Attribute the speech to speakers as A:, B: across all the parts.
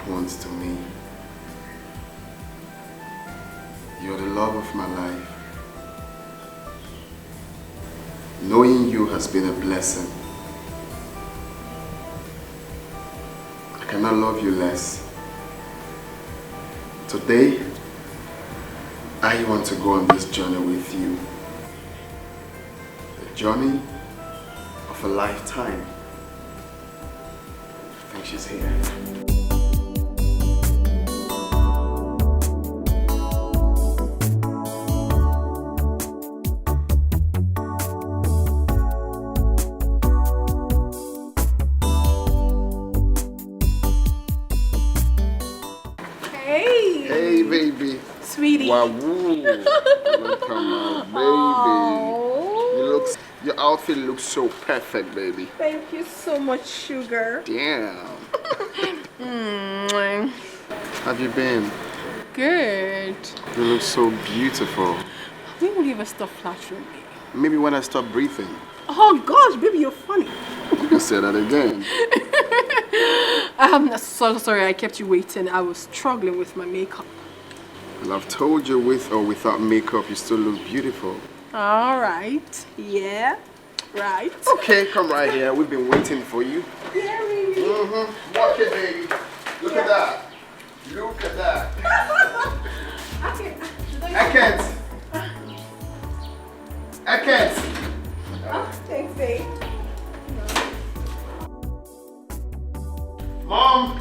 A: once to me. You're the love of my life. Knowing you has been a blessing. I cannot love you less. Today, I want to go on this journey with you. The journey of a lifetime. I think she's here.
B: Sweetie.
A: Wow, welcome now, baby. Your outfit looks so perfect, baby.
B: Thank you so much, sugar.
A: Damn. Have you been?
B: Good.
A: You look so beautiful.
B: When will you ever stop flattering me?
A: Maybe when I stop breathing.
B: Oh gosh, baby, you're funny.
A: You can say that again.
B: I'm so sorry I kept you waiting. I was struggling with my makeup.
A: Well, I've told you with or without makeup, you still look beautiful.
B: All right. Yeah. Right.
A: Okay, come right here. We've been waiting for you.
B: Yeah, baby.
A: Walk it, baby. Look at that. Look at that. I can't.
B: Oh, thanks, babe.
A: Mom.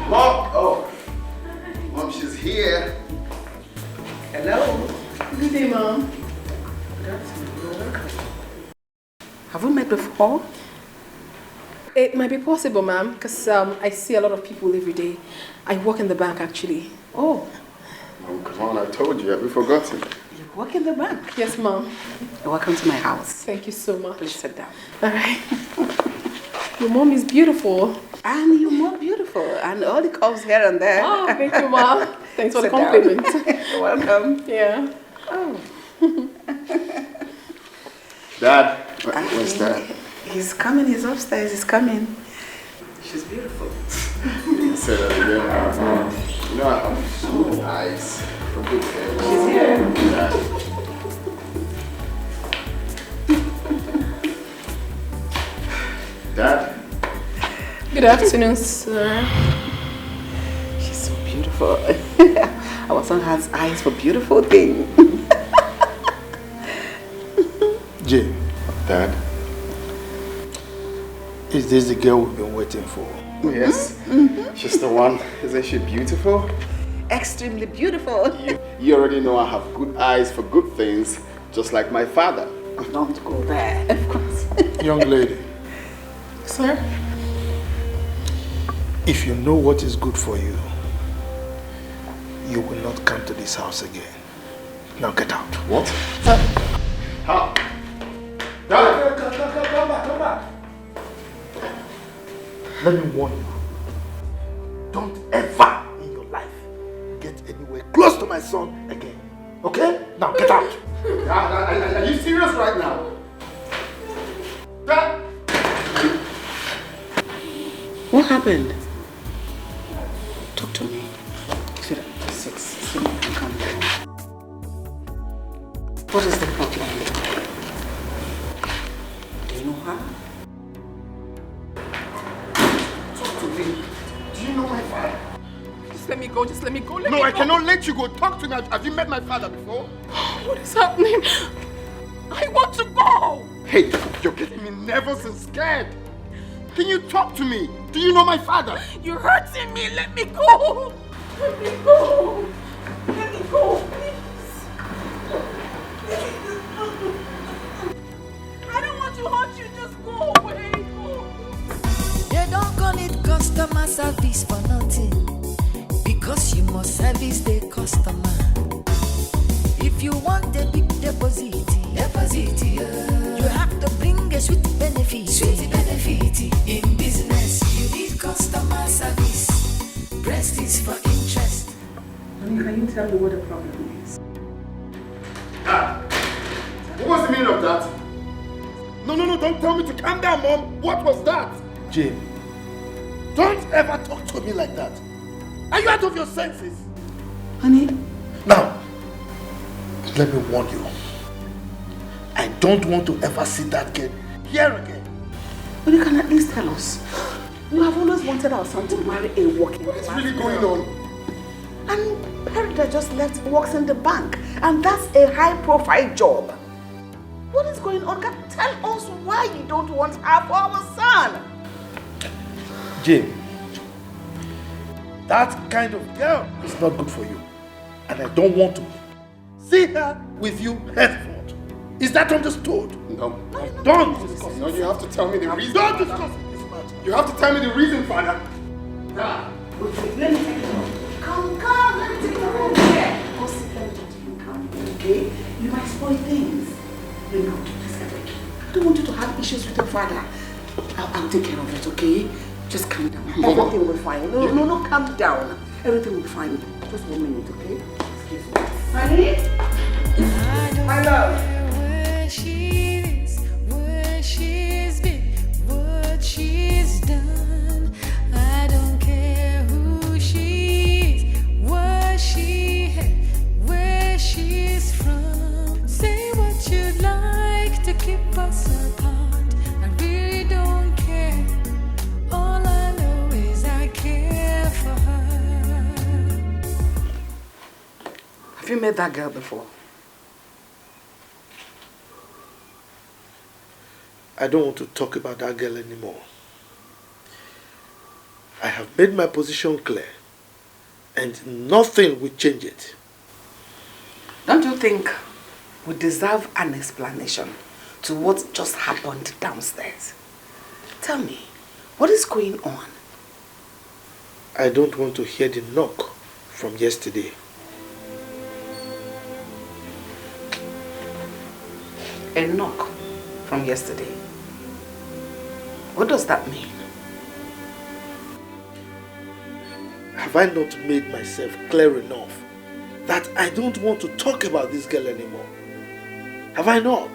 A: Oh. Mom, she's here.
C: Hello.
B: Good day, Mom.
C: Have we met before?
B: It might be possible, ma'am, because I see a lot of people every day. I work in the bank, actually.
C: Oh.
A: Mom, come on, I told you. Have you forgotten?
C: You work in the bank?
B: Yes, Mom.
C: Welcome to my house.
B: Thank you so much.
C: Please sit down.
B: All right. Your mom is beautiful.
C: And you're more beautiful. And all the curves here and there.
B: Oh, thank you, Mom. Thanks for the
C: Sit down.
B: compliment.
C: You're welcome.
B: Yeah.
C: Oh.
A: Dad, where's Dad?
C: He's coming. He's upstairs. He's coming. She's beautiful.
A: You can say that again. You know I have good eyes for good hair.
C: She's here.
A: Dad?
B: Good afternoon, sir.
C: She's so beautiful. Our son has eyes for beautiful things.
D: Jay,
A: Dad?
D: is this the girl we've been waiting for?
A: Yes. She's the one. Isn't she beautiful?
C: Extremely beautiful.
A: You already know I have good eyes for good things, just like my father.
C: Don't go there, of course.
D: Young lady,
B: Sir?
D: if you know what is good for you, you will not come to this house again. Now get out.
A: What? How? Dad!
D: Come back. Let me warn you. Don't ever in your life get anywhere close to my son again. Okay? Now get out.
A: Dad, are you serious right now? Dad!
C: What happened? Talk to me. Sit down. Sit down. Come down. What is the problem? Do you know her?
A: Talk to me. Do you know my father?
B: Just let me go. Just let me go. Let
A: No,
B: me
A: I
B: go.
A: cannot let you go. Talk to me. Have you met my father before?
B: What is happening? I want to go.
A: Hey, you're getting me nervous and scared. Can you talk to me? Do you know my father?
B: You're hurting me. Let me go. Let me go. Let me go, please. I don't want to hurt you. Just go away. Go.
E: They don't call it customer service for nothing, because you must service the customer. If you want a big deposit, you have to bring a sweet benefit. In business, you need customer service. Breast is for interest.
C: Honey, can you tell me what the problem is?
A: Dad, what was the meaning of that? No, don't tell me to calm down, Mom. What was that?
D: Jim, Don't ever talk to me like that. Are you out of your senses?
C: Honey.
D: Now, let me warn you. I don't want to ever see that girl here again.
C: But you can at least tell us. You have always wanted our son to marry a working
A: What's
C: class
A: really going
C: girl.
A: on?
C: And Perry that just left works in the bank. And that's a high-profile job. What is going on? Tell us why you don't want her for our son.
D: Jim, that kind of girl is not good for you. And I don't want to see her with you henceforth. Is that understood?
A: No.
D: Don't discuss
A: No, you have to tell me the reason.
D: Don't
A: Father.
D: discuss this matter.
A: You have to tell me the reason, Father. Dad.
C: Wait, let me take it off. Come, let me take it off. Here. Go sit, let me talk to you. Come, okay? You might spoil things. Let me go to this guy. I don't want you to have issues with your father. I'll take care of it, okay? Just calm down. Everything will be fine. No, calm down. Everything will be fine. Just 1 minute, okay? Excuse me. Honey? My love.
E: Where she is, where she's been, what she's done. I don't care who she is, what she had, where she's from. Say what you'd like to keep us apart. I really don't care. All I know is I care for her.
C: Have you met that girl before?
D: I don't want to talk about that girl anymore. I have made my position clear, and nothing will change it.
C: Don't you think we deserve an explanation to what just happened downstairs? Tell me, what is going on?
D: I don't want to hear the knock from yesterday.
C: A knock from yesterday. What does that mean?
D: Have I not made myself clear enough that I don't want to talk about this girl anymore? Have I not?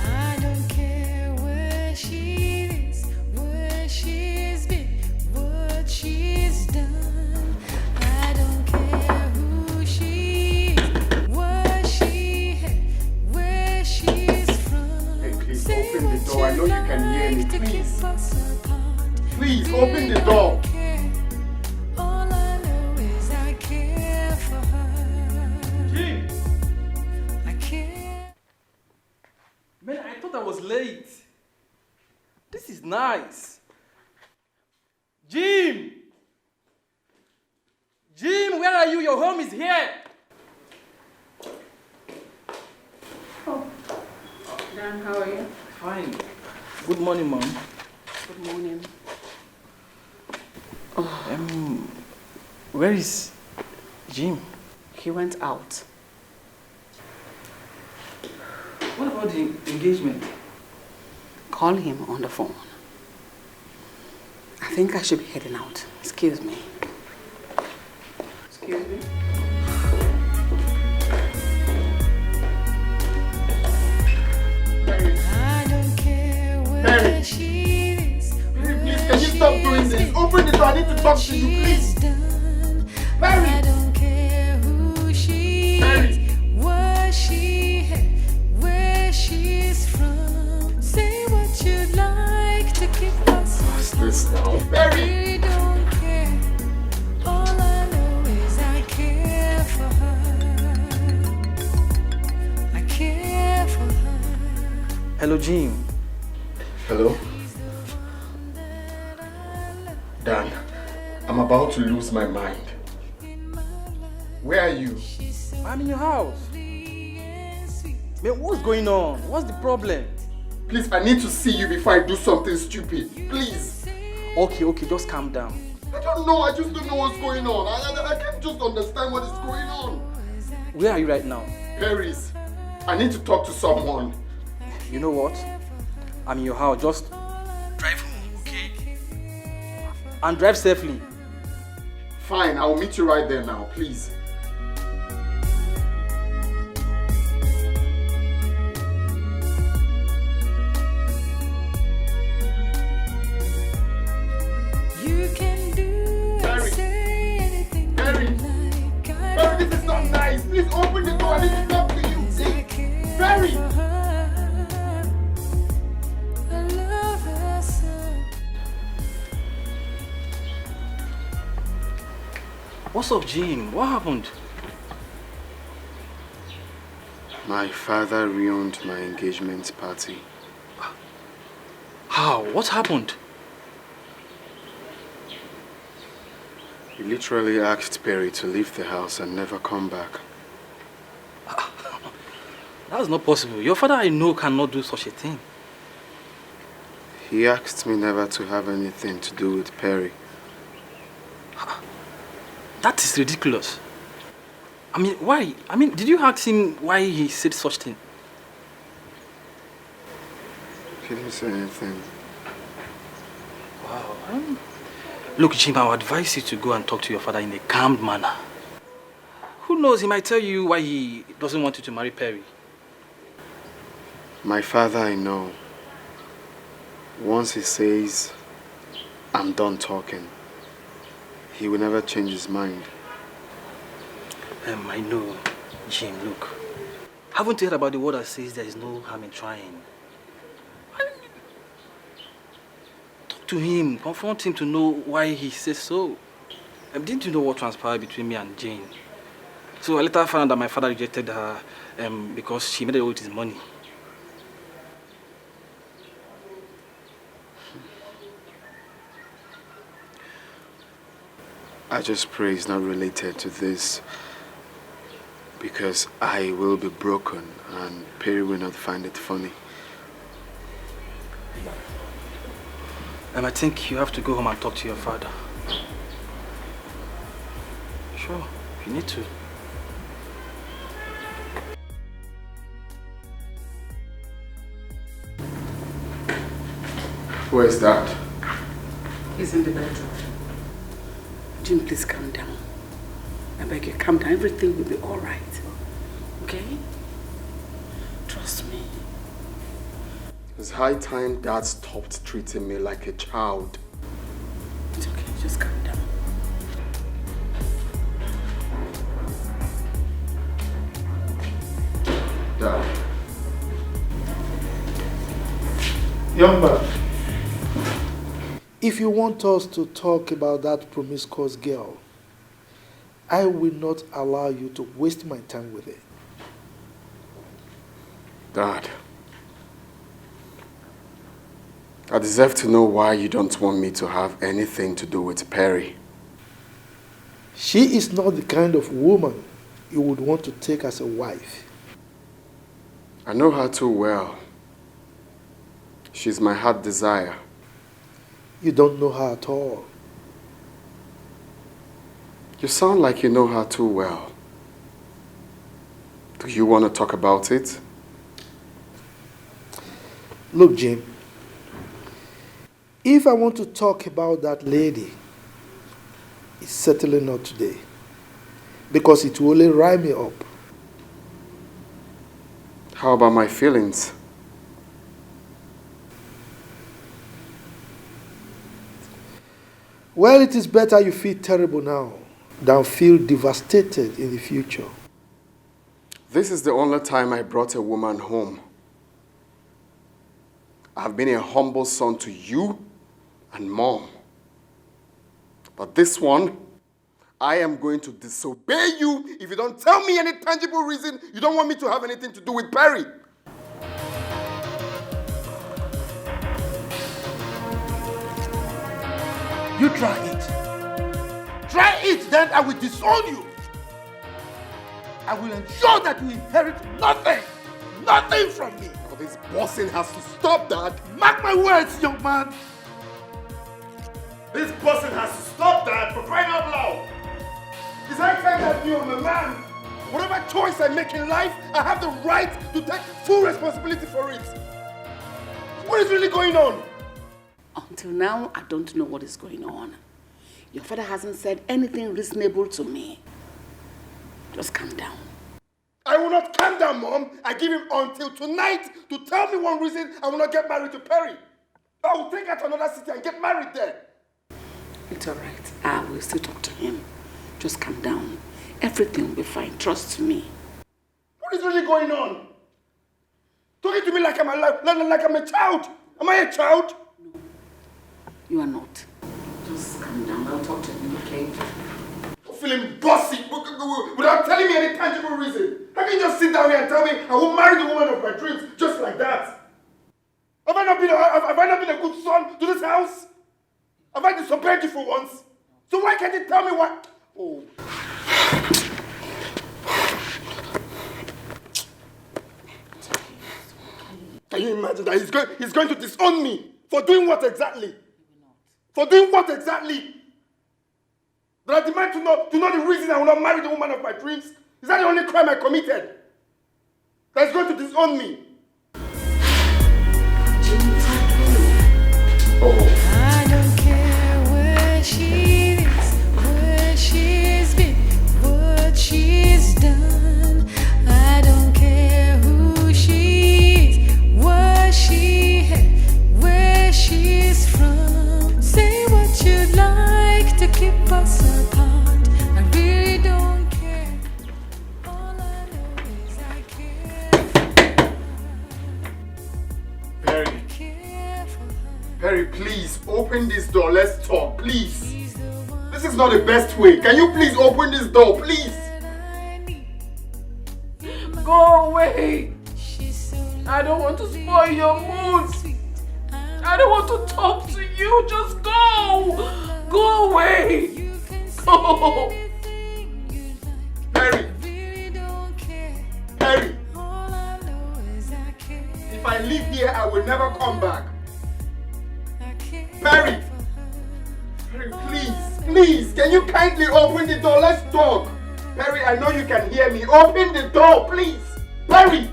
E: I don't care where she is, where she's been, what she's done. I don't care who she is, what she had, where she's from.
A: Hey, please
E: Say
A: open the
E: what
A: door. I know you
E: you'd
A: can hear me.
E: like to
A: Please.
E: keep us apart.
A: Please, open the door.
E: All I know is I care for her.
F: Jim!
E: I care.
F: Man, I thought I was late. This is nice. Jim! Jim, where are you? Your home is here.
C: Dan, how are you?
F: Fine. Good morning, Mom.
C: Good morning.
F: Where is Jim?
C: He went out.
F: What about the engagement?
C: Call him on the phone. I think I should be heading out. Excuse me. Excuse me.
E: I don't care where
A: Mary.
E: she is.
A: Please, can you stop doing this? Open the door. I need to talk to you, please. Mary.
E: I don't care who she
A: Mary.
E: is, what she had, where she's from. Say what you'd like to keep us
A: What's this now?
E: I
A: Mary.
E: really don't care. All I know is I care for her. I care for her.
F: Hello, Jim.
A: Hello? Dan, I'm about to lose my mind. Where are you?
F: I'm in your house. Man, what's going on? What's the problem?
A: Please, I need to see you before I do something stupid. Please.
F: Okay, just calm down.
A: I don't know. I just don't know what's going on. I can't just understand what is going on.
F: Where are you right now?
A: Paris, I need to talk to someone.
F: You know what? I'm in your house. Just drive home, okay? And drive safely.
A: Fine, I'll meet you right there now, please.
E: You can do and say anything you like.
A: Barry, this is not nice. Please open the door. I need to talk to you. Please. Barry!
E: I love her so.
F: What's up, Jim? What happened?
A: My father ruined my engagement party.
F: How? What happened?
A: He literally asked Perry to leave the house and never come back.
F: That's not possible. Your father, I know, cannot do such a thing.
A: He asked me never to have anything to do with Perry.
F: That is ridiculous. I mean, why? I mean, did you ask him why he said such thing?
A: He didn't say anything.
F: Wow. Look, Jim, I would advise you to go and talk to your father in a calm manner. Who knows, he might tell you why he doesn't want you to marry Perry.
A: My father, I know. Once he says, I'm done talking, he will never change his mind.
F: I know, Jim, look. Haven't you heard about the word that says there is no harm in trying? Talk to him, confront him to know why he says so. Didn't you know what transpired between me and Jane? So I later found out that my father rejected her because she made it with his money.
A: I just pray it's not related to this, because I will be broken and Perry will not find it funny.
F: I think you have to go home and talk to your father. Sure, you need to.
A: Where is that?
C: He's in the bedroom. Jim, please calm down. I beg you, calm down. Everything will be all right. Okay? Trust me.
A: It's high time Dad stopped treating me like a child.
C: It's okay, just calm down.
A: Dad.
D: Young man, if you want us to talk about that promiscuous girl, I will not allow you to waste my time with it.
A: Dad. I deserve to know why you don't want me to have anything to do with Perry.
D: She is not the kind of woman you would want to take as a wife.
A: I know her too well. She's my heart desire.
D: You don't know her at all.
A: You sound like you know her too well. Do you want to talk about it?
D: Look, Jim, if I want to talk about that lady, it's certainly not today, because it will only rile me up.
A: How about my feelings?
D: Well, it is better you feel terrible now than feel devastated in the future.
A: This is the only time I brought a woman home. I've been a humble son to you and Mom. But this one, I am going to disobey you if you don't tell me any tangible reason you don't want me to have anything to do with Perry.
D: You try it. Try it, then I will disown you. I will ensure that you inherit nothing. Nothing from me.
A: Oh, this bossing has to stop, Dad.
D: Mark my words, young man.
A: This bossing has to stop, Dad, for crying out loud. It's high time that you, I'm a man. Whatever choice I make in life, I have the right to take full responsibility for it. What is really going on?
C: Until now, I don't know what is going on. Your father hasn't said anything reasonable to me. Just calm down.
A: I will not calm down, Mom. I give him until tonight to tell me one reason I will not get married to Perry. I will take her to another city and get married there.
C: It's alright. I will still talk to him. Just calm down. Everything will be fine. Trust me.
A: What is really going on? Talking to me like I'm a child. Am I a child?
C: No, you are not. Just calm down. I'll talk to him, okay?
A: I'm feeling bossy without telling me any tangible reason. How can you just sit down here and tell me I will marry the woman of my dreams just like that? Have I not been a good son to this house? Have I disobeyed you for once? So why can't you tell me what? Oh. Can you imagine that he's going to disown me? For doing what exactly? For doing what exactly? That I demand to know the reason I will not marry the woman of my dreams? Is that the only crime I committed? That is going to disown me? Oh.
E: I don't care where she is, where she's been, what she's done. I don't care who she is, what she had, where she's from. Say what you'd like to keep us apart. I really don't care. All I know is I care.
A: Perry. Perry, please, open this door. Let's talk, please. This is not the best way. Can you please open this door, please?
B: Go away. I don't want to spoil your mood. I don't want to talk to you. Just go. Go away. Go.
A: Perry. Perry. If I leave here, I will never come back. Perry! Perry, please, can you kindly open the door? Let's talk. Perry, I know you can hear me. Open the door, please. Perry!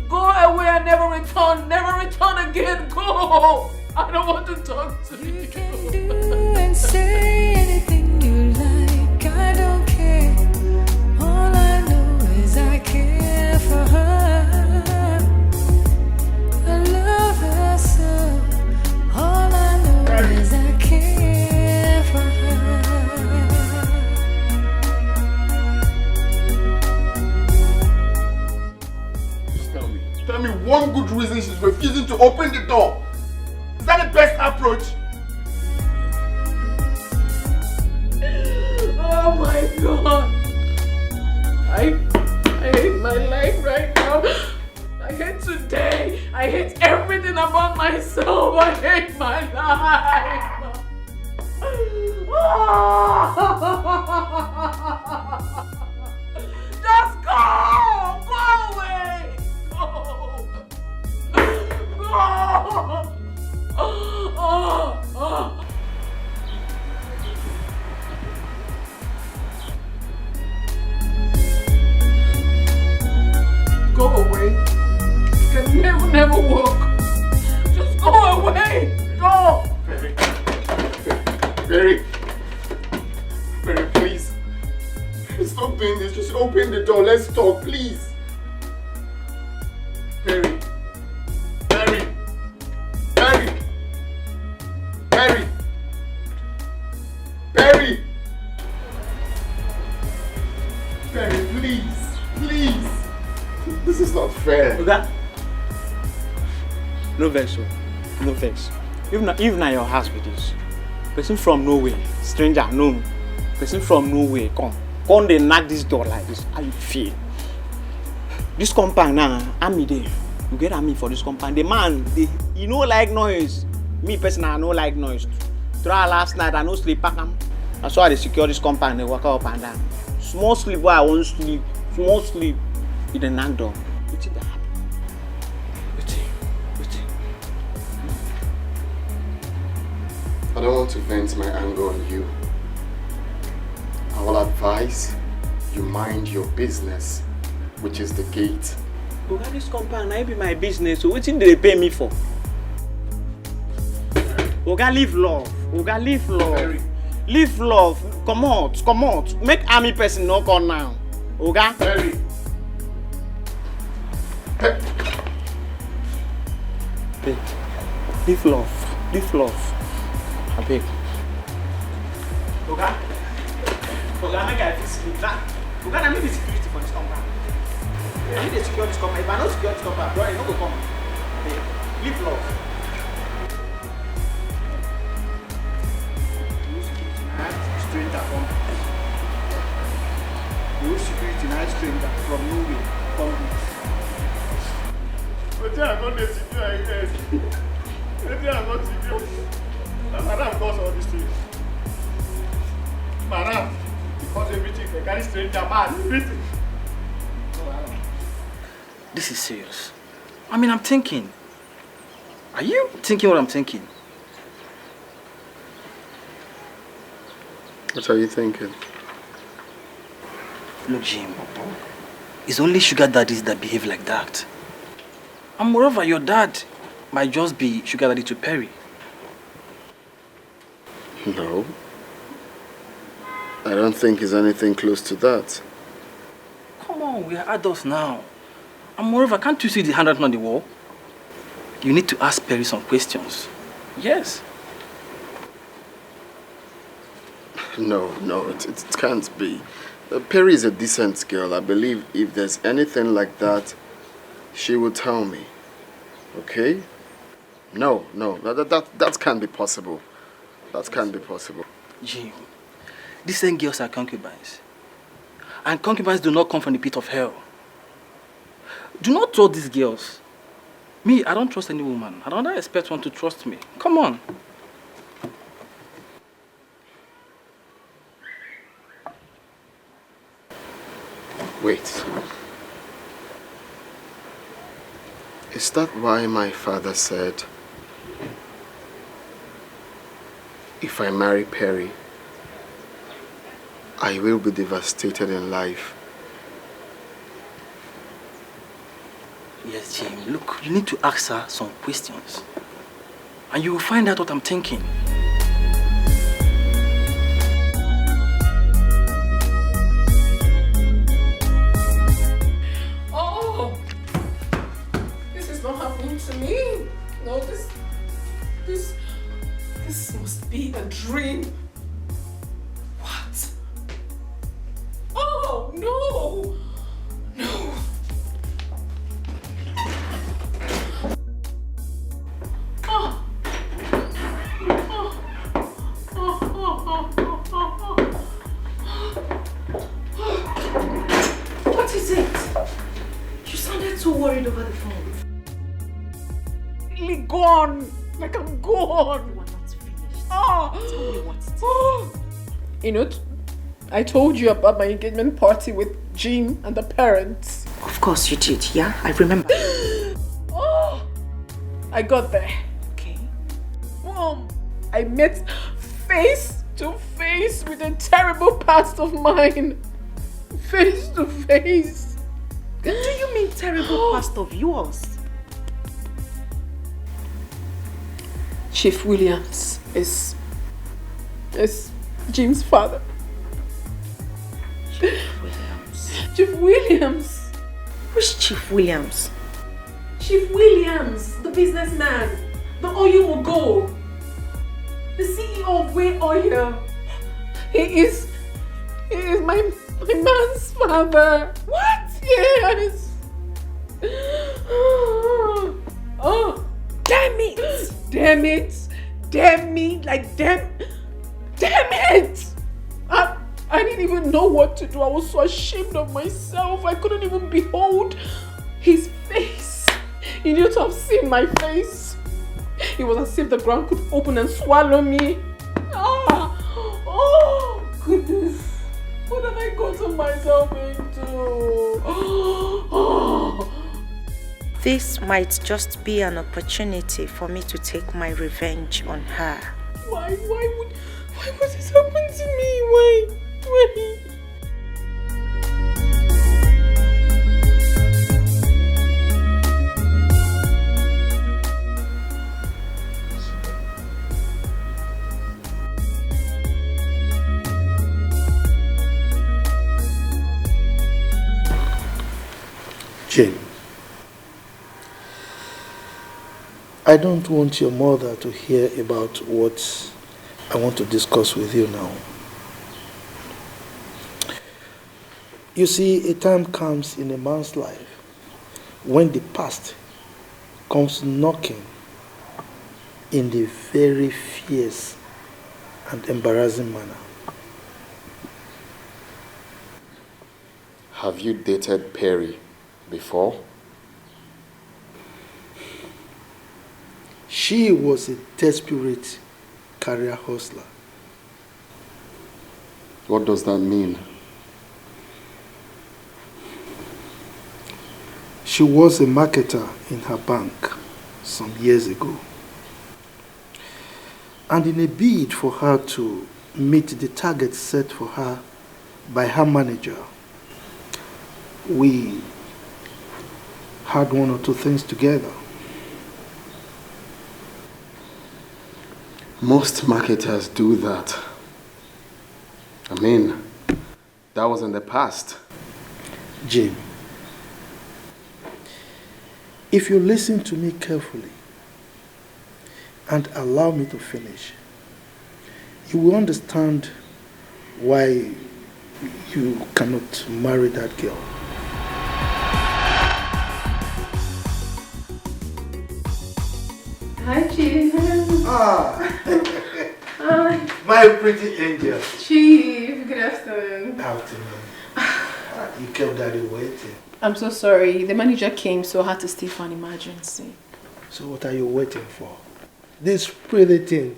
B: Go away and never return. Never return again. Go. I don't want to talk to you.
E: You can do and say anything you like. I don't care. All I know is I care for her. I love her so. All I know is I care for her.
A: Just tell me one good reason she's refusing to open the door. Is that the best approach?
B: Oh my God. I hate my life right now. I hate today. I hate everything about myself. I hate my life. Just go! Go away! Go! Go away. You can never walk. Just go away. Go.
A: Perry, please. Stop doing this. Just open the door. Let's talk, please. Perry. Perry, please. This is not fair.
G: Okay? No vex, no vex. Even na your house with this. Person from nowhere, stranger known. Person from nowhere, come they knock this door like this. How you feel? This compound now, I'm there. You get at me for this compound. The man, you know like noise. Me personally, I no like noise. Try last night, I no sleep pack am. That's why they secure this compound. They walk up and down. Small sleep where I won't sleep. Small sleep. You the knock door. What's that?
A: I don't want to vent my anger on you. I will advise you mind your business, which is the gate.
G: Oga, this compound, I be my business, so what thing they pay me for? Oga, live love. Oga, live love.
D: Perry.
G: Live love. Come out. Make army person knock on now. Oga.
D: Perry.
G: Hey, live love. I beg. Oga, make I fix sleep. Oga, I need the security for this compound. I need to secure this compound. If I don't secure this compound, bro, you don't go come. Hey, live love. Stranger from nowhere.
D: But I got the secure again. Maybe I got secure. Madam cause all these things. Madam, because everything they carry stranger man, everything.
F: This is serious. I mean, I'm thinking. Are you thinking what I'm thinking?
A: What are you thinking?
F: Look, Jim, it's only sugar daddies that behave like that. And moreover, your dad might just be sugar daddy to Perry.
A: No. I don't think it's anything close to that.
F: Come on, we are adults now. And moreover, can't you see the handwriting on the wall? You need to ask Perry some questions. Yes.
A: No, it can't be. Perry is a decent girl. I believe if there's anything like that, she will tell me. Okay? No, that can't be possible. That can't be possible.
F: Jim, these same girls are concubines. And concubines do not come from the pit of hell. Do not trust these girls. Me, I don't trust any woman. I don't expect one to trust me. Come on.
A: Wait. Is that why my father said, if I marry Perry, I will be devastated in life?
F: Yes, Jim. Look, you need to ask her some questions. And you will find out what I'm thinking.
B: Oh! This is not happening to me. No, this must be a dream. What? Oh, no! No!
C: What is it? You sounded so worried over the phone.
B: Really gone. Like I'm gone.
C: You are not finished.
B: Oh.
C: Tell me what's it.
B: You know, I told you about my engagement party with Jim and the parents.
C: Of course you did, yeah? I remember.
B: Oh, I got there.
C: Okay.
B: Mom, I met face to face with a terrible past of mine. Face to face.
C: Do you mean terrible past of yours?
B: Chief Williams is Jim's father. Chief Williams.
C: Which Chief Williams?
B: Chief Williams, the businessman, the oil mogul, the CEO of Way Oil. He is my man's father. What? Yes. Oh, damn it! Damn it! Damn me! Like damn it! I didn't even know what to do. I was so ashamed of myself. I couldn't even behold his face. You need to have seen my face. It was as if the ground could open and swallow me. Oh, goodness. What have I gotten myself into?
H: This might just be an opportunity for me to take my revenge on her.
B: Why would this happen to me? Why?
I: I don't want your mother to hear about what I want to discuss with you now. You see, a time comes in a man's life when the past comes knocking in a very fierce and embarrassing manner.
A: Have you dated Perry before?
I: She was a desperate career hustler.
A: What does that mean?
I: She was a marketer in her bank some years ago. And in a bid for her to meet the target set for her by her manager, we had one or two things together.
A: Most marketers do that. I mean, that was in the past.
I: Jim, if you listen to me carefully and allow me to finish, you will understand why you cannot marry that girl.
B: Hi, Chief. Hi.
I: My pretty angel.
B: Chief, good afternoon.
I: Afternoon. You kept daddy waiting.
B: I'm so sorry. The manager came, so I had to stay for an emergency.
I: So what are you waiting for? This pretty thing.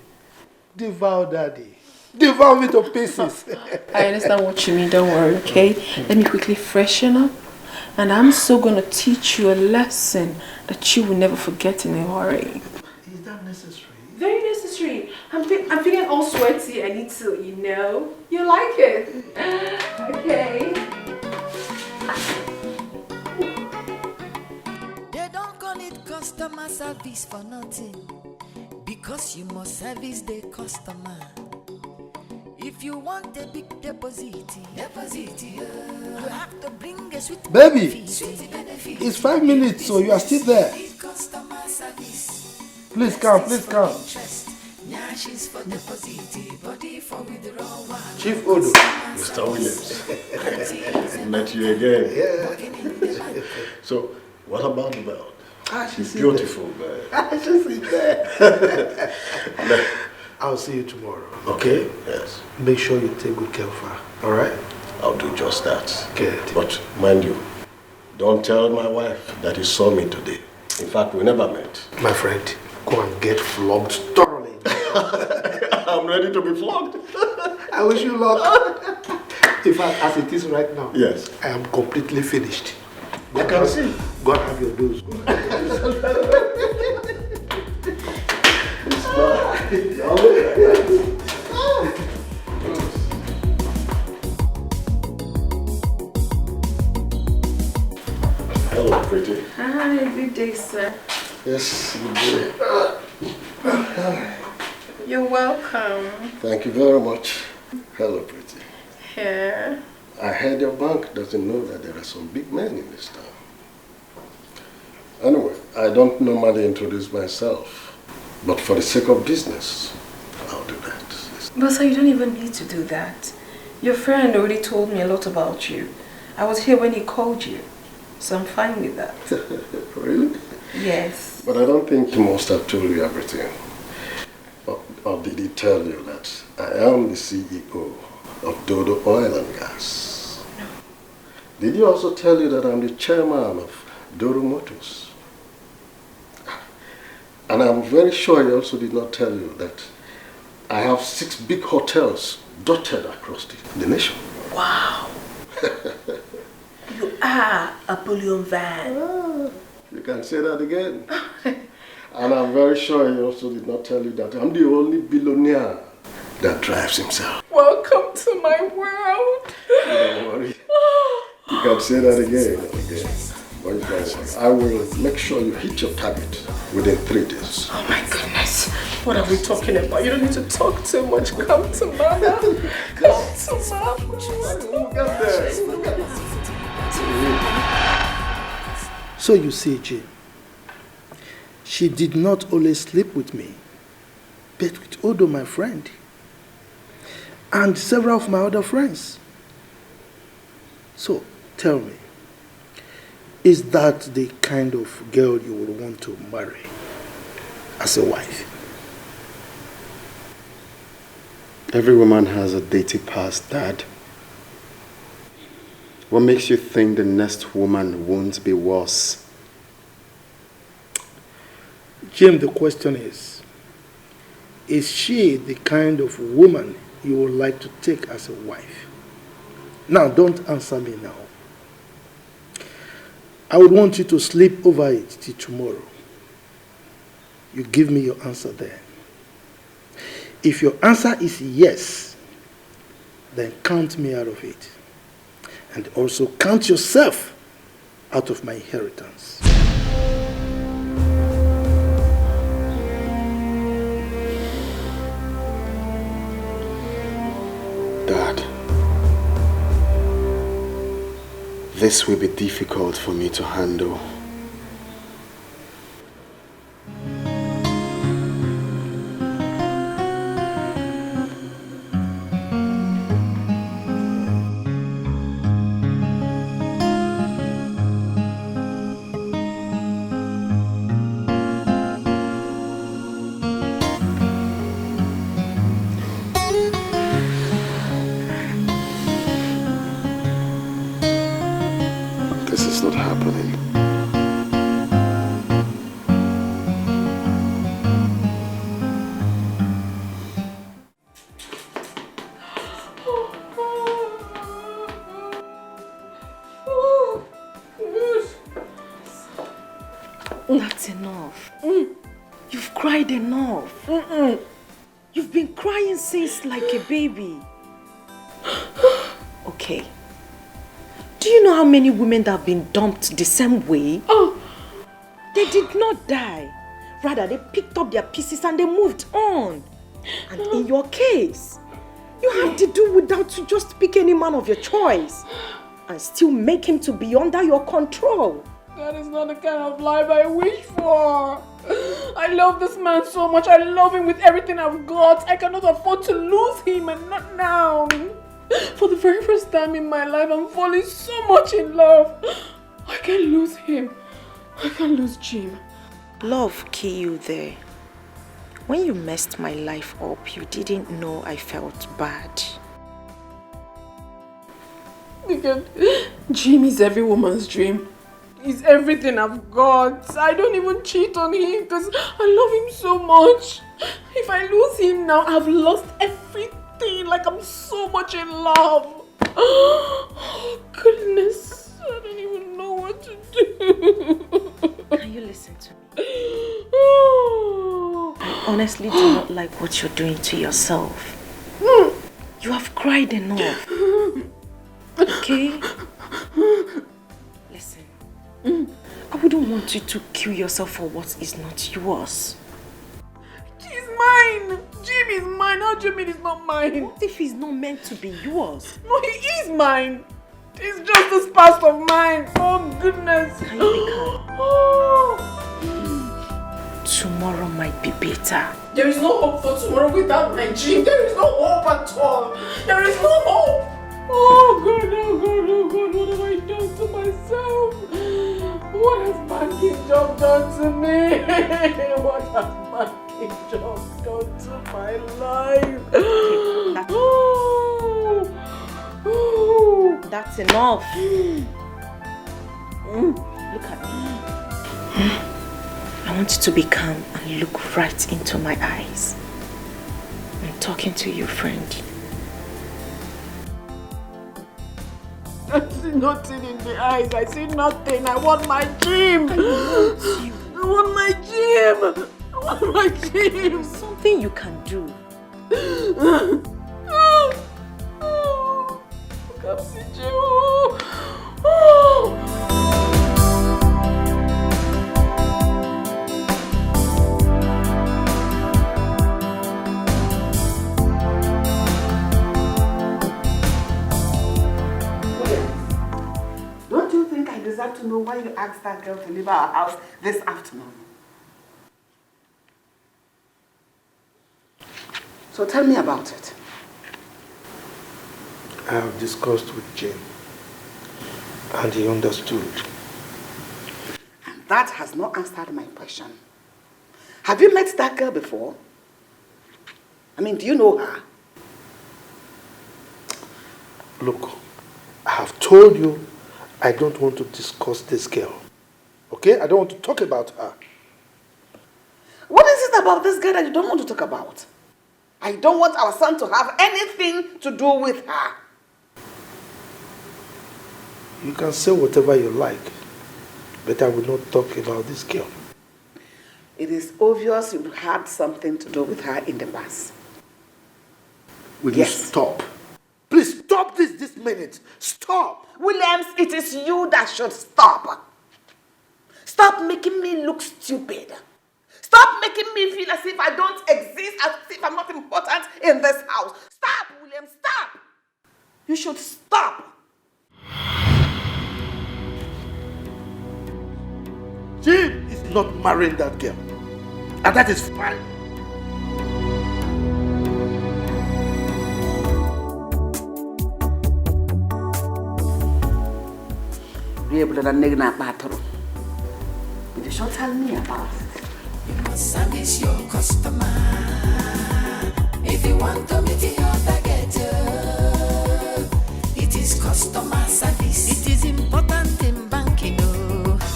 I: Devour daddy. Devour me to pieces.
B: I understand what you mean. Don't worry, okay? Let me quickly freshen up. And I'm so going to teach you a lesson that you will never forget in a hurry.
I: Is that necessary?
B: Very necessary. I'm feeling all sweaty. I need to, you know. You like it? Okay.
E: They don't call it customer service for nothing, because you must service the customer. If you want a big deposit, you have to bring a sweet
I: Baby,
E: benefit.
I: it's 5 minutes, so you are still there.
E: Customer service.
I: Please come, please come.
E: Nyashes for deposit, body for withdrawal.
I: Chief Odo.
J: Mr. Williams. Met you again.
I: Yeah.
J: So, what about the belt?
I: She's
J: Beautiful girl.
I: She's in there. I'll see you tomorrow.
J: Okay? Yes.
I: Make sure you take good care of her. Alright?
J: I'll do just that.
I: Good.
J: But mind you, don't tell my wife that you saw me today. In fact, we never met.
I: My friend, go and get flogged thoroughly.
J: I'm ready to be flogged.
I: I wish you luck. In fact, as it is right now,
J: Yes.
I: I am completely finished.
J: I can see.
I: Go and have your dose.
J: Hello, pretty.
B: Hi, good day, sir.
J: Yes, good day.
B: You're welcome.
J: Thank you very much. Hello, pretty.
B: Here.
J: I heard your bank doesn't know that there are some big men in this town. Anyway, I don't normally introduce myself, but for the sake of business, I'll do that.
B: But sir, you don't even need to do that. Your friend already told me a lot about you. I was here when he called you, so I'm fine with that.
J: Really?
B: Yes.
J: But I don't think he must have told you everything. Or did he tell you that I am the CEO of Dodo Oil and Gas?
B: No.
J: Did he also tell you that I'm the chairman of Dodo Motors? And I'm very sure he also did not tell you that I have 6 big hotels dotted across the nation.
B: Wow. You are a bullion van.
J: You can say that again. And I'm very sure he also did not tell you that I'm the only billionaire that drives himself.
B: Welcome to my world.
J: Don't worry. You can say that again and again. But don't worry. I will make sure you hit your target within 3 days.
B: Oh my goodness. What are we talking about? You don't need to talk too much. Come to mama. Come to mama.
J: We'll get there. We'll get there.
I: So you see, Jim, She did not only sleep with me, but with Odo, my friend, and several of my other friends. So, tell me, is that the kind of girl you would want to marry as a wife?
A: Every woman has a dirty past, Dad. What makes you think the next woman won't be worse?
I: Jim, the question is she the kind of woman you would like to take as a wife? Now, don't answer me now. I would want you to sleep over it till tomorrow. You give me your answer then. If your answer is yes, then count me out of it. And also count yourself out of my inheritance.
A: Dad, this will be difficult for me to handle.
H: That's enough. You've cried enough. You've been crying since like a baby. Okay. Do you know how many women that have been dumped the same way? Oh, they did not die. Rather, they picked up their pieces and they moved on. And in your case, you have to do without to just pick any man of your choice and still make him to be under your control.
B: That is not the kind of life I wish for. I love this man so much. I love him with everything I've got. I cannot afford to lose him, and not now. For the very first time in my life, I'm falling so much in love. I can't lose him. I can't lose Jim.
H: Love killed you there. When you messed my life up, you didn't know I felt bad.
B: Because Jim is every woman's dream. He's everything I've got. I don't even cheat on him because I love him so much. If I lose him now, I've lost everything. Like I'm so much in love. Oh, goodness. I don't even know what to do.
H: Can you listen to me? I honestly do not like what you're doing to yourself. You have cried enough. Okay? Listen. I wouldn't want you to kill yourself for what is not yours.
B: He's mine. Jim is mine. How do you mean he's not mine?
H: What if he's not meant to be yours?
B: No, he is mine. He's just this past of mine. Oh, goodness.
H: Can you be calm? Tomorrow might be better.
B: There is no hope for tomorrow without my Jim. There is no hope at all. There is no hope. Oh God, oh God, oh God, what have I done to myself? What has banking job done to me? What has banking job done to my life?
H: That's enough. Look at me. I want you to be calm and look right into my eyes. I'm talking to you, friend.
B: I see nothing in the eyes. I see nothing. I want my Jim. I want my Jim. I want my Jim.
H: Something you can do.
B: Come see Jim.
C: Don't you think I deserve to know why you asked that girl to leave our house this afternoon? So tell me about it.
I: I have discussed with Jane, and he understood.
C: And that has not answered my question. Have you met that girl before? I mean, do you know her?
I: Look, I have told you I don't want to discuss this girl. Okay? I don't want to talk about her.
C: What is it about this girl that you don't want to talk about? I don't want our son to have anything to do with her.
I: You can say whatever you like, but I will not talk about this girl.
C: It is obvious you had something to do with her in the past.
I: Will you stop? Please stop this minute. Stop.
C: Williams, it is you that should stop. Stop making me look stupid. Stop making me feel as if I don't exist, as if I'm not important in this house. Stop, William, stop. You should stop.
I: Jim is not marrying that girl. And that is fine.
C: You should tell me about it.
E: You must service your customer. If you want to meet your target, it is customer service. It is important in banking.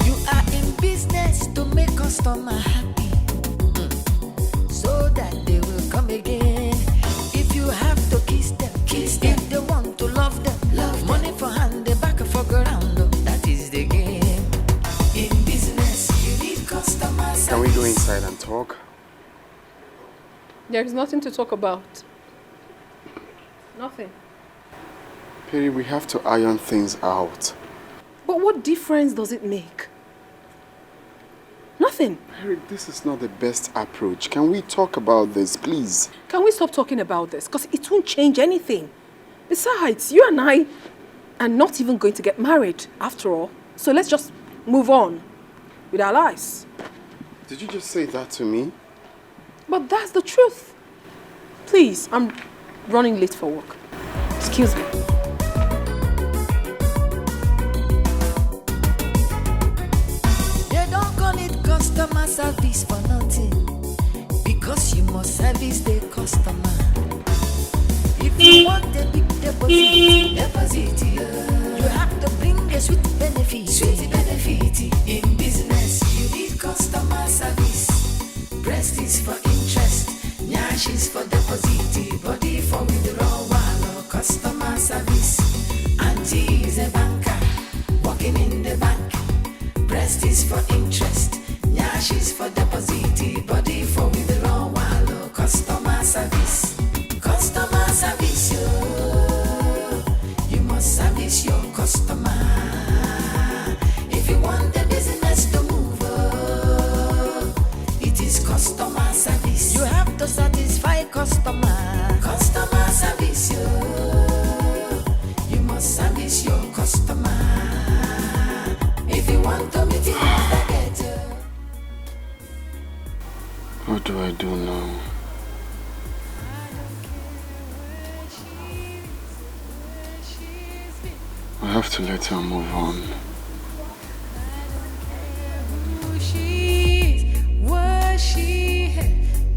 E: You are in business to make customer happy, so that they will come again. If you have to kiss them. If they want to love them, money for hand, the back for ground. That is the game. In business, you need customer service.
A: Can we go inside and talk?
B: There is nothing to talk about. Nothing.
A: Perry, we have to iron things out.
B: But what difference does it make? Nothing.
A: Perry, this is not the best approach. Can we talk about this, please?
B: Can we stop talking about this? Because it won't change anything. Besides, you and I are not even going to get married after all. So let's just move on with our lives.
A: Did you just say that to me?
B: But that's the truth. Please, I'm running late for work. Excuse me.
E: They don't call it customer service for nothing, because you must service the customer. If you want a big deposit, you have to bring a sweet benefit. In business, you need customer service. Breast is for interest, nyash is for deposit, body for withdrawal. Customer service. Auntie is a banker, working in the bank. Breast is for interest, nyash is for deposit, body for withdrawal. Customer service. Customer service, you must service your customer. If you want the business to move, it is customer service. You have to satisfy customer. Customer service, you must service your customer. If you want to meet your target.
A: What do I do now? I have to let her move on.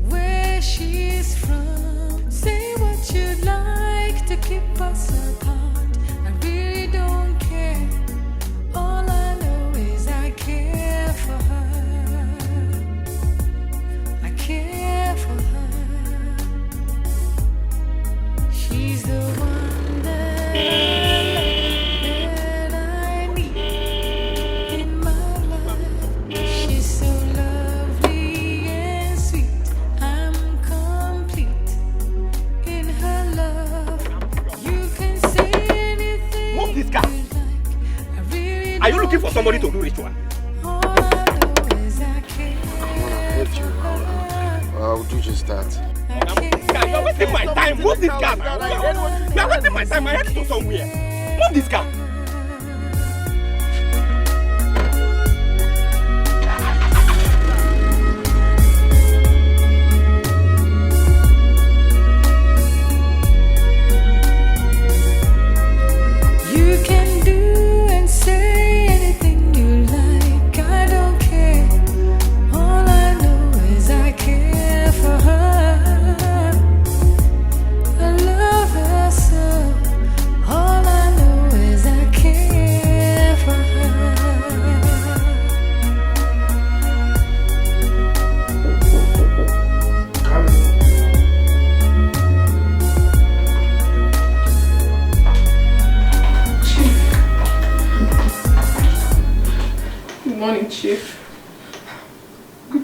E: Where she's from. Say what you'd like to keep us apart. I really don't care. All I know is I care for her. I care for her. She's the one that I need in my life. She's so lovely and sweet. I'm complete in her love. You can say anything.
K: Move this car.
E: You like. I really
K: Are you looking for somebody to do ritual?
E: all I know is I care.
A: Come on, I heard you. I'll do just that.
K: You're wasting my time. Move this car. You're wasting my time. I have to go somewhere. Move this car.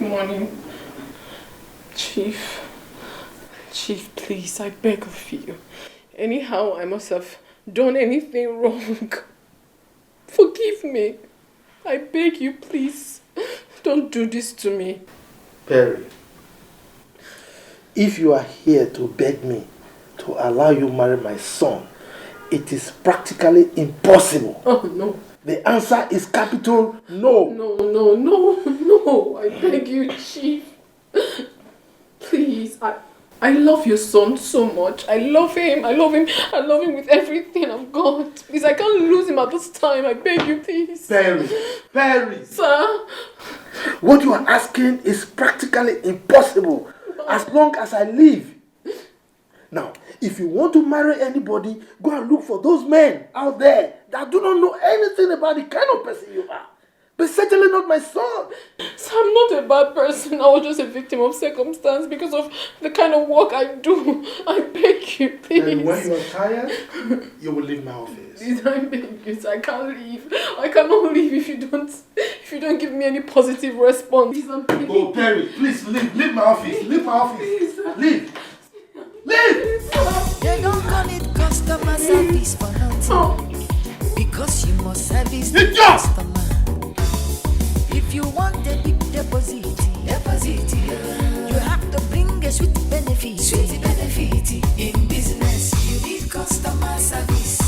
B: morning. Chief, please, I beg of you. Anyhow, I must have done anything wrong. Forgive me. I beg you, please. Don't do this to me.
I: Perry, if you are here to beg me to allow you marry my son, it is practically impossible.
B: Oh, no.
I: The answer is capital no.
B: No. I beg you, Chief. Please, I love your son so much. I love him with everything I've got. Please, I can't lose him at this time. I beg you, please.
I: Perry.
B: Sir?
I: What you are asking is practically impossible as long as I live. Now, if you want to marry anybody, go and look for those men out there that do not know anything about the kind of person you are. But certainly not my son.
B: So I'm not a bad person. I was just a victim of circumstance because of the kind of work I do. I beg you, please.
I: And when you are tired, you will leave my office.
B: Please, I beg you, I can't leave. I cannot leave if you don't give me any positive response. Please, I'm begging.
I: Oh, Perry, please leave my office. Leave my office.
B: Please,
I: Leave.
E: They don't call it customer service for nothing. Because you must service the customer. If you want a big deposit, you have to bring a sweet benefit. In business, you need customer service.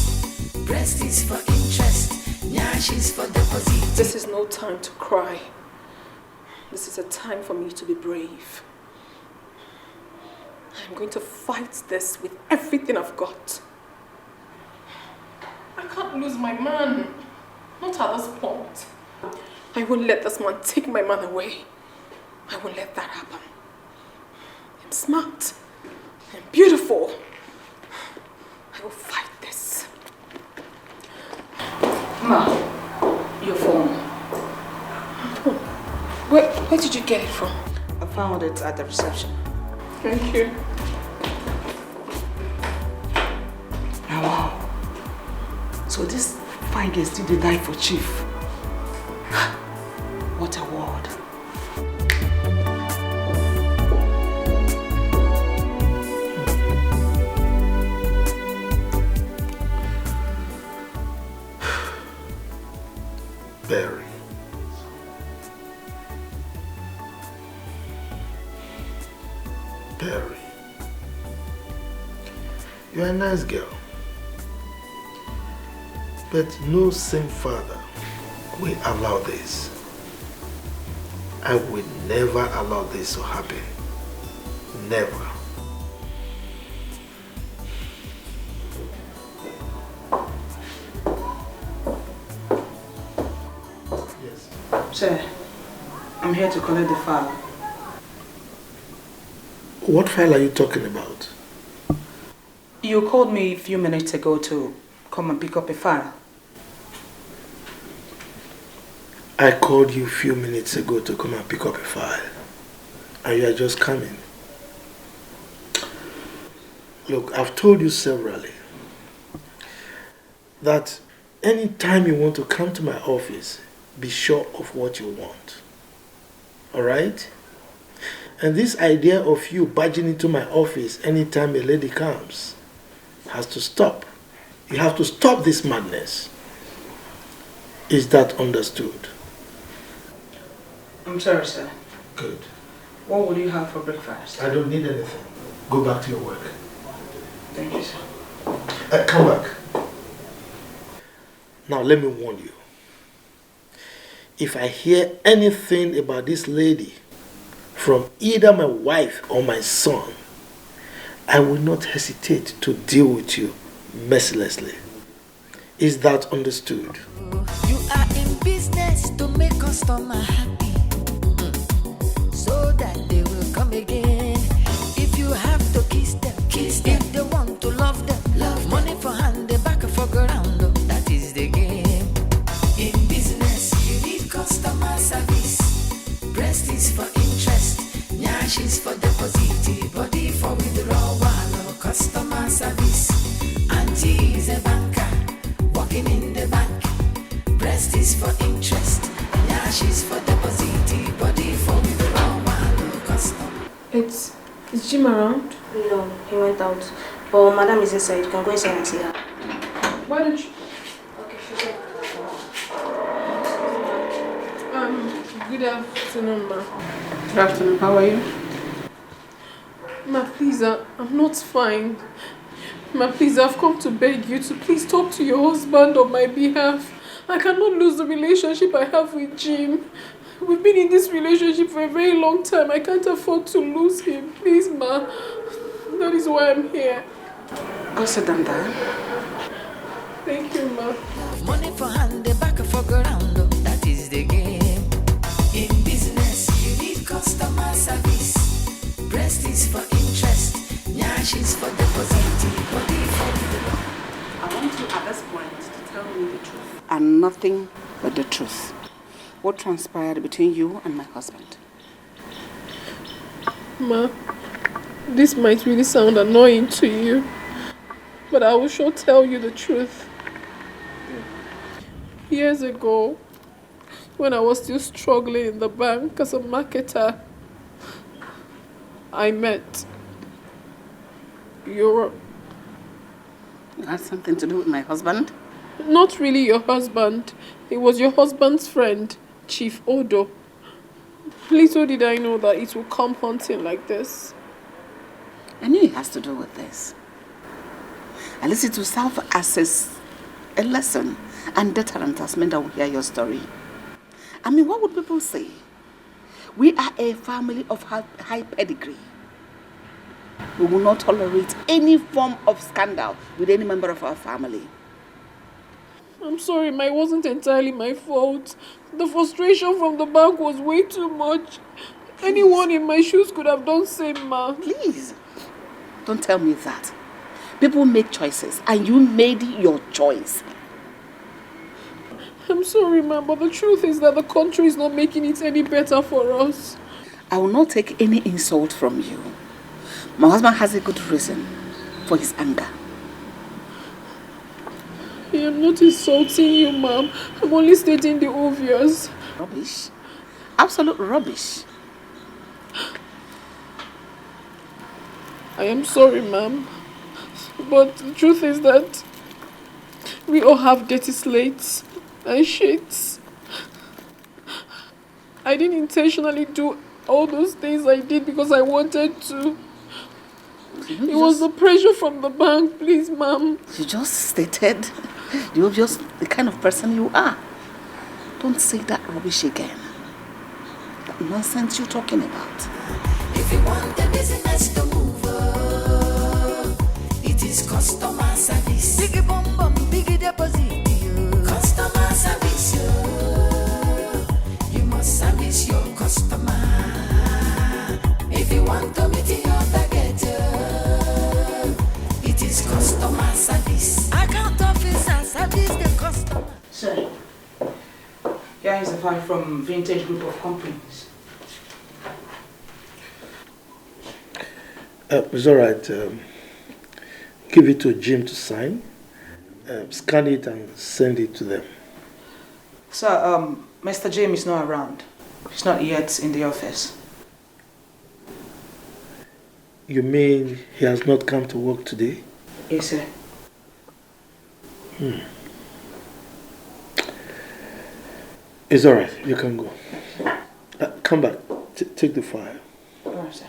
E: Breast is for interest, nyash is for deposit.
B: This is no time to cry. This is a time for me to be brave. I'm going to fight this with everything I've got. I can't lose my man. Not at this point. I won't let this man take my man away. I won't let that happen. I'm smart. I'm beautiful. I will fight this.
C: Ma, your phone.
B: Where did you get it from?
C: I found it at the reception.
B: Thank you.
C: Now, wow. So this fine girl still did die for Chief. What a word.
I: Perry. You're a nice girl. But no same father will allow this. I will never allow this to happen. Never. Yes.
C: Sir, I'm here to collect the file.
I: What file are you talking about?
C: You called me a few minutes ago to come and pick up a file.
I: I called you a few minutes ago to come and pick up a file. And you are just coming. Look, I've told you severally that anytime you want to come to my office, be sure of what you want. Alright? And this idea of you barging into my office anytime a lady comes has to stop. You have to stop this madness. Is that understood?
C: I'm sorry, sir.
I: Good.
C: What will you have for breakfast?
I: I don't need anything. Go back to your work.
C: Thank you, sir.
I: Come back. Now let me warn you. If I hear anything about this lady from either my wife or my son, I will not hesitate to deal with you mercilessly. Is that understood?
E: You are in business to make customer happy, so that they will come again. If you have to kiss them. If they want to love them, money for hand, they back for ground. That is the game. In business, you need customer service. Breast is for interest, nyash is for deposit, body for withdrawal. Customer service. Auntie is a banker, working in the bank. Breast is for interest, nyash is for deposit, body for withdrawal.
B: Is Jim around?
L: No, he went out. But Madam is inside. You can go inside and see her.
B: Why don't you...
L: Okay, she's there.
B: Good afternoon, ma. Good afternoon. How are you? Ma, please, I'm not fine. Ma, please, I've come to beg you to please talk to your husband on my behalf. I cannot lose the relationship I have with Jim. We've been in this relationship for a very long time. I can't afford to lose him. Please, ma. That is why I'm here.
C: Go sit down there.
B: Thank you, ma.
E: Money for hand, the back for ground. That is the game. In business, you need customer service. Breast is for interest. Nyash is for deposit. Body for the...
C: I want you at this point to tell me the truth. And nothing but the truth. What transpired between you and my husband?
B: Ma, this might really sound annoying to you, but I will sure tell you the truth. Years ago, when I was still struggling in the bank as a marketer, I met your...
C: It had something to do with my husband?
B: Not really your husband. It was your husband's friend, Chief Odo. Little did I know that it would come hunting like this.
C: I knew it has to do with this. At least it will serve as a lesson and deterrent as men that will hear your story. I mean, what would people say? We are a family of high pedigree. We will not tolerate any form of scandal with any member of our family.
B: I'm sorry, ma, it wasn't entirely my fault. The frustration from the bank was way too much. Please. Anyone in my shoes could have done same, ma.
C: Please, don't tell me that. People make choices, and you made your choice.
B: I'm sorry, ma, but the truth is that the country is not making it any better for us.
C: I will not take any insult from you. My husband has a good reason for his anger.
B: I am not insulting you, ma'am. I'm only stating the obvious.
C: Rubbish. Absolute rubbish.
B: I am sorry, ma'am. But the truth is that we all have dirty slates and shits. I didn't intentionally do all those things I did because I wanted to. It was the pressure from the bank, please, ma'am.
C: You just stated the obvious, the kind of person you are. Don't say that rubbish again. That nonsense you're talking about.
E: If you want the business to move, it is customer service. Biggie bum bum, biggie deposit. Customer service. You must service your customer. If you want to meet your target, it is customer service. Account officer service the customer.
C: Sir, here is a file from Vintage Group of Companies.
I: It's all right. Give it to Jim to sign. Scan it and send it to them.
C: Sir, Mr. James is not around. He's not yet in the office.
I: You mean he has not come to work today?
C: Yes, sir.
I: It's all right. You can go. Come back. Take the file.
C: All right, sir.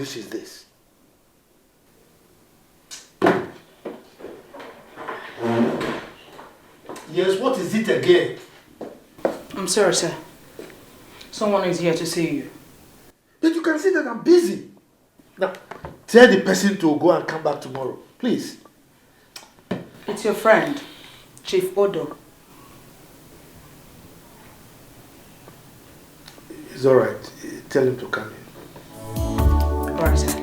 I: rubbish is this? Yes, what is it again?
C: I'm sorry, sir. Someone is here to see you.
I: But you can see that I'm busy. Now, tell the person to go and come back tomorrow, please.
C: It's your friend, Chief Odo.
I: It's alright. Tell him to come in.
C: Alright, sir.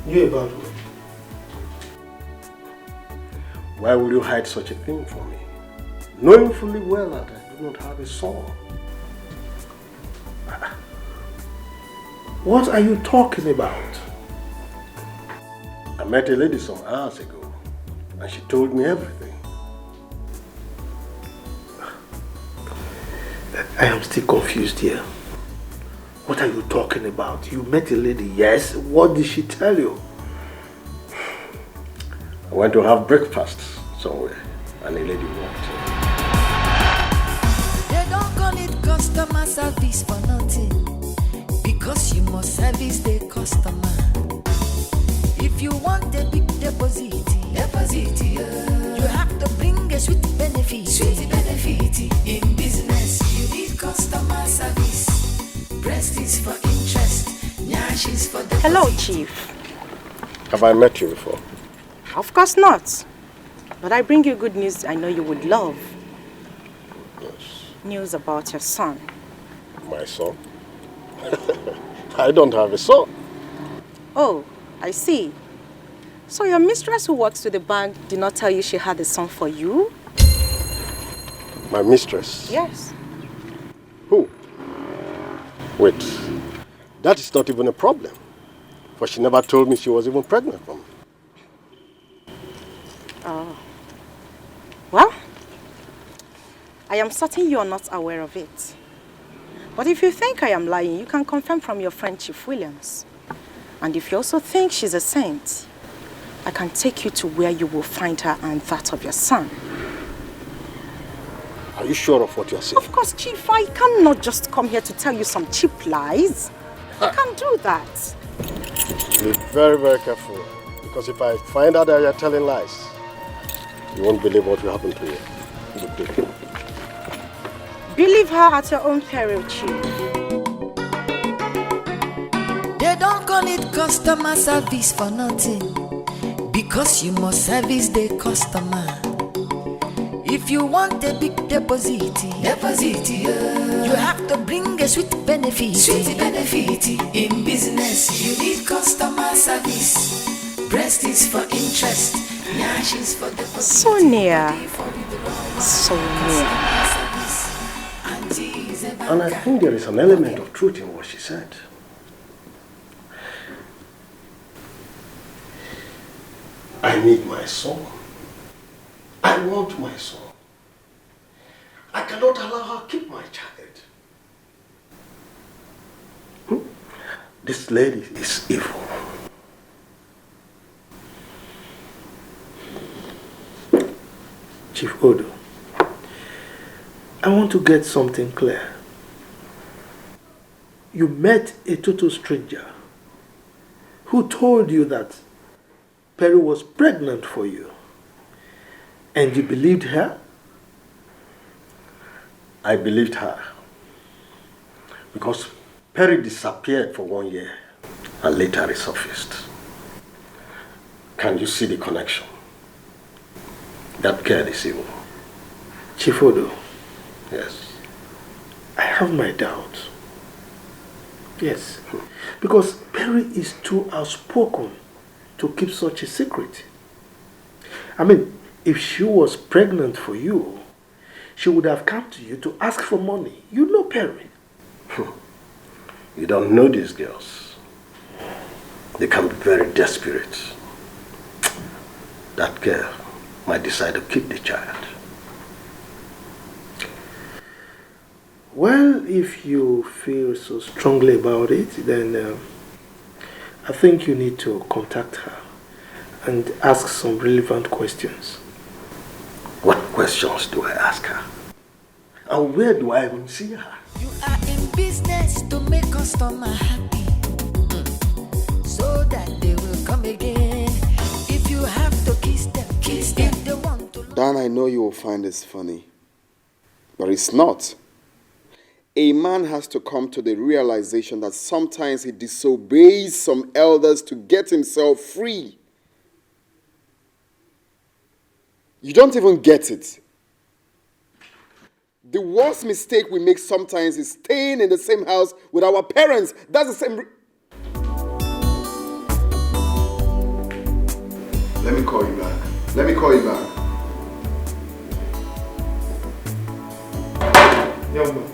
I: You about what?
J: Why will you hide such a thing from me? Knowing fully well that I do not have a son.
I: What are you talking about?
J: I met a lady some hours ago and she told me everything.
I: I am still confused here. What are you talking about? You met a lady, yes. What did she tell you?
J: I went to have breakfast somewhere and a lady walked in.
E: They don't call it customer service for nothing, because you must service the customer. If you want a big deposit, you have to bring a sweet benefit. In business, you need customer service. Breast is for interest, nyash is for deposit.
H: Hello, Chief.
J: Have I met you before?
H: Of course not. But I bring you good news I know you would love.
J: Yes.
H: News about your son.
J: My son? I don't have a son.
H: Oh, I see. So your mistress who works with the bank did not tell you she had a son for you?
J: My mistress?
H: Yes.
J: Who? Wait, that is not even a problem. For she never told me she was even pregnant for me.
H: Oh. Well, I am certain you are not aware of it. But if you think I am lying, you can confirm from your friend Chief Williams. And if you also think she's a saint, I can take you to where you will find her and that of your son.
J: Are you sure of what you're saying?
H: Of course, Chief. I cannot just come here to tell you some cheap lies. I can't do that.
J: Be very, very careful. Because if I find out that you're telling lies, you won't believe what will happen to you. Good day.
H: Believe her at your own peril, Chief.
E: They don't call it customer service for nothing, because you must service the customer. If you want a big deposit, you have to bring a sweet benefit. In business, you need customer service. Breast is for interest, nyash is for deposit.
H: Sonia.
J: And I think there is an element of truth in what she said. I need my son. I want my son. I cannot allow her to keep my child. This lady is evil.
I: Chief Odo, I want to get something clear. You met a total stranger who told you that Perry was pregnant for you, and you believed her?
J: I believed her because Perry disappeared for 1 year and later resurfaced. Can you see the connection? That girl is evil.
I: Chief Odo.
J: Yes.
I: I have my doubts. Yes. Because Perry is too outspoken to keep such a secret. I mean, if she was pregnant for you, she would have come to you to ask for money. You know Perry.
J: You don't know these girls. They can be very desperate. That girl might decide to keep the child.
I: Well, if you feel so strongly about it, then I think you need to contact her and ask some relevant questions.
J: What questions do I ask her? And where do I even see her?
E: You are in business to make customer happy, so that they will come again. If you have to kiss them, kiss them. If they want to.
A: Dan, I know you will find this funny, but it's not. A man has to come to the realization that sometimes he disobeys some elders to get himself free. You don't even get it. The worst mistake we make sometimes is staying in the same house with our parents. That's the same. Let me call you back. Let me call you back.
I: Young man,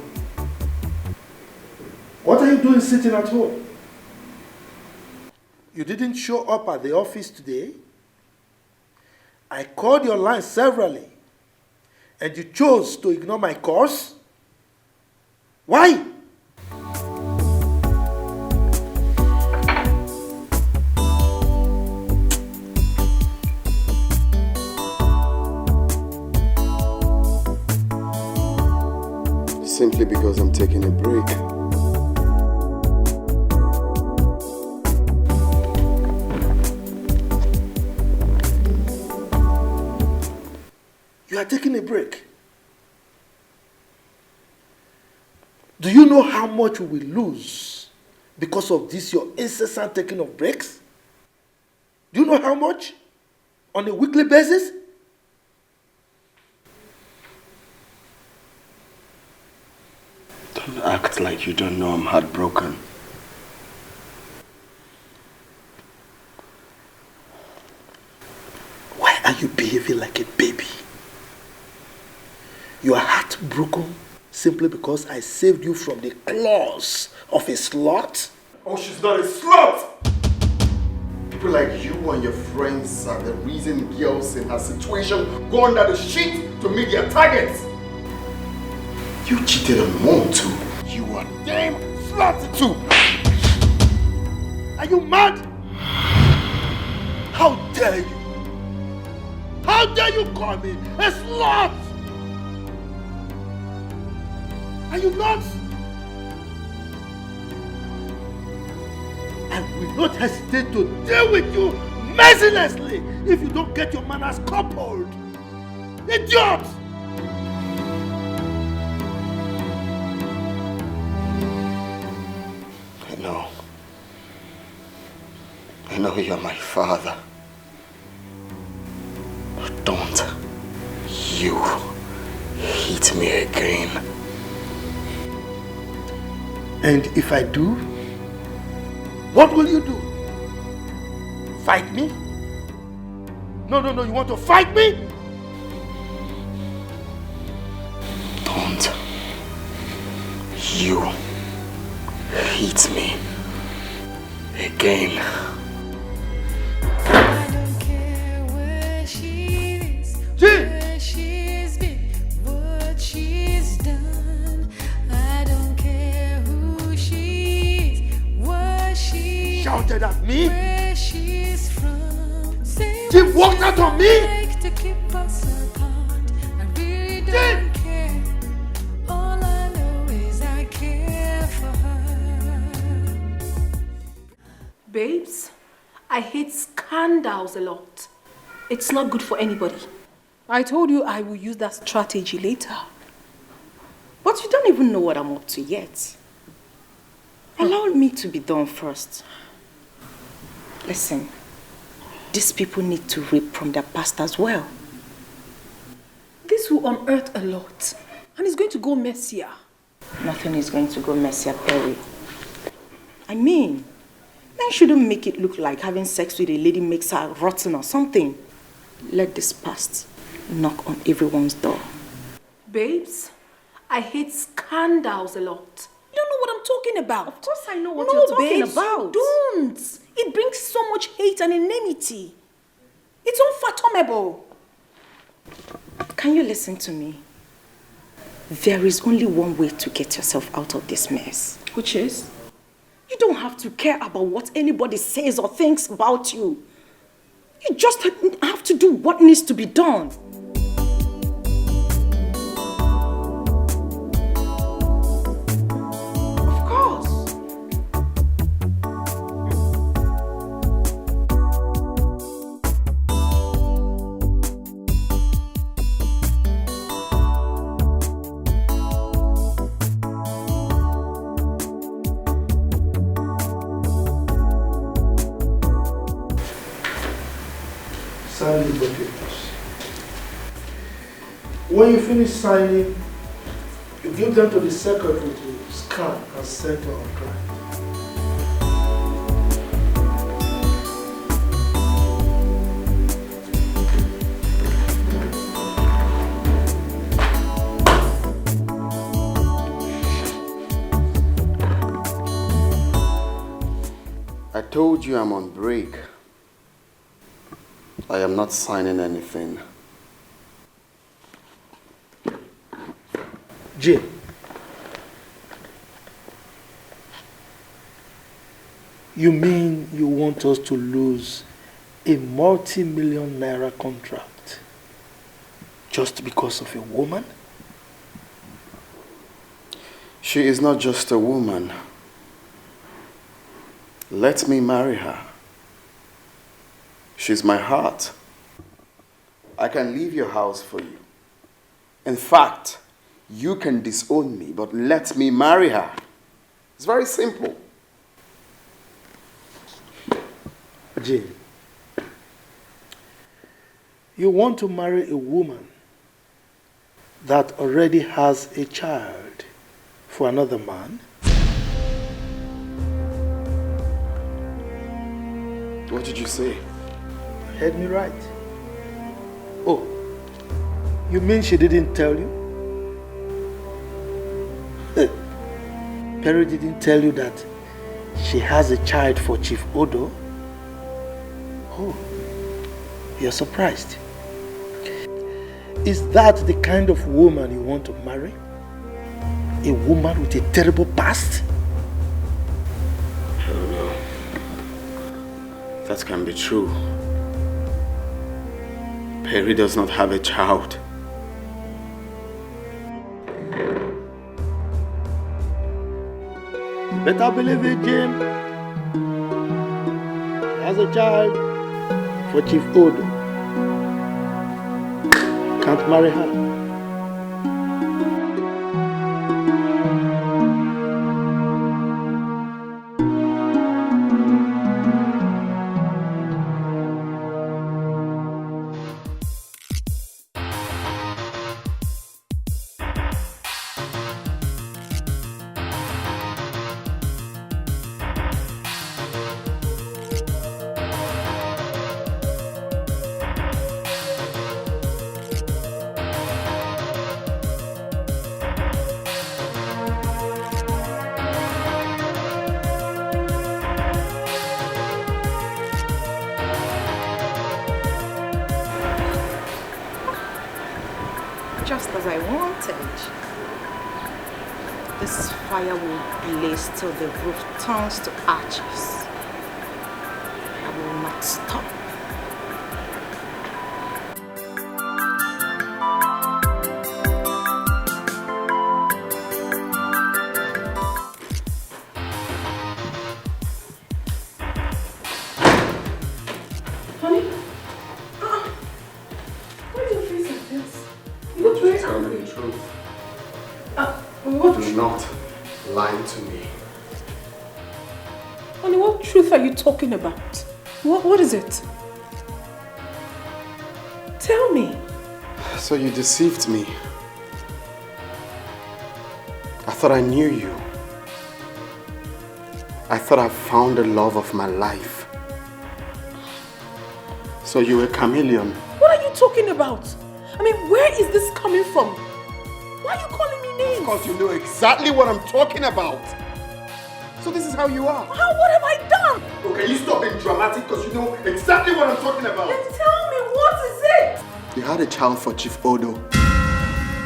I: what are you doing sitting at home? You didn't show up at the office today. I called your line severally, and you chose to ignore my calls? Why?
A: Simply because I'm taking a break.
I: You are taking a break. Do you know how much we will lose because of this, your incessant taking of breaks? Do you know how much? On a weekly basis?
A: Don't act like you don't know I'm heartbroken.
I: Why are you behaving like a baby? You are heartbroken simply because I saved you from the claws of a slut?
A: Oh, she's not a slut! People like you and your friends are the reason girls in her situation go under the sheet to meet their targets. You cheated on Mom too. You are damn slut too.
I: Are you mad? How dare you? How dare you call me a slut? Are you nuts? I will not hesitate to deal with you mercilessly if you don't get your manners coupled. Idiot!
A: I know you're my father. But don't you hit me again.
I: And if I do, what will you do? Fight me? No, you want to fight me?
A: Don't you hit me again.
E: I don't care where she is, where she's been, what she's done. I don't care who she is, what she
I: shouted at me.
E: Where she's from.
I: She walked out on me.
E: Like to keep us apart. I really don't care. All I know is I care for her.
B: Babes, I hate scandals a lot. It's not good for anybody. I told you I will use that strategy later.
H: But you don't even know what I'm up to yet. Allow me to be done first. Listen, these people need to reap from their past as well.
B: This will unearth a lot. And it's going to go messier.
H: Nothing is going to go messier, Perry. I mean, men shouldn't make it look like having sex with a lady makes her rotten or something. Let this past knock on everyone's door.
B: Babes, I hate scandals a lot. You don't know what I'm talking about.
H: Of course I know what you're talking about.
B: Don't. It brings so much hate and enmity. It's unfathomable.
H: Can you listen to me? There is only one way to get yourself out of this mess.
B: Which is?
H: You don't have to care about what anybody says or thinks about you. You just have to do what needs to be done. Of course.
I: Sign the documents. When you finish signing, you give them to the secretary to scan and send to our client.
A: I told you I'm on break. I am not signing anything.
I: Jay, you mean you want us to lose a multi-million naira contract just because of a woman?
A: She is not just a woman. Let me marry her. She's my heart. I can leave your house for you. In fact, you can disown me, but let me marry her. It's very simple.
I: Jay, you want to marry a woman that already has a child for another man?
A: What did you say?
I: Heard me right. Oh, you mean she didn't tell you? Perry didn't tell you that she has a child for Chief Odo? Oh, you're surprised. Is that the kind of woman you want to marry? A woman with a terrible past?
A: I don't know. That can be true. Perry does not have a child.
I: You better believe it, Jim. She has a child for Chief Odo. Can't marry her.
H: Just as I wanted. This fire will blaze till the roof turns to ashes. I will not stop.
B: Honey? Why is your face like this? You look very
A: Tell me
B: angry.
A: the truth.
B: What?
A: Do not lie to me.
B: Honey, what truth are you talking about? What is it? Tell me.
A: So you deceived me. I thought I knew you. I thought I found the love of my life. So you were a chameleon.
B: What are you talking about? I mean, where is this coming from? Why are you calling me names?
A: Of course you know exactly what I'm talking about. So this is how you are.
B: What have I done?
A: Okay, you stop being dramatic because you know exactly what I'm talking about.
B: Then tell me, what is it?
A: You had a child for Chief Odo.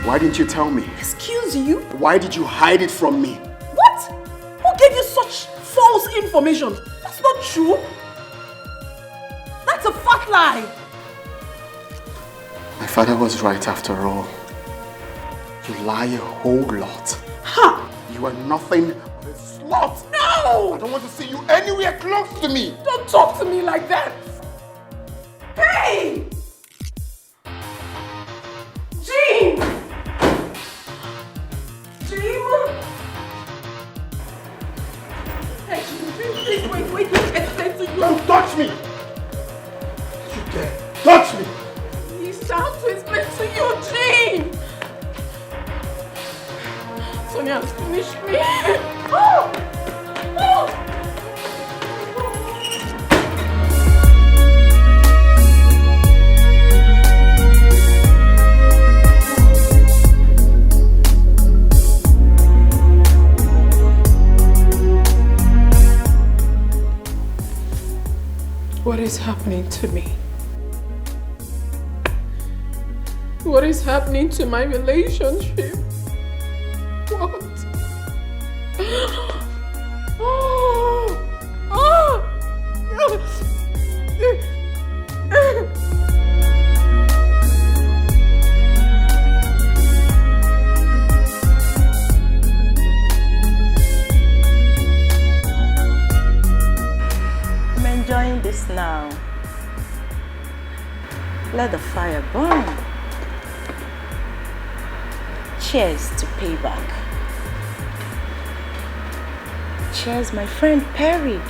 A: Why didn't you tell me?
B: Excuse you?
A: Why did you hide it from me?
B: What? Who gave you such false information? That's not true. That's a fat lie.
A: My father was right after all. You lie a whole lot.
B: Ha!
A: You are nothing but a slut.
B: No!
A: I don't want to see you anywhere close to me.
B: Don't talk to me like that. Hey! Jean! Jean! Hey, please, wait, let me explain to you.
A: Don't touch me! You dare touch me!
B: He's trying to explain to you, Jean! Sonia has finished me. Oh! Oh! What is happening to me? What is happening to my relationship? What?
H: I'm enjoying this now. Let the fire burn. Cheers to payback. Cheers, my friend Perry.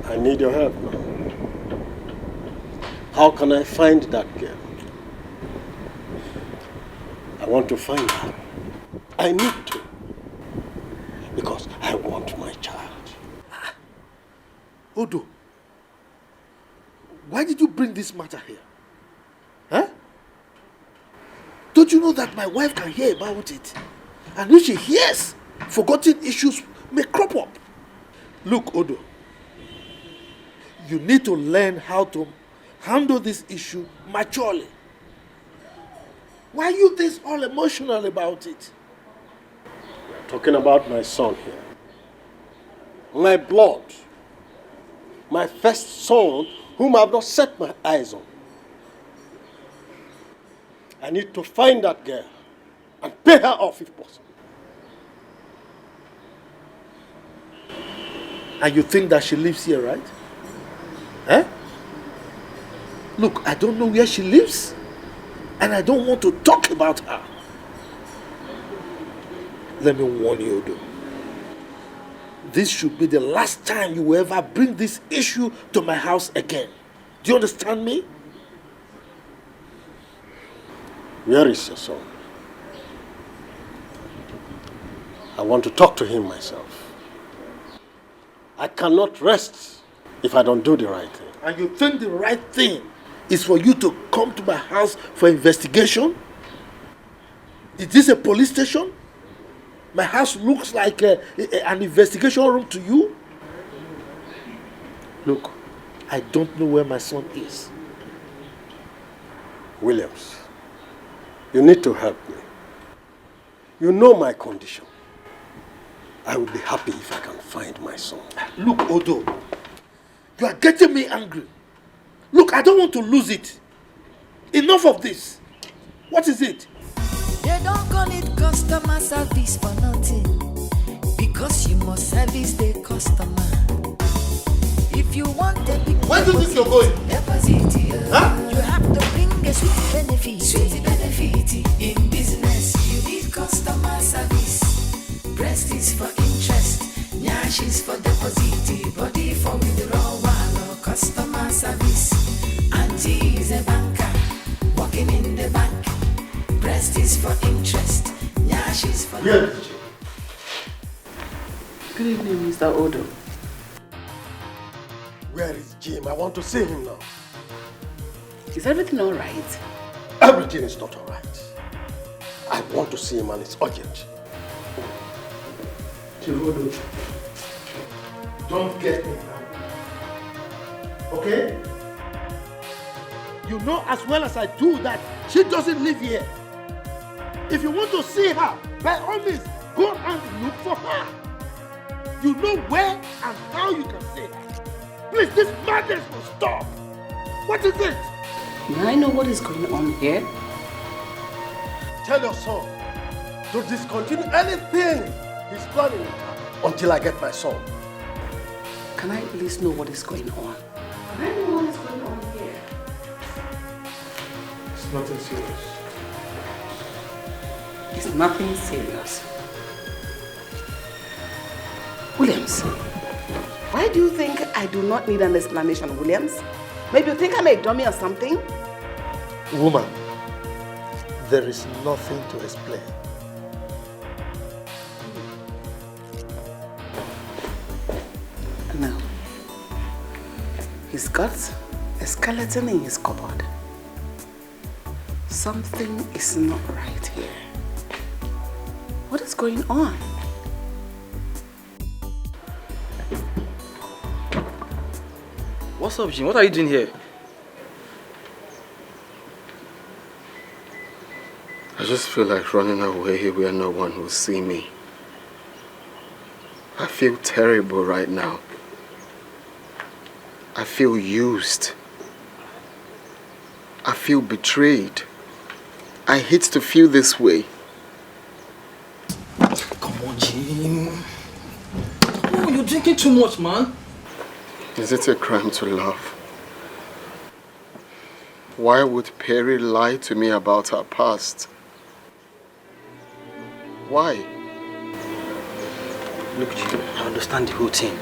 J: I need your help now. How can I find that girl? I want to find her. I need to. Because I want my child.
I: Odo, why did you bring this matter here? Huh? Don't you know that my wife can hear about it? And if she hears, forgotten issues may crop up. Look, Odo, you need to learn how to handle this issue maturely. Why are you this all emotional about it?
J: We're talking about my son here. My blood. My first son, whom I've not set my eyes on. I need to find that girl and pay her off if possible.
I: And you think that she lives here, right? Eh? Look, I don't know where she lives, and I don't want to talk about her. Let me warn you, Odo. This should be the last time you will ever bring this issue to my house again. Do you understand me?
J: Where is your son? I want to talk to him myself. I cannot rest if I don't do the right thing.
I: And you think the right thing is for you to come to my house for investigation? Is this a police station? My house looks like an investigation room to you? Look, I don't know where my son is.
J: Williams, you need to help me. You know my condition. I will be happy if I can find my son.
I: Look, Odo, you are getting me angry. Look, I don't want to lose it. Enough of this. What is it?
E: They don't call it customer service for nothing, because you must service the customer. If you want a big
I: Where do you think you're going?
E: deposit,
I: Huh?
E: you have to bring a sweet benefit. benefit. Sweet benefit. In business, you need customer service. Breast is for interest. Nyash is for deposit. Body for withdrawal or customer service. Auntie is a banker, working in the bank. Breast is for interest. Nyash is for
D: Yes.
B: Good evening, Mr. Odo.
J: Where is Jim? I want to see him now.
B: Is everything all right?
J: Everything is not all right. I want to see him and it's urgent.
D: Chivodo, don't get me angry. Okay? You know as well as I do that she doesn't live here. If you want to see her, by all means, go and look for her. You know where and how you can see her. Please, this madness will stop. What is it?
B: May I know what is going on here?
J: Tell your son to discontinue anything he's planning until I get my son.
B: Can I at least know what is going on? Can I know what is going on here?
D: It's nothing serious.
B: It's nothing serious. Williams, why do you think I do not need an explanation, Williams? Maybe you think I'm a dummy or something?
I: Woman, there is nothing to explain.
B: No. He's got a skeleton in his cupboard. Something is not right here. What is going on?
F: What's up, Jim? What are you doing here?
A: I just feel like running away where no one will see me. I feel terrible right now. I feel used. I feel betrayed. I hate to feel this way.
F: Come on, Jim. Come on, you're drinking too much, man.
A: Is it a crime to love? Why would Perry lie to me about her past? Why?
F: Look, Jim, I understand the whole thing.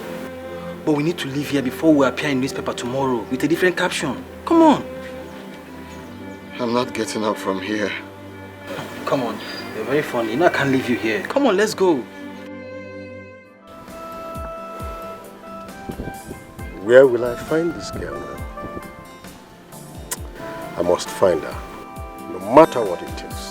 F: But we need to leave here before we appear in newspaper tomorrow with a different caption. Come on.
A: I'm not getting up from here.
F: Come on. You're very funny. You know I can't leave you here. Come on, let's go.
J: Where will I find this girl now? I must find her, no matter what it takes.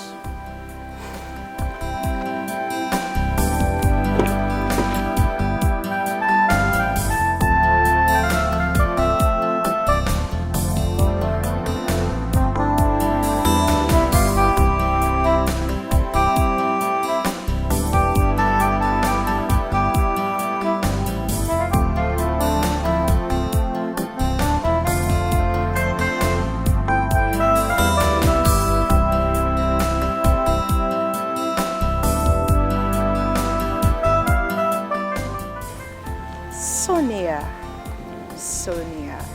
H: Sonia,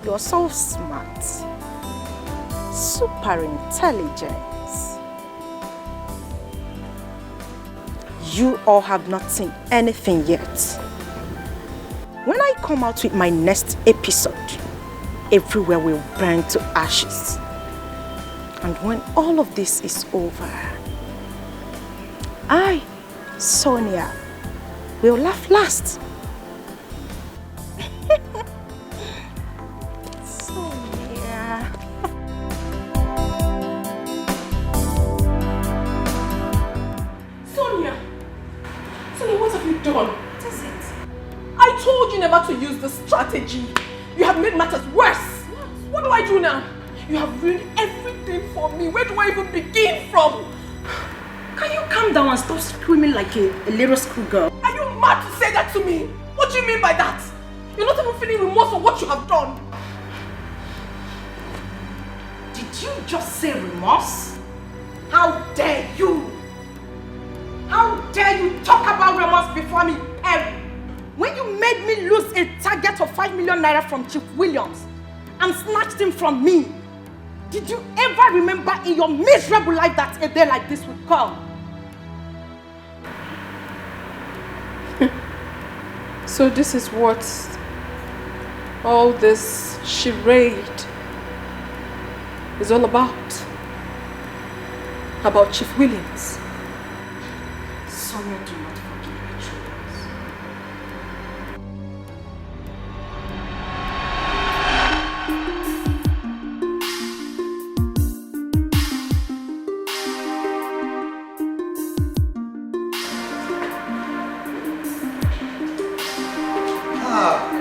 H: you're so smart, super intelligent. You all have not seen anything yet. When I come out with my next episode, everywhere will burn to ashes. And when all of this is over, I, Sonia, will laugh last. Sonia.
B: Sonia, what have you done? What is it? I told you never to use this strategy. You have made matters worse. What do I do now? You have ruined everything for me. Where do I even begin from?
H: Can you calm down and stop screaming like a little schoolgirl?
B: Are you mad to say that to me? What do you mean by that? You're not even feeling remorse for what you have done.
H: Did you just say remorse? How dare you? How dare you talk about remorse before me, Perry? When you made me lose a target of 5 million naira from Chief Williams and snatched him from me, Did you ever remember in your miserable life that a day like this would come?
B: So this is what all this charade is all about. About Chief Williams.
H: Sonia, do not forgive your children.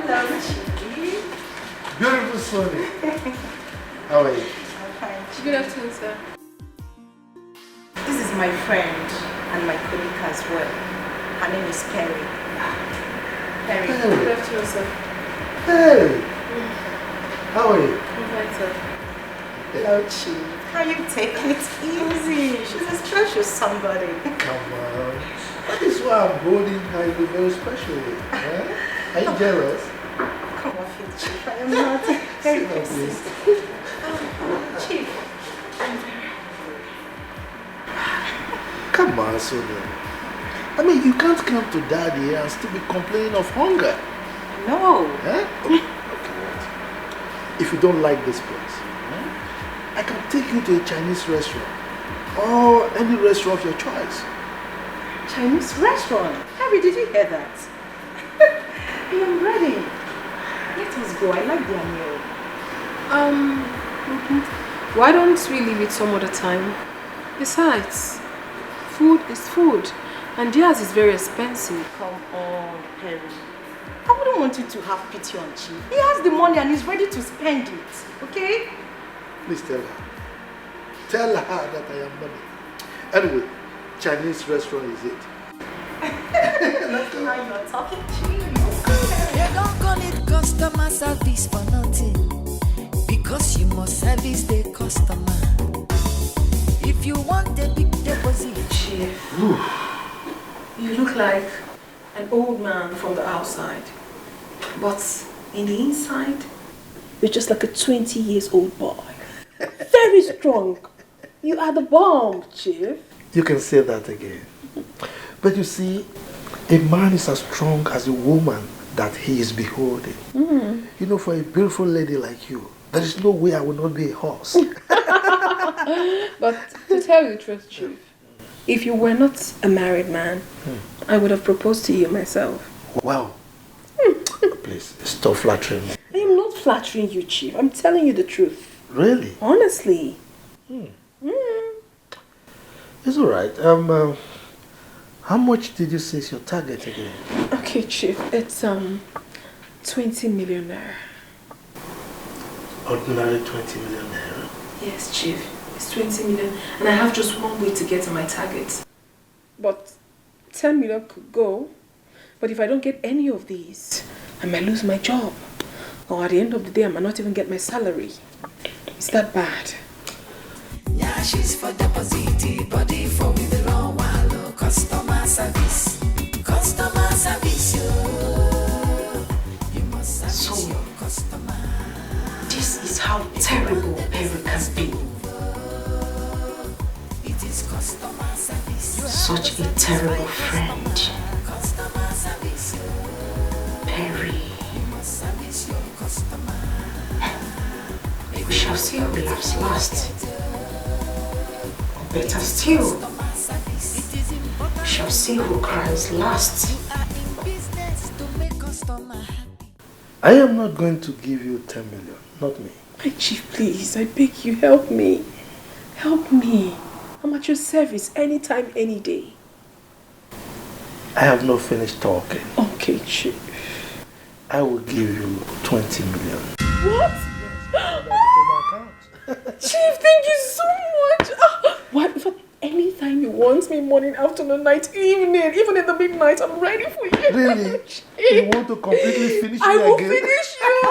I: Hello, Chief. Beautiful Sonia. How are you?
L: I'm fine.
B: Good afternoon, sir.
L: This is my friend and my colleague as well. Her name is Perry. Perry.
B: Good afternoon, sir.
I: Hey! How are you?
B: I'm fine, sir.
L: Hello, Chief. How you taking it easy? She's a special somebody.
I: Come on. That is why I'm holding her in a very special way. Huh? Are you jealous?
L: Come off it, Chief. I am not. Very pleased. Chief.
I: Come on, Sonia. I mean, you can't come to Daddy and still be complaining of hunger.
L: No.
I: Huh? Okay, wait. If you don't like this place, I can take you to a Chinese restaurant or any restaurant of your choice.
L: Chinese restaurant? Harry, did you hear that? I am ready. Let us go. I like their meal.
B: Why don't we leave it some other time? Besides, food is food, and theirs is very expensive.
L: Come on, Perry. I wouldn't want you to have pity on Chief. He has the money and he's ready to spend it. Okay?
I: Please tell her. Tell her that I am money. Anyway, Chinese restaurant is it. Let's go.
L: Now you're talking, Chief.
E: They don't call it customer service for nothing, because you must service the customer. If you want a big deposit,
B: Chief, you look like an old man from the outside, but in the inside, you're just like a 20 years old boy. Very strong. You are the bomb, Chief.
I: You can say that again. But you see, a man is as strong as a woman that he is beholding. You know, for a beautiful lady like you, there is no way I will not be a horse.
B: But to tell you the truth, Chief, if you were not a married man, I would have proposed to you myself.
I: Wow. Please, stop flattering me.
B: I am not flattering you, Chief. I'm telling you the truth.
I: Really?
B: Honestly.
I: It's all right. How much did you say is your target again?
B: Okay, Chief. It's 20 million naira.
I: Ordinary 20 million naira.
B: Yes, Chief. It's 20 million. And I have just one way to get to my target. But 10 million could go. But if I don't get any of these, I might lose my job. Or at the end of the day, I might not even get my salary. Is that bad?
E: yeah, she's for deposit, body for withdrawal, customer service, you must service your customer.
H: This is how terrible Perry can be.
E: It is customer service.
H: Such a terrible friend.
E: Customer service.
H: Perry.
E: You must service your customer.
H: We shall see who laughs last. Or better still, we shall see who cries last.
I: I am not going to give you 10 million, not me.
B: My Chief, please, I beg you, help me. Help me. I'm at your service anytime, any day.
I: I have not finished talking.
B: Okay, Chief.
I: I will give you 20 million.
B: What? Chief, thank you so much. What? In fact, anytime you want me, morning, afternoon, night, evening, even in the midnight, I'm ready for you.
I: Really? You want to completely finish me
B: I will
I: again?
B: finish you.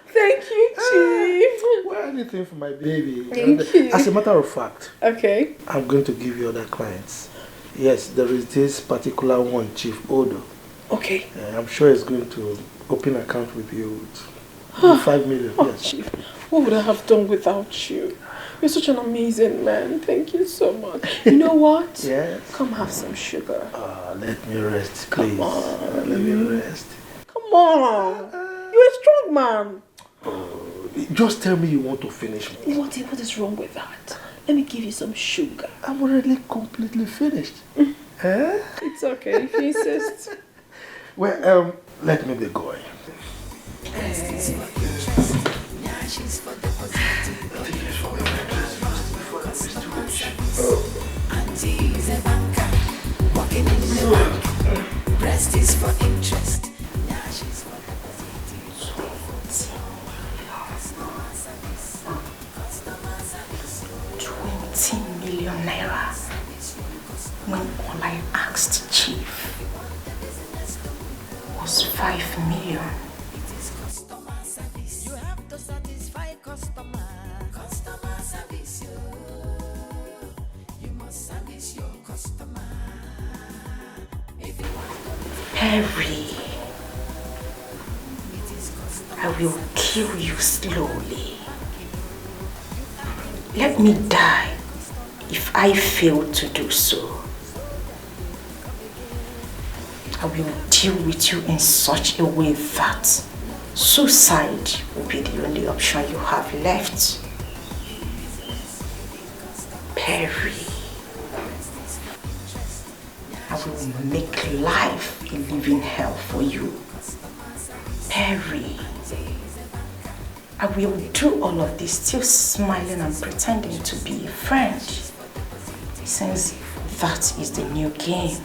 B: Thank you, Chief.
I: Well, anything for my baby.
B: Thank you.
I: As a matter of fact,
B: Okay.
I: I'm going to give you other clients. Yes, there is this particular one, Chief Odo.
B: Okay.
I: I'm sure he's going to open an account with you 5 million,
B: Oh,
I: yes.
B: Chief, what would I have done without you? You're such an amazing man. Thank you so much. You know what?
I: Yes.
B: Come have some sugar.
I: Let me rest, please.
B: Come on.
I: Let me rest.
B: Come on. You're a strong man.
I: Just tell me you want to finish me.
B: What is wrong with that? Let me give you some sugar.
I: I'm already completely finished.
B: It's okay if you insist.
I: Well, let me be going.
E: Auntie's a banker, working in the bank. Rest is for interest. Now she's for
C: $20 million naira. When all I asked Chief was 5 million.
E: You have to satisfy customer. Customer service. You must service your customer. If you want
C: Perry, I will kill you slowly. Let me die if I fail to do so. I will deal with you in such a way that suicide will be the only option you have left. Perry, I will make life a living hell for you. Perry, I will do all of this still smiling and pretending to be a friend, since that is the new game.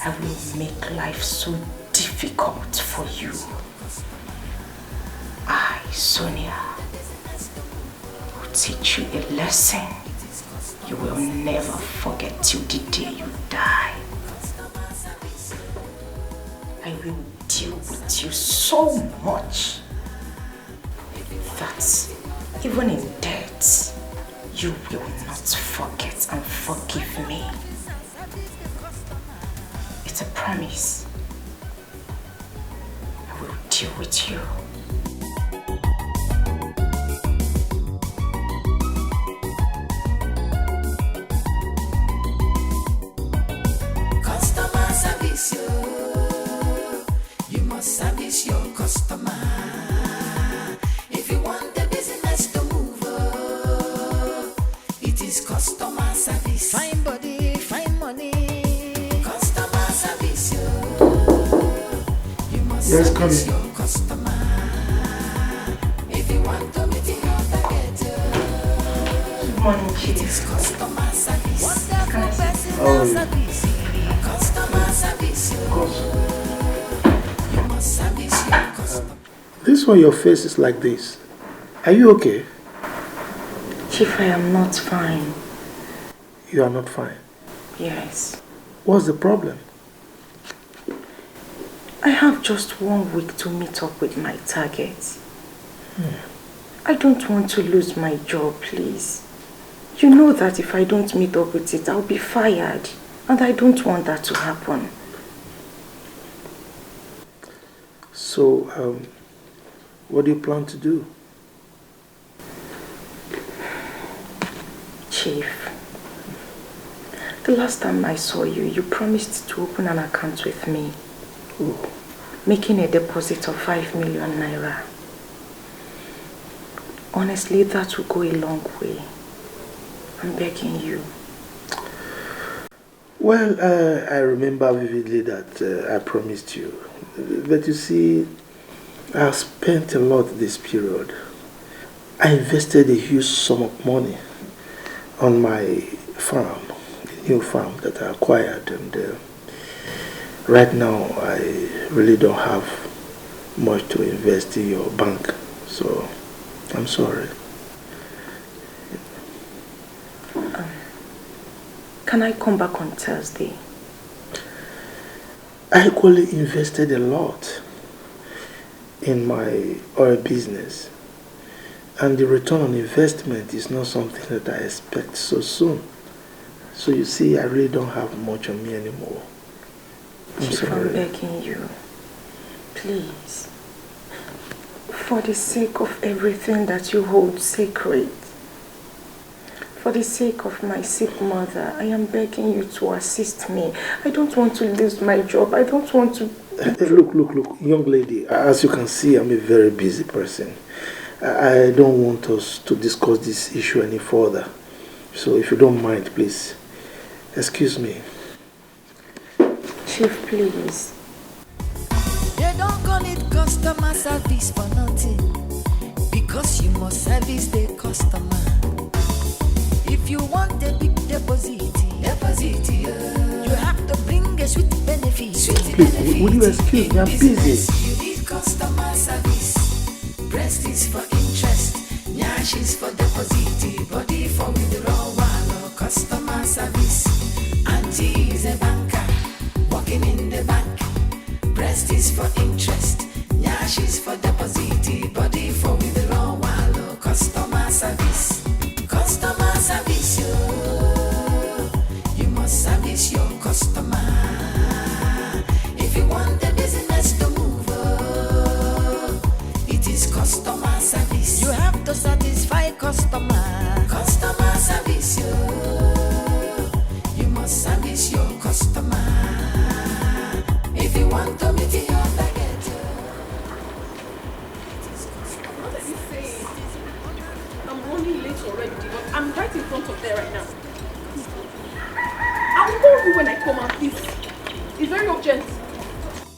C: I will make life so difficult for you. I, Sonia, will teach you a lesson you will never forget till the day you die. I will deal with you so much that even in death, you will not forget and forgive me. It's a promise. I will deal with you.
E: customer service, you must service your customer. If you want the business to move, it is customer service. Fine body, fine money. Customer service, you must service your customer. If you want to meet your target, it is customer service. Wonderful personal service. Customer service, you must service your customer.
I: This one, your face is like this. Are you okay?
C: Chief, I am not fine.
I: You are not fine.
C: Yes.
I: What's the problem?
C: I have just 1 week to meet up with my target. I don't want to lose my job, please. You know that if I don't meet up with it, I'll be fired. And I don't want that to happen.
I: So, what do you plan to do?
C: Chief, the last time I saw you, you promised to open an account with me.
I: Oh.
C: Making a deposit of 5 million naira. Honestly, that will go a long way. I'm begging you.
I: Well, I remember vividly that I promised you. But you see, I spent a lot this period. I invested a huge sum of money on my farm, the new farm that I acquired. And right now, I really don't have much to invest in your bank. So, I'm sorry.
C: Can I come back on Thursday?
I: I equally invested a lot in my oil business, and the return on investment is not something that I expect so soon. So you see, I really don't have much on me anymore. I'm
C: Chief,
I: sorry.
C: I'm begging you. Please.
H: For the sake of everything that you hold sacred, for the sake of my sick mother, I am begging you to assist me. I don't want to lose my job. I don't want to...
I: Look, young lady, as you can see, I'm a very busy person. I don't want us to discuss this issue any further. So if you don't mind, please, excuse me.
H: Chief, please.
E: They don't call it customer service for nothing, because you must service the customer. If you want a big deposit, you have to bring a sweet benefit.
I: Please, will you excuse me? I'm busy.
E: You need customer service. Breast is for interest, nyash is for deposit, body for withdrawal. Customer service. Auntie is a banker, working in the bank. Breast is for interest, nyash is for deposit, body for withdrawal. Customer service. Customer service, you must service your customer. If you want the business to move, it is customer service. You have to satisfy customer. Customer service, you must service your customer. If you want to meet your target,
B: What are you saying? I'm running late already, but I'm right in front of there right now. I'll call you when I come out, please. It's very urgent.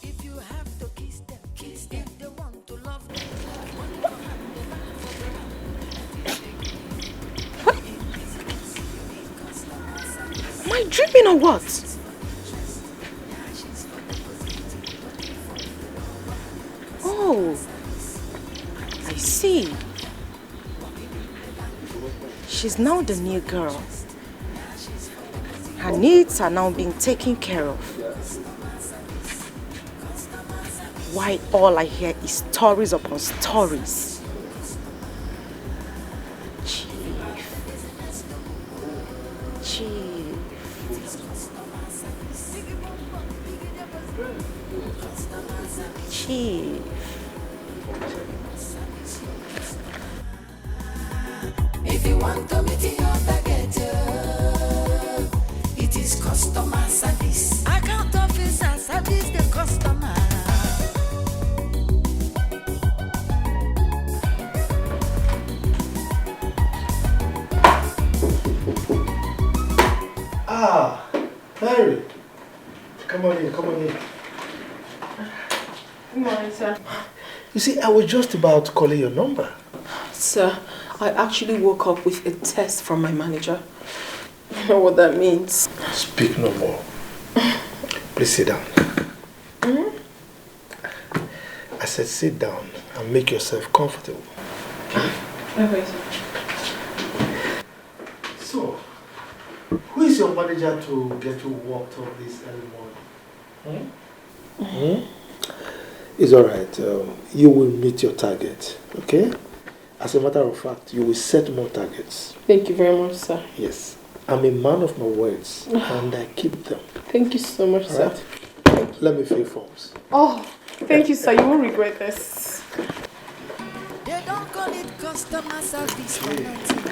E: if you have to kiss them, they want to love them.
H: Am I dreaming or what? Oh, I see. She's now the new girl. Her needs are now being taken care of. Why all I hear is stories upon stories. Chief. Chief.
E: If you want to meet your target, it is customer service. Account officer service the customer.
I: Ah, Harry. Come on in.
B: Good morning, sir.
I: You see, I was just about calling your number.
B: Sir, I actually woke up with a test from my manager. You know what that means?
I: Speak no more. Please sit down. I said sit down and make yourself comfortable.
B: Okay, sir.
I: So, who is your manager to get you worked up this early morning? It's alright. You will meet your target, okay? As a matter of fact, you will set more targets.
B: Thank you very much, sir.
I: Yes. I'm a man of my words and I keep them.
B: Thank you so much, sir.
I: Right? Let me fill your forms.
B: Oh, thank you, sir. You won't regret this.
E: They don't call it customer service for nothing,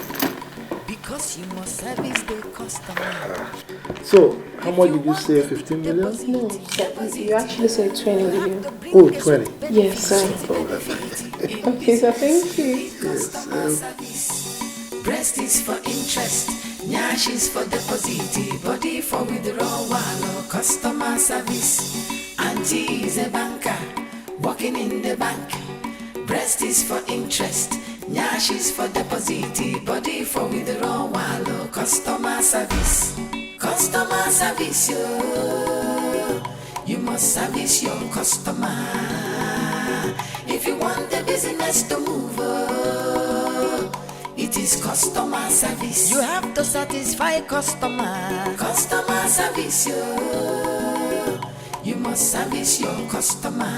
E: because you must service the customer.
I: So, how much did you say? 15 million?
B: No, sir. You actually said 20 million.
I: Oh, 20.
B: Yes, sir.
I: No problem.
B: Okay, sir. Thank you.
I: Yes.
E: Breast is for interest, nyash is for deposit, body for withdrawal. Customer service. Auntie is a banker, working in the bank. Breast is for interest, nyash is for deposit, body for withdrawal. Customer service. Customer service, you must service your customer. If you want the business to move, it is customer service. You have to satisfy customer. Customer service, you must service your customer.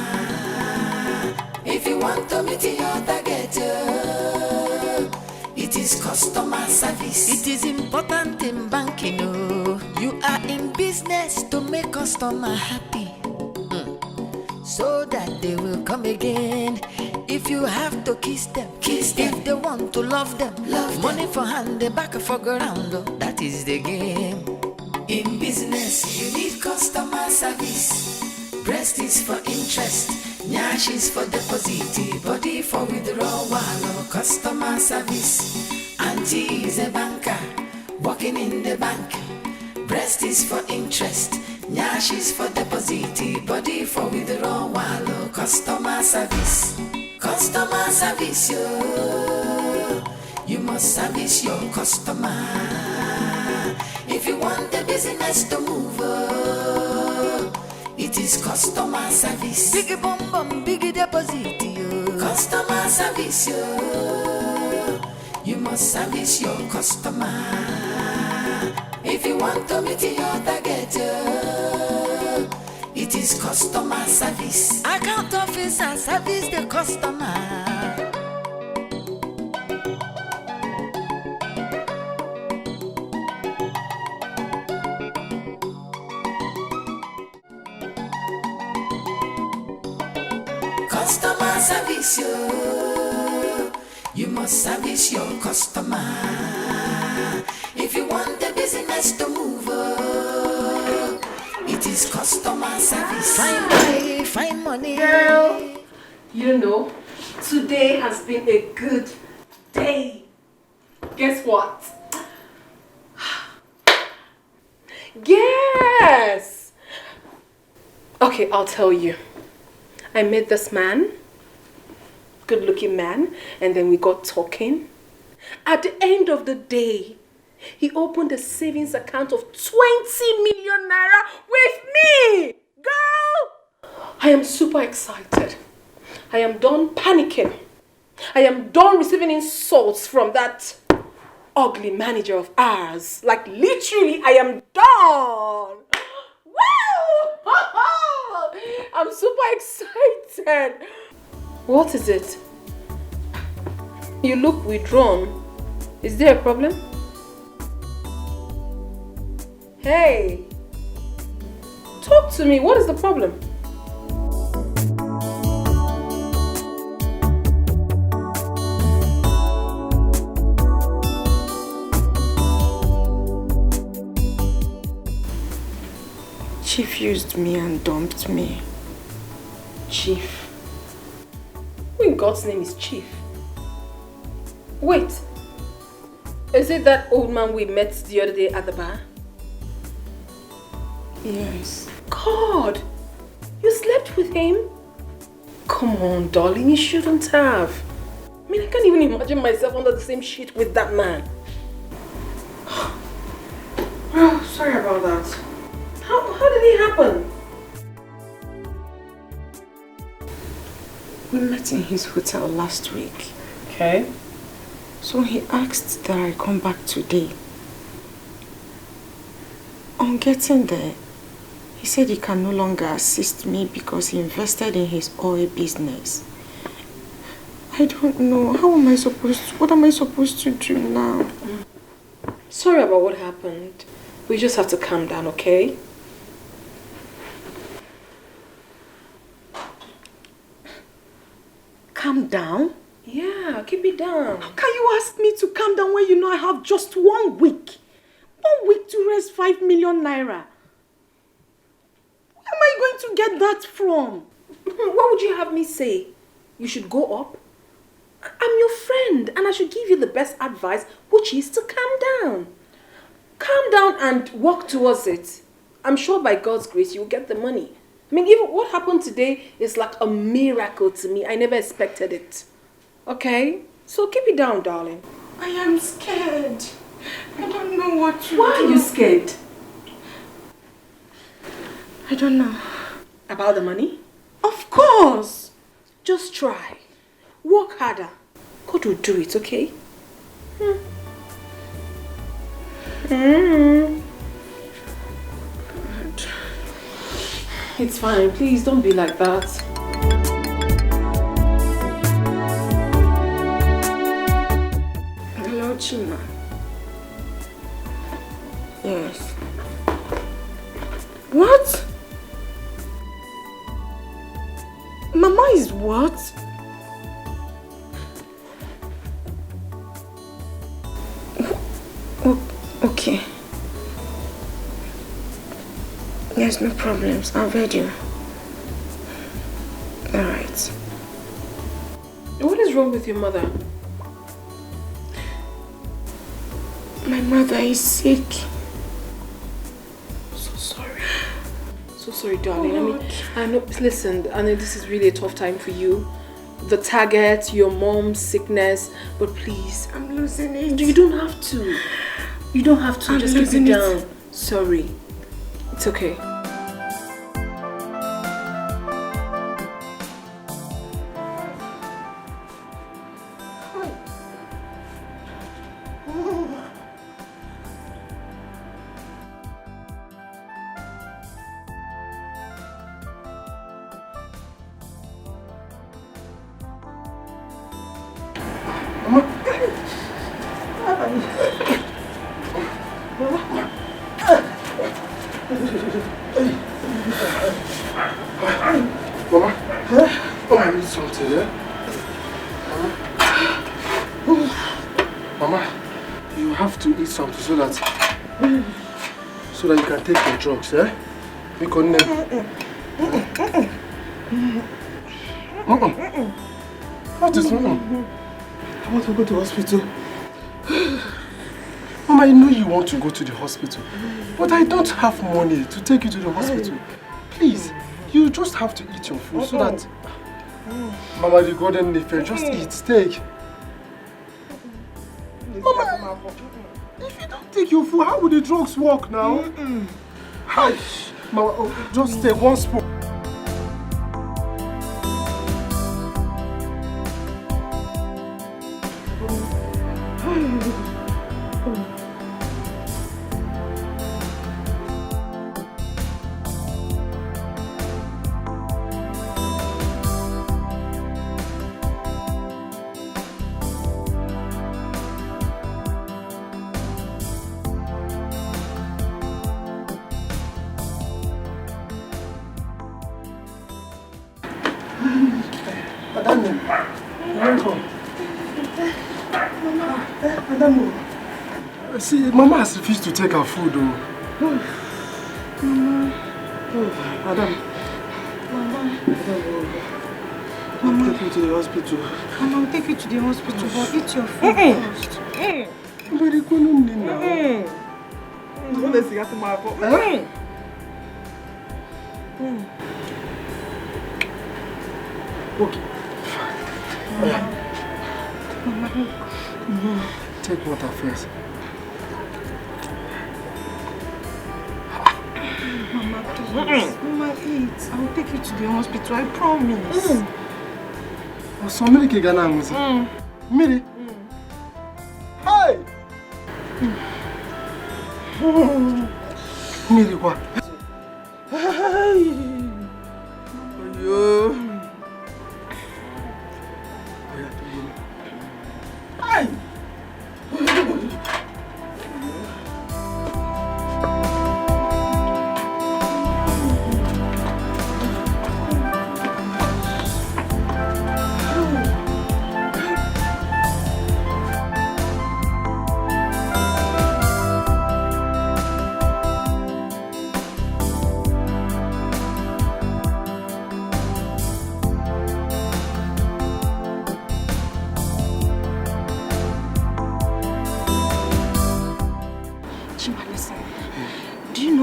E: If you want to meet your target, it is customer service. It is important in banking, you are in business to make customer happy, so that they will come again. If you have to kiss them. If they want to love them. Money for hand, they back for ground. That is the game. In business, you need customer service. Breast is for interest. Nyash is for deposit. Body for withdrawal. Customer service. Auntie is a banker. Working in the bank. Breast is for interest. Nyash is for deposit. Body for withdrawal. Customer service. Customer service, yo. You must service your customer. If you want the business to move, it is customer service. Biggie bum bum, biggie deposit, yo. Customer service, yo. You must service your customer. If you want to meet your target, yo, it is customer service. Account officer service the customer. Customer service, you must service your customer. If you want the business to move, it is customer service. Find money, find money.
L: Girl, you know, today has been a good day. Guess what? Yes! Okay, I'll tell you. I met this man, good looking man, and then we got talking. At the end of the day, he opened a savings account of 20 million naira with me! Girl! I am super excited. I am done panicking. I am done receiving insults from that ugly manager of ours. Like literally, I am done! Woo! I'm super excited. What is it? You look withdrawn. Is there a problem? Hey, talk to me. What is the problem?
H: Chief used me and dumped me.
L: Chief? Who in God's name is Chief? Wait, is it that old man we met the other day at the bar?
H: Yes.
L: God, you slept with him? Come on, darling, you shouldn't have. I mean, I can't even imagine myself under the same sheet with that man. Oh, sorry about that. How did it happen?
H: We met in his hotel last week.
L: Okay.
H: So he asked that I come back today. On getting there, he said he can no longer assist me because he invested in his oil business. I don't know. What am I supposed to do now?
L: Sorry about what happened. We just have to calm down, okay?
H: Calm down?
L: Yeah, keep it down.
H: How can you ask me to calm down when you know I have just 1 week? 1 week to raise 5 million naira. Where am I going to get that from?
L: What would you have me say? You should go up? I'm your friend and I should give you the best advice, which is to calm down. Calm down and work towards it. I'm sure by God's grace you'll get the money. I mean, even what happened today is like a miracle to me. I never expected it. Okay? So keep it down, darling.
H: I am scared. I don't know what to do.
L: Why are you scared?
H: I don't know.
L: About the money?
H: Of course.
L: Just try. Work harder. God will do it, okay? It's fine. Please don't be like that.
H: Hello, Chima. Yes. What? Mama is what? There's no problems. I've heard you. Alright.
L: What is wrong with your mother?
H: My mother is sick.
L: So sorry. So sorry, darling. I know, listen, I know this is really a tough time for you. The target, your mom's sickness, but please.
H: I'm losing it.
L: You don't have to. You don't have to. Just keep it down. Sorry. It's okay.
D: So that you can take your drugs, eh? We can name. What is wrong? I want to go to the hospital. Mama, I know you want to go to the hospital, but I don't have money to take you to the hospital. Please, you just have to eat your food so that... Mama, the golden nipple, just eat, take. Mama, if you don't take your food, how will the drugs work now? Hi, Mama, just take one spoon. See, Mama has refused to take her food, though.
H: Mama.
D: Madam.
H: Mama.
D: Take me to the hospital.
H: Mama, I'll take you to the hospital, but eat your food first.
D: But you couldn't need now. Okay.
H: Mama.
D: Take water first.
H: Mama, please. Mama, eat. I will take you to the hospital, I promise.
D: So many Kigana music. Miri. Hi. Miri, what? Hi.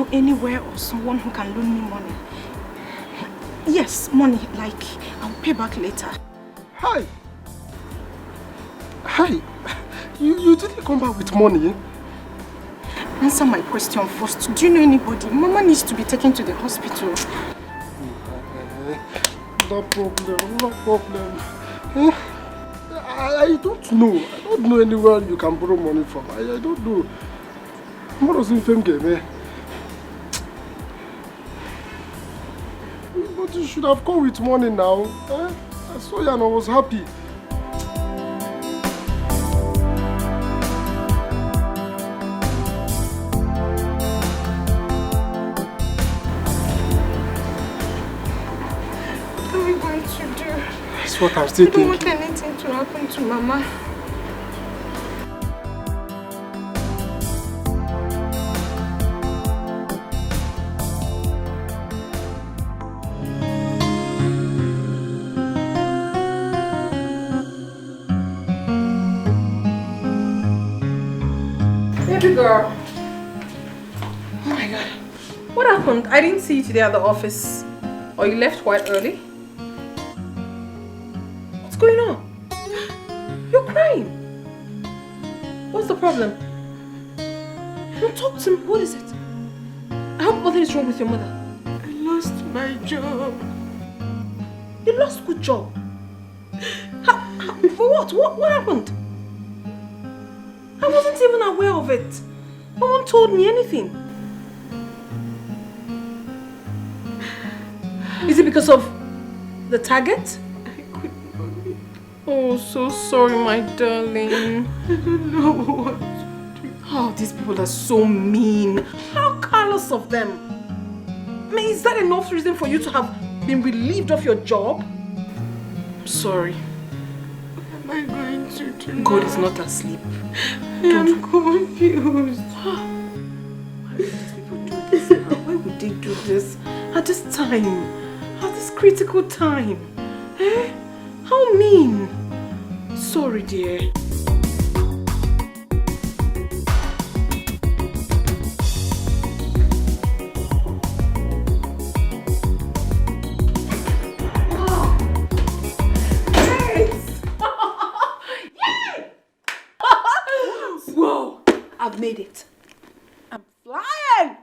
H: Anywhere or someone who can loan me money. Yes, money, like I'll pay back later.
D: Hi. Hi. You didn't come back with money.
H: Answer my question first. Do you know anybody? Mama needs to be taken to the hospital.
D: No problem, no problem. I don't know. I don't know anywhere you can borrow money from. I don't know. What does it fame game, eh? But you should have come with money now. Eh? I saw you and I was happy.
H: What are we going to do?
D: That's what I'm still thinking.
H: I don't want anything to happen to Mama.
L: girl. Oh my God. What happened? I didn't see you today at the office. Or you left quite early? What's going on? You're crying. What's the problem? No, talk to me. What is it? What is wrong with your mother?
B: I lost my job.
L: You lost good job? For what? What happened? I wasn't even aware of it. No one told me anything. Is it because of the target?
B: I couldn't believe.
L: Oh, so sorry, my darling.
B: I don't know what to do.
L: Oh, these people are so mean. How callous of them. I mean, is that enough reason for you to have been relieved of your job? I'm sorry.
B: What am I going to do?
L: God is not asleep.
B: I'm confused.
L: Why would these people do this now? Why would they do this at this time? At this critical time? Eh? How mean? Sorry, dear. Whoa! I've made it. I'm flying!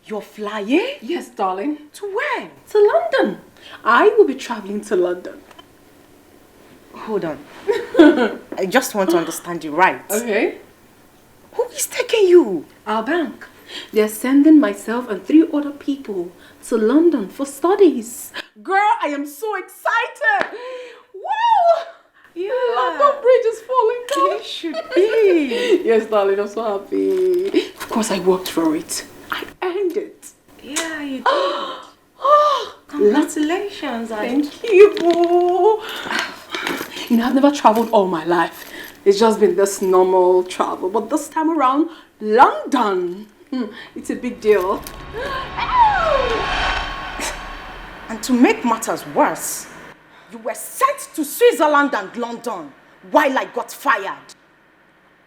L: You're flying? Yes, darling. To where? To London. I will be traveling to London.
H: Hold on. I just want to understand you right.
L: Okay.
H: Who is taking you?
L: Our bank. They're sending myself and 3 other people to London for studies. Girl, I am so excited! Woo!
H: Yeah.
L: London Bridge is falling down.
H: It should be.
L: Yes, darling, I'm so happy. Of course, I worked for it. I earned it.
H: Yeah, you did. Congratulations.
L: Thank you. You know, I've never traveled all my life. It's just been this normal travel. But this time around, London. It's a big deal.
H: And to make matters worse, you were sent to Switzerland and London while I got fired.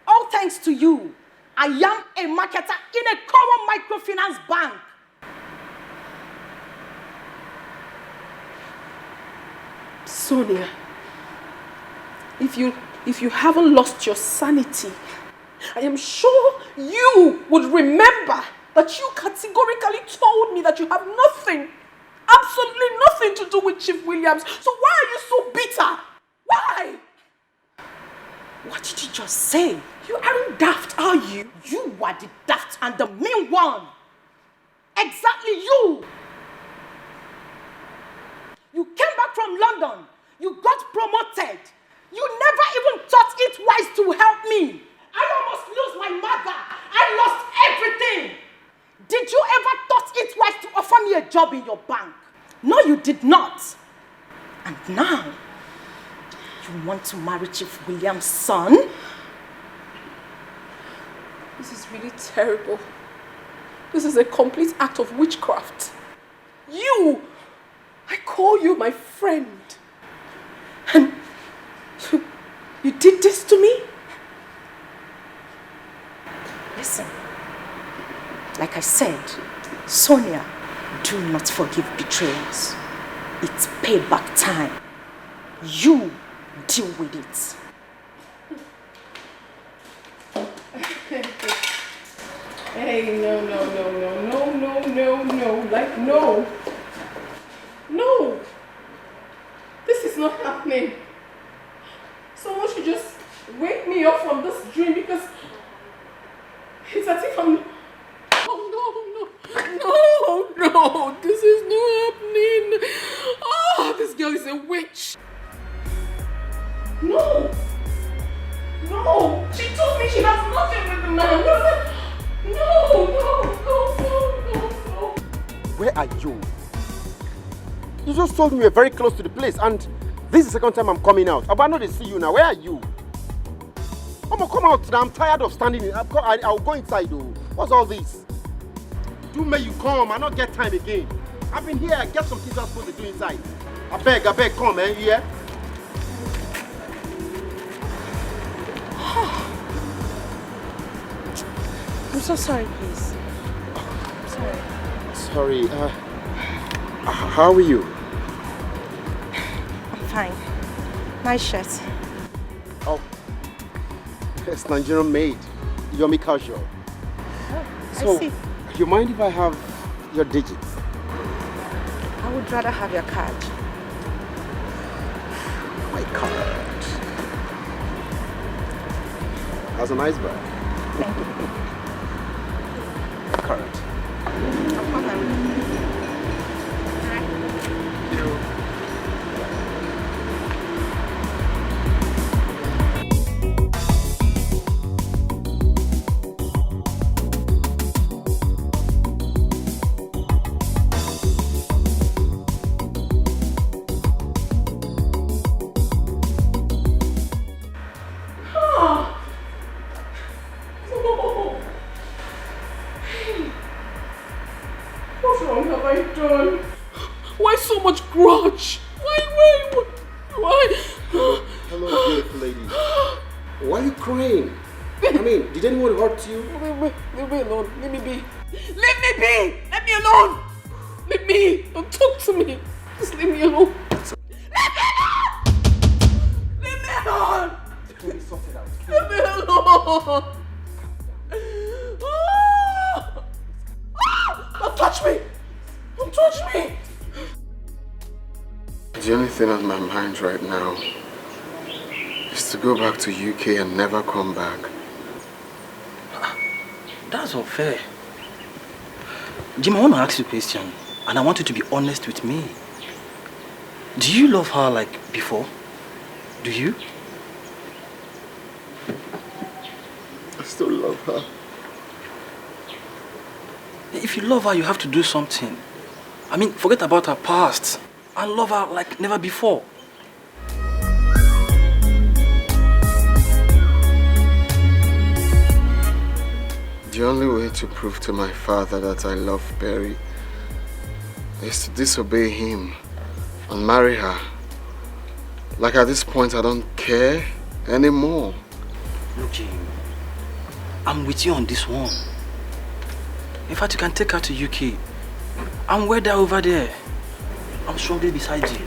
H: All thanks to you, I am a marketer in a common microfinance bank.
L: Sonia, if you haven't lost your sanity, I am sure you would remember that you categorically told me that you have nothing, absolutely nothing to do with Chief Williams. So why are you so bitter? Why?
H: What did you just say?
L: You aren't daft, are you?
H: You are the daft and the mean one. Exactly you. You came back from London. You got promoted. You never even thought it wise to help me. I almost lose my mother. I lost everything. Did you ever thought it wise to offer me a job in your bank? No, you did not. And now, you want to marry Chief William's son?
L: This is really terrible. This is a complete act of witchcraft. I call you my friend. And you did this to me?
H: Listen, like I said, Sonia, do not forgive betrayals. It's payback time. You deal with it.
L: Hey, no. Like, no. No. This is not happening. Someone should just wake me up from this dream because it's as if I'm... Oh, no. This is not happening. Oh, this girl is a witch. No. She told me she has nothing with the man. No.
M: Where are you? You just told me you were very close to the place and this is the second time I'm coming out. But I know they see you now. Where are you? Come out now. I'm tired of standing in. I'll go inside though. What's all this? Do may you come. I not get time again. I've been here. I get some things I'm supposed to do inside. I beg, come, man. You hear?
H: so sorry, please. Sorry.
M: Sorry, how are you?
H: I'm fine. Nice shirt.
M: Oh, it's Nigerian made. Yomi casual.
H: Oh,
M: So,
H: I see.
M: you mind if I have your digits?
H: I would rather have your card.
M: My card. That's a nice bag.
H: Thank you.
M: My card.
H: Of course I will.
B: What wrong have I done? Why so much grudge? Why?
M: Hello, beautiful lady. Why are you crying? I mean, did anyone hurt you?
B: Leave me alone. Leave me be. Leave me be! Let me alone! Leave me! Don't talk to me. Just leave me alone. Leave me alone!
M: Let me sort it out.
B: Leave me alone! Don't touch me! Don't touch me!
A: The only thing on my mind right now is to go back to UK and never come back.
F: That's unfair. Jim, I want to ask you a question, and I want you to be honest with me. Do you love her like before? Do you?
A: I still love her.
F: If you love her, you have to do something. I mean, forget about her past and love her like never before.
A: The only way to prove to my father that I love Perry is to disobey him and marry her. Like at this point, I don't care anymore.
F: Look, Jim, I'm with you on this one. In fact, you can take her to UK. I'm way there over there. I'm strongly beside you.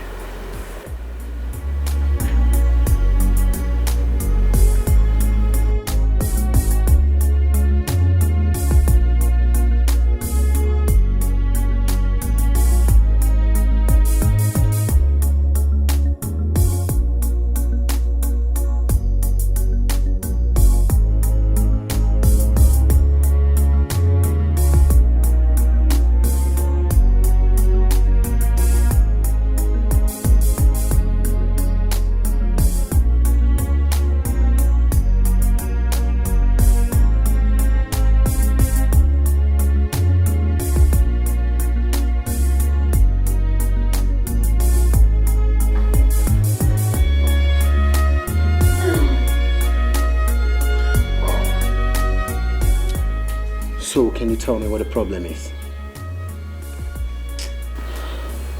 M: So, can you tell me what the problem is?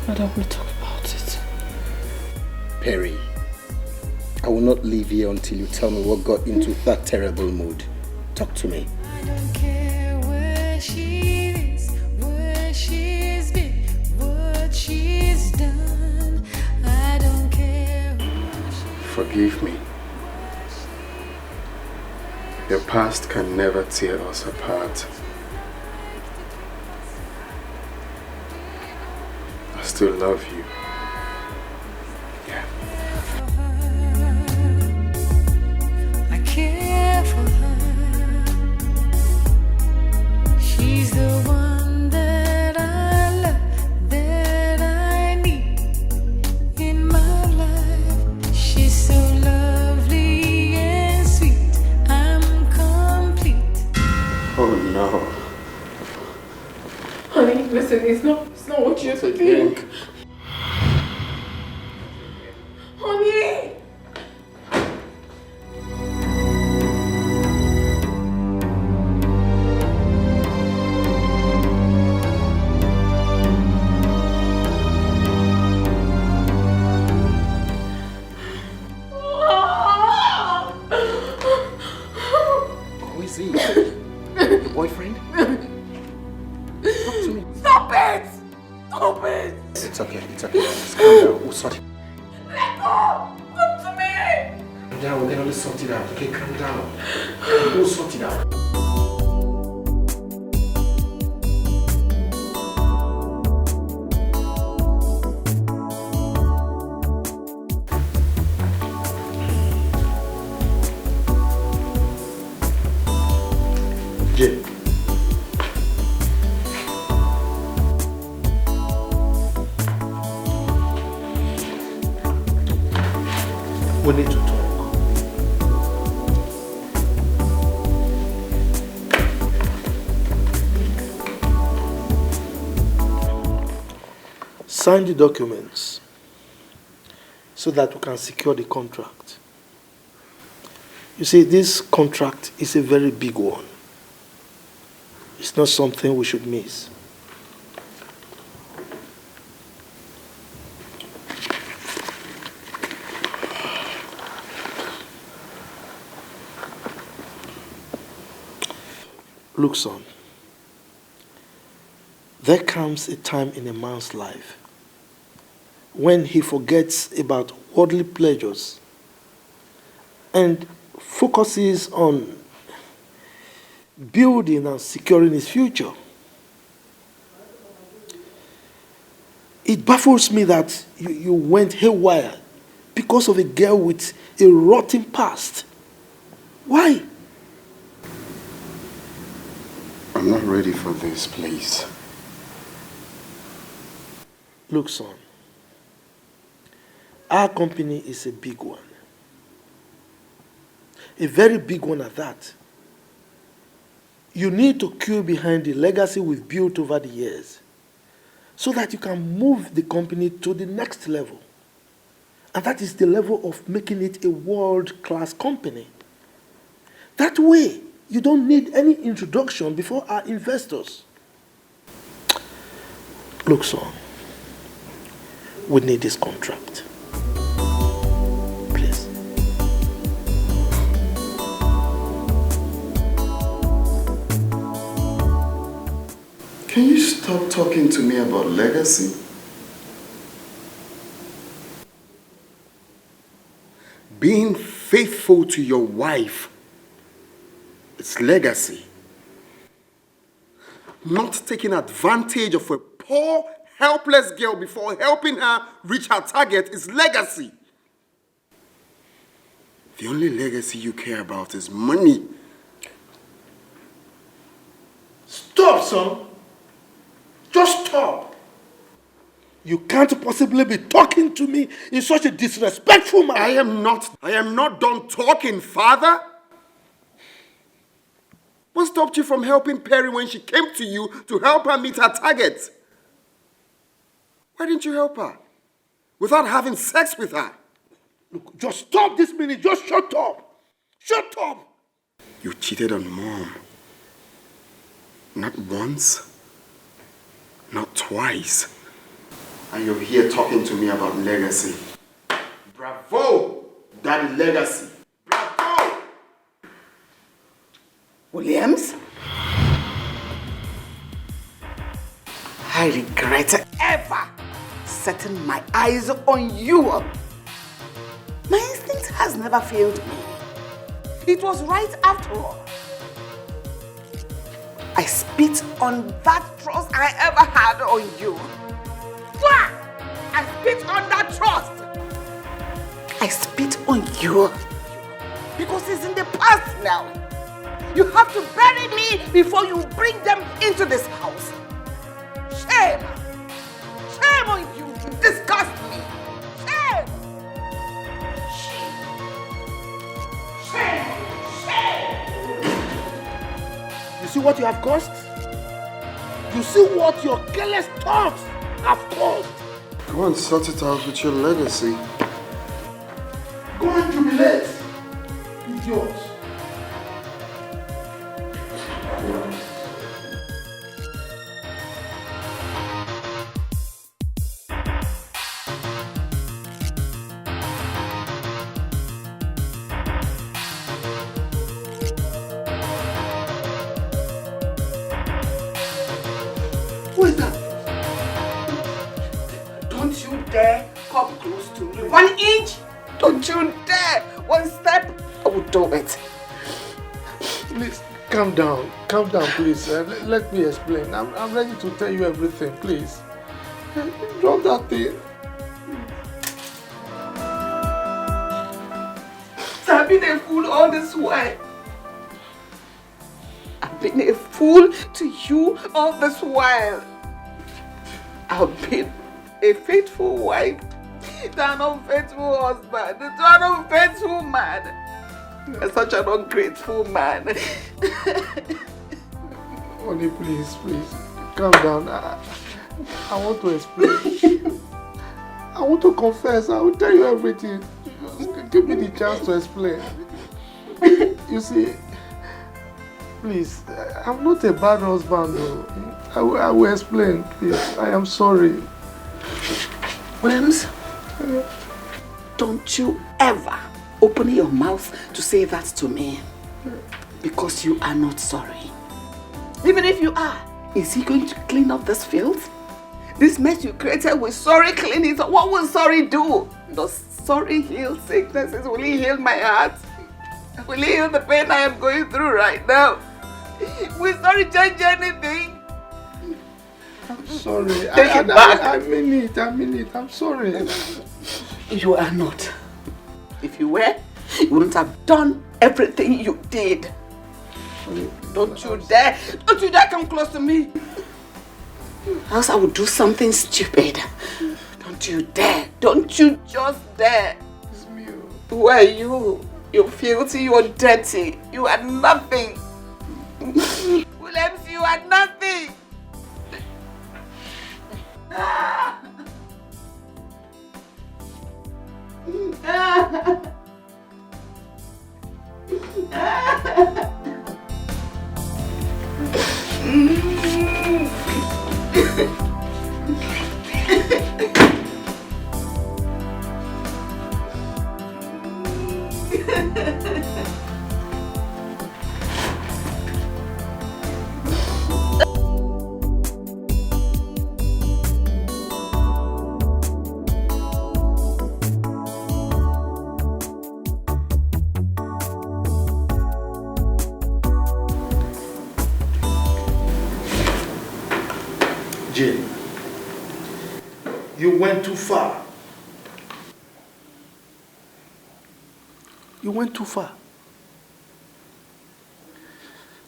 B: I don't want to talk about it.
M: Perry, I will not leave here until you tell me what got into that terrible mood. Talk to me.
E: I don't care where she is, where she's been, what she's done. I don't care who she
A: Forgive me. Your past can never tear us apart. I still love you. Yeah.
E: I care for her. She's the one that I love, that I need in my life. She's so lovely and sweet. I'm complete.
A: Oh no.
B: Honey, listen, it's not what you think. Honey!
M: Who is he? Your boyfriend?
B: Stop it! Stop it!
M: It's okay. Just calm down. We'll sort it.
B: Let go! Come to me!
M: Calm down. We're gonna sort it out. Okay, calm down. We'll sort it out. Jay. We need to talk.
I: Sign the documents so that we can secure the contract. You see, this contract is a very big one. It's not something we should miss. Look, son, there comes a time in a man's life when he forgets about worldly pleasures and focuses on building and securing his future. It baffles me that you went haywire because of a girl with a rotten past. Why?
A: I'm not ready for this, please.
I: Look, son, our company is a big one. A very big one at that. You need to queue behind the legacy we've built over the years so that you can move the company to the next level. And that is the level of making it a world-class company. That way, you don't need any introduction before our investors. Look, son, we need this contract. Please.
A: Can you stop talking to me about legacy? Being faithful to your wife, it's legacy. Not taking advantage of a poor, helpless girl before helping her reach her target is legacy. The only legacy you care about is money.
I: Stop, son. Just stop. You can't possibly be talking to me in such a disrespectful manner.
A: I am not done talking, Father. What stopped you from helping Perry when she came to you to help her meet her target? Why didn't you help her? Without having sex with her?
I: Look, just stop this minute. Just shut up. Shut up.
A: You cheated on Mom. Not once, not twice. And you're here talking to me about legacy. Bravo, Daddy Legacy. Bravo!
C: Williams, I regret ever setting my eyes on you. My instinct has never failed me. It was right after all. I spit on that trust I ever had on you. I spit on that trust. I spit on you because it's in the past now. You have to bury me before you bring them into this house. Shame! Shame on you! You disgust me! Shame! Shame! Shame!
I: You see what you have caused? You see what your careless thoughts have caused?
A: Go and sort it out with your legacy.
I: Go and jubilate, idiots. Who is that?
C: Don't you dare come close to me. 1 inch. Don't you dare. 1 step. I will do it.
I: Please, calm down, please. Let me explain. I'm ready to tell you everything, please. Drop that thing.
C: I've been a fool all this while. I've been a fool to you all this while. I've been a faithful wife to an unfaithful husband, to an unfaithful man. You're such an ungrateful man.
I: Honey, please, calm down. I want to explain. I want to confess. I will tell you everything. Just give me the chance to explain. You see, please, I'm not a bad husband though. I will explain, please. I am sorry.
C: Williams, don't you ever open your mouth to say that to me. Because you are not sorry. Even if you are, is he going to clean up this filth? This mess you created with sorry cleaning, what will sorry do? Does sorry heal sicknesses? Will he heal my heart? Will he heal the pain I am going through right now? Will sorry change anything?
I: I'm sorry.
C: Take it back.
I: I mean it. I'm sorry.
C: You are not. If you were, you wouldn't have done everything you did. Don't you dare come close to me. Else I would do something stupid. Don't you dare. Don't you just dare. Who are you? You're filthy, you're dirty. You are nothing. Williams, you are nothing.
I: Jane, you went too far. You went too far.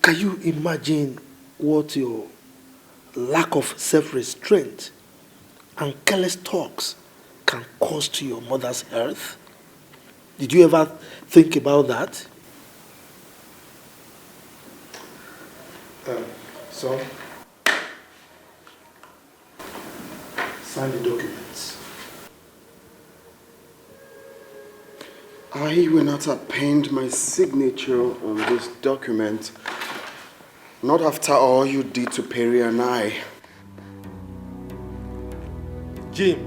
I: Can you imagine what your lack of self-restraint and careless talks can cause to your mother's health? Did you ever think about that? Son, sign the documents.
A: I will not append my signature on this document, not after all you did to Perry and I.
I: Jim,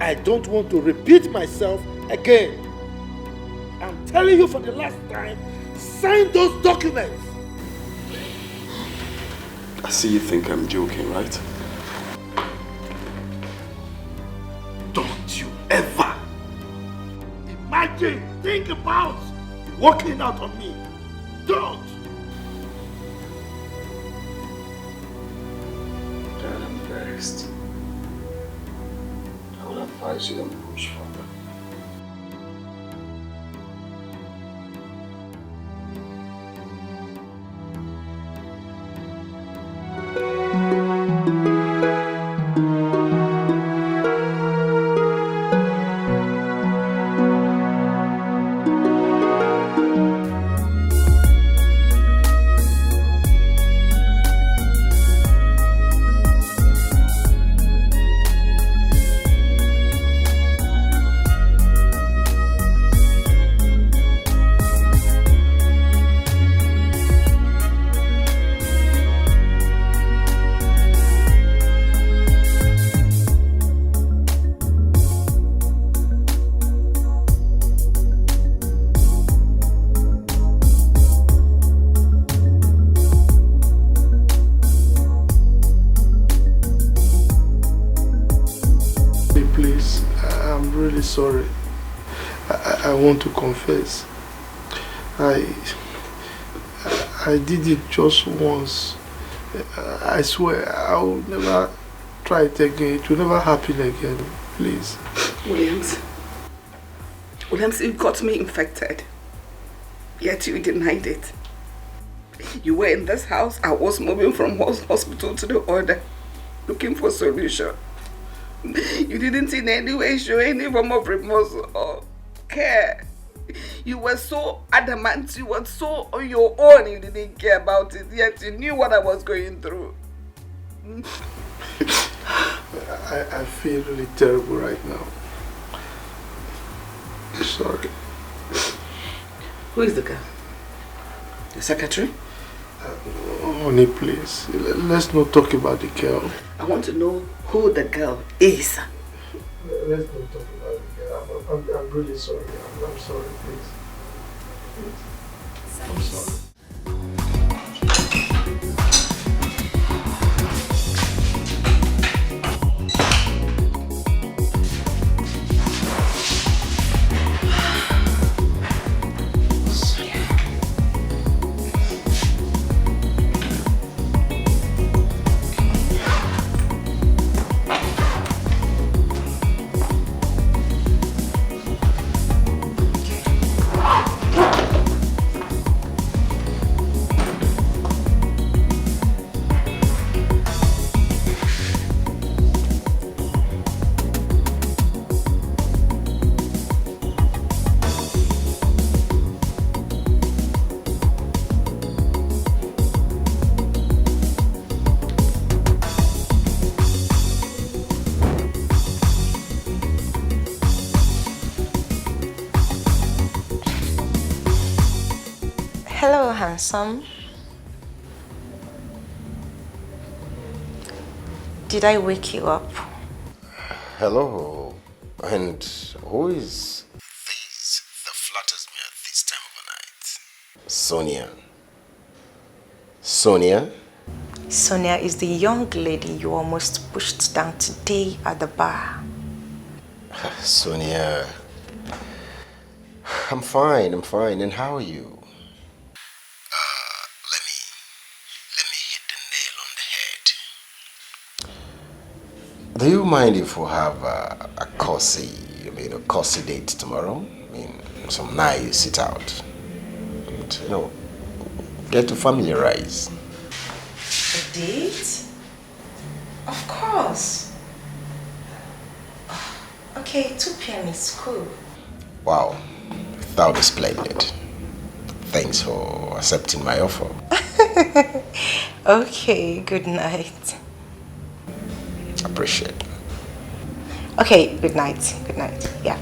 I: I don't want to repeat myself again. I'm telling you for the last time, sign those documents.
A: I see you think I'm joking, right?
I: Don't you ever imagine, think about walking out on me. Don't.
A: Dad, I'm vexed. I will advise you don't push further.
I: sorry. I want to confess. I did it just once. I swear I will never try it again. It will never happen again. Please.
C: Williams, you got me infected. Yet you denied it. You were in this house. I was moving from hospital to the other, looking for a solution. You didn't in any way show any form of remorse or care. You were so adamant, you were so on your own, you didn't care about it, yet you knew what I was going through.
I: I feel really terrible right now. Sorry.
C: Who is the girl? The secretary?
I: Honey, please. Let's not talk about the girl.
C: I want to know who the girl is.
I: Let's not talk about the girl. I'm really sorry. I'm sorry, please. I'm sorry.
H: Hello, handsome. Did I wake you up?
J: Hello. And who is this that flatters me at this time of the night? Sonia. Sonia?
H: Sonia is the young lady you almost pushed down today at the bar.
J: Sonia. I'm fine. And how are you? Let me hit the nail on the head. Do you mind if we have a cozy date tomorrow? Some nice sit out. And, get to familiarize.
H: A date? Of course. Okay, 2 p.m. is cool.
J: Wow, that would be splendid. Thanks for accepting my offer.
H: Okay, good night.
J: Appreciate it.
H: Okay, good night. Good night. Yeah.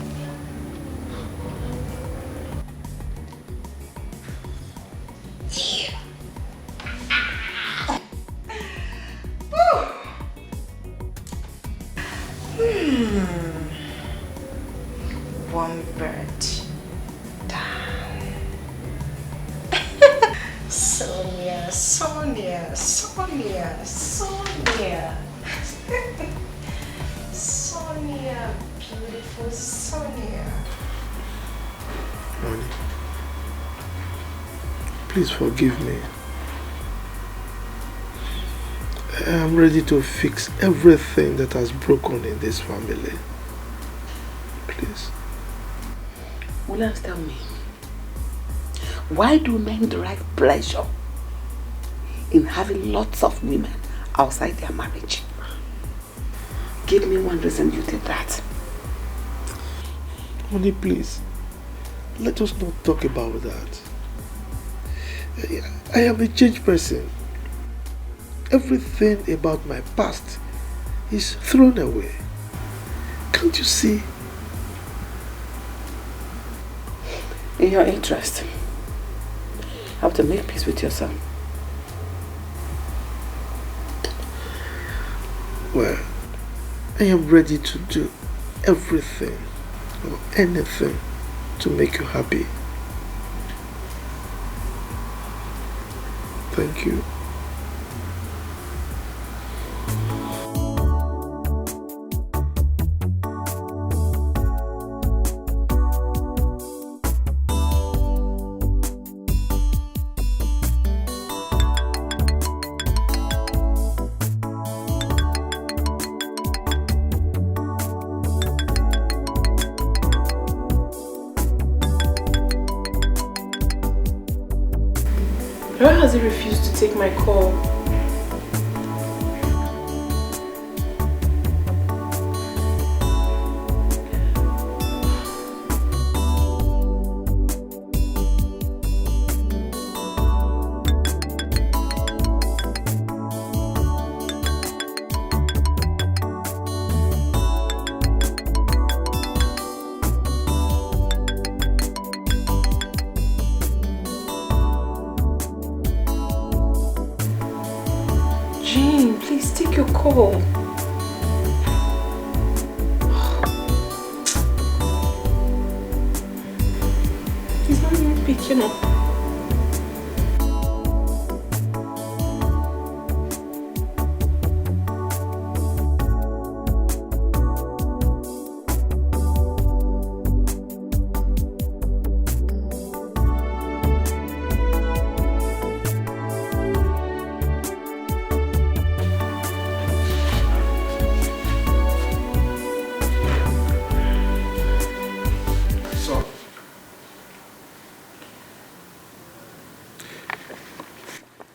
H: One bird down. Sonia. Sonia, beautiful Sonia.
I: Honey, please forgive me. I am ready to fix everything that has broken in this family. Please.
C: Williams, tell me, why do men derive pleasure in having lots of women outside their marriage? Give me one reason you did that.
I: Honey, please. Let us not talk about that. I am a changed person. Everything about my past is thrown away. Can't you see?
C: In your interest, you have to make peace with your son.
I: Well, I am ready to do everything or anything to make you happy. Thank you.
L: Why has he refused to take my call? Call. He's not even picking up.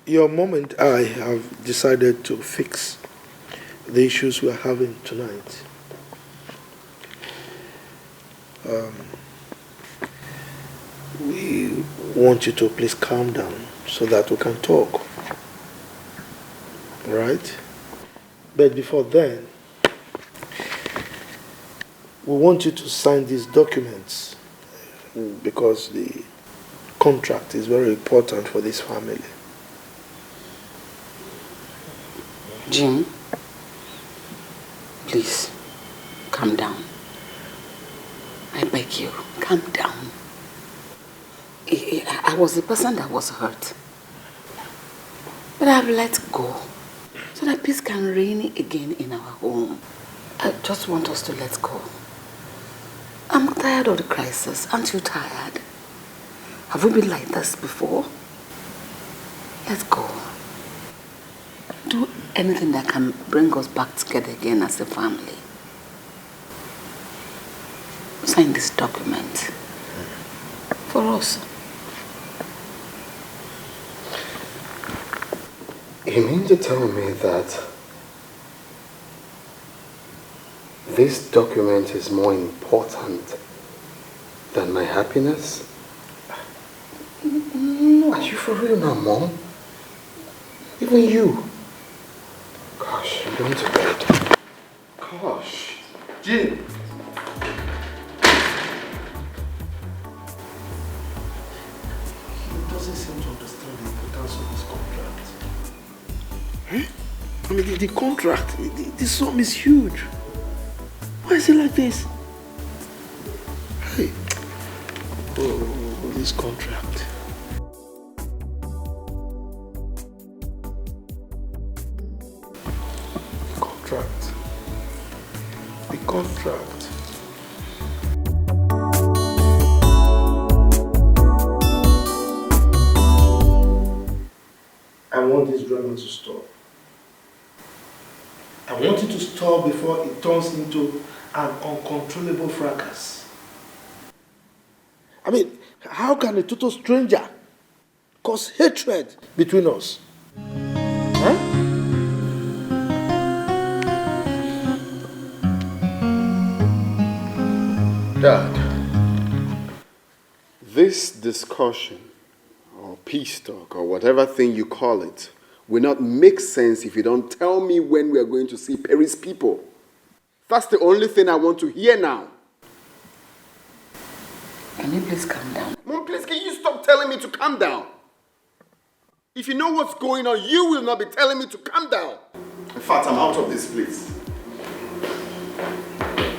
I: Your mom and I have decided to fix the issues we are having tonight. We want you to please calm down so that we can talk. Right? But before then, we want you to sign these documents because the contract is very important for this family.
C: Jim, please, calm down. I beg you, calm down. I was the person that was hurt. But I've let go so that peace can reign again in our home. I just want us to let go. I'm tired of the crisis. Aren't you tired? Have we been like this before? Let's go. Do anything that can bring us back together again as a family. Sign this document for us.
A: You mean to tell me that this document is more important than my happiness? Are you for real now, Mom? Even you? Gosh, I'm going to bed. Gosh.
I: Jim! He doesn't seem to understand the importance of this contract. I mean, the contract, the sum is huge. Why is it like this? Hey. Oh, this contract. The contract. I want this drama to stop. I want it to stop before it turns into an uncontrollable fracas. I mean, how can a total stranger cause hatred between us? Huh?
A: Dad, this discussion or peace talk or whatever thing you call it will not make sense if you don't tell me when we are going to see Perry's people. That's the only thing I want to hear now.
C: Can you please calm down?
A: Mom, please, can you stop telling me to calm down? If you know what's going on, you will not be telling me to calm down. In fact, I'm out of this place.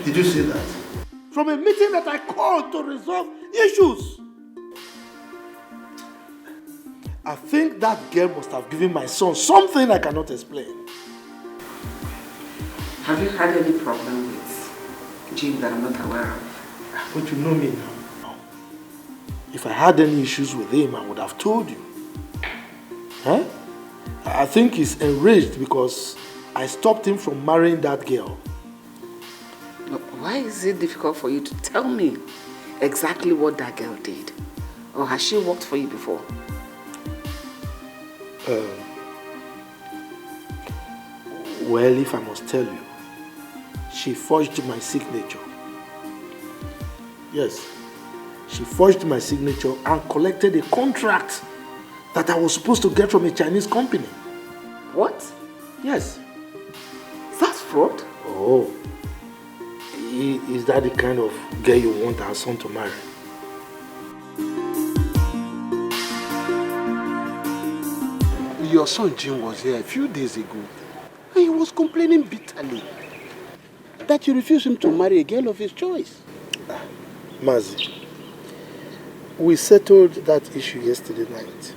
I: Did you see that? From a meeting that I called to resolve issues. I think that girl must have given my son something I cannot explain.
C: Have you had any problem with Jim that I'm not aware of?
I: But you know me now. If I had any issues with him, I would have told you. Huh? I think he's enraged because I stopped him from marrying that girl.
C: Why is it difficult for you to tell me exactly what that girl did? Or has she worked for you before?
I: Well, if I must tell you, she forged my signature. Yes, she forged my signature and collected a contract that I was supposed to get from a Chinese company.
C: What?
I: Yes.
C: That's fraud?
I: Oh, is that the kind of girl you want our son to marry?
K: Your son Jim was here a few days ago, and he was complaining bitterly that you refused him to marry a girl of his choice.
I: Mazi, we settled that issue yesterday night.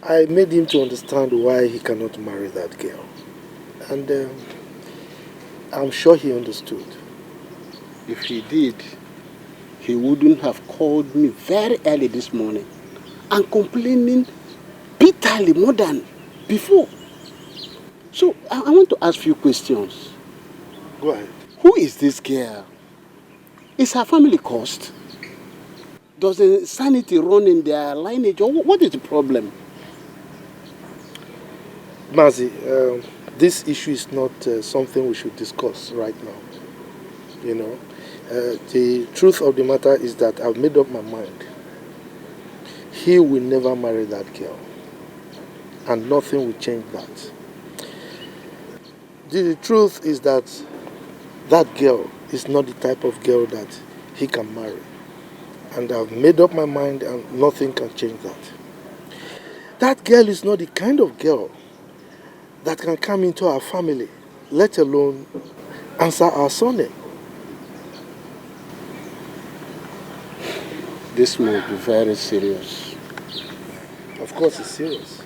I: I made him to understand why he cannot marry that girl. And I'm sure he understood.
K: If he did, he wouldn't have called me very early this morning and complaining bitterly more than before. So I want to ask you questions.
I: Go ahead.
K: Who is this girl? Is her family cursed? Does the sanity run in their lineage, or what is the problem?
I: Mazi, this issue is not something we should discuss right now. You know, the truth of the matter is that I've made up my mind. He will never marry that girl, and nothing will change that. The truth is that that girl is not the type of girl that he can marry. And I've made up my mind and nothing can change that. That girl is not the kind of girl that can come into our family, let alone answer our surname.
K: This must be very serious.
I: Of course it's serious.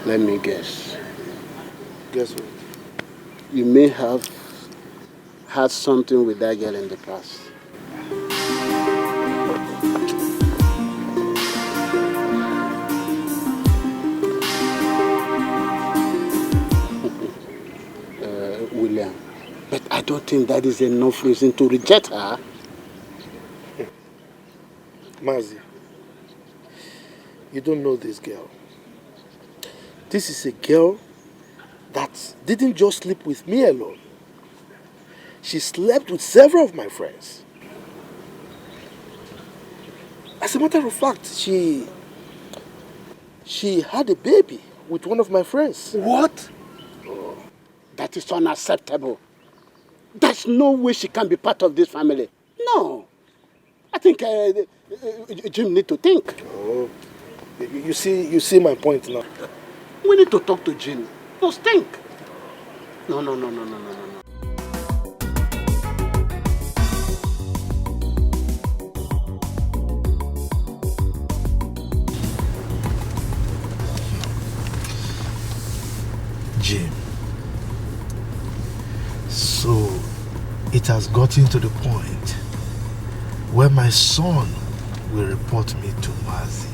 K: Let me guess.
I: Guess what?
K: You may have had something with that girl in the past. William, but I don't think that is enough reason to reject her.
I: Mazi, you don't know this girl. This is a girl that didn't just sleep with me alone. She slept with several of my friends. As a matter of fact, she had a baby with one of my friends.
K: What? That is unacceptable. There's no way she can be part of this family. No. I think Jim need to think.
I: Oh, you see my point now.
K: We need to talk to Jim. Just think. No.
I: Jim. So it has gotten to the point where my son will report me to Mazi.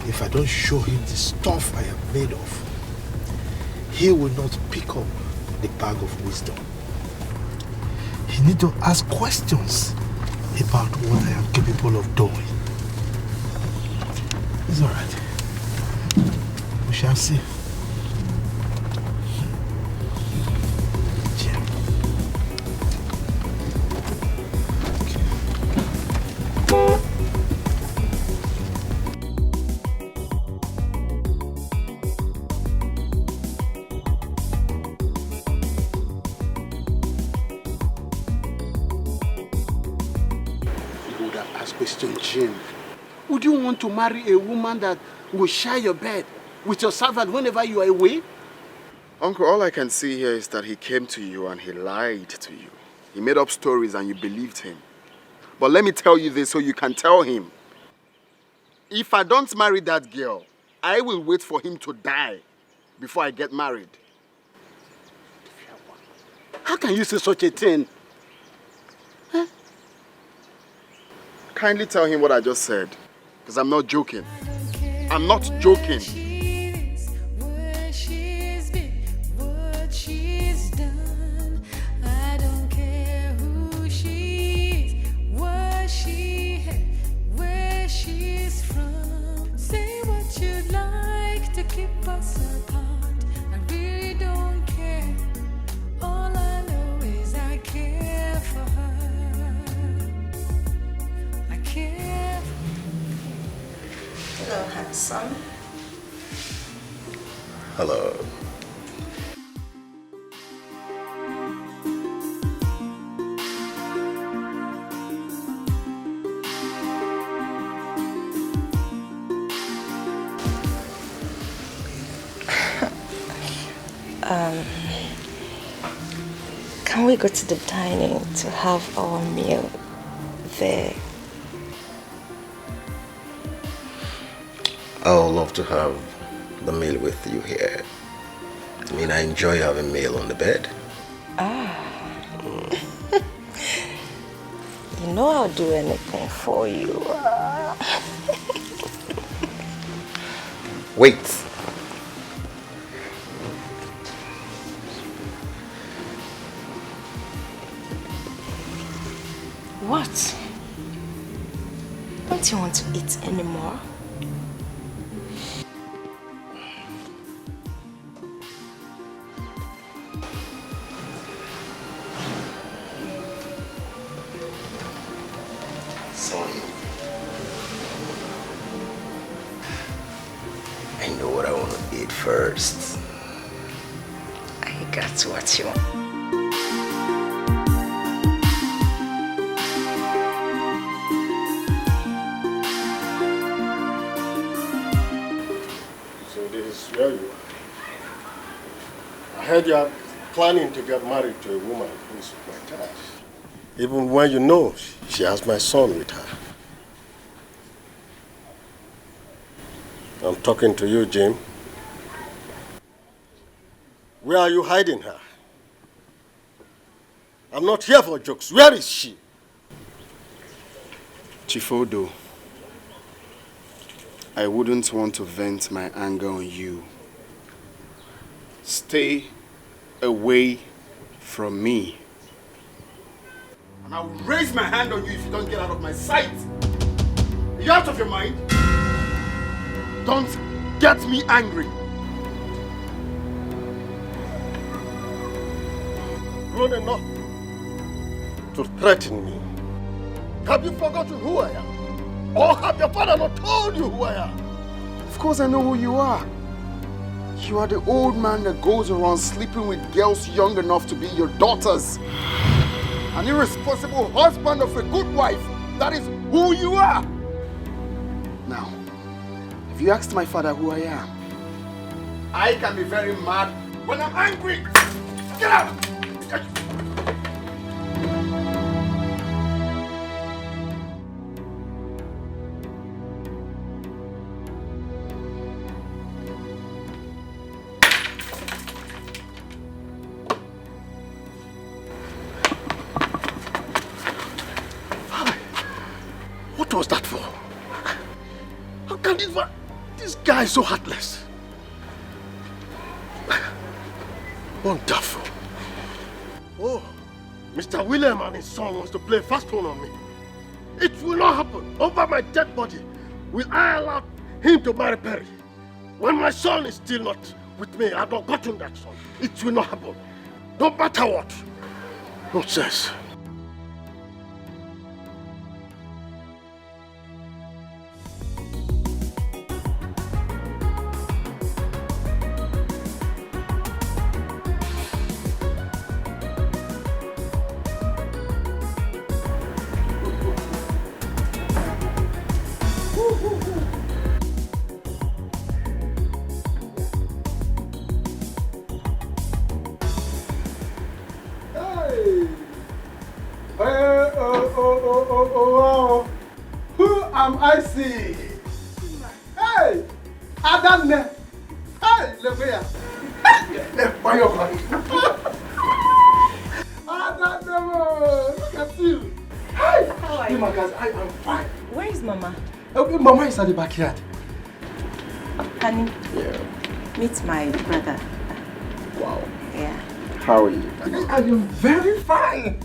I: If I don't show him the stuff I am made of, he will not pick up the bag of wisdom. He needs to ask questions about what I am capable of doing. It's all right. We shall see. Jim.
K: You would have asked question, Jim. Would you want to marry a woman that will share your bed with your servant whenever you are away?
A: Uncle, all I can see here is that he came to you and he lied to you. He made up stories and you believed him. But let me tell you this so you can tell him. If I don't marry that girl, I will wait for him to die before I get married.
K: How can you say such a thing?
A: Kindly tell him what I just said, because I'm not joking. I'm not joking.
E: keep us apart. I really don't care. All I know is I care for her. I care.
H: Hello, handsome.
J: Hello.
H: Can we go to the dining to have our meal there?
J: I would love to have the meal with you here. I mean, I enjoy having meal on the bed.
H: You know I'll do anything for you.
J: Wait.
H: What? Don't you want to eat anymore?
J: Sonia. I know what I want to eat first.
H: I got what you want.
M: Where you are. I heard you are planning to get married to a woman who's my type. Even when you know she has my son with her. I'm talking to you, Jim. Where are you hiding her? I'm not here for jokes. Where is she?
A: Chifodo, I wouldn't want to vent my anger on you. Stay away from me.
M: And I will raise my hand on you if you don't get out of my sight. Are you out of your mind?
A: Don't get me angry.
M: Grown enough to threaten me. Have you forgotten who I am? Or have your father not told you who I am?
A: Of course I know who you are. You are the old man that goes around sleeping with girls young enough to be your daughters. An irresponsible husband of a good wife. That is who you are. Now, have you asked my father who I am?
M: I can be very mad when I'm angry. Get out! What was that for? How can this guy is so heartless? Wonderful. Oh, Mr. William and his son wants to play fast one on me. It will not happen. Over my dead body, will I allow him to marry Perry? When my son is still not with me, I've not gotten that son. It will not happen. No matter what. Nonsense.
N: Wow. Who am I seeing? Hey, Adamne. Hey, look here. Why you crying? Adamne, look at you. Hey,
H: how are you?
N: My guys, I am fine.
H: Where is Mama?
N: Okay, Mama is at the backyard.
H: Honey,
J: Yeah.
H: meet my brother.
J: Wow.
H: Yeah.
J: How are you?
N: I am very fine.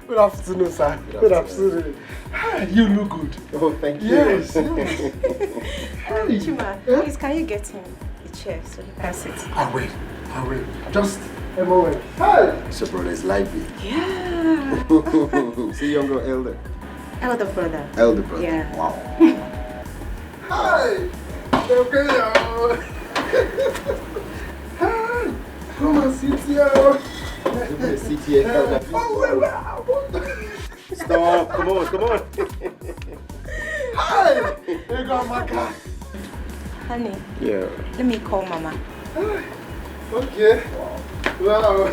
N: Good afternoon, sir. Good afternoon. Hi, you look good.
J: Oh, thank you.
N: Yes.
H: Chima, please, can you get him a chair so you can sit.
N: I will. Just a moment. Hey!
J: So brother is lively.
H: Yeah.
J: See younger or elder?
H: Elder brother.
J: Elder brother.
H: Yeah.
J: Wow.
N: Hi! Okay, Hi! Come and sit here.
J: Sit here. Stop. Come on.
N: Hi! Here go Maka.
H: Honey,
J: Yeah.
H: let me call Mama.
N: Okay. Wow.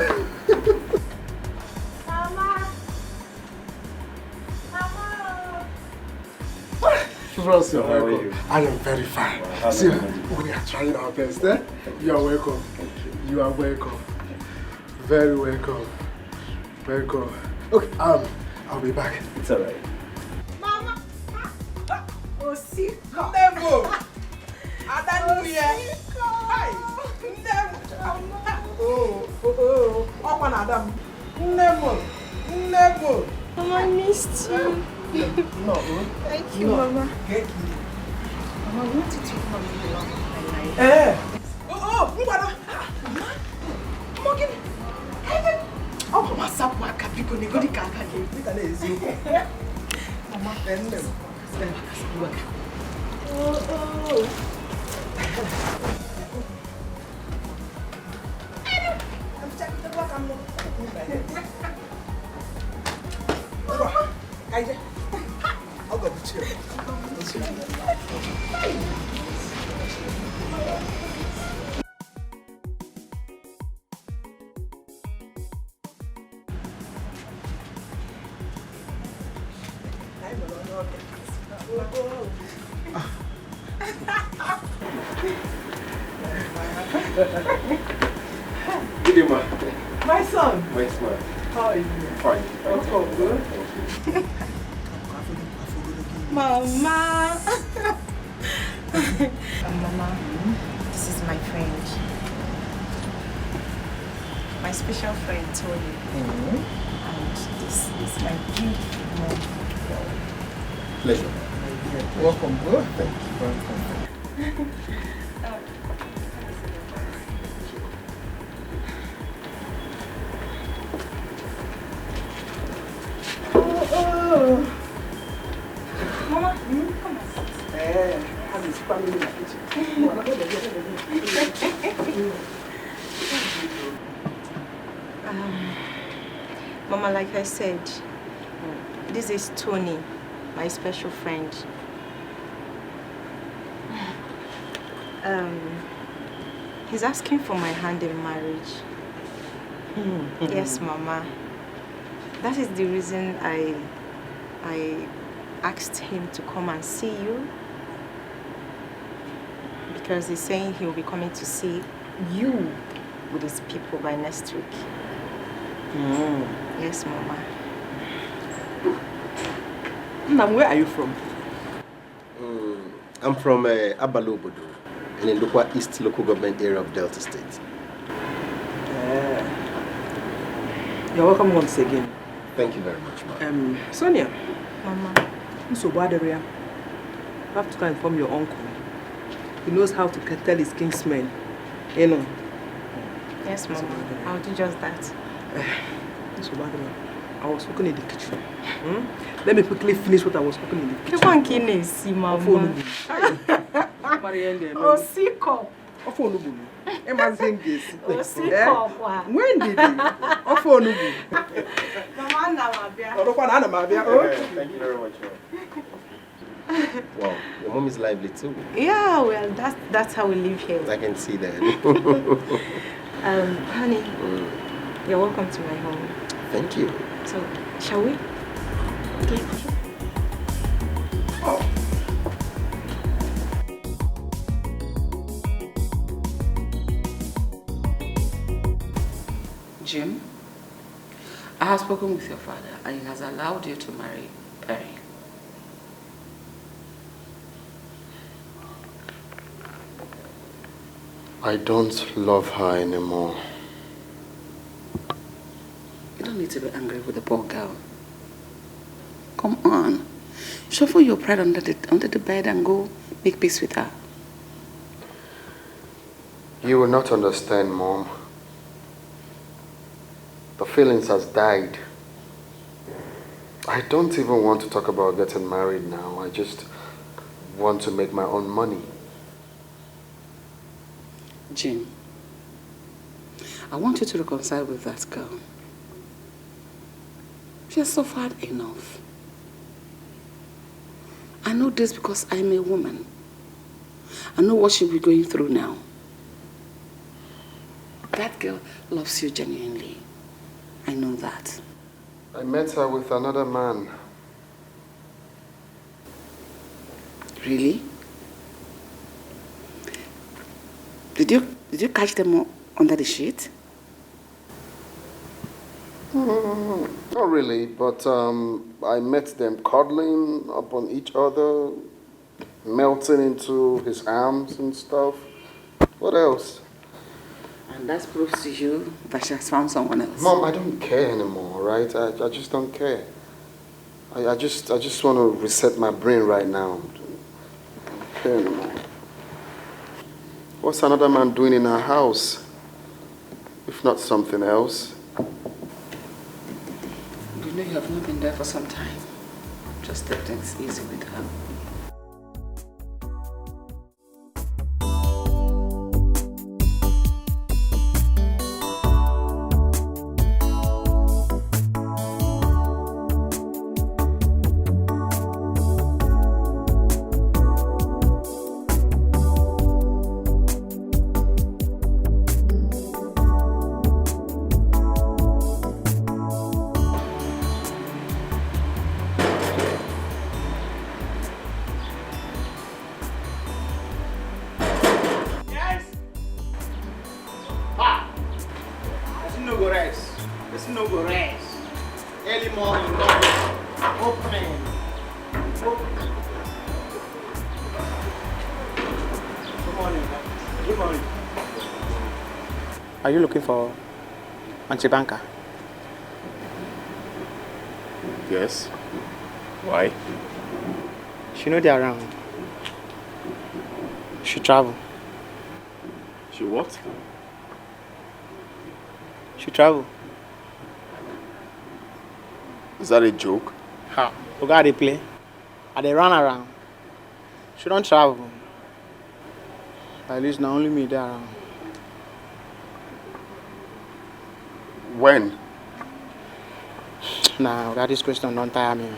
N: Ross, you're welcome. I am very fine. See, we are trying our best, eh? You are welcome. You are welcome. Very welcome. Welcome. Okay, I'll be back.
J: It's alright.
C: Mama! Oh, see? Never! Adam, Hi! Never! Oh, Open Adam. Never!
H: Mama, I missed you.
C: No.
H: Thank you, Mama.
C: Thank you.
H: Mama, I wanted to come with the love of my life.
C: Mbana! Morgan! Mama, sapwa kapiko ni godi kaka ke. Pita na ezu. Mama, pende. I'll go with you.
J: Good day, ma.
C: My son.
J: My smile.
C: How are you?
J: Fine.
C: Oh, good.
H: Mama. Mama, this is my friend. My special friend, Tony. And this is my beautiful mom.
J: Pleasure.
N: Welcome, bro.
J: Thank you.
H: Mama, come on.
C: Have his family in the kitchen.
H: Mama, like I said, this is Tony, my special friend. He's asking for my hand in marriage. Yes, Mama. That is the reason I asked him to come and see you. Because he's saying he'll be coming to see you with his people by next week. Yes, Mama.
C: Now, where are you from?
J: I'm from Abalobodo, in the Lukwa East local government area of Delta State.
C: You're welcome once again.
J: Thank you very much, ma'am.
C: Sonia.
H: Mama.
C: So bad area. You have to go and inform your uncle. He knows how to tell his kingsmen. You know.
H: Yes, Mama. I'll do just that.
C: So bad area. I was cooking in the kitchen. Let me quickly finish what I was cooking in the kitchen.
H: You want to see, Mama?
C: Oh, see, cup. When did he?
J: Thank you very much, wow, your mom is lively too.
H: Yeah, well, that's how we live here.
J: I can see that.
H: Honey, you're welcome to my home.
J: Thank you.
H: So, shall we? Okay.
B: Jim, I have spoken with your father and he has allowed you to marry Perry.
A: I don't love her anymore.
B: You don't need to be angry with the poor girl. Come on. Shuffle your pride under the bed and go make peace with her.
A: You will not understand, Mom. The feelings has died. I don't even want to talk about getting married now. I just want to make my own money.
C: Jim, I want you to reconcile with that girl. She has suffered enough. I know this because I'm a woman. I know what she'll be going through now. That girl loves you genuinely. I know that.
A: I met her with another man.
C: Really? Did you catch them under the sheet?
A: Not really, but I met them cuddling upon each other, melting into his arms and stuff. What else?
C: And that proves to you that she has found someone else.
A: Mom, I don't care anymore, right? I just don't care. I just want to reset my brain right now. I don't care anymore. What's another man doing in our house? If not something else.
C: You know you have not been there for some time. Just take things easy with her.
G: Are you looking for Auntie Banker?
M: Yes. Why?
G: She know they're around. She travel.
M: She what?
G: She travel.
M: Is that a joke?
G: How? You got to play. And they run around. She don't travel. At least not only me there around.
M: When?
G: Nah, that this question don't tire me.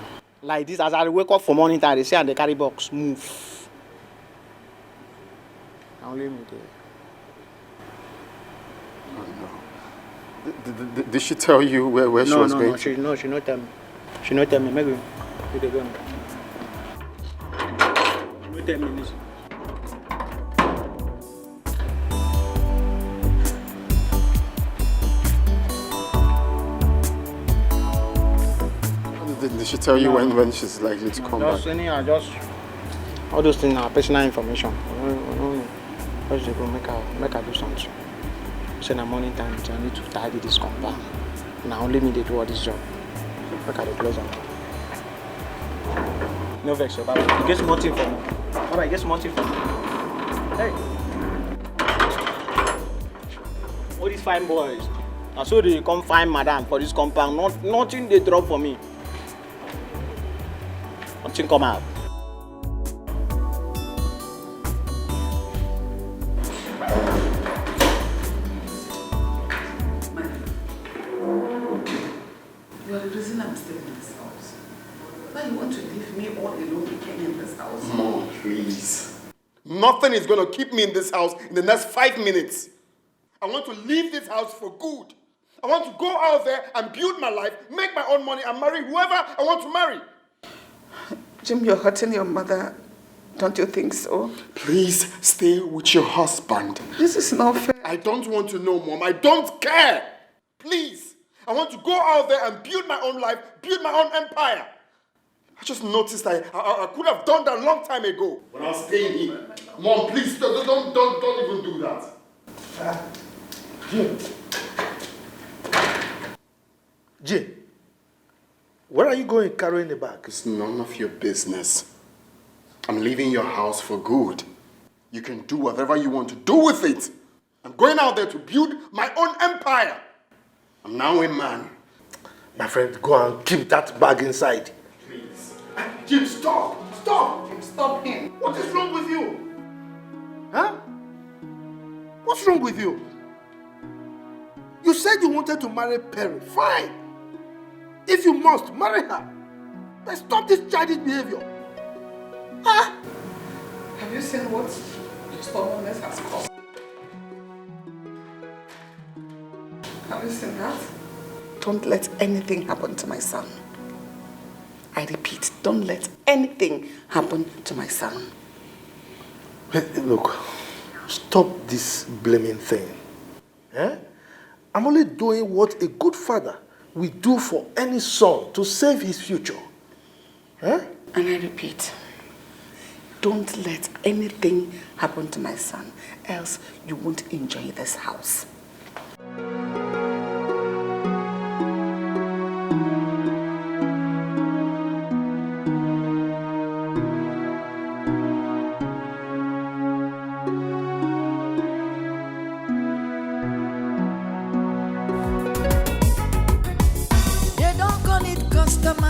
G: Like this, as I wake up for morning time, they say and they carry box, move. Now only me there.
A: Oh, no. Did she tell you where she was going?
G: No, she not tell me. She not tell me. Maybe they go. She not tell me this.
A: Did she tell you when she's likely to come back?
G: Just all those things are personal information. Just go make her do something. Say na morning time, I need to tidy this compound. Now only me they do all this job. Make her close up. No vex, Baba. You get small thing for me. Baba, you get small thing for me. Hey. All these fine boys. I saw they come find madam for this compound. Nothing they drop for me. Nothing come out.
C: You are the reason I'm staying in this house. Why you want to leave me all alone again in this house?
A: Mom, please. Nothing is going to keep me in this house in the next 5 minutes. I want to leave this house for good. I want to go out there and build my life, make my own money, and marry whoever I want to marry.
C: Jim, you're hurting your mother. Don't you think so?
A: Please stay with your husband.
C: This is not fair.
A: I don't want to know, Mom. I don't care. Please. I want to go out there and build my own life, build my own empire. I just noticed I could have done that a long time ago when I was staying here. Mom, please, don't even do that.
I: Jay, where are you going carrying the bag?
A: It's none of your business. I'm leaving your house for good. You can do whatever you want to do with it. I'm going out there to build my own empire. I'm now a man.
D: My friend, go and keep that bag inside.
A: Please. Jim, stop! Stop!
C: Stop him.
D: What is wrong with you? Huh? What's wrong with you? You said you wanted to marry Perry. Fine. If you must, marry her. But stop this childish behavior. Huh?
C: Have you seen what your stubbornness has caused? Have you seen that? Don't let anything happen to my son. I repeat, don't let anything happen to my son.
D: Hey, look, stop this blaming thing. Eh? I'm only doing what a good father will do for any son to save his future. Eh?
C: And I repeat, don't let anything happen to my son, else you won't enjoy this house.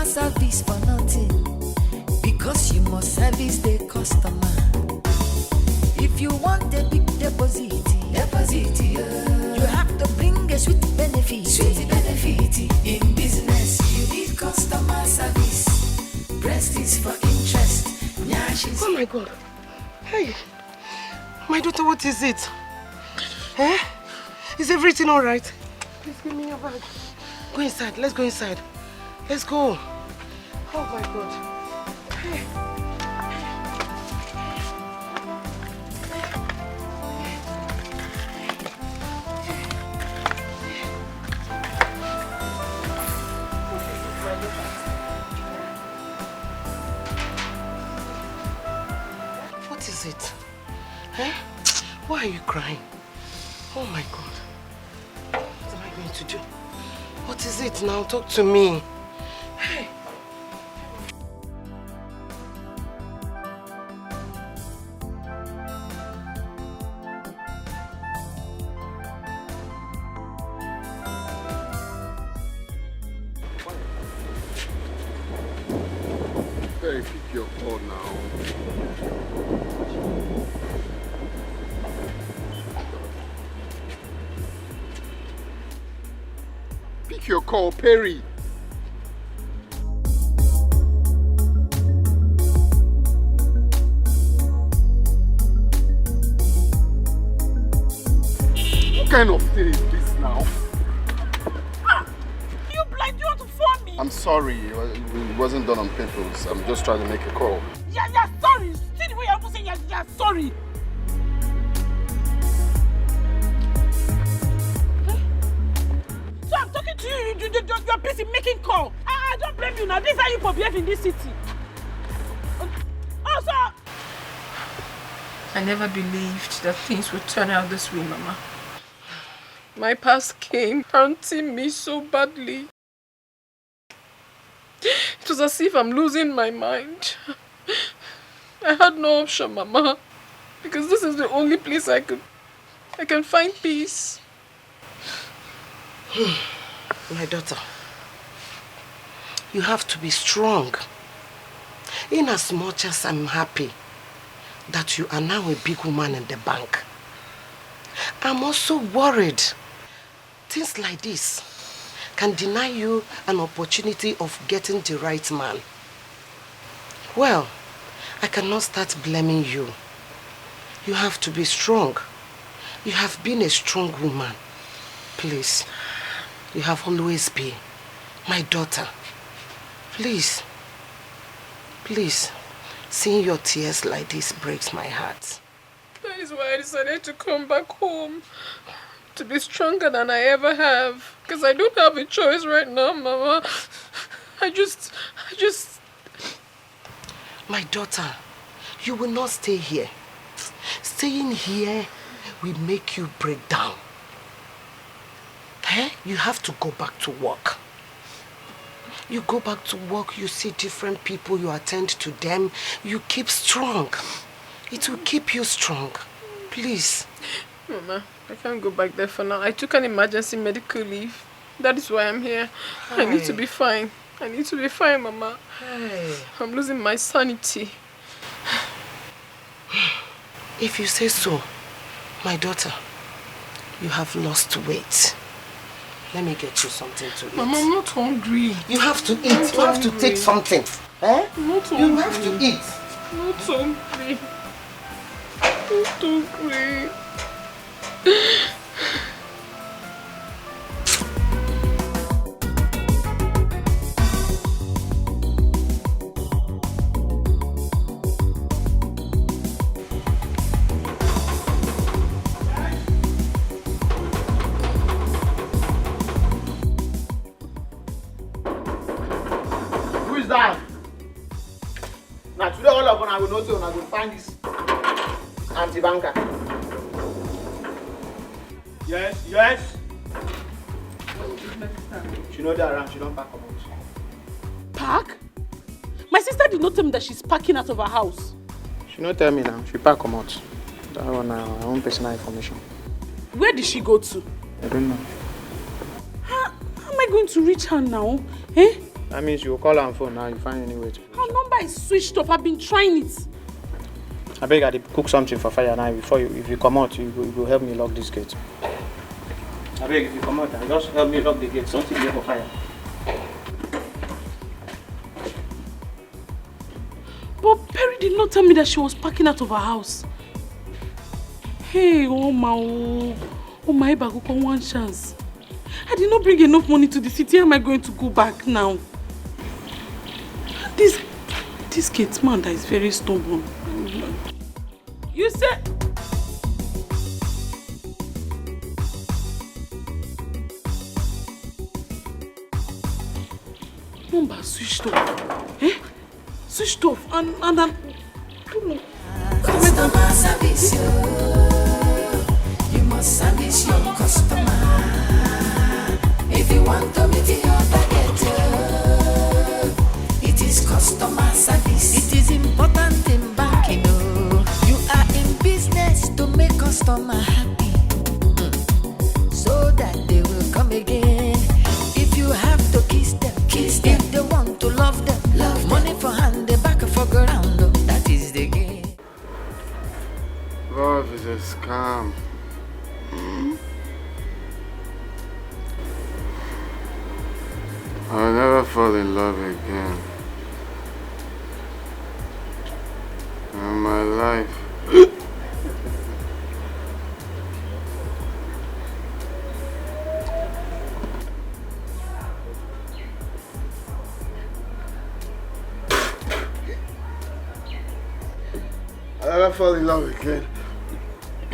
E: Service for nothing, because you must service the customer. If you want a big deposit, you have to bring a sweet benefit. In business, you need customer service. Breast is for interest.
H: Oh my God. Hey, my daughter, what is it? Eh? Is everything all right? Please give me your bag. Go inside. Let's go inside. Let's go. Oh my God. Hey. What is it? Eh? Why are you crying? Oh my God. What am I going to do? What is it now? Talk to me. Hey.
A: Hey, pick your call now. Pick your call, Perry. What kind of thing is this now?
B: You blind, you want to phone me?
A: I'm sorry, it wasn't done on purpose. I'm just trying to make a call.
B: Yeah, sorry. See the way you're saying you're sorry. So I'm talking to you, you're busy making call. I don't blame you now. This is how you behave in this city. Also, I never believed that things would turn out this way, Mama. My past came haunting me so badly. It was as if I'm losing my mind. I had no option, Mama, because this is the only place I can find peace.
H: My daughter, you have to be strong. In as much as I'm happy that you are now a big woman in the bank, I'm also worried. Things like this can deny you an opportunity of getting the right man. Well, I cannot start blaming you. You have to be strong. You have been a strong woman. Please, you have always been. My daughter, please, seeing your tears like this breaks my heart.
B: That is why I decided to come back home. To be stronger than I ever have. Because I don't have a choice right now, Mama. I just...
H: My daughter, you will not stay here. Staying here will make you break down. Eh? You have to go back to work. You go back to work, you see different people, you attend to them, you keep strong. It will keep you strong. Please.
B: Mama, I can't go back there for now. I took an emergency medical leave. That is why I'm here. I need to be fine. I need to be fine, Mama. I'm losing my sanity.
C: If you say so, my daughter, you have lost weight. Let me get you something to eat.
B: Mama, I'm not hungry.
C: You have to eat. You have to take something. Eh?
B: I'm not hungry.
C: You have to eat.
B: I'm not hungry. I'm not hungry.
G: Who is that? Now today all of us will know so I will find this anti-banker. Yes, yes. She know that around, she don't pack come out.
L: Park? My sister did not tell me that she's packing out of her house.
G: She not tell me now, she pack come out. That one her own personal information.
L: Where did she go to?
G: I don't know.
L: How am I going to reach her now? Eh?
G: That means you will call her on phone now, you find any way to.
L: Her number is switched off. I've been trying it.
G: I beg I cook something for fire now before you, if you come out, you go help me lock this gate. I beg if you come out, just help me lock the gate, something there for fire.
L: But Perry did not tell me that she was packing out of her house. Hey, oh my Baguko, one chance. I did not bring enough money to the city. How am I going to go back now? This gate man that is very stubborn. You said... Number switched off. Eh? Switched off and I don't know.
E: Customer service, you must service your customer. If you want to meet your target, it is customer service. It is important in banking. You are in business to make customer happy, so that they will come again. If you have to kiss them. If they want to love them, money for hand, they back for ground. That is the game.
A: Love is a scam. I'll never fall in love again. In my life. I'll never fall in love again.
E: I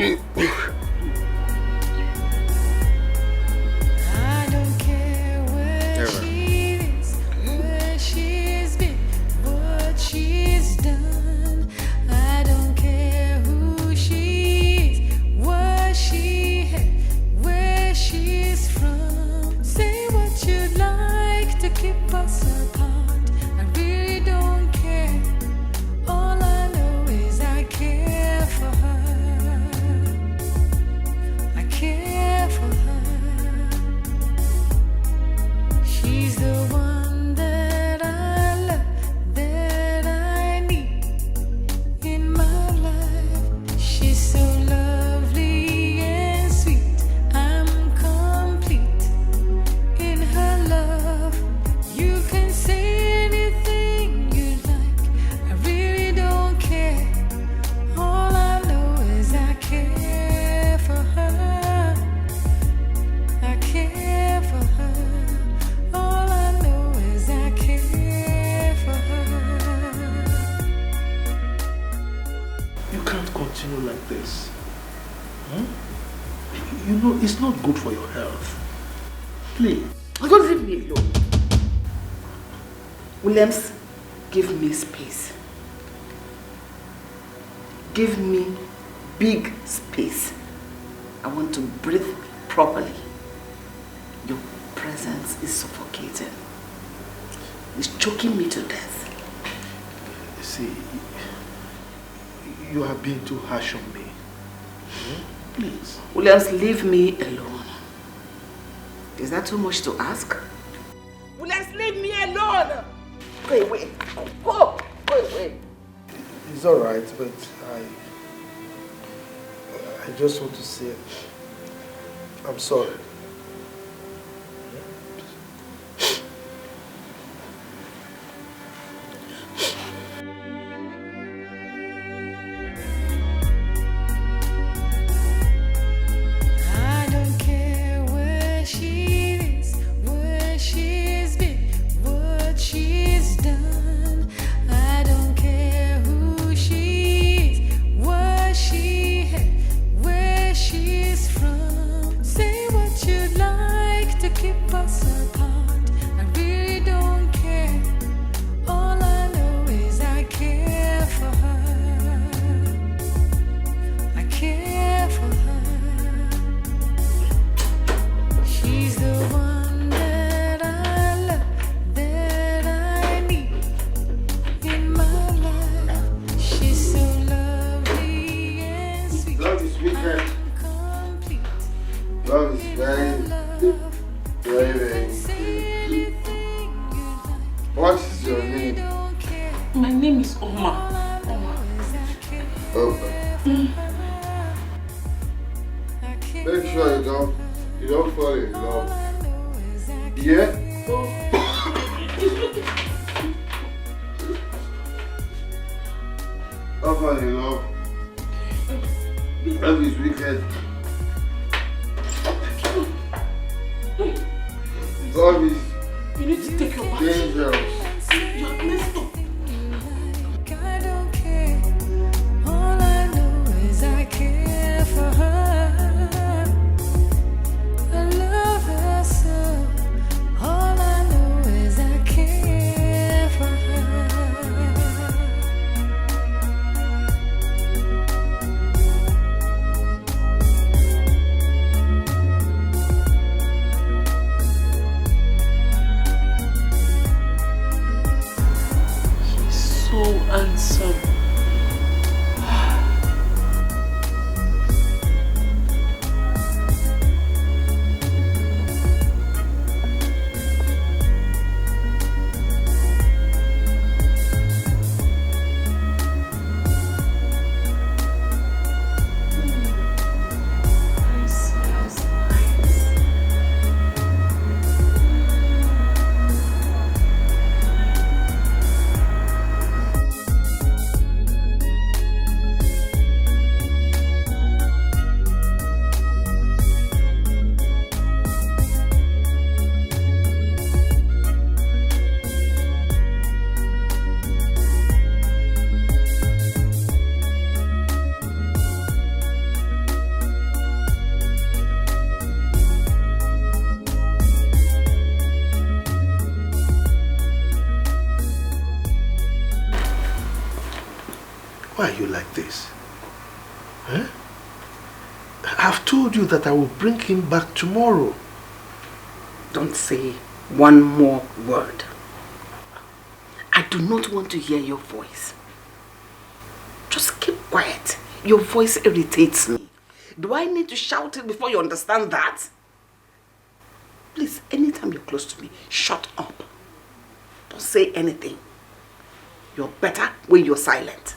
E: don't care where she is, where she's been, what she's done. I don't care who she is, what she had, where she's from. Say what you'd like to keep us apart. I really don't care. All I know is I care for her. I care for her. She's the one that I love, that I need in my life. She's so lovely and sweet. I'm complete in her love. You can say anything you like. I really don't care. All I know is I care for her. I care for her. All I know is I care for her.
D: You can't continue like this. You know, it's not good for your health. Please.
C: Don't leave me alone. Williams, give me space. Give me big space. I want to breathe properly. Your presence is suffocating. It's choking me to death.
D: See, you have been too harsh on me.
C: Please. Williams, leave me alone. Is that too much to ask? Williams, leave me alone! Go away. Go away.
I: It's alright, but I just want to say I'm sorry.
E: I don't care where she is, where she's been, what she's done. I don't care who she is, what she had, where she's from. Say what you'd like to keep us apart. I really don't care. All I know is I care for her. I care for her. She's the one that I love, that I need in my life. She's so lovely and sweet.
A: Love is wicked.
E: Complete.
A: Love is very, very good. What is your name?
B: My name is Oma.
A: Okay. Make sure you don't fall in love. Yeah? Don't fall in love. Love is wicked. Love is
B: You need to take your bath.
A: dangerous.
B: You are messed up.
E: I don't care. All I know is I care for her. I love her so. All I know is I care for her.
B: So handsome.
I: Why are you like this? Huh? I've told you that I will bring him back tomorrow.
C: Don't say one more word. I do not want to hear your voice. Just keep quiet. Your voice irritates me. Do I need to shout it before you understand that? Please, anytime you're close to me, shut up. Don't say anything. You're better when you're silent.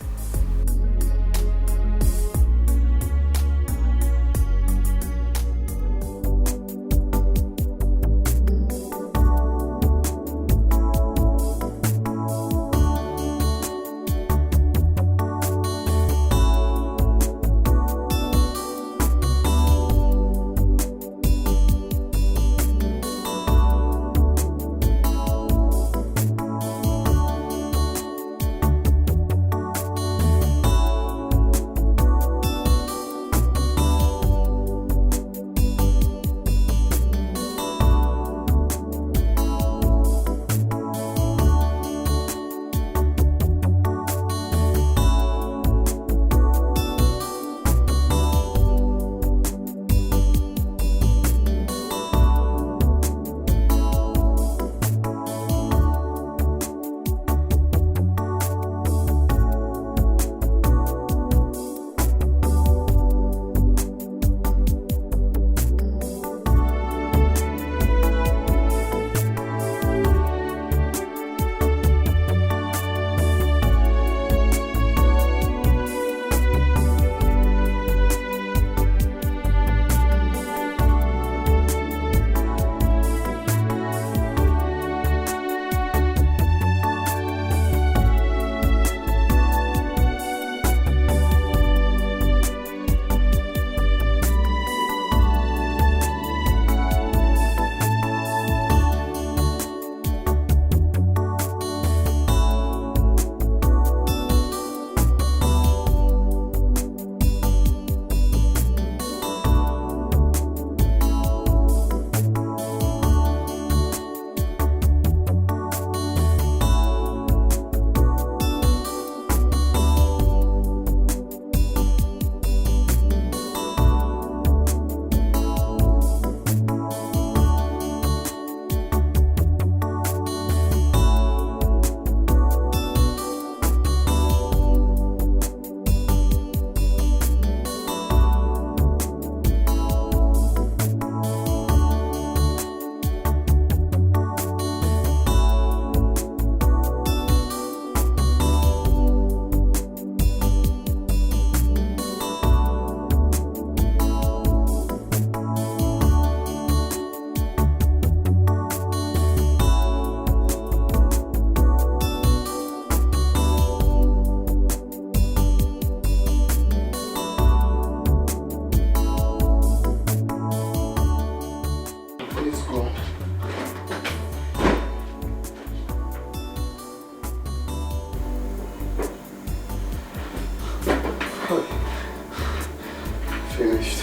A: finished.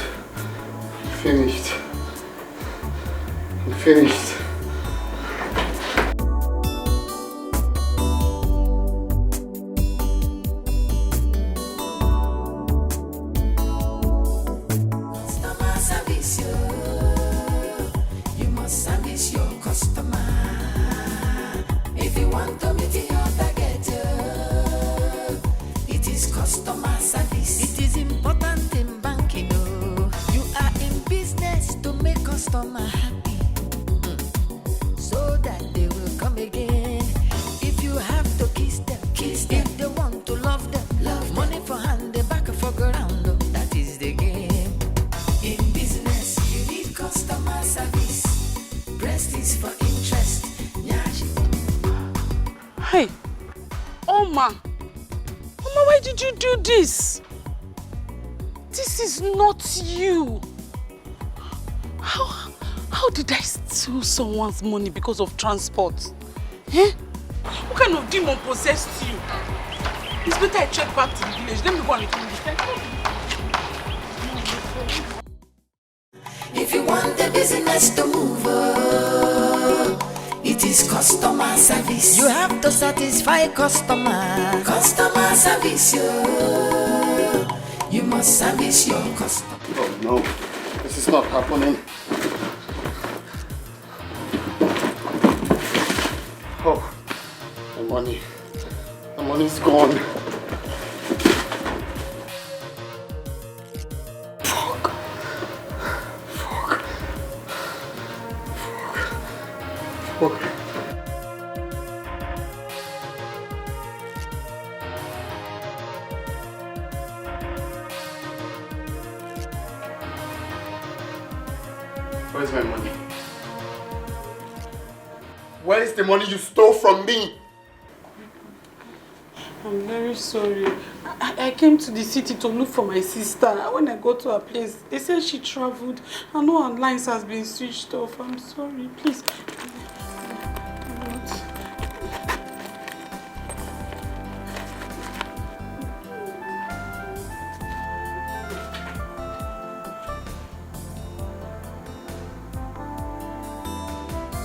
A: I'm finished. I'm finished.
E: Customer service, you must service your customer. If you want to meet your target, it is customer service. It is important in banking. You are in business to make customer happy, so that they will come again. If you have to kiss them. If they want to love them, money for hand, they back for ground. That is the game. In business, you need customer service. Breast is for interest.
B: Hey, Oma, why did you do this? This is not you. How did I steal someone's money because of transport? Eh? What kind of demon possessed you? It's better I check back to the village. Let me go and return this.
E: If you want the business to move, it is customer service. You have to satisfy customer. Customer service, you must service your customer.
A: Oh no, this is not happening. Oh, the money's gone. Fuck. Where's my money? Where is the money you stole from me?
B: I'm very sorry. I came to the city to look for my sister. When I got to her place, they said she traveled and no her lines has been switched off. I'm sorry, please.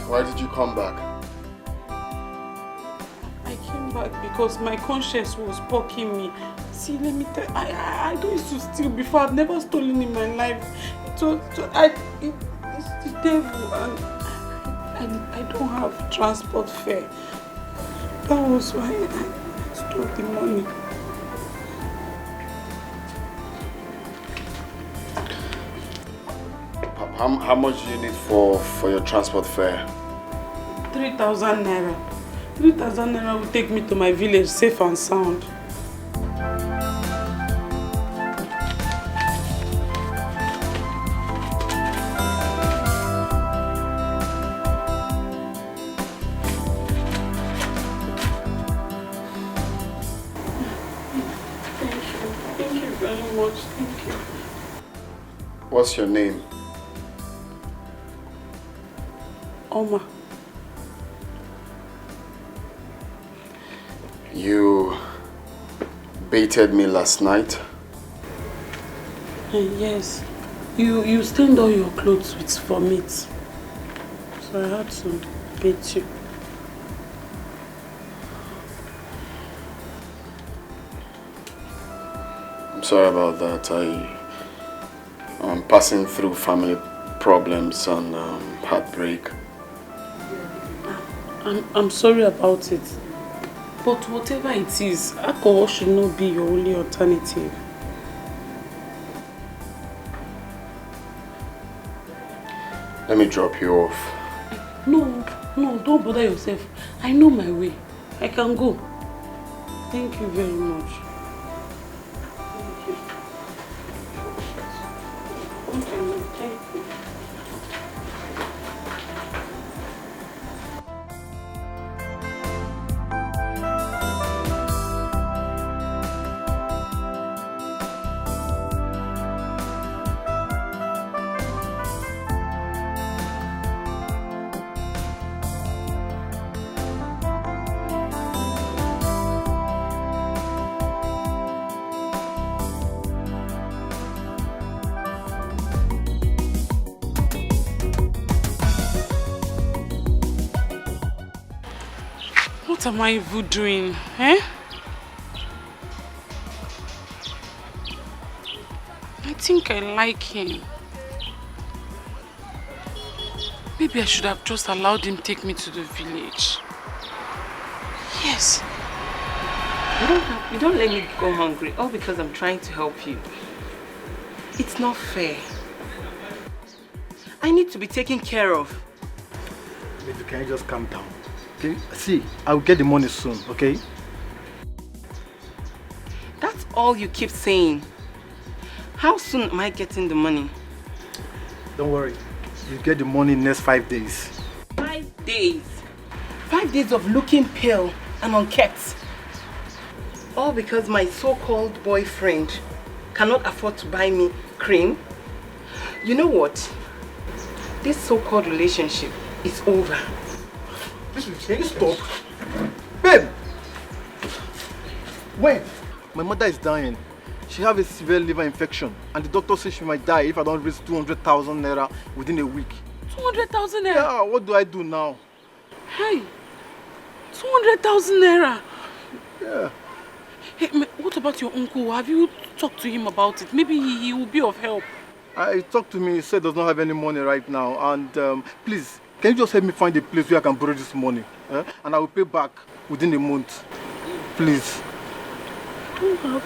A: Why did you come back?
B: I came back because my conscience was poking me. See, let me tell you, I don't used to steal before. I've never stolen in my life. It's the devil, and I don't have transport fare. That was why I stole the money.
A: How much do you need for your transport fare?
B: 3,000 naira. 3,000 naira will take me to my village safe and sound. Thank you very much. Thank you.
A: What's your name?
B: Oma.
A: You baited me last night?
B: Yes. You stained all your clothes with vomit. So I had to bait you.
A: I'm sorry about that. I'm passing through family problems and heartbreak.
B: I'm sorry about it. But whatever it is, alcohol should not be your only alternative.
A: Let me drop you off.
B: No, don't bother yourself. I know my way. I can go. Thank you very much. Thank you. Thank you. What am I even doing? Eh? I think I like him. Maybe I should have just allowed him take me to the village. Yes.
H: You don't let me go hungry, all because I'm trying to help you. It's not fair. I need to be taken care of.
D: Baby, can you just calm down? Okay? See, I'll get the money soon, okay?
H: That's all you keep saying. How soon am I getting the money?
D: Don't worry. You get the money in the next 5 days.
H: 5 days? 5 days of looking pale and unkept. All because my so-called boyfriend cannot afford to buy me cream. You know what? This so-called relationship is over.
D: Can you stop? Babe! Wait! My mother is dying. She has a severe liver infection and the doctor says she might die if I don't raise 200,000 naira within a week.
B: 200,000 naira?
D: Yeah, what do I do now?
B: Hey! 200,000 naira?
D: Yeah.
B: Hey, what about your uncle? Have you talked to him about it? Maybe he will be of help.
D: He talked to me, he said he does not have any money right now and please, can you just help me find a place where I can borrow this money? And I will pay back within a month. Please.
B: I don't have...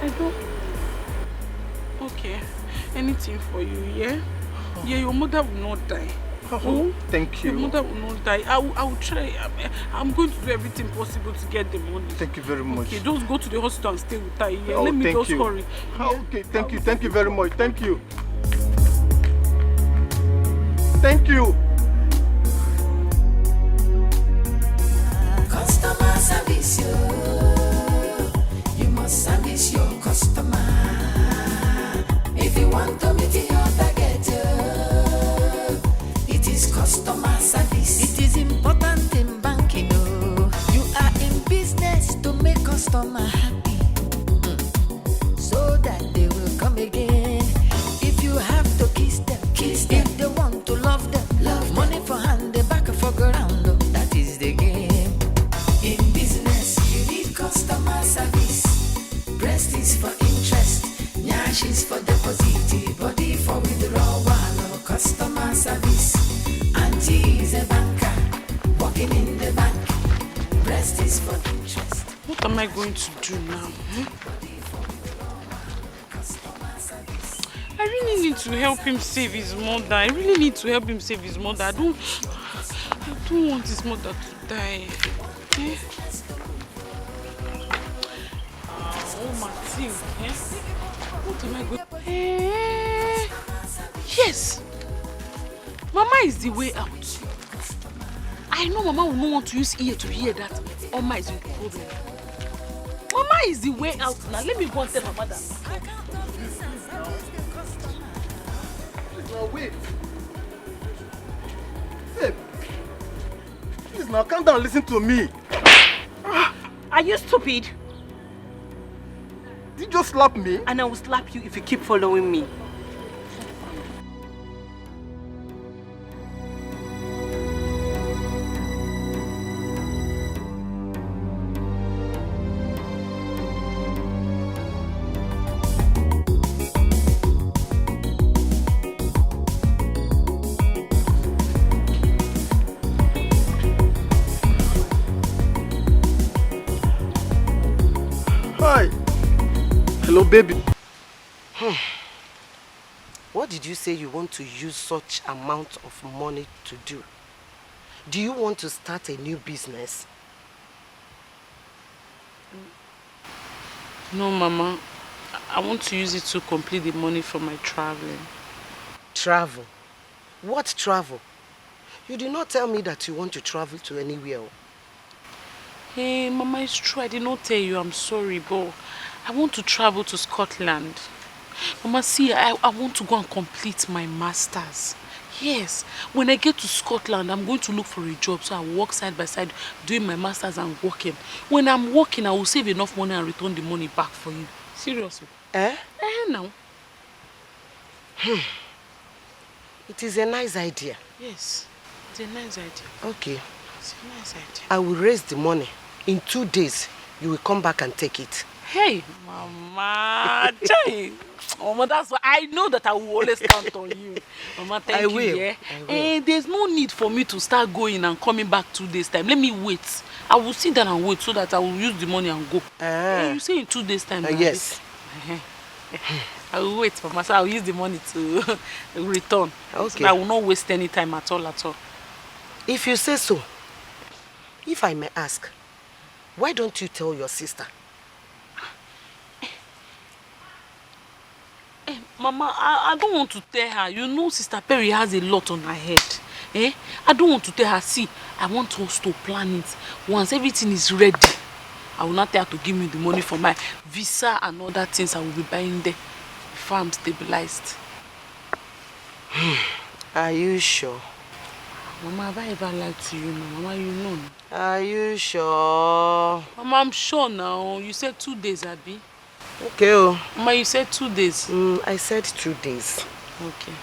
B: I don't... Okay, anything for you, yeah? Yeah, your mother will not die.
D: Oh, thank you.
B: Your mother will not die. I will try. I'm going to do everything possible to get the money.
D: Thank you very much.
B: Okay, just go to the hospital and stay with her. Yeah?
D: Oh,
B: Let me just
D: you.
B: hurry.
D: Oh, okay, thank you very much. Thank you. Thank you.
E: Customer service, you must service your customer. If you want to meet your target, it is customer service. It is important in banking. You are in business to make customer happy, so that they will come again. If you have to kiss them. If they want to love them, money for hand, they back for ground. That is the game. In business, you need customer service. Breast is for interest, nyash is for deposit, body for withdrawal. Customer service. Auntie is a banker, working in the bank. Breast is for interest.
B: What am I going to do now? I really need to help him save his mother. I really need to help him save his mother. I don't want his mother to die. Eh? Oh, Martin. Eh? What am I going to... Yes! Mama is the way out. I know Mama will not want to use ear to hear that Oma is in problem. Mama is the way out now. Let me go and tell my mother.
D: Now wait. Babe. Please now calm down and listen to me.
H: Are you stupid?
D: Did you just slap me?
H: And I will slap you if you keep following me.
D: Hello, baby.
O: What did you say you want to use such amount of money to do? Do you want to start a new business?
B: No, Mama. I want to use it to complete the money for my traveling.
O: Travel? What travel? You did not tell me that you want to travel to anywhere.
B: Hey, Mama, it's true. I did not tell you. I'm sorry, but I want to travel to Scotland. Mama, see, I want to go and complete my master's. Yes, when I get to Scotland, I'm going to look for a job, so I work side by side doing my master's and working. When I'm working, I will save enough money and return the money back for you. Seriously.
O: Eh?
B: Now.
O: It is a nice idea.
L: Yes, it's a nice idea.
O: Okay.
L: It's a nice idea.
O: I will raise the money. In 2 days, you will come back and take it.
L: Hey, Mama, Chai. Mama, that's why I know that I will always count on you. Mama, thank you. Yeah?
O: I will.
L: And there's no need for me to start going and coming back 2 days time. Let me wait. I will sit down and wait so that I will use the money and go. You say in 2 days time?
O: Yes.
L: I will wait, Mama. So I will use the money to return.
O: Okay.
L: So I will not waste any time at all.
O: If you say so, if I may ask, why don't you tell your sister?
L: Mama, I don't want to tell her. You know Sister Perry has a lot on her head. I don't want to tell her. See, I want us to plan it. Once everything is ready, I will not tell her to give me the money for my visa and other things I will be buying there before I'm stabilized.
O: Are you sure?
L: Mama, have I ever lied to you, Mama? You know.
O: Are you sure?
L: Mama, I'm sure now. You said 2 days, Abby.
O: Okay.
L: Mama, you said 2 days.
O: I said 2 days.
L: Okay.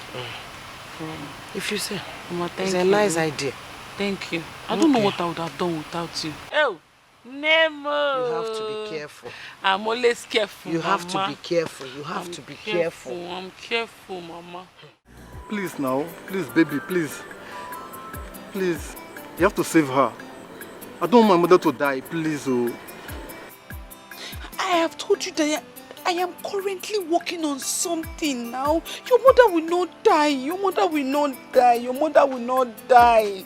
O: If you say.
L: Mama, thank
O: it's
L: you.
O: It's a nice idea.
L: Thank you. I don't know what I would have done without you. Oh, Nemo.
O: You have to be careful.
L: I'm always careful,
O: You
L: Mama.
O: have to be careful. You have to be careful.
L: I'm careful, Mama.
D: Please now. Please, baby, please. Please. You have to save her. I don't want my mother to die, please. Oh.
B: I have told you that I am currently working on something now. Your mother will not die. Your mother will not die. Your mother will not die.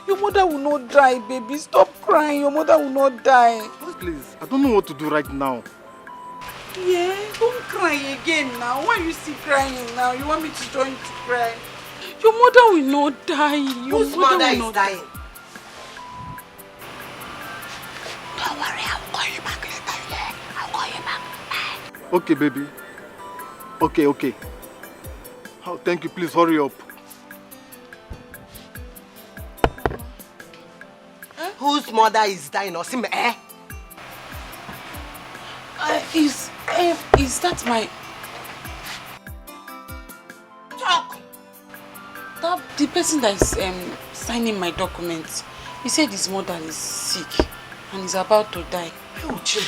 B: Your mother will not die, baby. Stop crying. Your mother will not die.
D: Please, I don't know what to do right now.
B: Yeah, don't cry again now. Why are you still crying now? You want me to join you to cry?
L: Your mother will not die.
O: Whose mother is dying?
B: Don't worry, I will call you back later. Yeah, I'll call you back. Bye.
D: Okay, baby. Okay. Oh, thank you. Please hurry up.
O: Whose mother is dying? Osime,
L: Is that my...
O: Talk!
L: The person that is signing my documents, he said his mother is sick and is about to die.
O: Oh, Jim.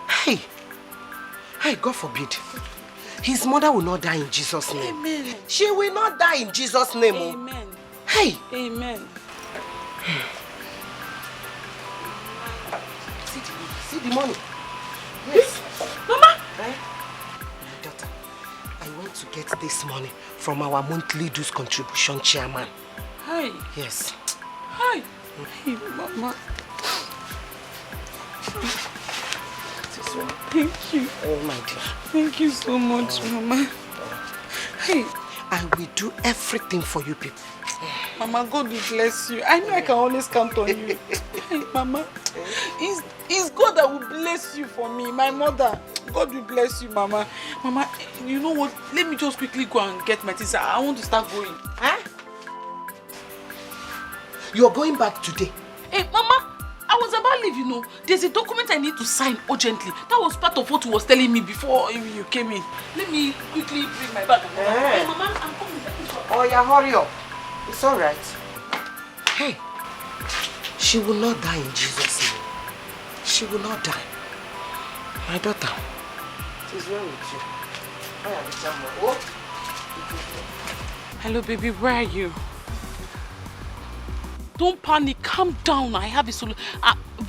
O: Hey, God forbid. His mother will not die in Jesus' name.
L: Amen.
O: She will not die in Jesus' name.
L: Amen.
O: Hey.
L: Amen.
O: See the money. Yes.
L: Mama.
O: My daughter, I went to get this money from our monthly dues contribution chairman.
L: Hi.
O: Yes.
L: Hi. Hey, Mama. Thank you.
O: Oh, my dear.
L: Thank you so much, Mama. Hey.
O: I will do everything for you people.
B: Mama, God will bless you. I know I can always count on you. Hey, Mama. It's God that will bless you for me, my mother. God will bless you, Mama. Mama, you know what? Let me just quickly go and get my things. I want to start going.
O: Huh? You're going back today?
L: Hey, Mama. I was about to leave, you know. There's a document I need to sign urgently. That was part of what you was telling me before you came in. Let me quickly bring my bag. Hey, Mama, I'm coming.
O: Oh, yeah, hurry up. It's all right. Hey, she will not die in Jesus' name. She will not die. My daughter. It is well with you.
L: Hello, baby. Where are you? Don't panic. Calm down. I have a solution.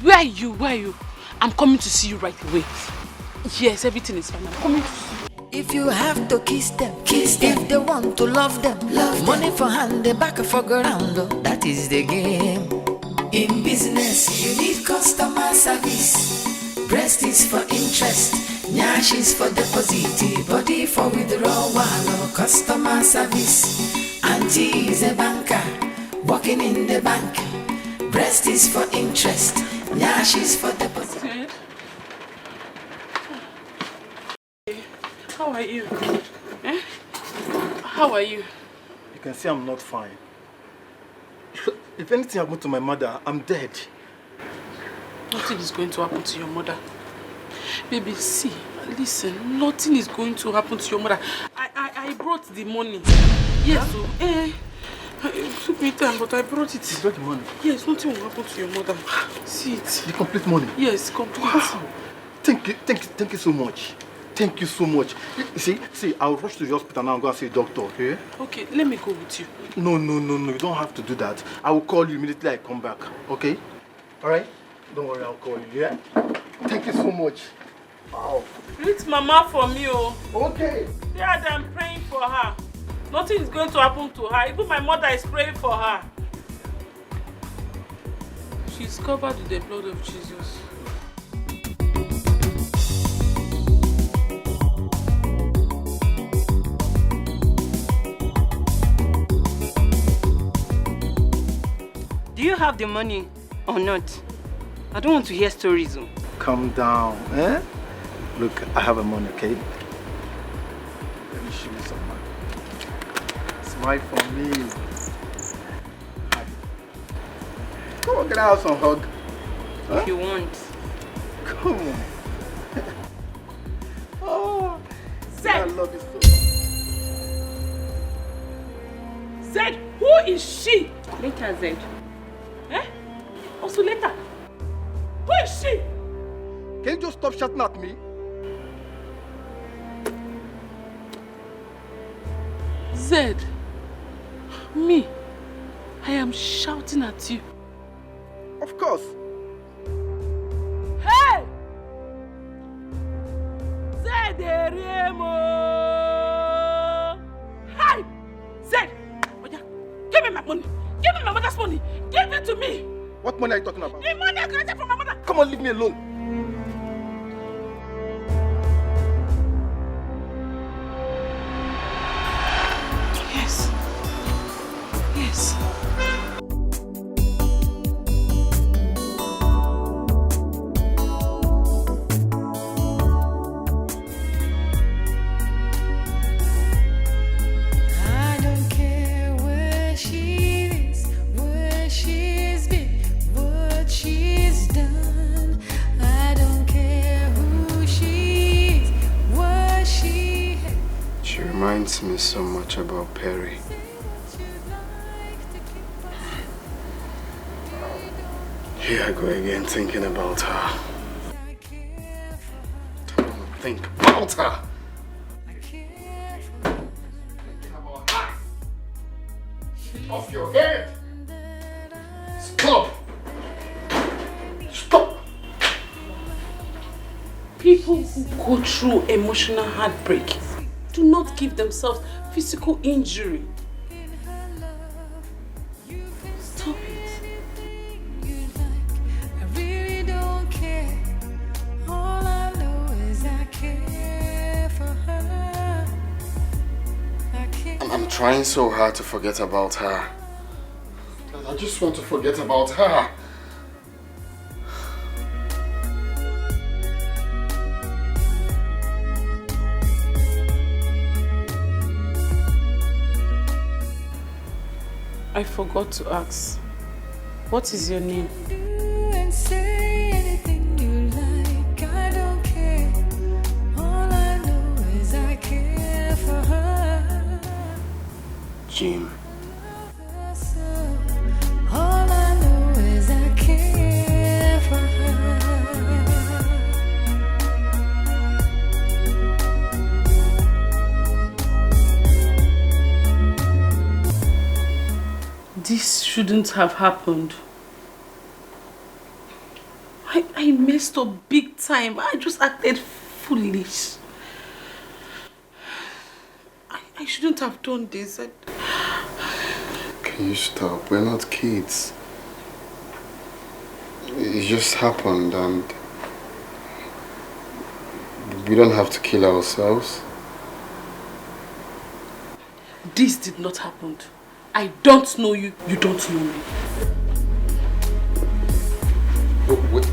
L: Where are you? Where are you? I'm coming to see you right away. Yes, everything is fine. I'm coming to see you.
E: If you have to kiss them. If they want to love them. Money for hand, they back for ground. That is the game. In business, you need customer service. Breast is for interest. Nyash is for deposit. Body for withdrawal. Customer service. Auntie is a banker. Working in the bank. Breast is for interest. Nyash is for deposit.
L: How are you? How are you?
D: You can see I'm not fine. If anything happened to my mother, I'm dead.
L: Nothing is going to happen to your mother. Baby, see, listen, nothing is going to happen to your mother. I brought the money.
B: Yes, so, it took me time, but I brought it.
M: You brought the money?
B: Yes, nothing will happen to your mother. See it.
M: The complete money?
B: Yes, complete.
M: Wow. Thank you so much. Thank you so much. See, I'll rush to the hospital now and go and see a doctor, okay?
B: Okay, let me go with you.
M: No. You don't have to do that. I will call you immediately I come back, okay? All right? Don't worry, I'll call you, yeah? Thank you so much. Wow.
B: Greet Mama for me, oh.
M: Okay.
B: Dad, I'm praying for her. Nothing is going to happen to her. Even my mother is praying for her. She's covered with the blood of Jesus.
P: Do you have the money or not? I don't want to hear stories. Oh.
M: Calm down, eh? Look, I have a money, okay? Let me show you some money. Smile for me. Come on, can I have some hug? Huh?
P: If you want.
M: Come on. Oh,
B: Zed!
M: I love you so much.
B: Zed, who is she?
P: Later, Zed.
B: Eh? Also later. Who is she?
M: Can you just stop shouting at me?
B: Zed, me, I am shouting at you.
M: Of course.
B: Hey! Zed Eremo! Hi! Zed! Oya, give me my money. Give me my mother's money. Give it to me.
M: What money are you talking about?
B: The money I collected from my mother.
M: Come on, leave me alone.
B: Yes. Yes.
E: I don't care where she is, where she's been, what she's done. I don't care who she is, what she has.
A: She reminds me so much about Perry. Here I go again thinking about her. Don't want to think about her. Off your head! Stop! Stop!
B: People who go through emotional heartbreak do not give themselves physical injury. Stop it.
E: I really don't care. All I know is I care for her. I care.
A: I'm trying so hard to forget about her. I just want to forget about her.
B: I forgot to ask. What is your name?
E: And say anything you like. I don't care. All I know is I care for her.
A: Jim.
E: All I know is I care for her.
B: This shouldn't have happened. I messed up big time. I just acted foolish. I shouldn't have done this.
A: Can you stop? We're not kids. It just happened and we don't have to kill ourselves.
B: This did not happen. I don't know you, you don't know me.
A: Wait.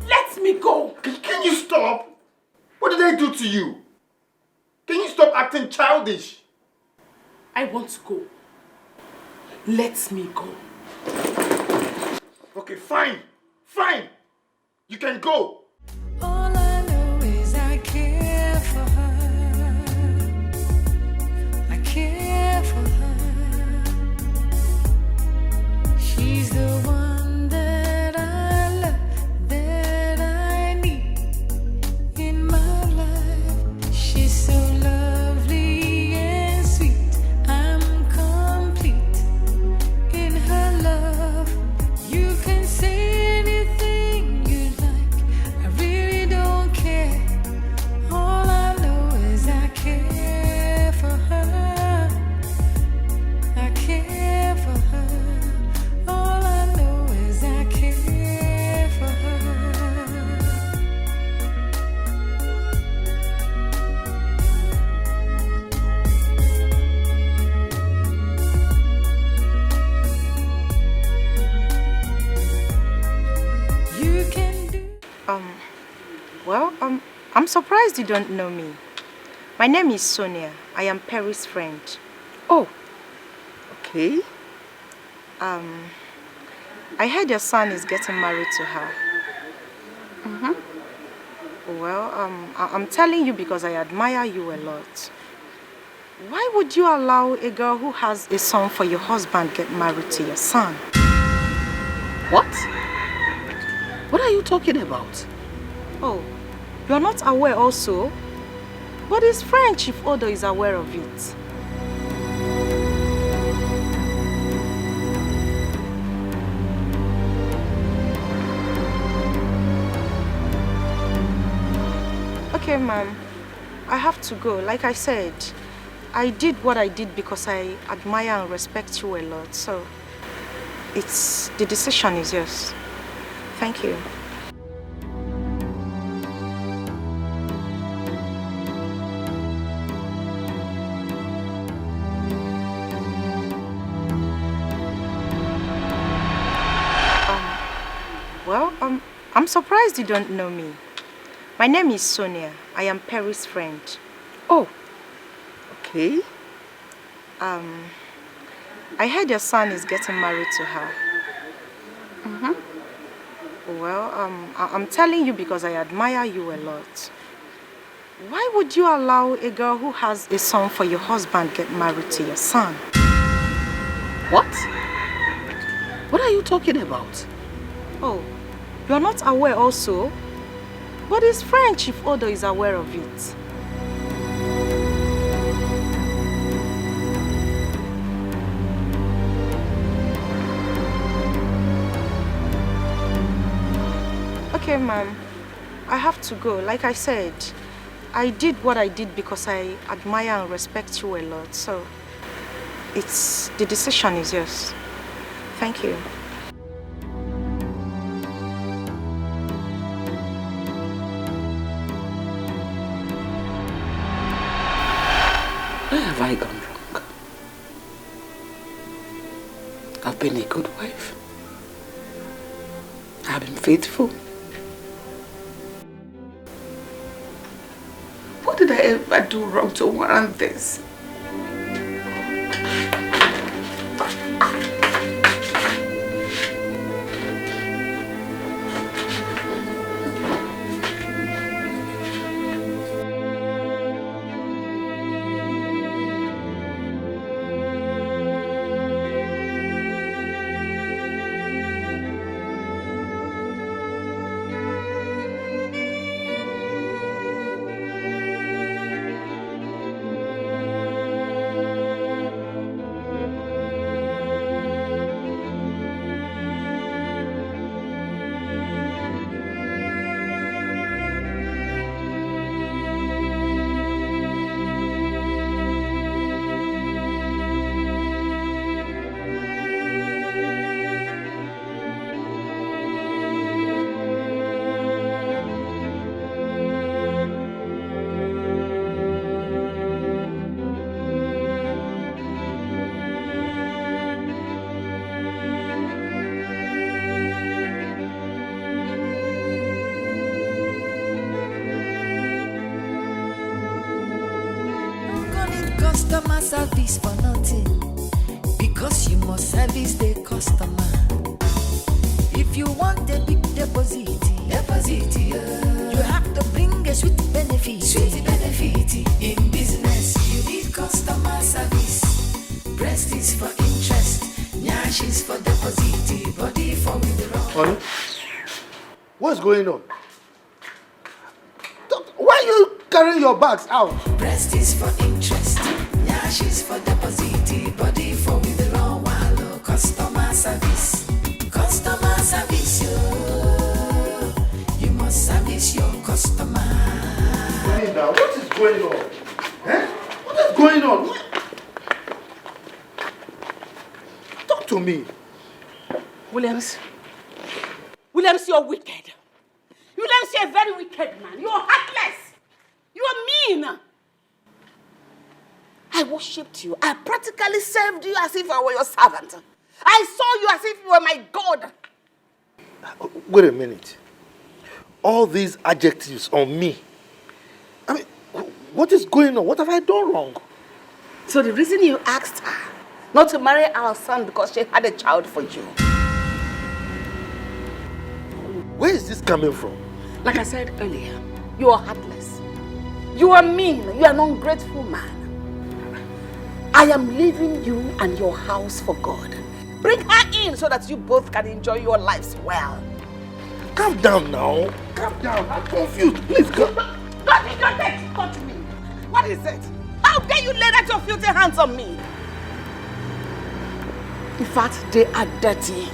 B: Let me go!
M: Can you stop? What did I do to you? Can you stop acting childish?
B: I want to go. Let me go.
M: Okay, fine. Fine. You can go.
E: All I know is I care.
H: Well, I'm surprised you don't know me. My name is Sonia. I am Perry's friend.
C: Oh, okay.
H: I heard your son is getting married to her. Well, I'm telling you because I admire you a lot. Why would you allow a girl who has a son for your husband get married to your son?
C: What? What are you talking about?
H: Oh, you're not aware also? But his friend, Chief Odo, is aware of it. Okay, ma'am. I have to go. Like I said, I did what I did because I admire and respect you a lot. So, the decision is yours. Thank you. Well, I'm surprised you don't know me. My name is Sonia. I am Perry's friend.
C: Oh, okay.
H: I heard your son is getting married to her. Well, I'm telling you because I admire you a lot. Why would you allow a girl who has a son for your husband get married to your son?
C: What? What are you talking about?
H: Oh, you're not aware also? But his friend, Chief Odo, is aware of it. Okay, ma'am. I have to go. Like I said, I did what I did because I admire and respect you a lot. So, the decision is yours. Thank you.
C: Where have I gone wrong? I've been a good wife. I've been faithful. What did I ever do wrong to warrant this?
E: Customer service for nothing, because you must service the customer. If you want a big deposit, you have to bring a sweet benefit. In business, you need customer service. Breast is for interest, nyash is for deposit, body for withdrawal.
D: Honey, what's going on? Why are you carrying your bags out?
E: Breast is for interest, nyash is for deposit, body for withdrawal. Customer service, you must service your customer.
D: Now, what is going on? What is going on? Talk to me.
C: Williams, you're wicked. Williams, you're a very wicked man. You're heartless. You're mean. I worshipped you. I practically served you as if I were your servant. I saw you as if you were my God.
D: Wait a minute.
I: all these adjectives on me? I mean, what is going on? What have I done wrong?
C: So the reason you asked her not to marry our son because she had a child for you.
I: Where is this coming from?
C: Like I said earlier, you are heartless. You are mean. You are an ungrateful man. I am leaving you and your house for God. Bring her in so that you both can enjoy your lives well.
I: Calm down now. Calm down. I'm confused. Please come.
C: Don't touch me. What is it? How dare you lay out your filthy hands on me? In fact, they are dirty.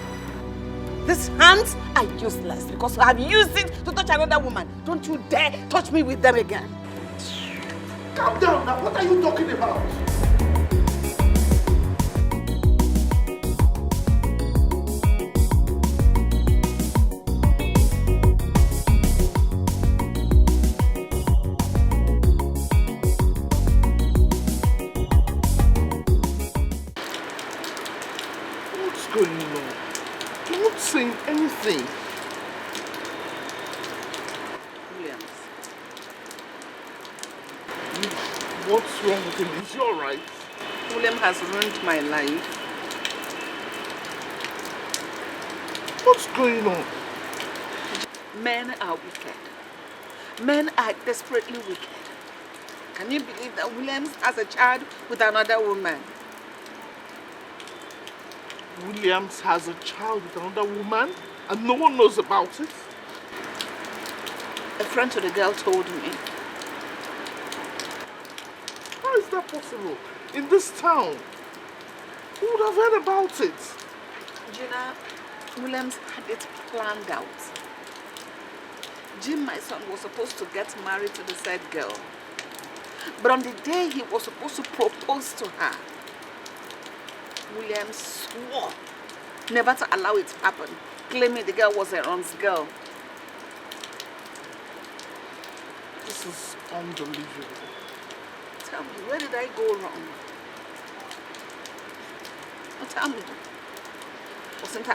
C: These hands are useless because I have used it to touch another woman. Don't you dare touch me with them again.
I: Calm down now. What are you talking about?
N: What's going on? You're not saying anything.
C: Williams.
N: What's wrong with him? Is he alright?
C: William has ruined my life.
N: What's going on?
C: Men are wicked. Men are desperately wicked. Can you believe that Williams has a child with another woman?
N: Williams has a child with another woman and no one knows about it?
C: A friend to the girl told me.
N: How is that possible? In this town? Who would have heard about it?
C: Gina, Williams had it planned out. Jim, my son, was supposed to get married to the said girl. But on the day he was supposed to propose to her, Williams swore never to allow it to happen, claiming the girl was Aaron's girl.
N: This is unbelievable.
C: Tell me, where did I go wrong? Now tell me,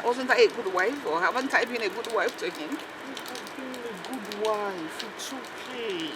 C: wasn't I a good wife, or haven't I been a good wife to him?
N: You've been a good wife. It's okay.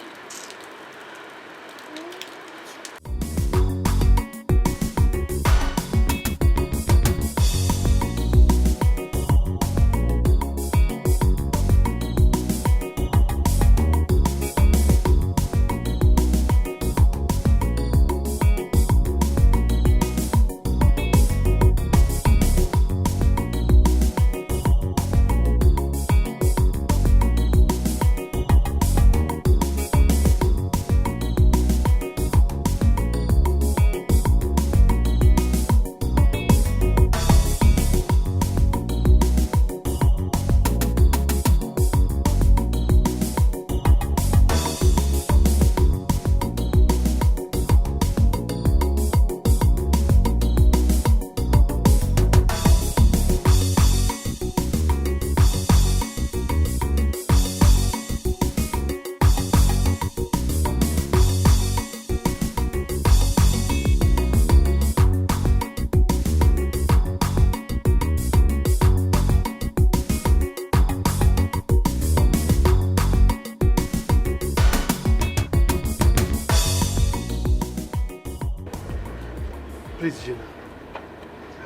I: Please, Gina.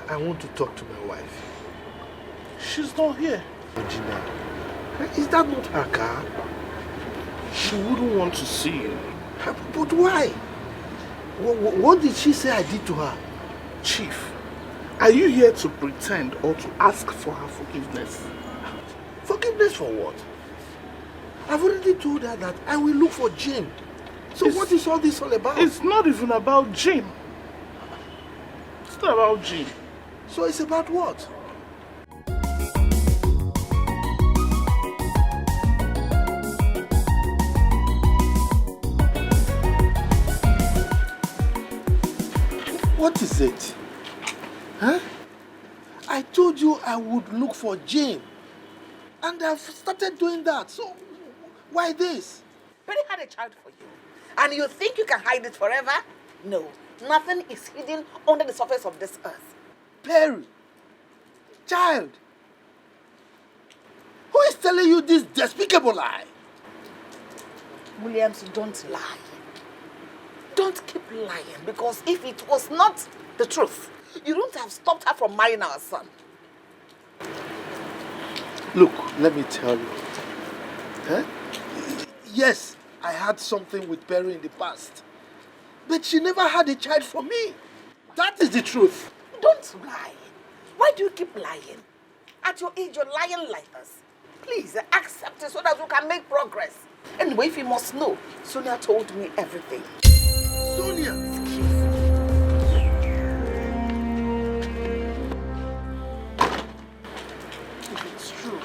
I: I want to talk to my wife.
N: She's not here.
I: Gina, is that not her car?
N: She wouldn't want to see you.
I: But why? What did she say I did to her?
N: Chief, are you here to pretend or to ask for her forgiveness?
I: Forgiveness for what? I've already told her that I will look for Jim. So what is all this all about?
N: It's not even about Jim. It's not about Jim.
I: So it's about what? What is it? Huh? I told you I would look for Jim. And I've started doing that. So why this?
C: Perry had a child for you. And you think you can hide it forever? No. Nothing is hidden under the surface of this earth.
I: Perry. Child. Who is
D: telling you this despicable lie.
C: Williams, don't lie. Don't keep lying, because if it was not the truth, you wouldn't have stopped her from marrying our son.
D: Look, let me tell you. Yes, I had something with Perry in the past. But she never had a child for me. That is the truth.
C: Don't lie. Why do you keep lying? At your age, you're lying like this. Please, accept it so that we can make progress. Anyway, if you must know, Sonia told me everything.
D: Sonia!
N: If it's true,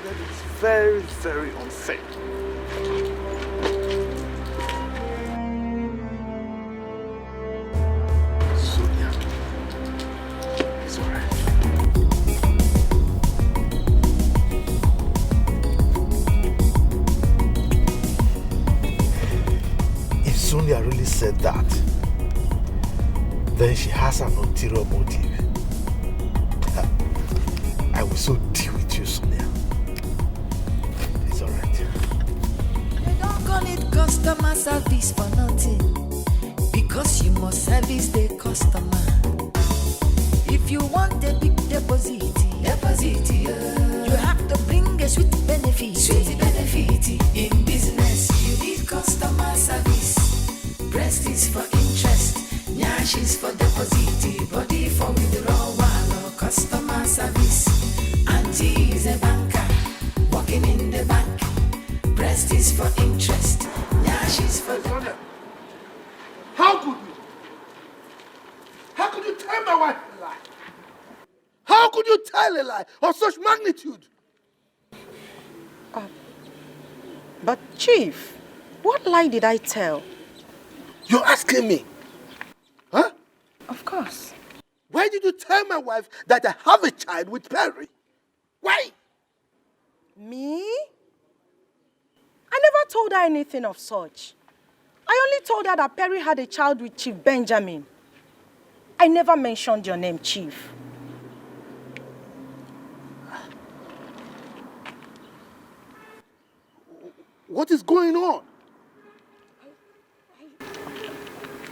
N: then it's very, very unfair.
D: Sonia. It's all right. If Sonia really said that, then she has an ulterior motive. I will so deal with you, Sonia. It's all right.
E: They don't call it customer service for nothing, because you must service the customer. If you want a big deposit, you have to bring a sweet benefit. In business, you need customer service. Breast is for interest, nyash is for deposit, body for withdrawal, customer service. Auntie is a banker, working in the bank. Breast is for interest, nyash is for
D: Sonia, how could you? How could you tell my wife a lie? How could you tell a lie of such magnitude?
H: But Chief, what lie did I tell?
D: You're asking me? Huh?
H: Of course.
D: Why did you tell my wife that I have a child with Perry? Why?
H: Me? I never told her anything of such. I only told her that Perry had a child with Chief Benjamin. I never mentioned your name, Chief.
D: What is going on?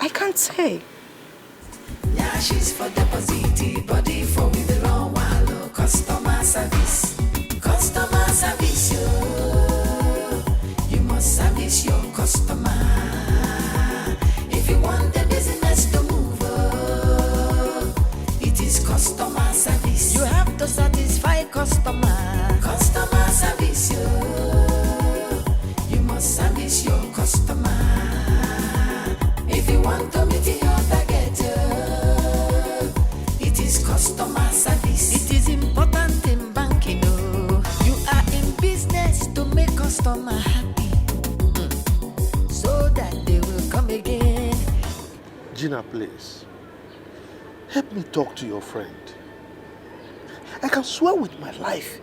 H: I can't say.
E: nyash is for deposit, body for withdrawal, customer service. Customer service, you must service your customer. If you want the business to move, it is customer service. You have to satisfy customer. Customer service, you must service your customer. If you want to meet your target, it is customer service. It is important in banking, you are in business to make customer happy, so that they will come again.
D: Gina, please. Help me talk to your friend. I can swear with my life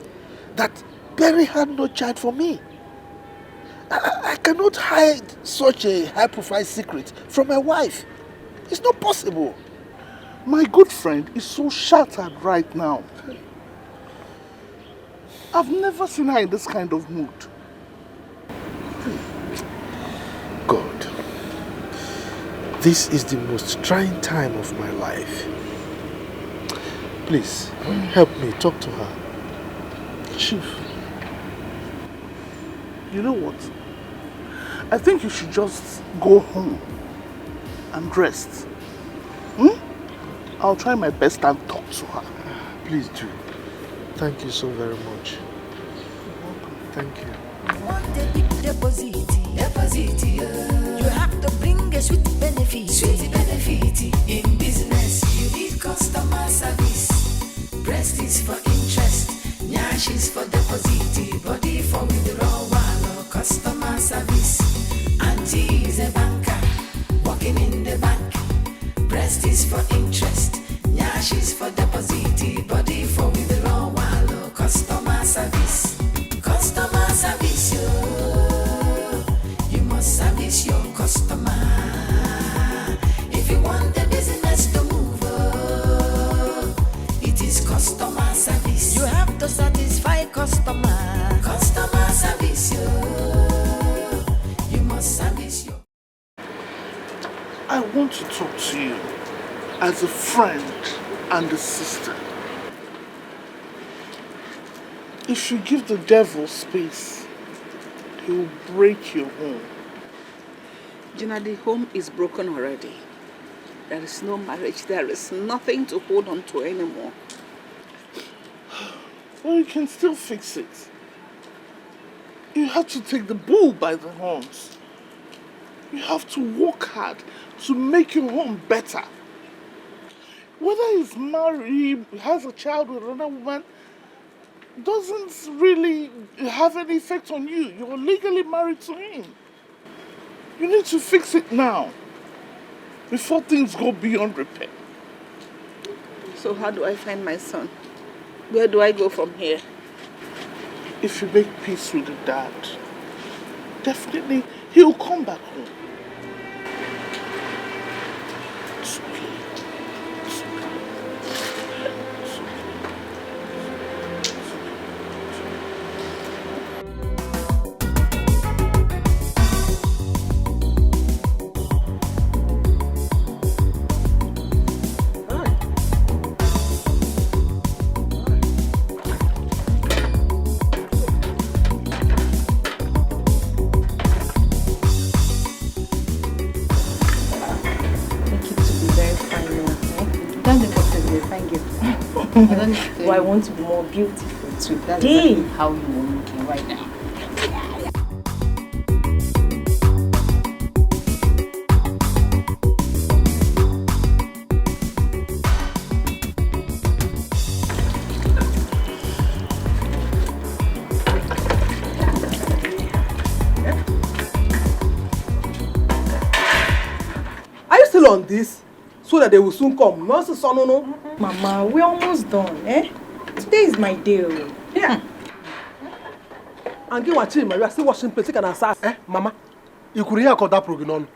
D: that Perry had no child for me. I cannot hide such a high-profile secret from my wife. It's not possible.
N: My good friend is so shattered right now. I've never seen her in this kind of mood.
D: God, this is the most trying time of my life. Please, help me talk to her.
N: Chief, you know what? I think you should just go home and rest. I'll try my best and talk to her.
D: Please do. Thank you so very much. Thank you.
E: Want a big deposit, you have to bring a sweet benefit. In business, you need customer service. Breast is for interest, nyash is for deposit, body for withdrawal, customer service. Auntie is a banker, working in the bank. Breast is for interest, nyash is for deposit, body for withdrawal, customer service. Customer service, you must service your customer. If you want the business to move, it is customer service. You have to satisfy customer.
Q: you as a friend and a sister. If you give the devil space, he will break your home.
C: Gina, the home is broken already. There is no marriage. There is nothing to hold on to anymore.
Q: Well, you can still fix it. You have to take the bull by the horns. You have to work hard to make your home better. Whether he's married, has a child with another woman, doesn't really have any effect on you. You're legally married to him. You need to fix it now, before things go beyond repair.
C: So how do I find my son? Where do I go from here?
Q: If you make peace with the dad, definitely he'll come back home. It's okay. It's okay. It's okay.
H: Well, I want to be more beautiful today.
B: That's exactly how you are looking right now.
R: Are you still on this? So that they will soon come. No, no.
H: Mama, we're almost done, eh? Today is my day.
R: Yeah. And get watching, we are still washing plates. Can assess.
N: Mama, you could hear that program.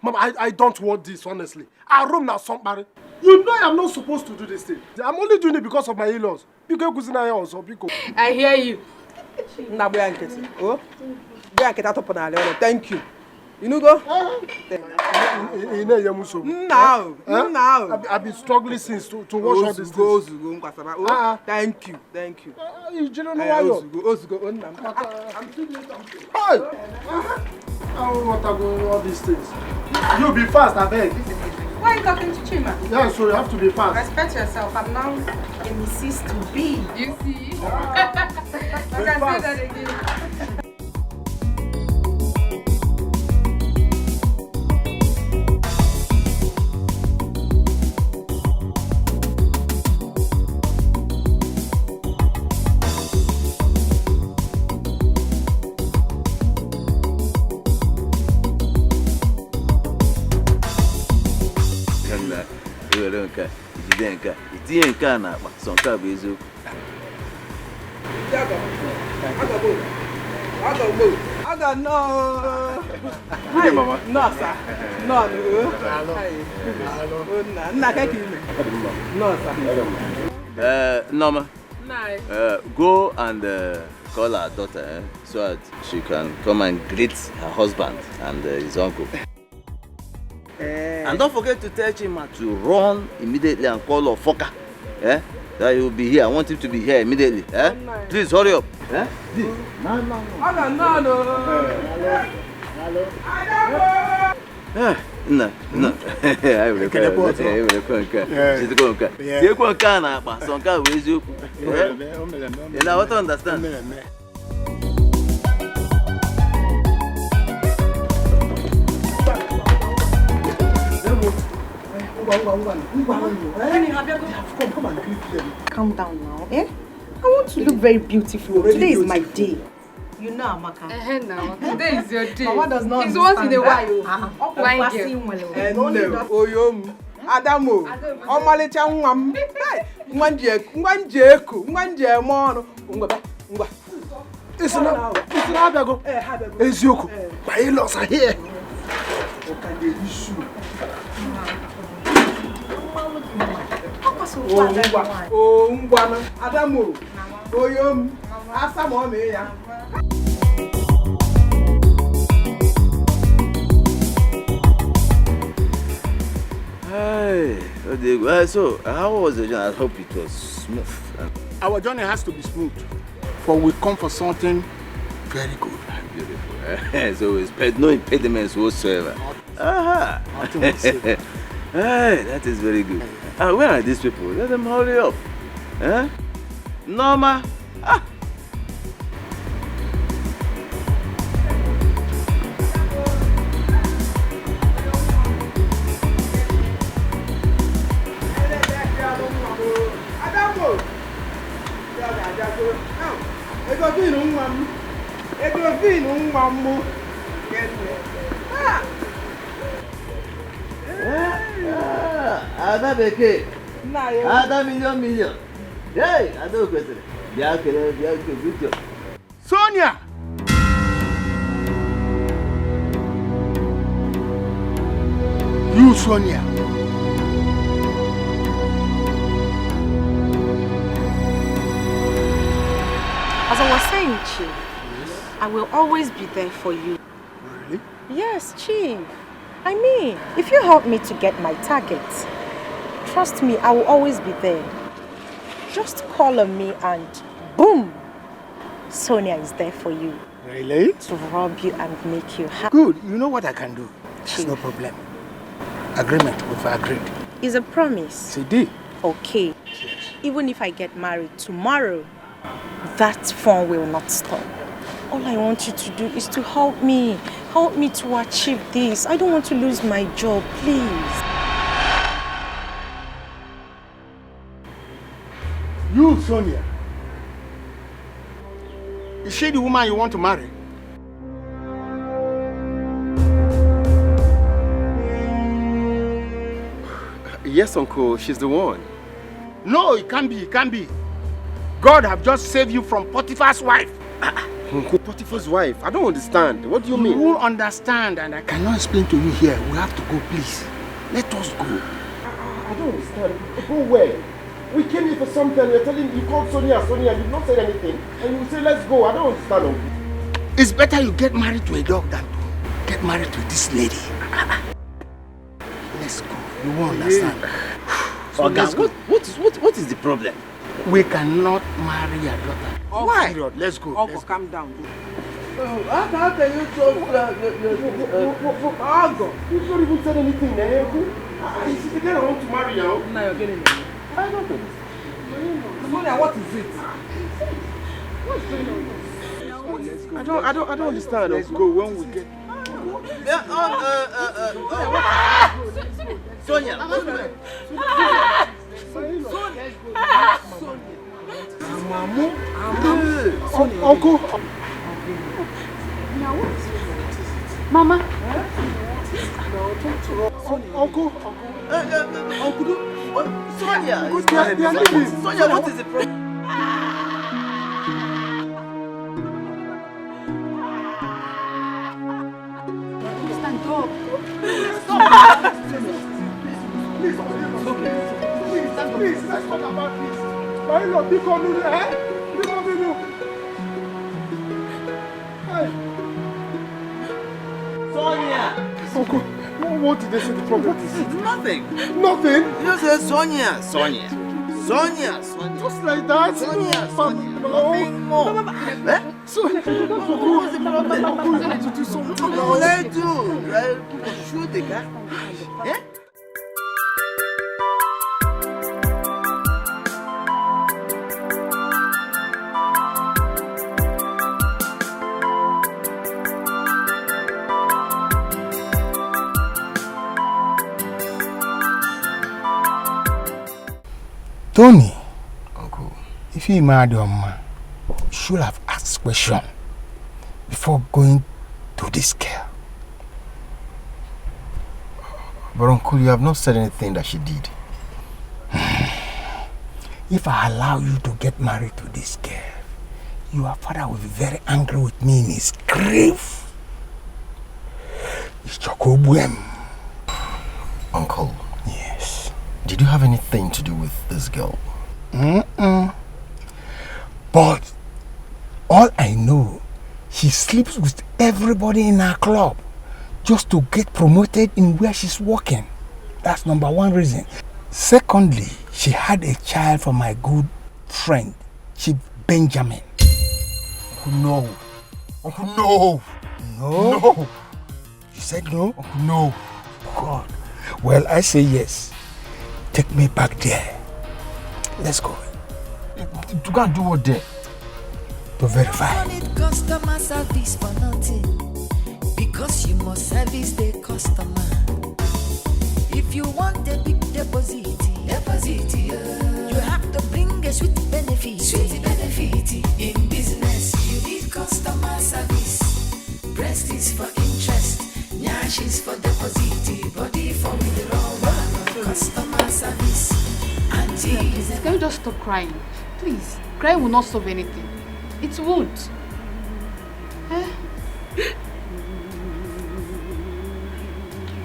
N: Mama, I don't want this, honestly. I room now somebody. You know I'm not supposed to do this thing. I'm only doing it because of my in-laws.
B: I hear you.
R: Thank you. You know go?
N: Now. I've been struggling since to wash all these things.
R: Thank you.
N: You don't know why you're... I'm still doing something. Hey! I don't want to go all these things. You be fast, I beg.
S: Why are you talking to Chima?
N: Yeah, so you have to be fast.
S: Respect yourself. I'm now a Mrs. to be. You see? I can say that again.
R: I got no.
F: Hey, Mama.
R: No, sir. No.
T: Norma.
B: Nice.
T: Go and call her daughter so that she can come and greet her husband and his uncle. And don't forget to tell Chima to run immediately and call Ofoka. That he will be here. I want him to be here immediately. Please hurry up.
R: No.
T: No. I will come. She's going to come. You're going to come. So come with you. You know what to understand.
H: Calm down now, eh? I want to look very beautiful. Today is my day.
S: You know, Amaka. Now, today is your day.
H: Mama does not
S: It's once in a while.
H: Why
R: Oyom, Adamo, Omalecha Nwam. Nwanjeku, Nwanjemono.
N: It's not Habago. Ezioku. My in-laws are here.
R: Oh, Ngwana, Adamo, Oyom, Asamo, ya.
T: Hey, so how was the journey? I hope it was smooth.
Q: Our journey has to be smooth, for we come for something very good.
T: Beautiful. So it's no impediments whatsoever. Aha. Hey, that is very good. Where are these people? Let them hurry up. Huh? Norma. Ada beke. Ada million. Hey, Ada question. Good.
Q: Sonia! You, Sonia.
H: As I was saying, Chief, I will always be there for you.
Q: Really?
H: Yes, Chief. I mean, if you help me to get my target, trust me, I will always be there. Just call on me and boom, Sonia is there for you.
Q: Really?
H: To rob you and make you happy.
Q: Good. You know what I can do? It's no problem. Agreement, we've agreed.
H: Is a promise.
Q: CD.
H: Okay. Even if I get married tomorrow, that fun will not stop. All I want you to do is to help me. Help me to achieve this. I don't want to lose my job, please.
Q: You, Sonia. Is she the woman you want to marry?
M: Yes, Uncle, she's the one.
Q: No, it can't be. God have just saved you from Potiphar's wife.
M: Uncle, Potiphar's wife? I don't understand. What do you mean?
Q: You will understand, and I cannot explain to you here. We have to go, please. Let us go.
M: I don't understand. Go where? We came here for something. You're telling you called Sonia, you've not said anything. And you say, let's go. I don't understand, Uncle.
Q: It's better you get married to a dog than to get married to this lady. Let's go. You won't understand.
T: So what is the problem?
Q: We cannot marry your daughter.
S: Oh,
Q: why? Period. Let's go.
S: Uncle, calm down.
T: How can you talk?
M: Uncle, you've not even said anything, She's the girl I want to marry now.
S: Now you're getting married.
M: I don't understand.
S: Sonia, what is it?
M: What's going on? I don't understand.
Q: Let's go when we get.
T: Sonia.
Q: Uncle.
S: Mama.
Q: Uncle.
T: Sonia. Sonia, what is the problem?
Q: Please, let's talk about this. My lord, pick on me, Pick on me, Hey.
T: Sonia!
Q: Uncle, what did they say the problem is?
T: Nothing.
Q: Nothing?
T: You just said Sonia.
Q: Just like that?
T: Nothing more.
Q: Sonia, what's the problem? Uncle, you have to do something.
T: No, let's do. Shoot the guy. Eh?
Q: Tony, Uncle, if you married your man, you should have asked question before going to this girl.
J: But Uncle, you have not said anything that she did.
Q: If I allow you to get married to this girl, your father will be very angry with me in his grave. It's Chokobuem.
J: Uncle.
Q: Yes.
J: Did you have anything to do with this girl?
Q: But all I know, she sleeps with everybody in our club just to get promoted in where she's working.
U: That's number one reason. Secondly, she had a child from my good friend, Chief Benjamin.
N: No. No.
U: No. You said no?
N: No.
U: God. Well, I say yes. Take me back there. Let's go.
N: You can't do what there?
U: To verify.
E: Customer service for nothing, because you must service the customer. If you want a big deposit, you have to bring a sweet benefit. In business, you need customer service. Breast is for interest, nyash is for deposit, body for withdrawal. Customer service. Auntie,
B: can you just stop crying? Please. Crying will not solve anything. It would.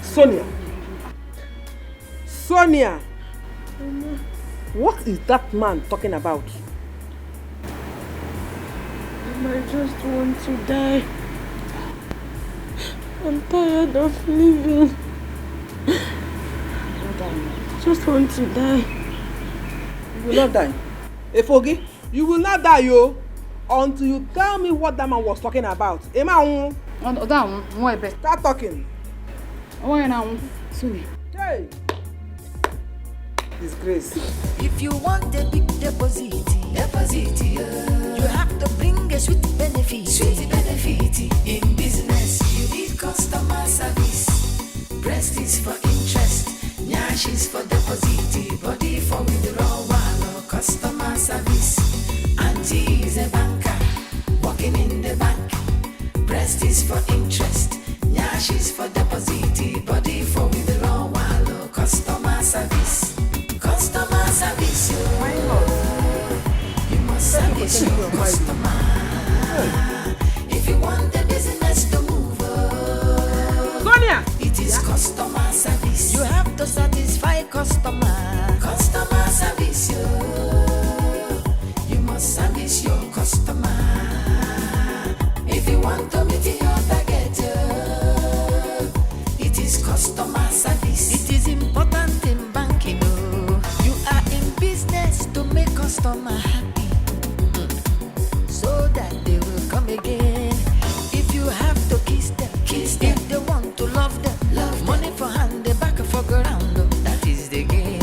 R: Sonia. Sonia. What is that man talking about?
H: I just want to die. I'm tired of living. I just want to die.
R: You will not die. Efogi, you will not die, yo. Until you tell me what that man was talking about. Start talking. Hey. Disgrace.
E: If you want a big deposit, you have to bring a sweet benefit. In business, you need customer service. Breast is for interest, nyash is for deposit, body for withdrawal. Customer service. Auntie is a banker, working in the bank. Breast is for interest, nyash is for deposit, body for withdrawal. Customer service. Customer service, you must service your customer. If you want the business to move,
R: Sonia,
E: it is customer service. You have to satisfy customer. Customer service, you must service your customer. If you want to meet your target, it is customer service. It is important in banking. You are in business to make customer happy, so that they will come again. If you have to kiss them. If they want to love them. Money for hand, the back for ground. That is the game.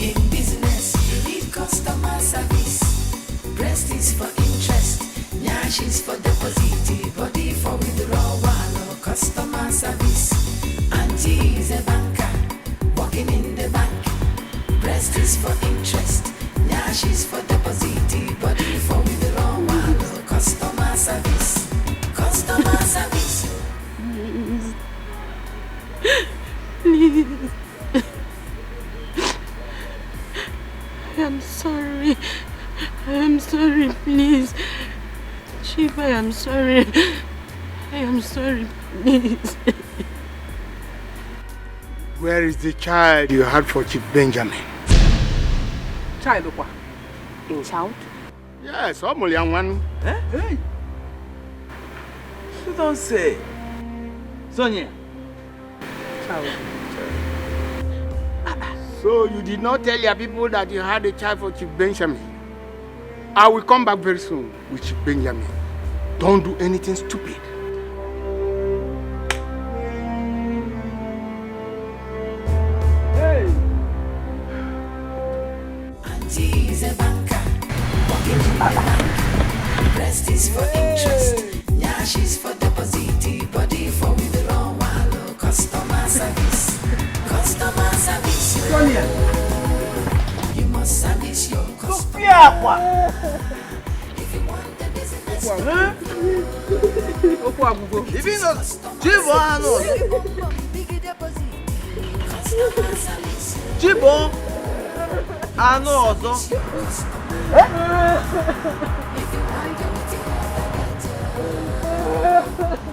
E: In business, you need customer service. Breast is for interest, nyash is for deposit, body for withdrawal. Customer service. Auntie is a banker, working in the bank. Breast is for interest, nyash is for deposit, body for withdrawal. Customer service. Customer service.
H: Please. I am sorry. I am sorry, please. Chief, I am sorry. I am sorry, please.
U: Where is the child you had for Chief Benjamin?
R: Child, what?
H: Child?
U: Yes, almost young one.
T: Eh?
R: Hey.
T: You don't say. Sonia.
R: Child.
U: So you did not tell your people that you had a child for Chief Benjamin? I will come back very soon with Chief Benjamin. Don't do anything stupid.
R: Hey.
E: Auntie is a banker, working in the bank. Breast is for interest, nyash is for deposit, body for withdrawal. Customer service. Customer service.
R: Sonia.
E: You must service your customer. If you want the business to
T: If you know, Jibo, I know.
E: customer service.
T: Jibo, I know also.
E: If you want anything,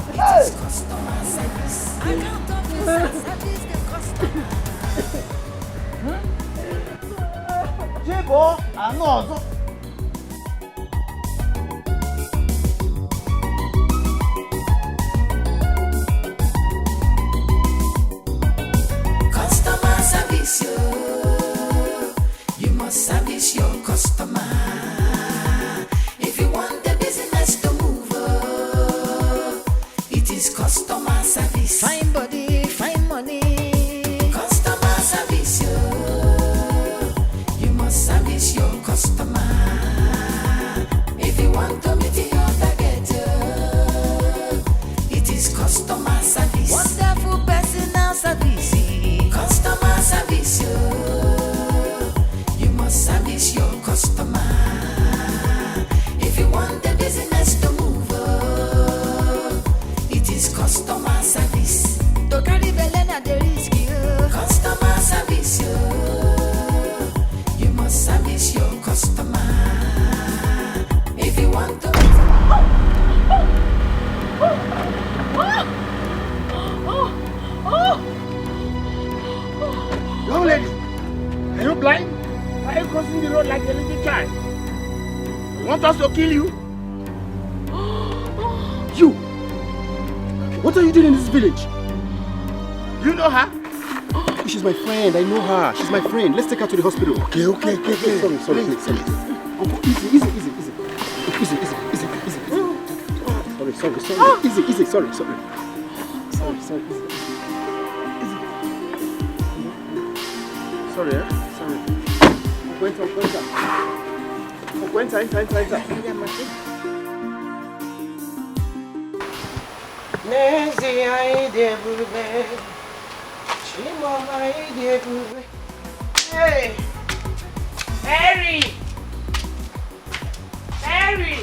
E: it is customer service. I can't talk to service the customer.
T: Jibo, I know also.
E: Customer
M: Want us to kill you? You! What are you doing in this village? You know her? She's my friend. I know her. She's my friend. Let's take her to the hospital. Okay. Sorry. Uncle, easy. Sorry. Easy. Sorry. Easy. Sorry, Sorry. Enter.
O: Nezi aide bube, Chimama aide bube. Hey, Harry. Hey.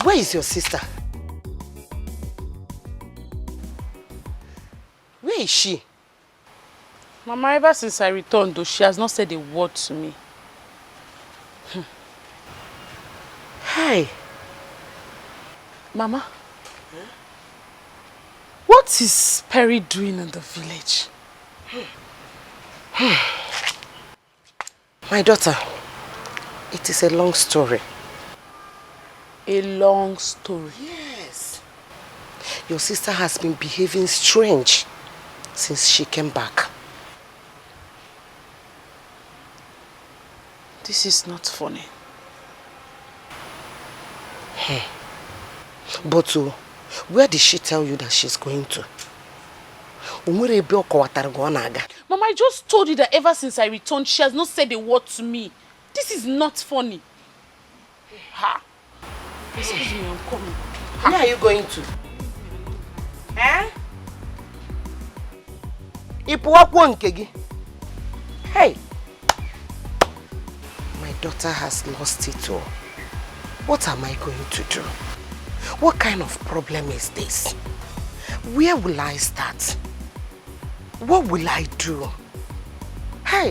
O: Where is your sister? Where is she?
B: Mama, ever since I returned, though, she has not said a word to me.
O: Hey.
B: Mama, what is Perry doing in the village?
O: My daughter, it is a long story.
B: A long story?
O: Yes. Your sister has been behaving strange since she came back.
B: This is not funny.
O: But where did she tell you that she's going to? Mama,
B: I just told you that ever since I returned, she has not said a word to me. This is not funny. Ha! Excuse me, I'm coming.
O: Where are you going to? Hey! My daughter has lost it all. What am I going to do? What kind of problem is this? Where will I start? What will I do? Hey!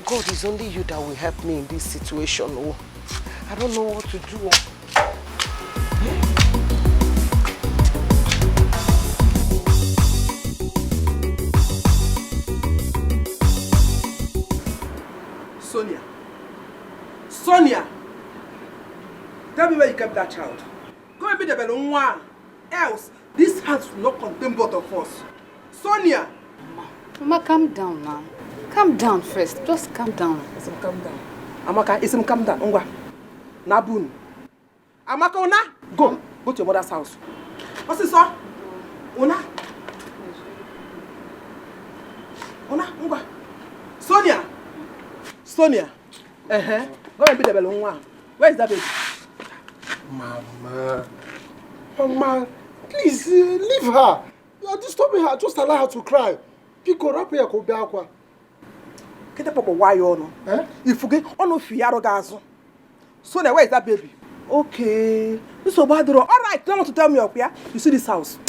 O: God, it's only you that will help me in this situation. Oh, I don't know what to do.
R: Sonia! Tell me where you kept that child. Go and be the Belonwa. Else, this house will not contain both of us. Sonia!
K: Mama, calm down now. Calm down first. Just calm down.
R: Isim, calm down. Amaka, Isim, calm down. Ongwa. Nabun. Amaka, Ona, go. Go to your mother's house. What's this, sir? Ona. Ona, Ongwa. Sonia! Sonia! Go and be the Belonwa. Where is that baby?
N: Mama, please leave her. You are disturbing her. Just allow her to cry. Pico rap here ko biakwa.
R: Kete papa why you no? If you get ono fiaro gazo. Sonia, where is that baby? Okay. This is bad. All right, don't want to tell me up here. You see this house?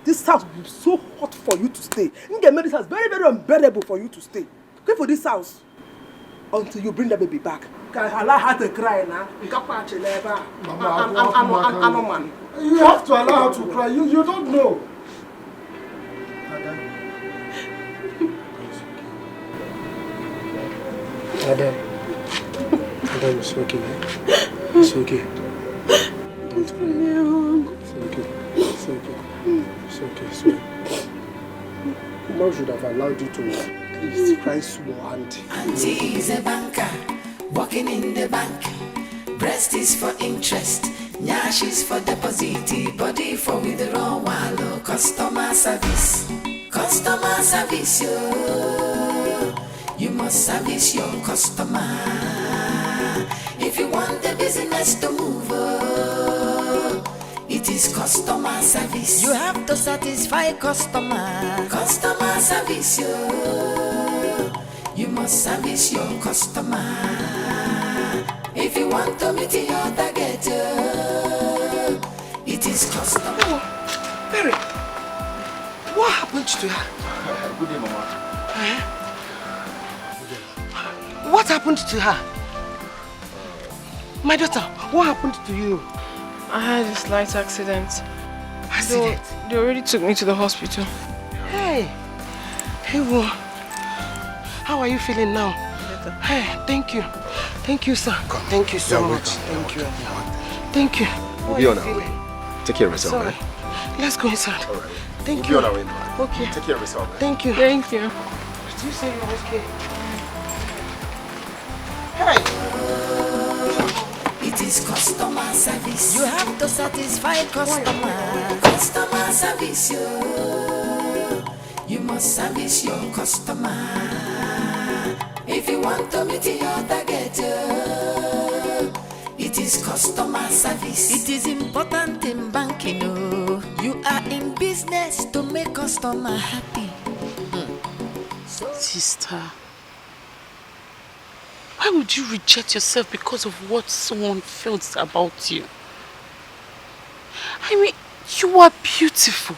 R: This house will be so hot for you to stay. You get made this house very, very unbearable for you to stay. Go for this house until you bring the baby back. Allow her to cry now.
N: Mama, you have to allow her to cry. You don't know. Adam, it's okay. It's okay. Don't cry. It's okay. It's okay. Mom should have allowed you to at least cry small, Auntie.
E: Auntie is a banker, working in the bank. Breast is for interest, nyash is for deposit, body for withdrawal. Customer service, yo. You must service your customer. If you want the business to move, it is is customer service. You have to satisfy customer. Customer service, you must service your customer. If you want to meet your target, it is customer.
O: Oh, Mary, what happened to her?
F: Good day, Mama.
O: What happened to her? My daughter, what happened to you?
L: I had a slight accident.
O: Accident?
L: They already took me to the hospital.
O: Hey, well, how are you feeling now?
L: Better.
O: Hey, thank you. Thank you, sir. Thank you so much. Thank you. Thank you.
J: We'll be on our way. Take care of yourself,
O: Sorry.
J: man.
O: Let's go inside.
J: All right.
O: Thank
J: We'll
O: you.
J: be on our way, man.
O: Okay.
J: Take care of yourself, man.
O: Thank you.
L: Thank you.
O: Did you say you're okay?
E: It is customer service. You have to satisfy customer. Customer service, you must service your customer. If you want to meet your target, it is customer service. It is important in banking, you are in business to make customer happy.
B: Sister, why would you reject yourself because of what someone felt about you? I mean, you are beautiful.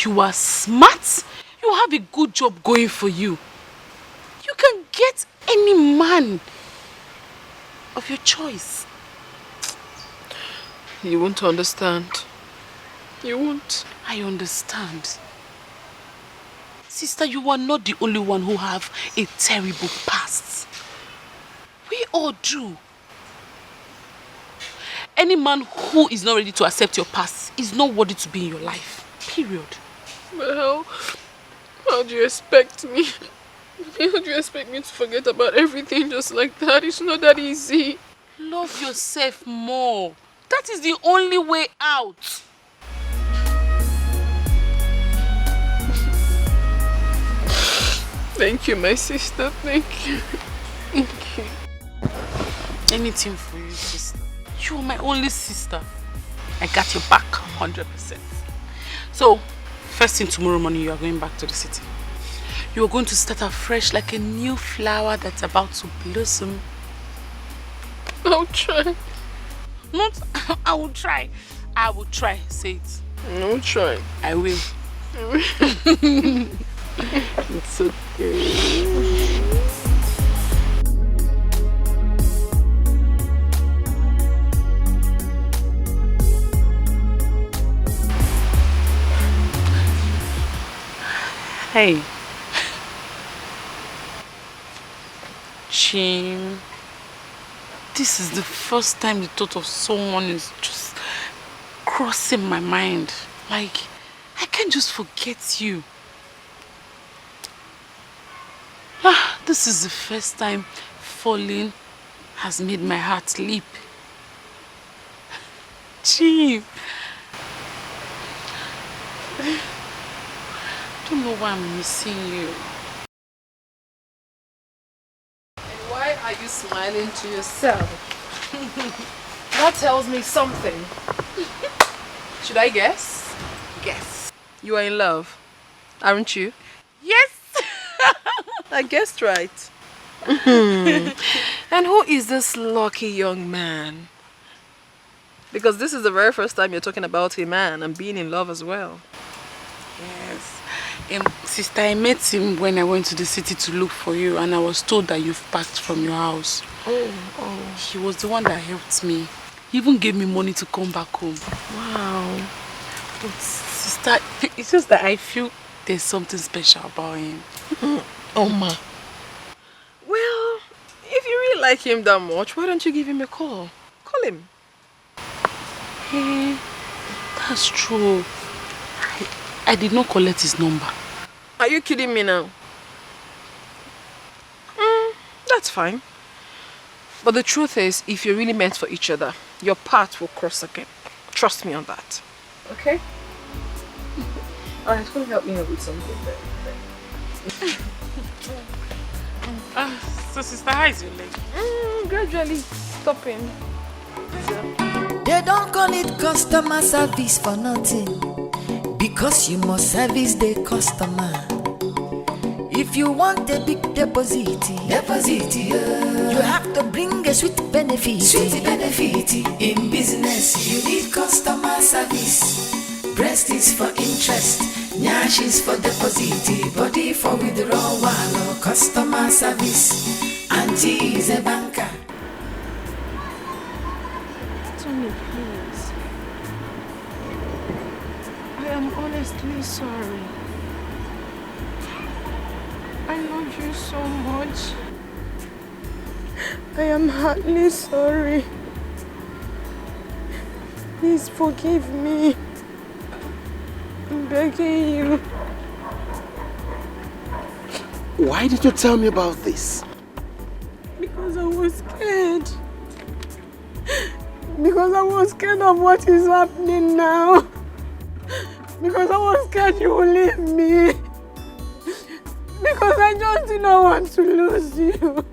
B: You are smart. You have a good job going for you. You can get any man of your choice.
L: You won't understand. You won't.
B: I understand. Sister, you are not the only one who have a terrible past. We all do. Any man who is not ready to accept your past is not worthy to be in your life. Period.
L: But how do you expect me? How do you expect me to forget about everything just like that? It's not that easy.
B: Love yourself more. That is the only way out.
L: Thank you, my sister. Thank you. Thank you.
B: Anything for you, sister. You are my only sister. I got your back 100%. So, first thing tomorrow morning, you are going back to the city. You are going to start afresh like a new flower that's about to blossom.
L: I'll try.
B: Not, I will try. I will try. Say it.
L: I'll try.
B: I will.
L: It's okay.
B: Hey. Jim. This is the first time the thought of someone is just crossing my mind. Like, I can't just forget you. This is the first time falling has made my heart leap. Jim. I don't know why I'm missing you.
L: And why are you smiling to yourself? That tells me something. Should I guess? Guess. You are in love, aren't you?
B: Yes!
L: I guessed right. And who is this lucky young man? Because this is the very first time you're talking about a man and being in love as well.
B: Yes. Sister, I met him when I went to the city to look for you, and I was told that you've packed from your house.
L: Oh.
B: He was the one that helped me. He even gave me money to come back home.
L: Wow.
B: But sister, it's just that I feel there's something special about him.
L: Oh ma. Well, if you really like him that much, why don't you give him a call? Call him.
B: Hey, that's true. I did not collect his number.
L: Are you kidding me now? That's fine. But the truth is, if you're really meant for each other, your path will cross again. Trust me on that. Okay? Alright, come help me out with something then.
B: So sister, how is your leg?
L: Gradually stopping.
E: They They don't call it customer service for nothing, because you must service the customer. If you want a big deposit, you have to bring a sweet benefit. In business, you need customer service. Breast is for interest, nyash is for deposit, body for withdrawal or customer service. Auntie is a banker.
H: Tony, please. I am honestly sorry. I love you so much. I am hardly sorry. Please forgive me. I'm begging you.
M: Why did you tell me about this?
L: Because I was scared. Because I was scared of what is happening now. Because I was scared you will leave me. Because I just did not want to lose you.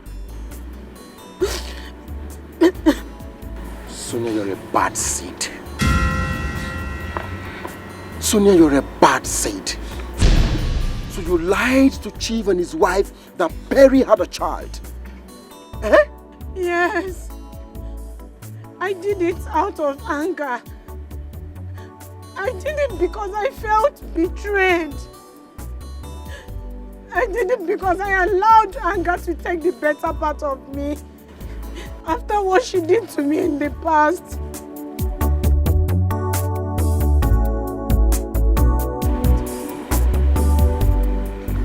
M: Sonia, you're a bad seed. Sonia, you're a bad seed. So you lied to Chief and his wife that Perry had a child. Eh?
L: Yes. I did it out of anger. I did it because I felt betrayed. I did it because I allowed anger to take the better part of me after what she did to me in the past.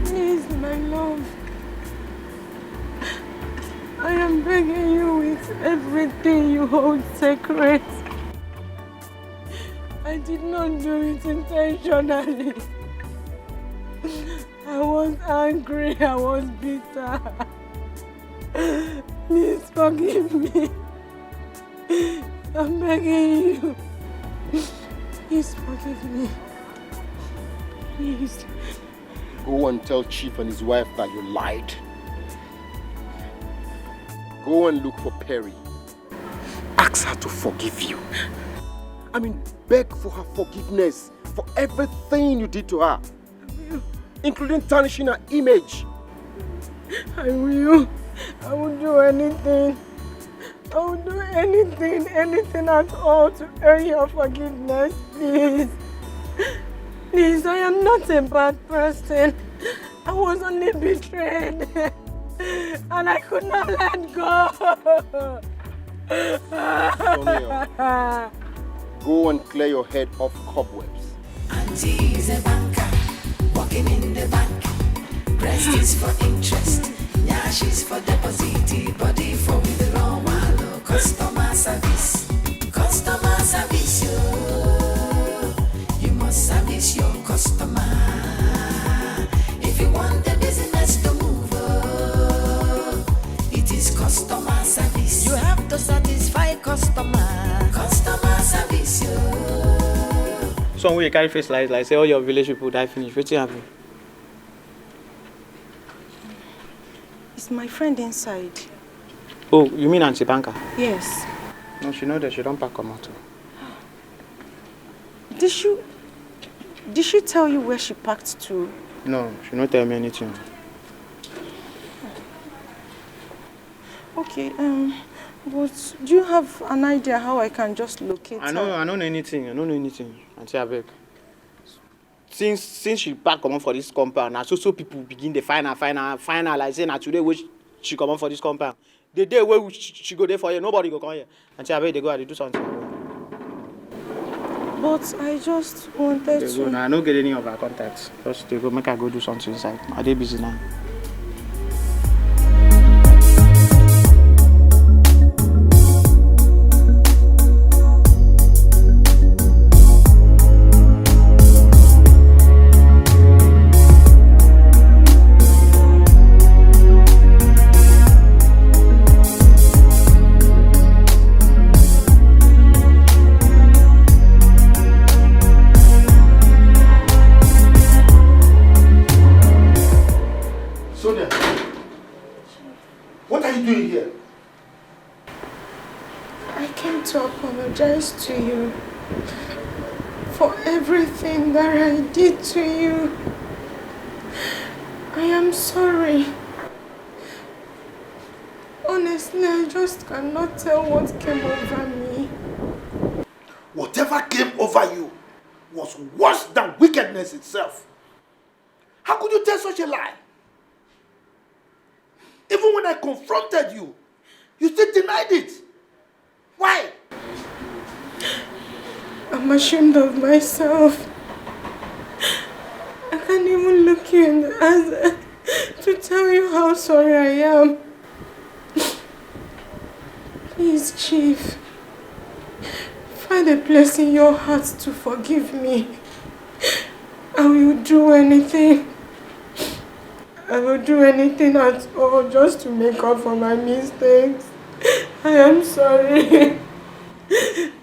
L: Please, my love. I am begging you with everything you hold sacred. I did not do it intentionally. I was angry, I was bitter. Please forgive me. I'm begging you. Please forgive me. Please.
M: Go and tell Chief and his wife that you lied. Go and look for Perry. Ask her to forgive you. I mean, beg for her forgiveness for everything you did to her, including tarnishing her image.
L: I will. I will do anything. I will do anything at all to earn your forgiveness, please. Please, I am not a bad person. I was only betrayed. And I could not let go.
M: Sonia, go and clear your head of cobwebs.
E: Auntie is a banker, working in the bank. Breast is for interest, nyash is for deposit, body for withdrawal, customer service. Customer service, you must service your customer. If you want the business to move, it is customer service. You have to satisfy customer. Customer service,
F: So when you carry face like say all your village people die finish, what's happening?
H: It's my friend inside.
F: Oh, you mean Auntie Banker?
H: Yes.
F: No, she know that she don't pack come out.
H: Did she tell you where she packed to?
F: No, she don't tell me anything.
H: Okay, but do you have an idea how I can just locate her?
F: I don't know anything. Auntie Abeg. Since she pack come on for this compound, now so people begin to find her like say now today where she come on for this compound. The day where she go there for you, nobody go come here. Auntie Abeg, they go and do something.
H: But I just wanted
F: They
H: to...
F: go now. I don't get any of her contacts. Just they go make her go do something inside. Are they busy now?
D: Sonia, what are you doing here?
H: I came
L: want to apologize to you for everything that I did to you. I am sorry. Honestly, I just cannot tell what came over me.
D: Whatever came over you was worse than wickedness itself. How could you tell such a lie? Even when I confronted you, you still denied it. Why?
L: I'm ashamed of myself. I can't even look you in the eyes to tell you how sorry I am. Please, Chief, find a place in your heart to forgive me. I will do anything. I will do anything at all just to make up for my mistakes. I am sorry.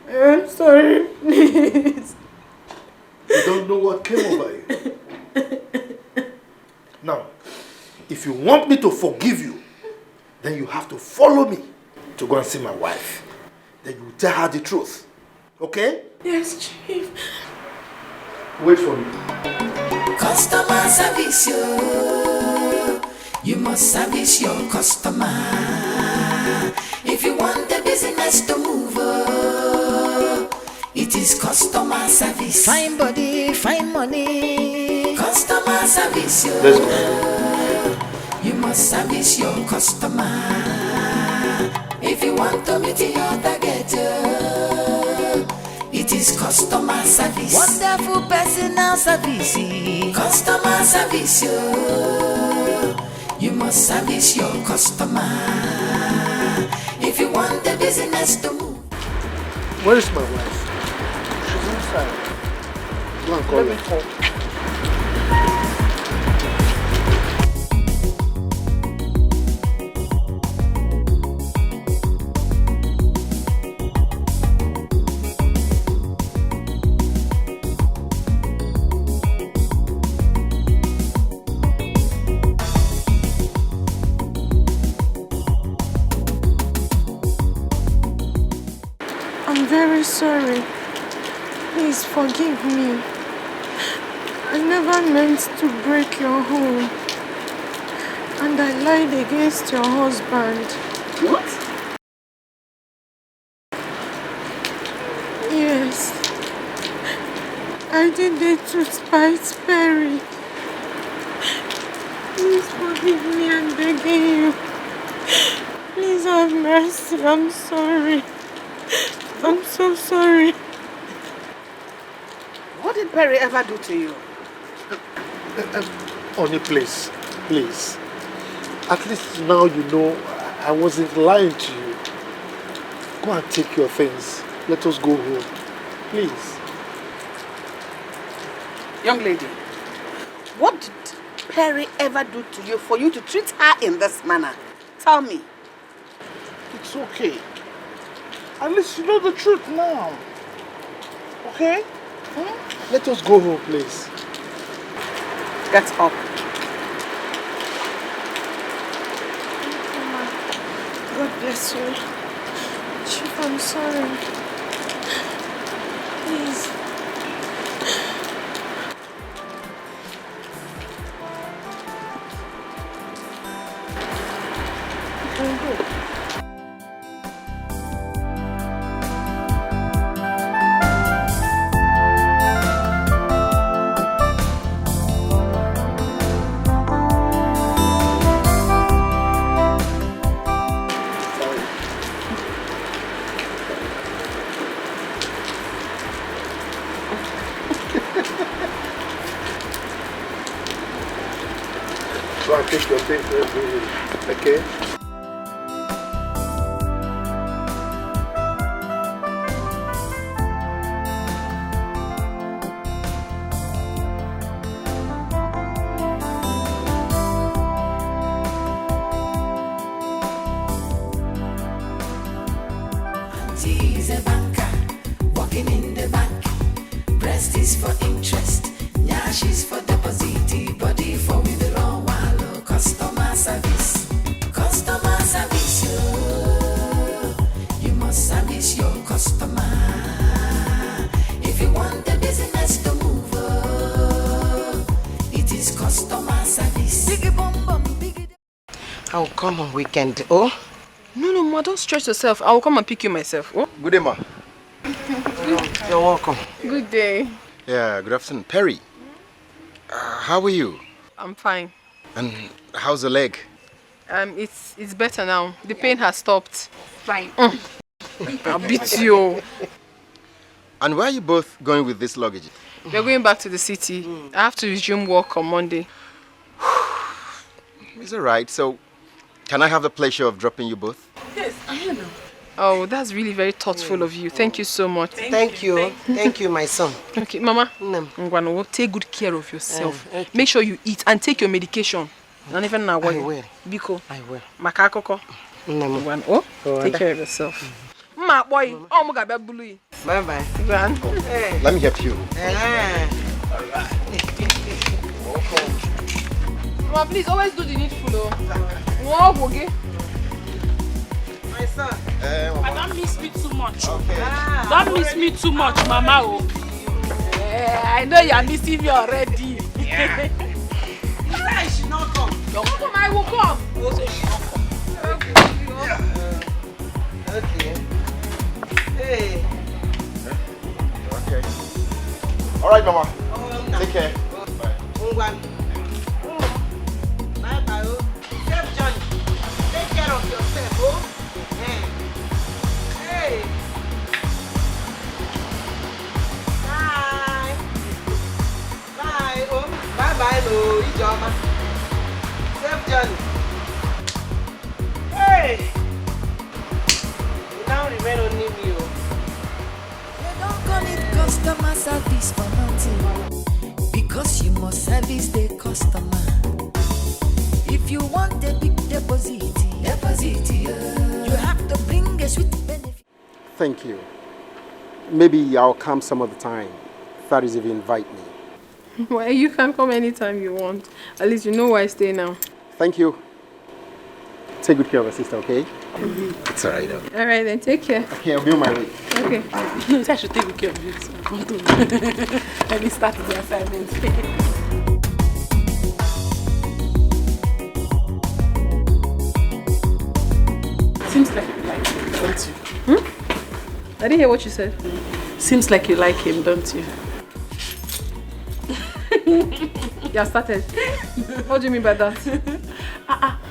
L: I am sorry, please.
D: You don't know what came over you. Now, if you want me to forgive you, then you have to follow me to go and see my wife. Then you tell her the truth. Okay?
L: Yes, Chief.
D: Wait for me.
E: Customer service, you must service your customer. If you want the business to move, it is customer service. Fine body, fine money. Customer service,
D: Let's go.
E: you must service your customer. If you want to meet your target, it is customer service. Wonderful personal service. Customer service, you must service your customer. If you want the business to move.
D: Where is my wife? She's inside. Go and call her.
L: I'm very sorry. Please forgive me. I never meant to break your home. And I lied against your husband.
D: What?
L: Yes. I did it to spite Perry. Please forgive me, I'm begging you. Please have mercy, I'm sorry. I'm so sorry.
R: What did Perry ever do to you?
D: Honey, please. Please. At least now you know I wasn't lying to you. Go and take your things. Let us go home. Please.
R: Young lady, what did Perry ever do to you for you to treat her in this manner? Tell me.
Q: It's okay. At least you know the truth now. Okay?
D: Let us go home, please.
R: Get up.
L: God bless you. Chief, I'm sorry. Please. You can go.
D: Go and take your things. Let's go home. Okay?
E: She's a banker, working in the bank. Breast is for interest, nyash is for deposit, body for withdrawal. Customer service, customer
O: I'll come on weekend, oh?
L: No, Ma, don't stress yourself. I will come and pick you myself, oh?
M: Good day, ma.
O: You're welcome.
L: Good day.
M: Yeah, good afternoon. Perry, how are you?
L: I'm fine.
M: And how's the leg?
L: It's better now. The pain has stopped.
K: Fine.
L: I'll beat you.
M: And where are you both going with this luggage?
L: We're going back to the city. I have to resume work on Monday.
M: It's all right. So, can I have the pleasure of dropping you both?
L: Yes, I know. Oh, that's really very thoughtful of you. Thank you so much.
O: Thank you. Thank you, my son.
L: Okay, Mama. Ngwano, take good care of yourself. Okay. Make sure you eat and take your medication. Not even now.
O: I will.
L: Biko.
O: I will.
L: Makakoko. Ngwano, take care of yourself. Ma boy, oh my God, blue.
O: Bye bye.
M: Hey. Let me help you.
L: Mama, please always do the needful, though. Walk, okay?
O: My son.
B: Don't miss me too much. Okay. Don't miss me too much, Mama. Oh. I know you are missing me already.
O: Yeah. She should not come.
L: Don't come, I will come.
O: Okay. Hey.
M: Okay. All right, Mama. Take care.
O: Bye. Bye bye. Safe journey. Take care of yourself. Oh. Hey. Bye. Bye. Oh. Bye bye. No. Ijoma. Safe journey. Hey. You now remain only me.
E: You don't call it customer service for nothing, because you must service the customer. If you want a big deposit, you have to bring a sweet benefit.
M: Thank you. Maybe I'll come some other time. That is if you invite me.
L: Well, you can come anytime you want. At least you know where I stay now.
M: Thank you. Take good care of your sister, okay? It's all right.
L: All right, then take care.
M: Okay, I'll be on my way.
L: Okay.
B: No, I should take good care of you. So come to let me start the assignment. Seems like you like him, don't you?
L: I didn't hear what you said.
B: Seems like you like him, don't you?
L: You started. What do you mean by that?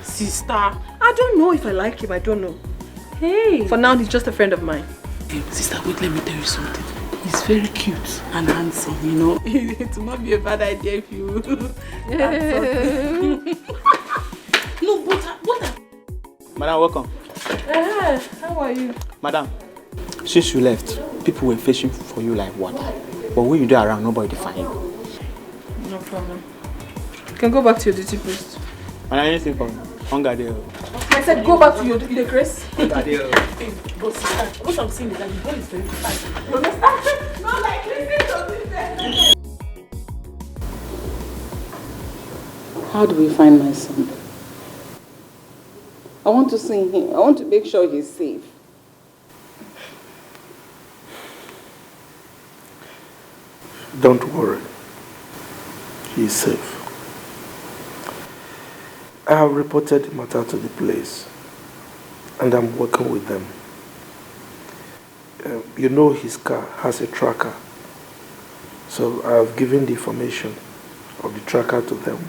B: Sister.
L: I don't know if I like him. I don't know.
B: Hey.
L: For now, he's just a friend of mine.
B: Hey, sister, wait, let me tell you something. He's very cute and handsome, you know. It will not be a bad idea if you... No, but what?
G: Madam, welcome.
L: How are you?
G: Madam, since you left, people were fishing for you like water. But when you do around, nobody find you.
L: No problem. You can go back to your duty post.
G: Madam, anything for me? Hunger there.
L: I said go back to your duty, Grace.
G: Hunger there.
B: Hey, but sister, what I'm saying is that the boy is very fine. You understand? Not like listen to this. How do we find my son? I want to see him. I want to make sure he's safe.
I: Don't worry. He's safe. I have reported the matter to the police, and I'm working with them. You know his car has a tracker, so I have given the information of the tracker to them.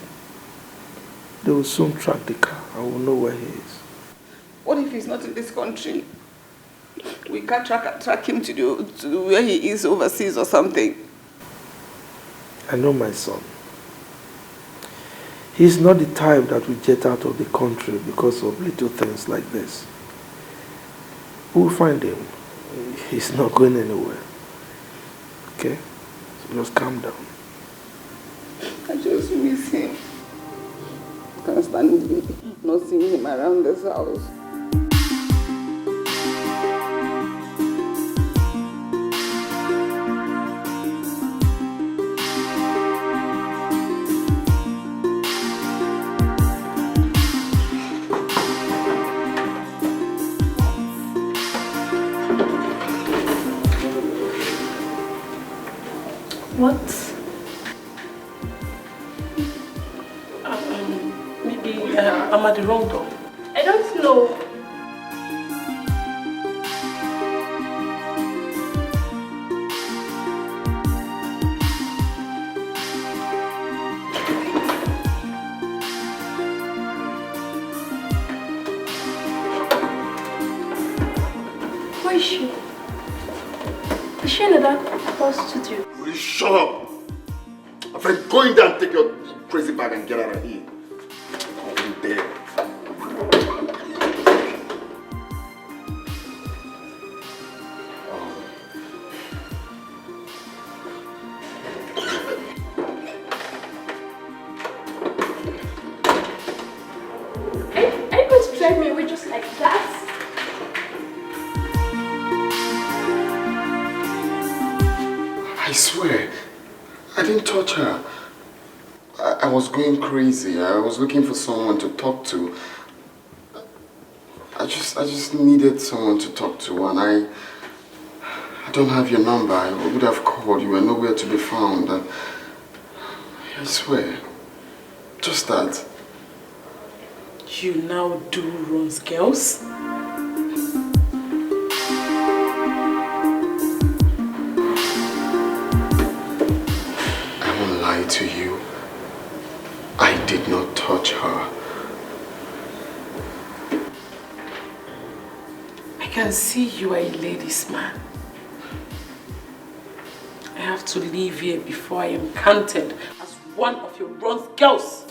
I: They will soon track the car. I will know where he is.
K: What if he's not in this country? We can't track him to where he is overseas or something.
I: I know my son. He's not the type that will jet out of the country because of little things like this. We'll find him. He's not going anywhere. Okay? So just calm down.
K: I just miss him. Can't stand not seeing him around this house.
B: What? Maybe I'm at the wrong door.
L: I don't know. Where is she? Is she in that studio?
A: Will you shut up? My friend, go in there and take your crazy bag and get out of here. Go in there.
L: Are you going to drive me away just like that?
A: I swear, I didn't touch her. I was going crazy. I was looking for someone to talk to. I just needed someone to talk to, and I don't have your number. I would have called. You were nowhere to be found. I swear, just that.
B: You now do runs, girls.
A: I won't lie to you. I did not touch her.
B: I can see you are a ladies' man. I have to leave here before I am counted as one of your runs girls.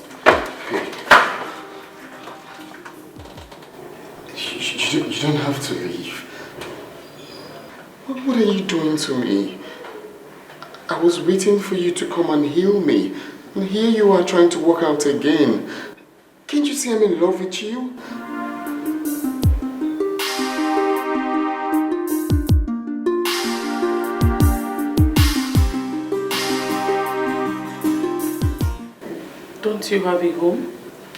A: You don't have to leave. What are you doing to me? I was waiting for you to come and heal me. And here you are trying to walk out again. Can't you see I'm in love with you?
B: Don't you have a home?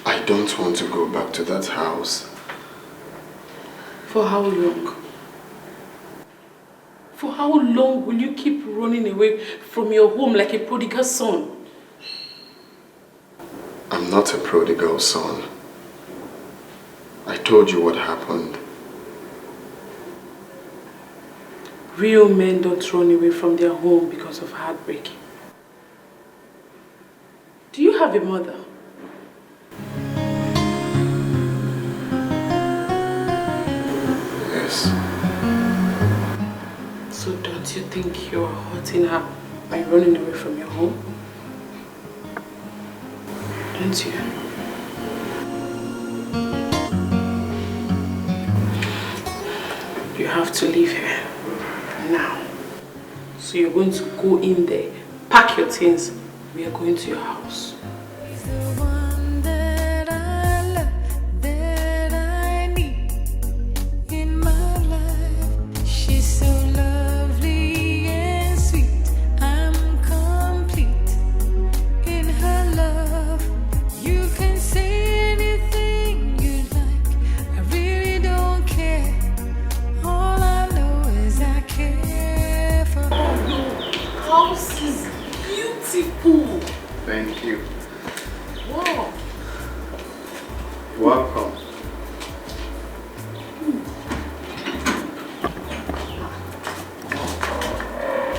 A: I don't want to go back to that house.
B: For how long? For how long will you keep running away from your home like a prodigal son?
A: I'm not a prodigal son. I told you what happened.
B: Real men don't run away from their home because of heartbreak. Do you have a mother?
A: Yes.
B: So don't you think you're hurting her by running away from your home? Don't you? You have to leave here now. So you're going to go in there, pack your things. We are going to your house.
A: Thank you.
B: Wow.
A: Welcome.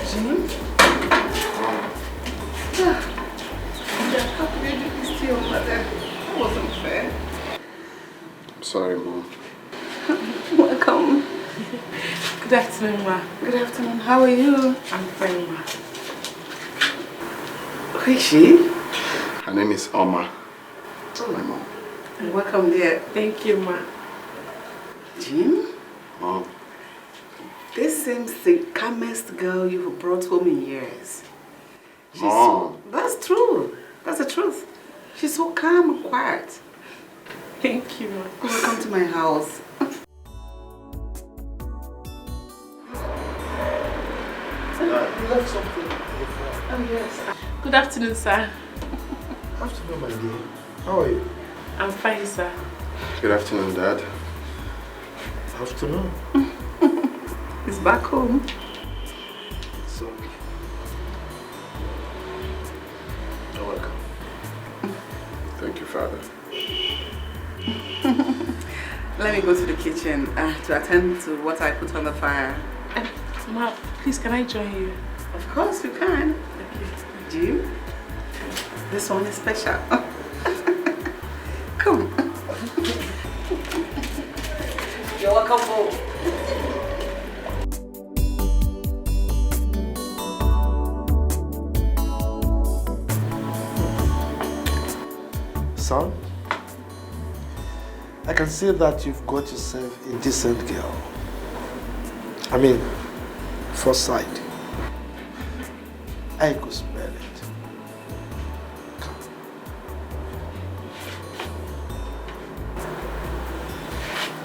K: Jim? How could you do this to your mother? That wasn't fair.
A: I'm sorry, Mom.
K: Welcome.
B: Good afternoon, Ma.
K: Good afternoon. How are you?
B: I'm fine, Ma.
K: Who is she?
A: Her name is Oma. Oh, my mom.
K: Welcome there.
B: Thank you, Ma.
K: Jim?
A: Mom.
K: This seems the calmest girl you've brought home in years.
A: Mom.
K: That's true. That's the truth. She's so calm and quiet.
B: Thank you, Ma.
K: Welcome to my house.
N: You left something.
K: Oh, yes.
B: Good afternoon, sir.
N: Afternoon, my dear. How are you?
B: I'm fine, sir.
A: Good afternoon, Dad.
N: Afternoon.
K: He's back home.
N: It's okay. You're welcome.
A: Thank you, Father.
K: Let me go to the kitchen to attend to what I put on the fire.
L: Ma, please, can I join you?
K: Of course you can. Do you? This one is special. Come. You're welcome home.
I: Son, I can see that you've got yourself a decent girl. I mean, first sight. I could smell it.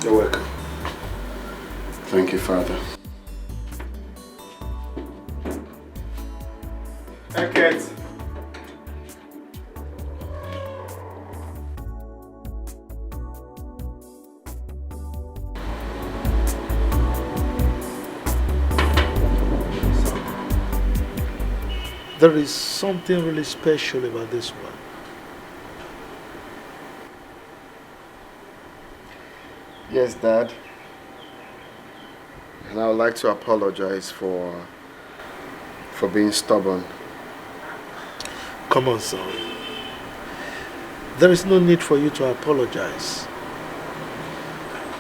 I: You're welcome.
A: Thank you, Father. Okay.
I: There is something really special about this one.
A: Yes, Dad. And I would like to apologize for being stubborn.
I: Come on, son. There is no need for you to apologize.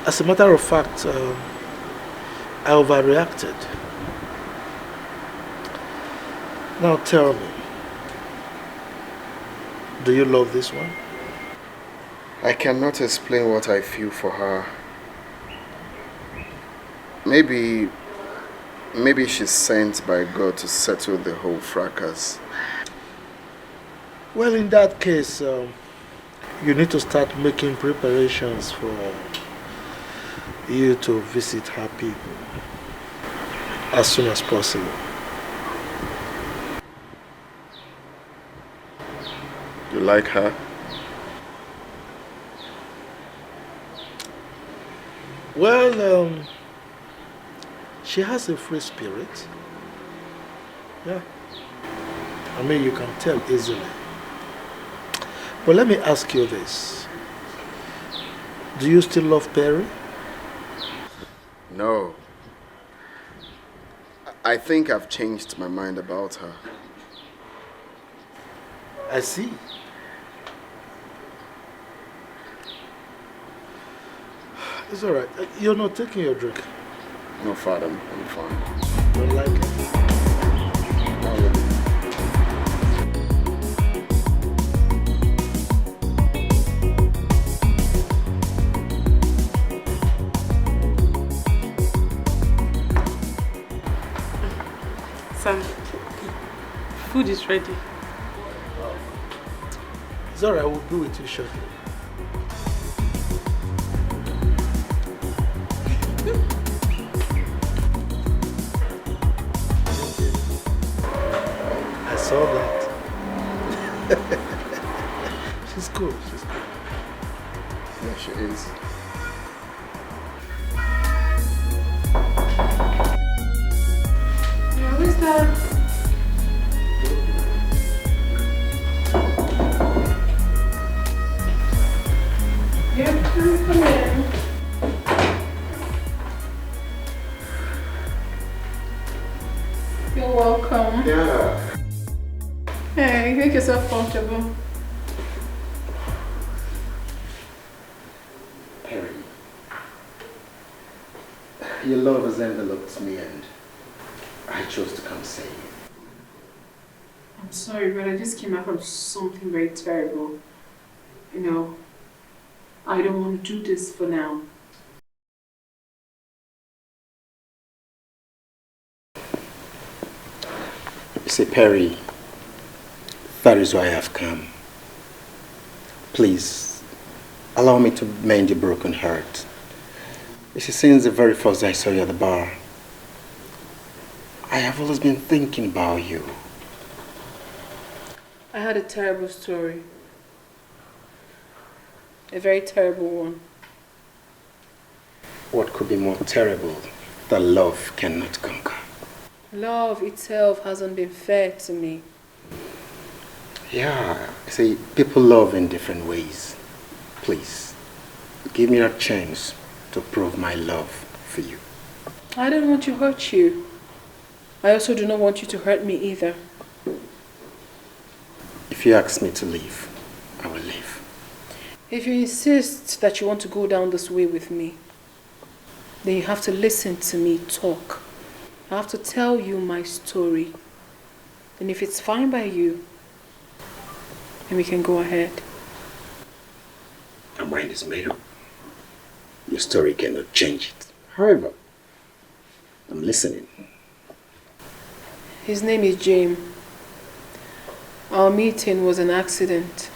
I: As a matter of fact, I overreacted. Now tell me, do you love this one?
A: I cannot explain what I feel for her. Maybe she's sent by God to settle the whole fracas.
I: Well, in that case, you need to start making preparations for you to visit her people as soon as possible.
A: You like her?
I: Well, she has a free spirit. Yeah. I mean, you can tell easily. But let me ask you this. Do you still love Perry?
A: No. I think I've changed my mind about her.
I: I see. It's all right. You're not taking your drink.
A: No, Father, I'm fine.
I: Don't like it?
A: Not really.
L: Son, food is ready.
I: It's all right. We'll be with you shortly. I saw that. She's cool. She's cool.
A: Yeah, she is.
L: Yeah, who's that? Yeah, come in. You're welcome.
A: Yeah.
L: Hey, make yourself comfortable.
J: Perry, your love has enveloped me and I chose to come say it.
L: I'm sorry, but I just came out from something very terrible. You know, I don't want to do this for now.
J: You see, Perry, that is why I have come. Please, allow me to mend your broken heart. You see, since the very first day I saw you at the bar, I have always been thinking about you.
L: I had a terrible story. A very terrible one.
J: What could be more terrible that love cannot conquer?
L: Love itself hasn't been fair to me.
J: Yeah, see, people love in different ways. Please, give me that chance
G: to prove my love for you.
L: I don't want to hurt you. I also do not want you to hurt me either.
G: If you ask me to leave, I will leave.
L: If you insist that you want to go down this way with me, then you have to listen to me talk. I have to tell you my story. And if it's fine by you, then we can go ahead.
G: My mind is made up. Your story cannot change it. However, I'm listening.
L: His name is James. Our meeting was an accident.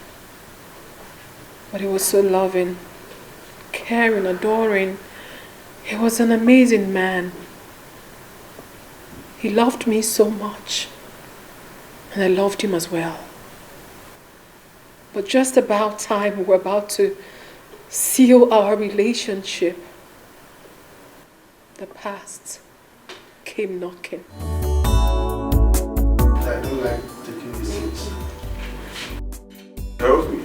L: But he was so loving, caring, adoring. He was an amazing man. He loved me so much. And I loved him as well. But just about time we were about to seal our relationship, the past came knocking.
I: I don't like taking these seats.
A: Healthy.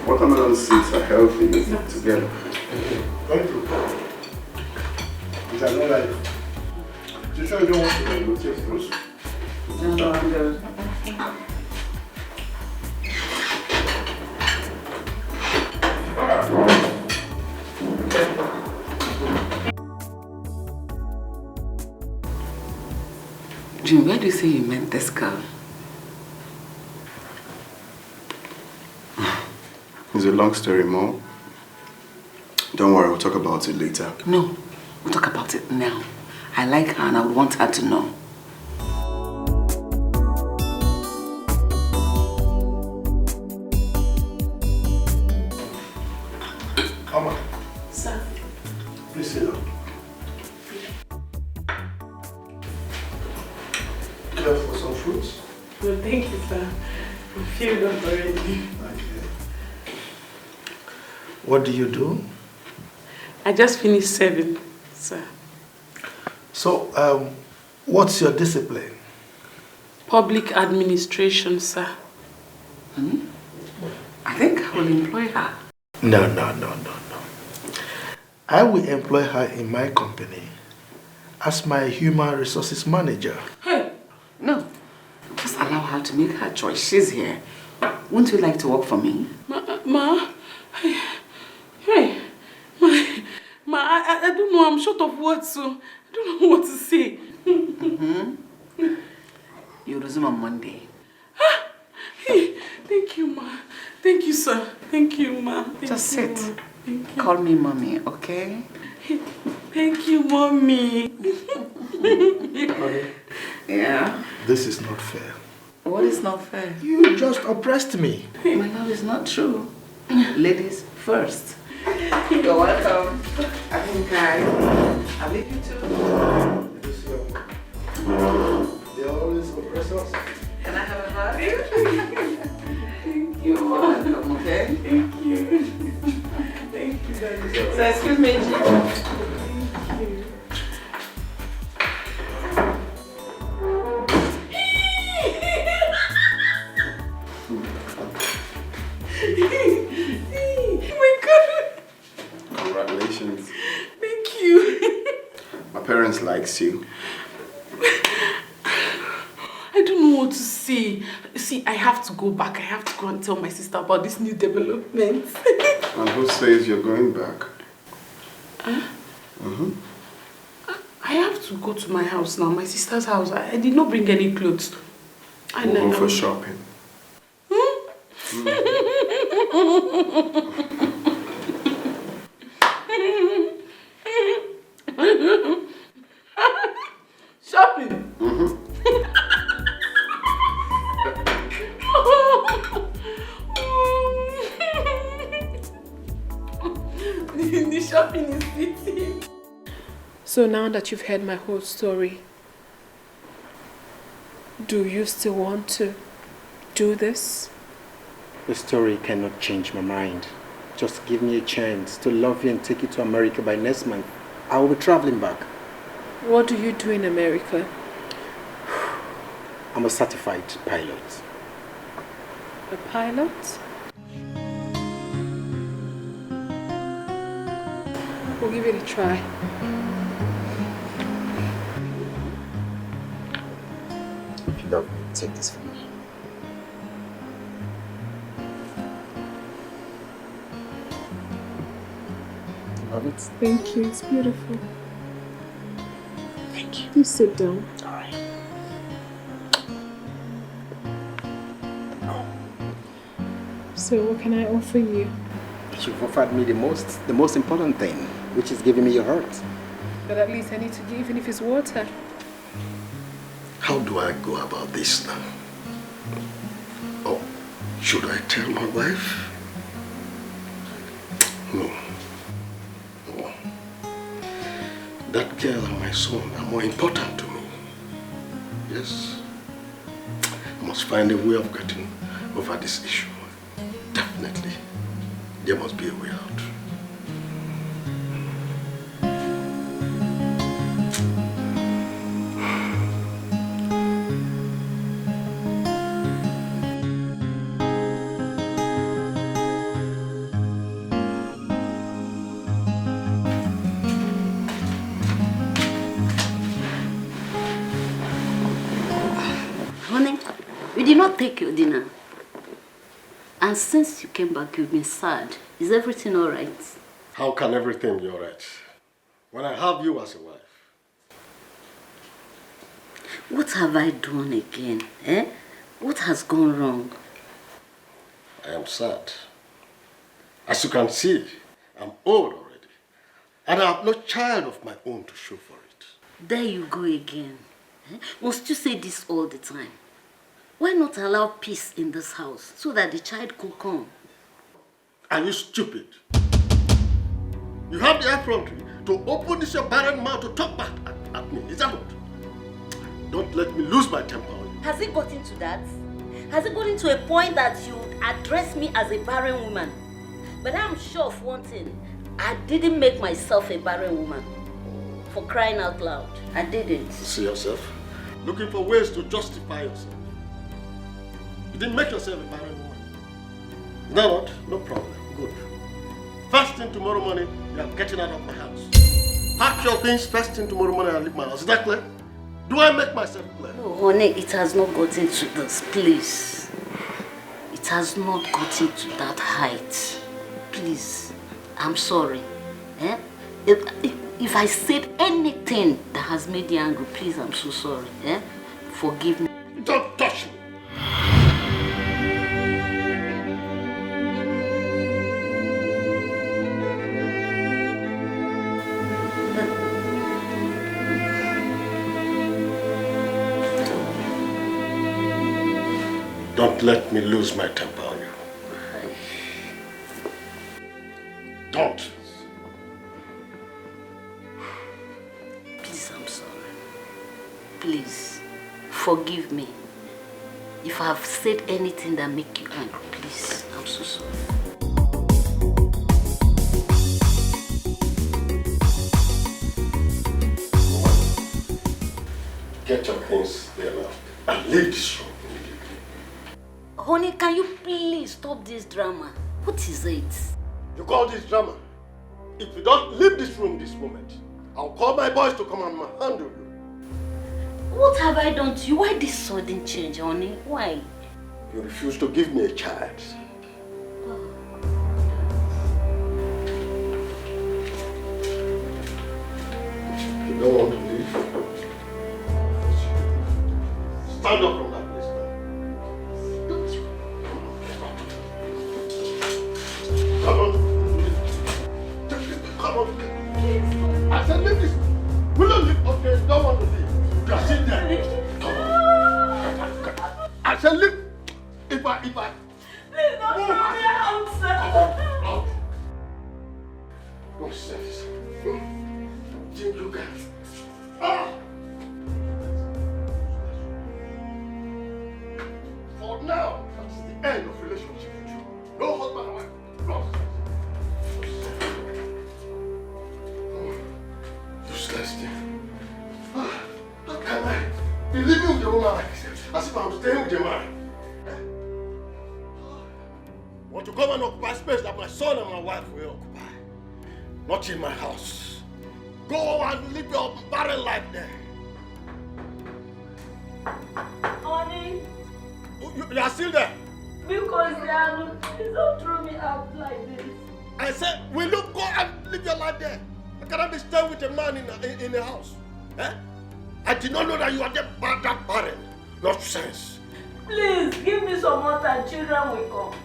A: Watermelon seeds are healthy together.
I: Thank you. Which I don't like. You sure you don't want to take those?
K: No, I'm good. Jim, where do you say you met this girl?
A: It's a long story, Mom. Don't worry, we'll talk about it later.
K: No, we'll talk about it now. I like her and I would want her to know.
I: Come on.
L: Sir.
I: Please sit down. Care for some fruits?
B: No, thank you, sir. I'm filled up already.
I: What do you do?
B: I just finished serving, sir.
I: So, what's your discipline?
B: Public administration, sir.
K: I think I will employ her.
I: No. I will employ her in my company as my human resources manager.
K: Hey, no. Just allow her to make her choice. She's here. Wouldn't you like to work for me?
B: I don't know. I'm short of words, so I don't know what to say.
K: You resume on Monday.
B: Hey, thank you, Ma. Thank you, sir. Thank you, Ma.
K: Just sit. Call me mommy, okay?
B: Thank you, Mommy.
I: Honey,
K: Yeah.
I: this is not fair.
K: What is not fair?
I: You just oppressed me.
K: My love is not true. Ladies first. You're welcome. I think I leave you too.
I: They always oppress us.
K: Can I have a hug?
B: Thank you, Ma.
K: You're welcome, okay?
B: Thank you. Thank you, Daddy.
K: So excuse me, Jim.
B: Thank you. Oh my God.
A: Congratulations.
B: Thank you.
A: My parents likes you.
B: I don't know what to say. See, I have to go back. I have to go and tell my sister about this new development.
A: And who says you're going back?
B: I have to go to my house now, my sister's house. I did not bring any clothes.
A: We'll go for shopping.
B: Shopping? The shopping is easy.
L: So now that you've heard my whole story, do you still want to do this?
G: The story cannot change my mind. Just give me a chance to love you and take you to America by next month. I will be traveling back.
L: What do you do in America?
G: I'm a certified pilot.
L: A pilot? We'll give it a try.
J: If you love me, take this from me. Love it?
L: Thank you. It's beautiful.
J: Thank you.
L: Please sit down.
J: All right.
L: So what can I offer you?
G: You've offered me the most important thing, which is giving me your heart.
L: But at least I need to give, even if it's water.
A: How do I go about this now? Oh, should I tell my wife? No. No. That girl and my son are more important to me. Yes. I must find a way of getting over this issue. Definitely. There must be a way out.
P: Honey, you did not take your dinner. And since you came back, you've been sad. Is everything all right?
A: How can everything be all right when I have you as a wife?
P: What have I done again? Eh? What has gone wrong?
A: I am sad. As you can see, I'm old already. And I have no child of my own to show for it.
P: There you go again. Eh? Must you say this all the time? Why not allow peace in this house so that the child could come?
A: Are you stupid? You have the effrontery to open this your barren mouth to talk back at me. Is that what? Don't let me lose my temper on you.
P: Has it gotten to that? Has it gotten to a point that you address me as a barren woman? But I'm sure of one thing. I didn't make myself a barren woman. For crying out loud. I didn't.
A: See yourself? Looking for ways to justify yourself. You didn't make yourself a barren woman. Is that what? No problem. Good. First thing tomorrow morning, you are getting out of my house. Pack your things first thing tomorrow morning and leave my house. Is that clear? Do I make myself clear?
P: No, honey, it has not gotten to this. Please. It has not gotten to that height. Please. I'm sorry. Eh? If I said anything that has made you angry, please, I'm so sorry. Eh? Forgive me.
A: Don't touch me. Don't let me lose my temper on you. Don't.
P: Please, I'm sorry. Please, forgive me. If I have said anything that make you angry, please, I'm so sorry.
A: Get your things there now and leave this room.
P: Honey, can you please stop this drama? What is it?
A: You call this drama? If you don't leave this room this moment, I'll call my boys to come and handle you.
P: What have I done to you? Why this sudden change, honey? Why?
A: You refuse to give me a child. You don't want to leave? Stand up from that place now.
P: Don't you?
A: Come on. Come on. I said leave this. Will you leave? Okay, you don't want to leave. You are sitting there. Come on. I said leave. If I...
B: Please don't throw me out, sir.
A: Out. Nonsense. Think you can. For now, that's the end of relationship with you. No husband and wife. Nonsense. Useless thing. How can I be living with a woman like this? As if I'm staying with a man. Want to come and occupy space that my son and my wife will occupy.
D: Not in my house. Go and live your barren life there.
B: Honey,
D: You are still there?
B: because please don't throw me out like this.
D: I said, will you go and live your life there? I cannot be staying with a man in a house. Eh? I did not know that you are that barren. Nonsense.
B: Please, give me some more time. Children will come.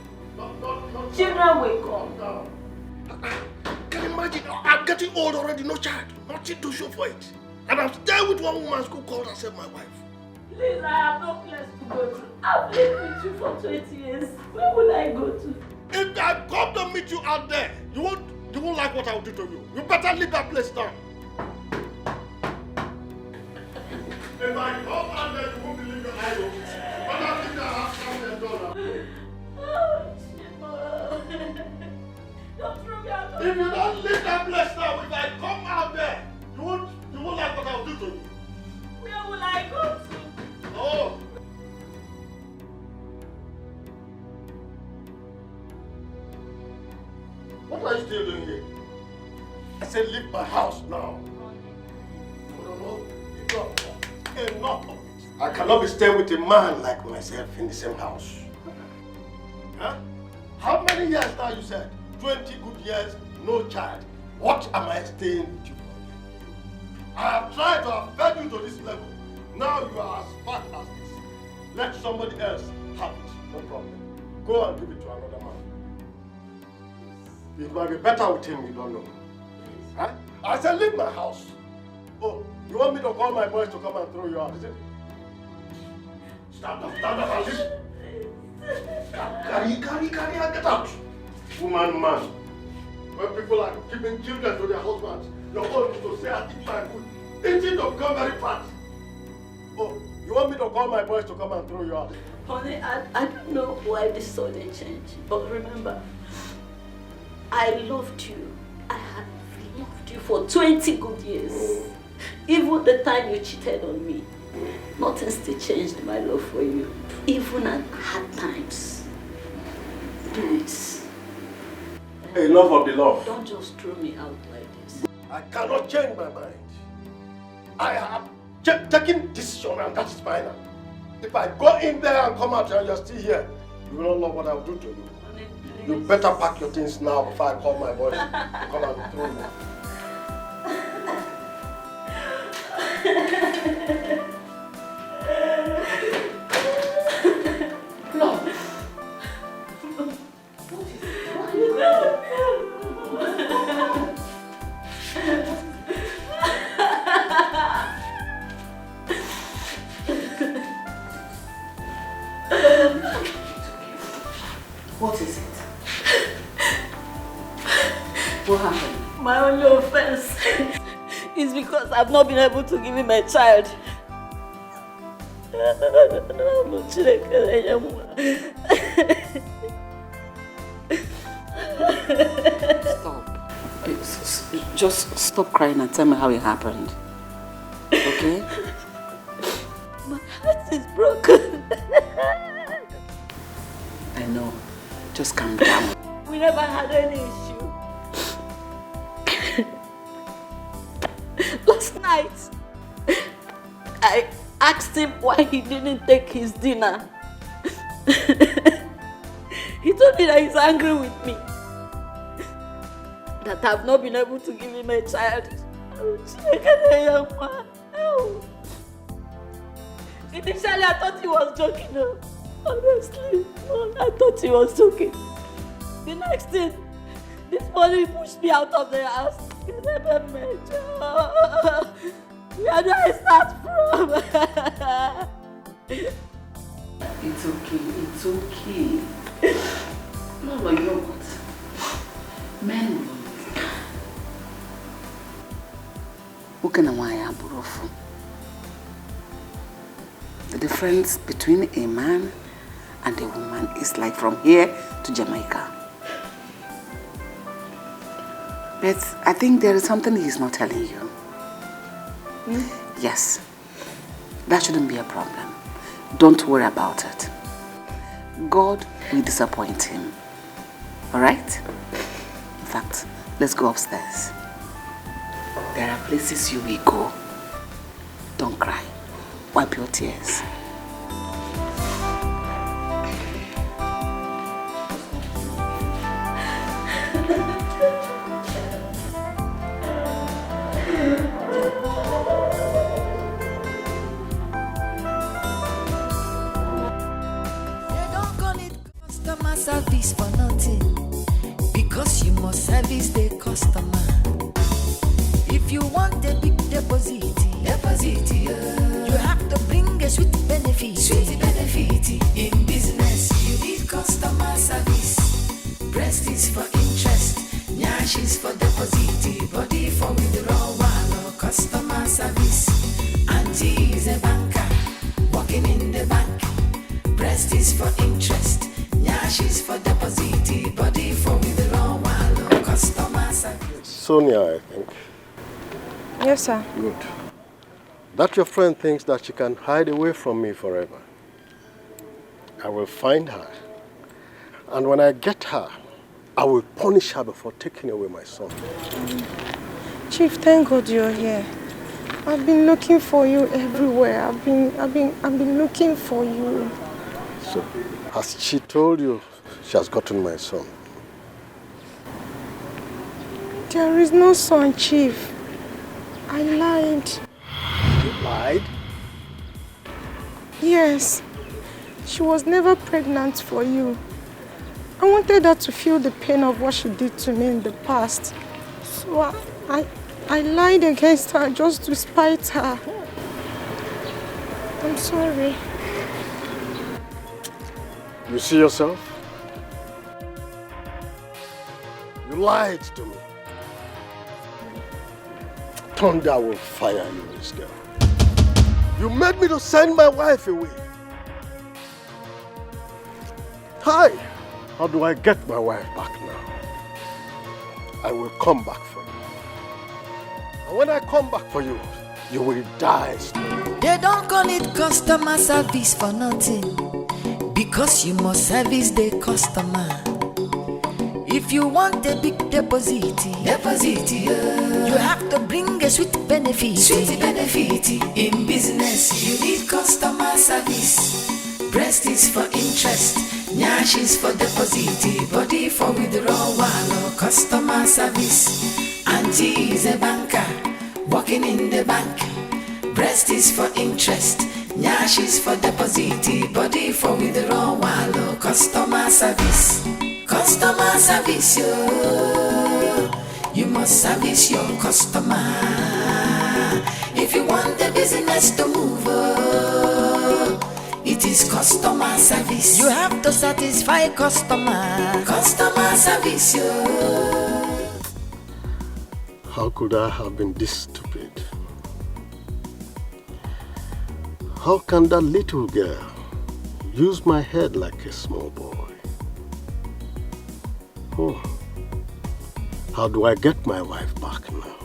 B: Children will come.
D: Can you imagine? I'm getting old already, no child. Nothing to show for it. And I'm staying with one woman who called herself my wife.
B: Please, I have no place to go to. I've lived with you for 20 years. Where will I go to?
D: If I come to meet you out there, you won't like what I will do to you. You better leave that place now. If I come out there, you won't believe your eyes open. But I think I have something done.
B: Don't throw me out.
D: If you don't leave that place now, if I come out there, you won't like what I will do to you.
B: Where will I go to?
D: Oh. What are you still doing here? I said leave my house now. No. Enough of it. I cannot be staying with a man like myself in the same house. Huh? How many years now you said? 20 good years, no child. What am I staying with you for? I have tried to have fed you to this level. Now you are as fat as this. Let somebody else have it. No problem. Go and give it to another man. It might be better with him, you don't know. Huh? I said leave my house. Oh, you want me to call my boys to come and throw you out, is it? Stand up and listen. Carry, and get out. Man. When people are giving children to their husbands, your own is to say, I eat my food. Eating to become very fat. Oh, you want me to call my boys to come and throw you out?
B: Honey, I don't know why this sudden change, but remember, I loved you. I had loved you for 20 good years. Even the time you cheated on me, nothing still changed my love for you. Even at hard times. Please.
D: Enough of the love.
B: Don't just throw me out like this.
D: I cannot change my mind. I have taken decision and that is final. If I go in there and come out and you're still here, you will not know what I will do to you.
B: Honey,
D: you better pack your things now before I call my boys to come and throw you.
B: No.
K: What is it? What happened?
B: My only offense is because I've not been able to give him a child.
K: Stop. Just stop crying and tell me how it happened. Okay?
B: My heart is broken.
K: I know. Just calm down.
B: We never had any issue. Last night, I asked him why he didn't take his dinner. He told me that he's angry with me. That I've not been able to give him a child. Initially, I thought he was joking. Honestly, I thought he was joking. The next thing, this morning he pushed me out of the house. Where do I start from?
K: It's okay. No, you know what? Men will understand. The difference between a man and a woman is like from here to Jamaica. But I think there is something he's not telling you. Yes, that shouldn't be a problem. Don't worry about it. God will disappoint him. Alright? In fact, Let's go upstairs. There are places you will go. Don't cry. Wipe your tears.
E: Customer service for nothing, because you must service the customer. If you want a big deposit, you have to bring a sweet benefit. In business, you need customer service. Breast is for interest, nyash is for deposit, body for withdrawal or customer service. Auntie is a banker, working in the bank. Breast is for interest. Nyash is for deposit, body for withdrawal or customer service.
N: Sonia, I think.
H: Yes, sir.
N: Good. That your friend thinks that she can hide away from me forever. I will find her. And when I get her, I will punish her before taking away my son.
H: Chief, thank God you're here. I've been looking for you everywhere. I've been looking for you.
N: So, has she told you she has gotten my son?
H: There is no son, Chief. I lied.
N: You lied?
H: Yes. She was never pregnant for you. I wanted her to feel the pain of what she did to me in the past. So I lied against her just to spite her. I'm sorry.
N: You see yourself? You lied to me. Thunder will fire you, this girl. You made me to send my wife away. Hi! How do I get my wife back now? I will come back for you. And when I come back for you, you will die slowly.
E: They don't call it customer service for nothing, because you must service the customer. If you want a big deposit, you have to bring a sweet benefit. In business, you need customer service. Breast is for interest, nyash is for deposit, body for withdrawal or customer service. Auntie is a banker, working in the bank. Breast is for interest, nyash is for deposit, body for withdrawal or customer service. Customer service, you must service your customer. If you want the business to move, it is customer service. You have to satisfy customer. Customer service,
N: How could I have been this stupid? How can that little girl use my head like a small boy? Oh, how do I get my wife back now?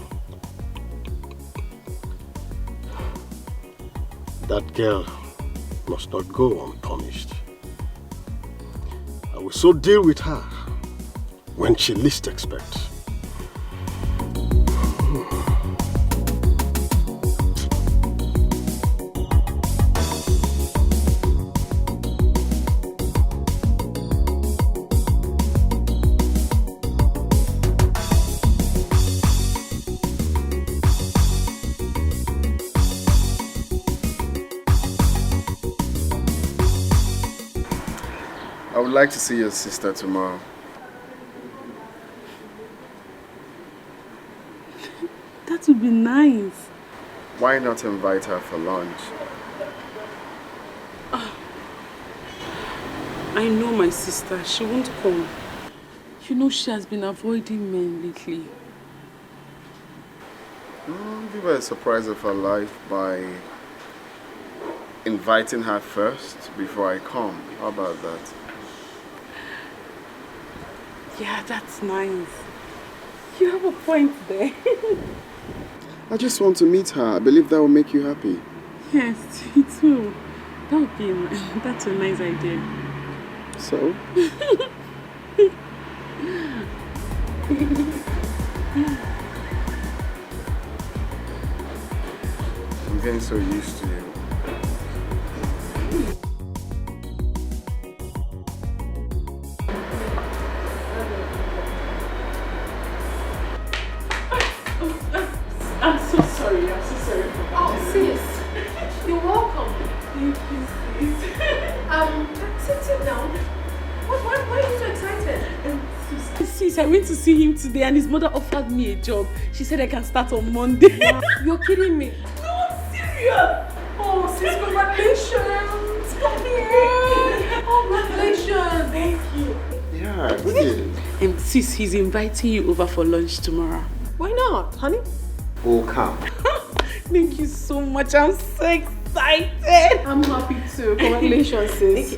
N: That girl must not go unpunished. I will so deal with her when she least expects.
A: I would like to see your sister tomorrow.
B: That would be nice.
A: Why not invite her for lunch?
B: I know my sister. She won't come. You know she has been avoiding men lately.
A: Give her a surprise of her life by inviting her first before I come. How about that?
B: Yeah, that's nice. You have a point there.
A: I just want to meet her. I believe that will make you happy.
B: Yes, me too. That would be that's a nice idea.
A: So?
U: getting so used to you.
B: I'm so sorry for that.
L: Oh, sis, you're welcome.
B: Thank you, sis.
L: Sit down. Why are you so excited?
B: Sis, I went to see him today and his mother offered me a job. She said I can start on Monday.
L: You're kidding me.
B: No, I'm serious.
L: Oh, sis, congratulations. Come here. Congratulations.
B: Thank you.
U: Yeah, good.
B: Sis, he's inviting you over for lunch tomorrow.
L: Why not, honey?
U: We'll come.
B: Thank you so much. I'm so excited.
L: I'm happy too. Congratulations, sis.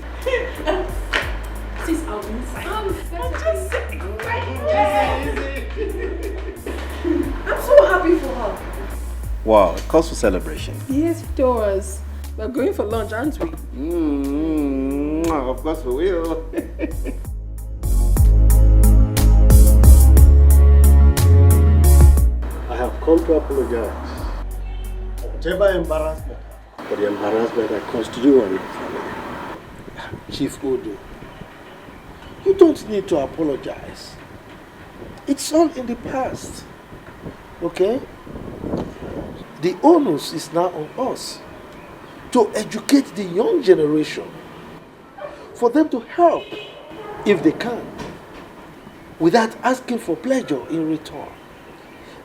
B: Sis, I'll be inside. I'm just so excited.
L: I'm so happy for her.
J: Wow, it calls for celebration.
L: Yes, it does. We're going for lunch, aren't we?
U: Of course we will.
I: I have come to apologize. Whatever embarrassment, for the embarrassment I caused you and your family. Chief Odo, you don't need to apologize. It's all in the past. Okay? The onus is now on us to educate the young generation, for them to help if they can, without asking for pleasure in return.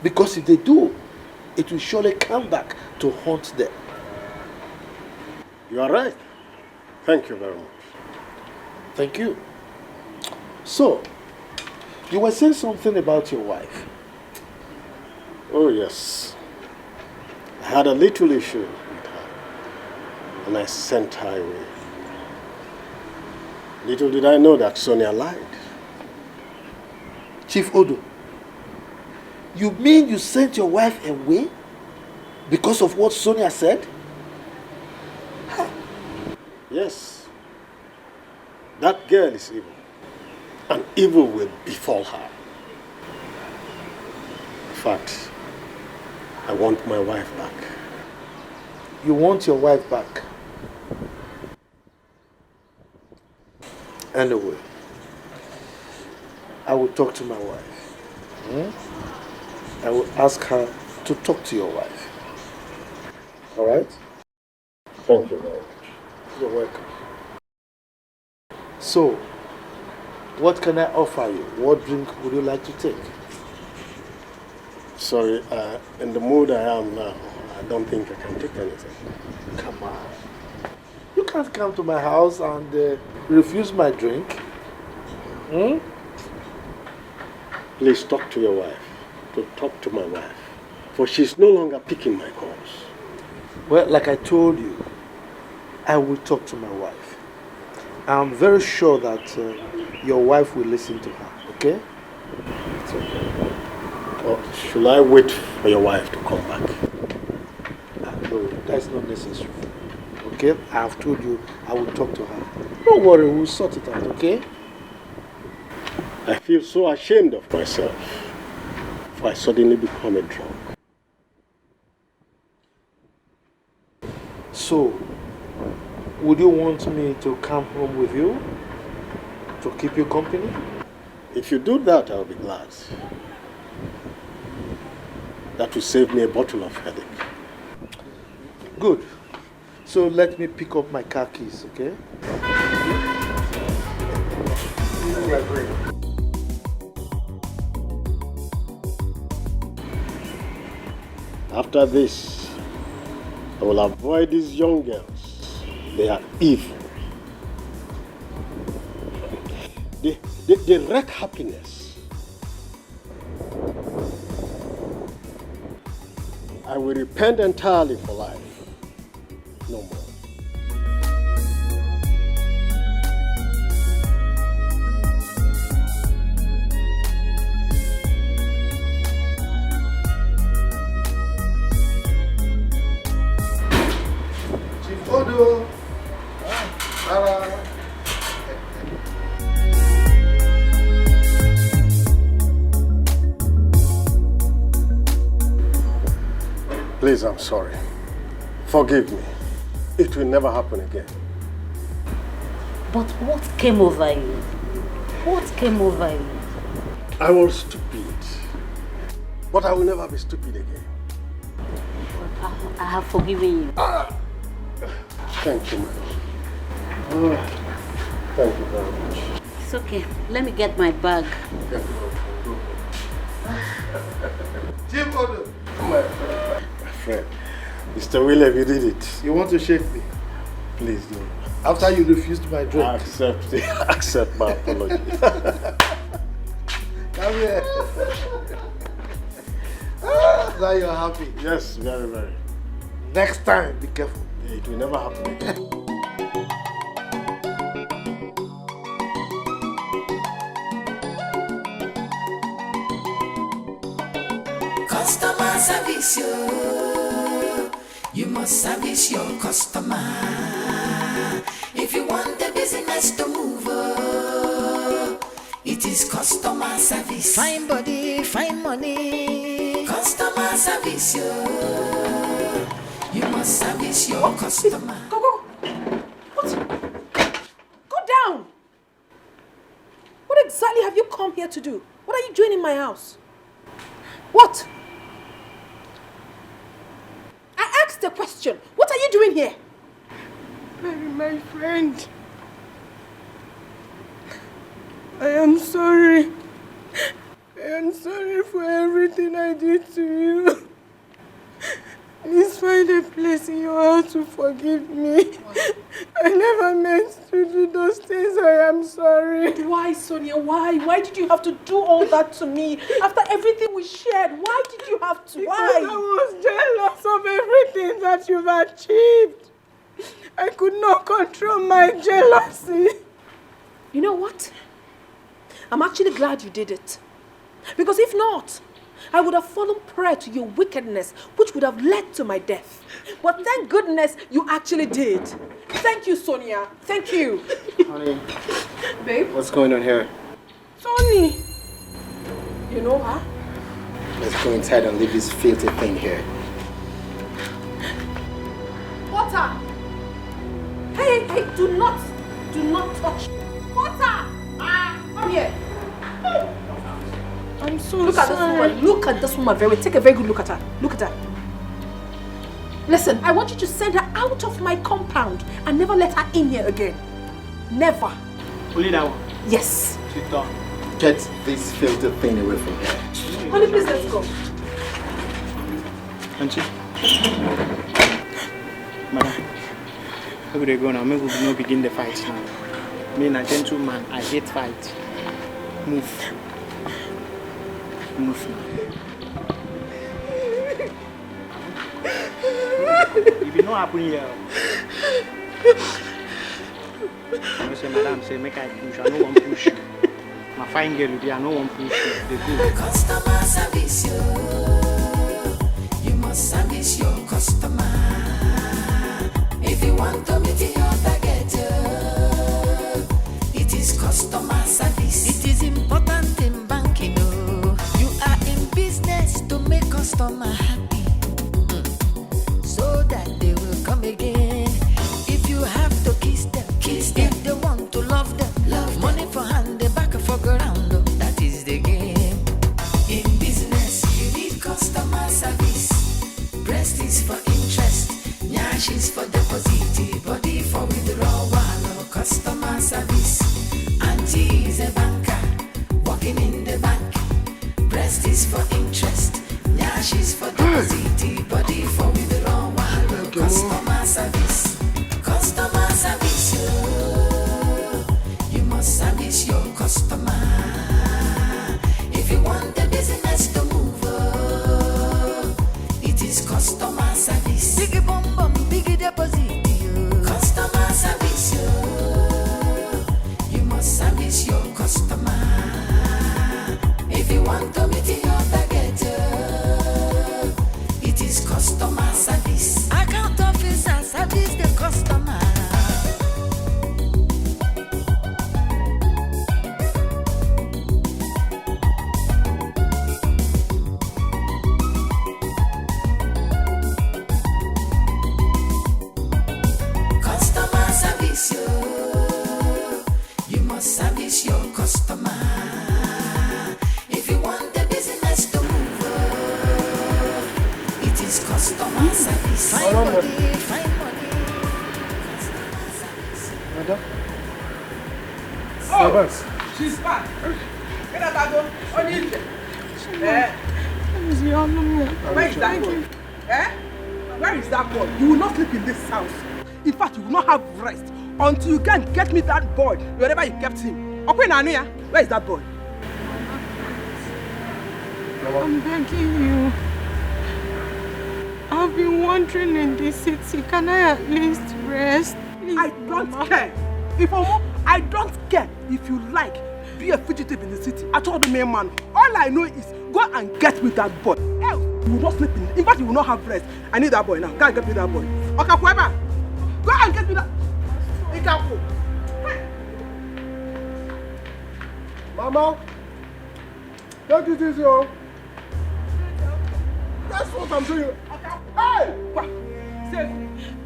I: Because if they do, it will surely come back to haunt them.
U: You are right. Thank you very much.
I: Thank you. So, you were saying something about your wife.
U: Oh, yes. I had a little issue with her, and I sent her away. Little did I know that Sonia lied.
I: Chief Odo, you mean you sent your wife away because of what Sonia said?
U: Yes. That girl is evil, and evil will befall her. In fact, I want my wife back.
I: You want your wife back? Anyway, I will talk to my wife. I will ask her to talk to your wife. All right?
U: Thank you very much.
I: You're welcome. So, what can I offer you? What drink would you like to take?
U: Sorry, in the mood I am now, I don't think I can take anything.
I: Come on. You can't come to my house and refuse my drink.
U: Please talk to your wife. To talk to my wife. For she's no longer picking my calls.
I: Well, like I told you, I will talk to my wife. I'm very sure that your wife will listen to her, okay?
U: It's okay. Or should I wait for your wife to come back?
I: No, that's not necessary. Okay? I have told you I will talk to her. Don't worry, we'll sort it out, okay?
U: I feel so ashamed of myself for I suddenly become a drunk.
I: So, would you want me to come home with you? To keep you company?
U: If you do that, I'll be glad. That will save me a bottle of headache.
I: Good. So let me pick up my car keys, okay?
U: After this, I will avoid these young girls. They are evil. They wreck happiness. I will repent entirely for life. No more.
I: Chief Odo.
U: Please, I'm sorry.
N: Forgive me. It will never happen again.
P: But what came over you? What came over you?
N: I was stupid. But I will never be stupid again.
P: I have forgiven you.
N: Thank you, madam. Thank you very much.
P: It's okay. Let me get my bag.
N: Jim Odo. My friend. Mr. William, you did it.
I: You want to shake me?
N: Please do.
I: After you refused my drink.
N: Accept my apology.
I: Come here. Now you're happy.
N: Yes, very, very.
I: Next time, be careful.
N: It will never happen again.
E: Customer service, you must service your customer. If you want the business to move, it is customer service. Fine body, fine money. Customer service, you must service your customer.
R: Go. What? Go down. What exactly have you come here to do? What are you doing in my house? What? I asked a question. What are you doing here?
B: Mary, my friend. I am sorry. I am sorry for everything I did to you. Please find a place in your heart to forgive me. I never meant to do those things. I am sorry.
R: Why, Sonia? Why? Why did you have to do all that to me? After everything we shared, why did you have to? Why?
B: Because I was jealous of everything that you've achieved. I could not control my jealousy.
R: You know what? I'm actually glad you did it. Because if not, I would have fallen prey to your wickedness, which would have led to my death. But thank goodness you actually did. Thank you, Sonia. Thank you.
G: Honey.
R: Babe?
G: What's going on here?
R: Tony. You know her?
G: Let's go inside and leave this filthy thing here.
R: Water! Hey, do not touch. Water! Come here.
B: I'm so
R: Look at this woman. Look at this woman. Take a very good look at her. Look at her. Listen, I want you to send her out of my compound and never let her in here again. Never.
C: Only that one?
R: Yes.
C: Sit down.
G: Get this filthy thing away from here.
R: Honey, please let's go.
C: Auntie. Madam, where would they go now? Maybe we will not begin the fight now. Me, a gentleman, I hate fight. Move. Move now. If you know what happened here, I say, madam, say, make I push. I don't want to push you. My fine girl, I don't want to push you. They go.
E: Customer service, you must service your customer. If you want to meet your target, it is customer service. It is important in banking. You are in business to make customer happy, so that they will come again. If you have to kiss them. If they want to love them, money for hand, the back for ground. That is the game. In business, you need customer service. Breast is for interest, nyash is for deposit, body for withdrawal. Customer service. Auntie is a banker, working in the bank. Breast is for interest, nyash is for deposit, body for withdrawal. Customer service. Customer service, you must service your customer. If you want the business to move, it is customer service. Biggie bum bum, biggie deposit. Customer service, you must service your customer. If you want to meet your target, it is customer service. Account officer service.
N: Madam?
R: Oh, she's back. Get out that door. On you. Where is that boy? Where is that boy? You will not sleep in this house. In fact, you will not have rest until you can get me that boy wherever you kept him. Okay, Nanuya, where is that boy?
S: I'm begging you. I've been wandering in this city. Can I at least rest? Please,
R: I don't care. I don't care if you like. Be a fugitive in the city. I told the main man. All I know is go and get me that boy. Else, you will not sleep in. In fact, you will not have rest. I need that boy now. Go and get me that boy. Okay, whoever. Go and get me that. Etiko.
N: Mama, take it easy, oh. That's what I'm doing. Hey!
R: What? Say,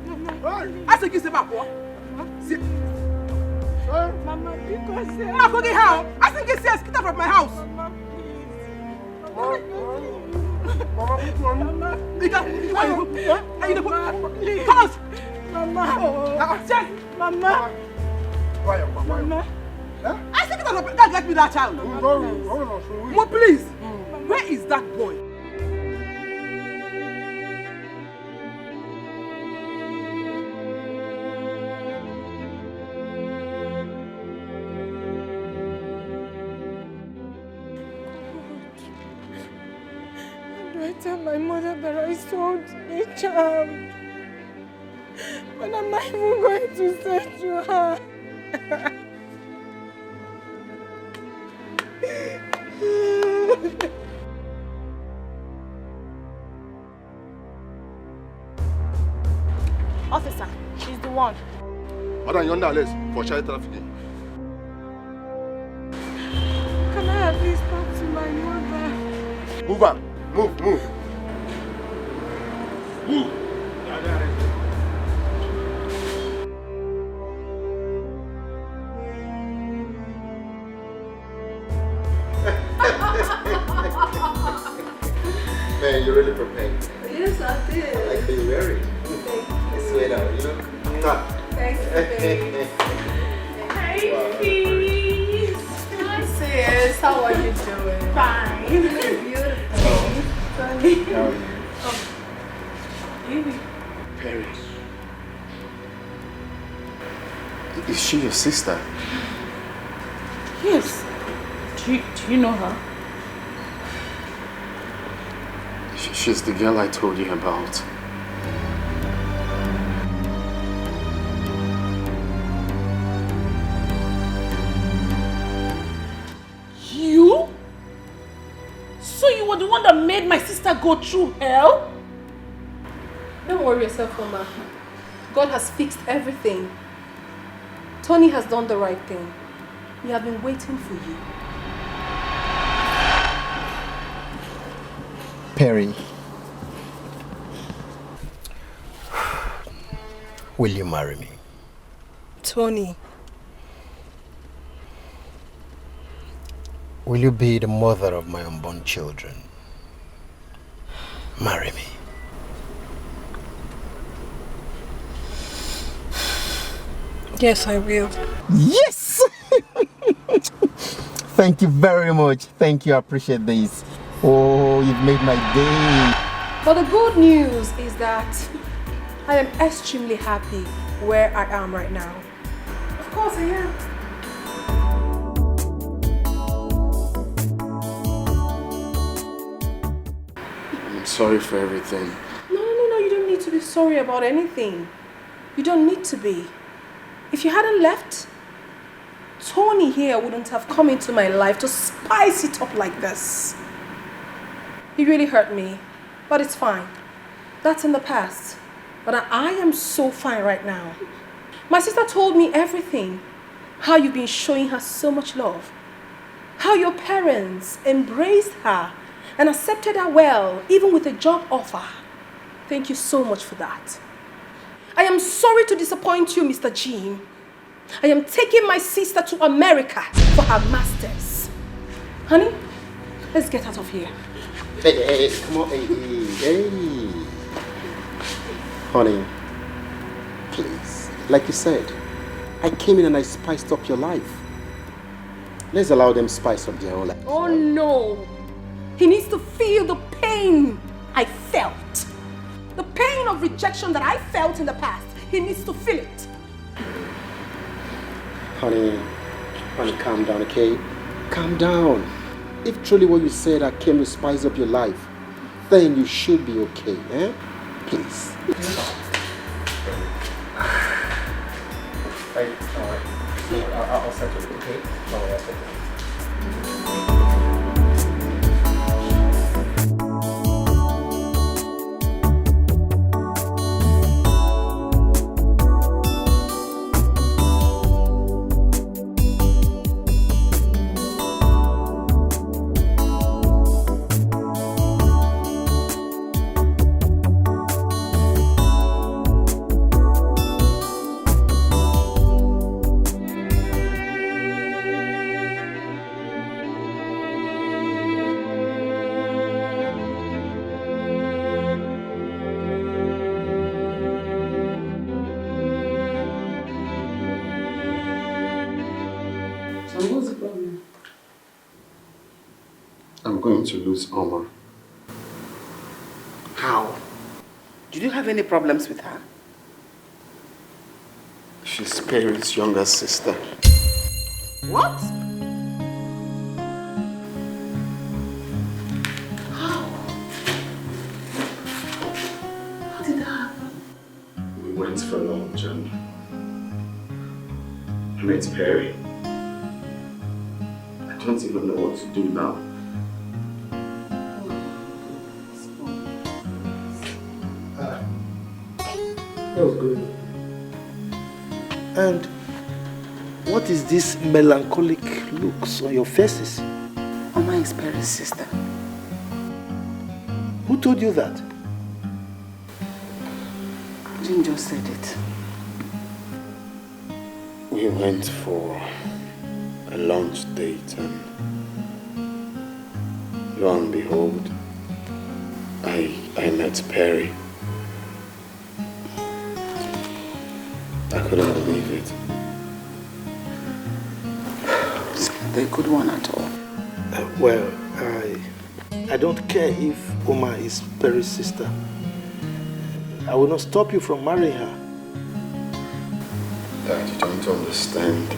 R: Mama. I said, give back what?
S: Mama, because
R: Mama, go get how? I think it's get out of my house.
S: Mama,
R: Mama, please.
S: Mama, Mama.
R: Mama. I said, get me that child. Mama, please. Where is that boy?
S: I tell my mother that I sold a child. But am I even going to say to her?
L: Officer, she's the one.
N: Madam, you're under arrest for child trafficking.
S: Can I at least talk to my mother?
N: Move on. Move. Move.
J: Man, you're really prepared.
K: Yes, I did.
J: I like how you're wearing. I swear now, you look.
K: Thanks, babe. Hey, peace. Hi, sis. How are you doing? Fine. Beautiful. Sunny.
J: How are you?
A: Perry. Is she your sister?
B: Yes. Do you know her?
A: She's the girl I told you about.
B: You? So you were the one that made my sister go through hell?
L: Don't worry yourself, Mama. God has fixed everything. Tony has done the right thing. We have been waiting for you.
G: Perry, will you marry me?
L: Tony.
G: Will you be the mother of my unborn children? Marry me.
L: Yes, I will.
G: Yes! Thank you very much. Thank you. I appreciate this. Oh, you've made my day.
L: But the good news is that I am extremely happy where I am right now. Of course I am.
A: I'm sorry for everything.
L: No, you don't need to be sorry about anything. You don't need to be. If you hadn't left, Tony here wouldn't have come into my life to spice it up like this. He really hurt me, but it's fine. That's in the past. But I am so fine right now. My sister told me everything. How you've been showing her so much love. How your parents embraced her and accepted her well, even with a job offer. Thank you so much for that. I am sorry to disappoint you, Mr. Jean. I am taking my sister to America for her masters. Honey, let's get out of here.
J: Hey, come on, hey.
G: Honey, please. Like you said, I came in and I spiced up your life. Let's allow them spice up their own life.
L: Oh no! He needs to feel the pain I felt. The pain of rejection that I felt in the past. He needs to feel it.
G: Honey, calm down, okay? Calm down. If truly what you said I came to spice up your life, then you should be okay, eh? Please. I'll settle it, okay? I'll settle it. To lose Omar.
R: How? Did you have any problems with her?
A: She's Perry's younger sister.
R: What? How? How did that happen?
A: We went for lunch and I met Perry. I don't even know what to do now.
I: That was good. And what is this melancholic looks on your faces?
K: Mama is Perry's sister.
I: Who told you that?
K: Jim just said it.
A: We went for a lunch date and lo and behold, I met Perry. I couldn't believe it.
K: They're a good one at all.
I: Well, I don't care if Oma is Perry's sister. I will not stop you from marrying her.
A: Dad, you don't understand.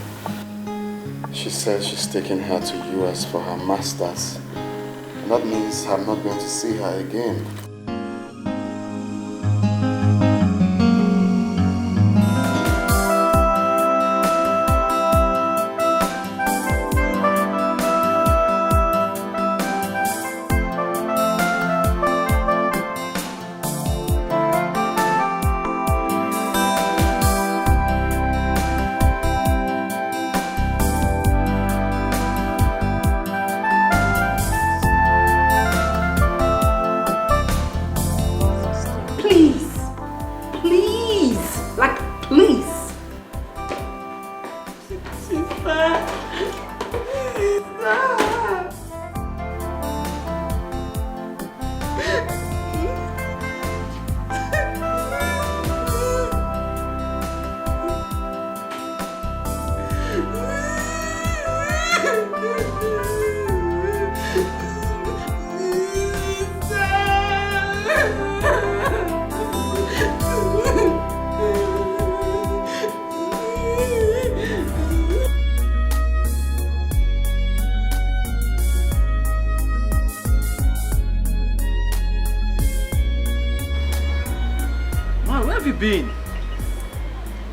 A: She said she's taking her to US for her master's. And that means I'm not going to see her again.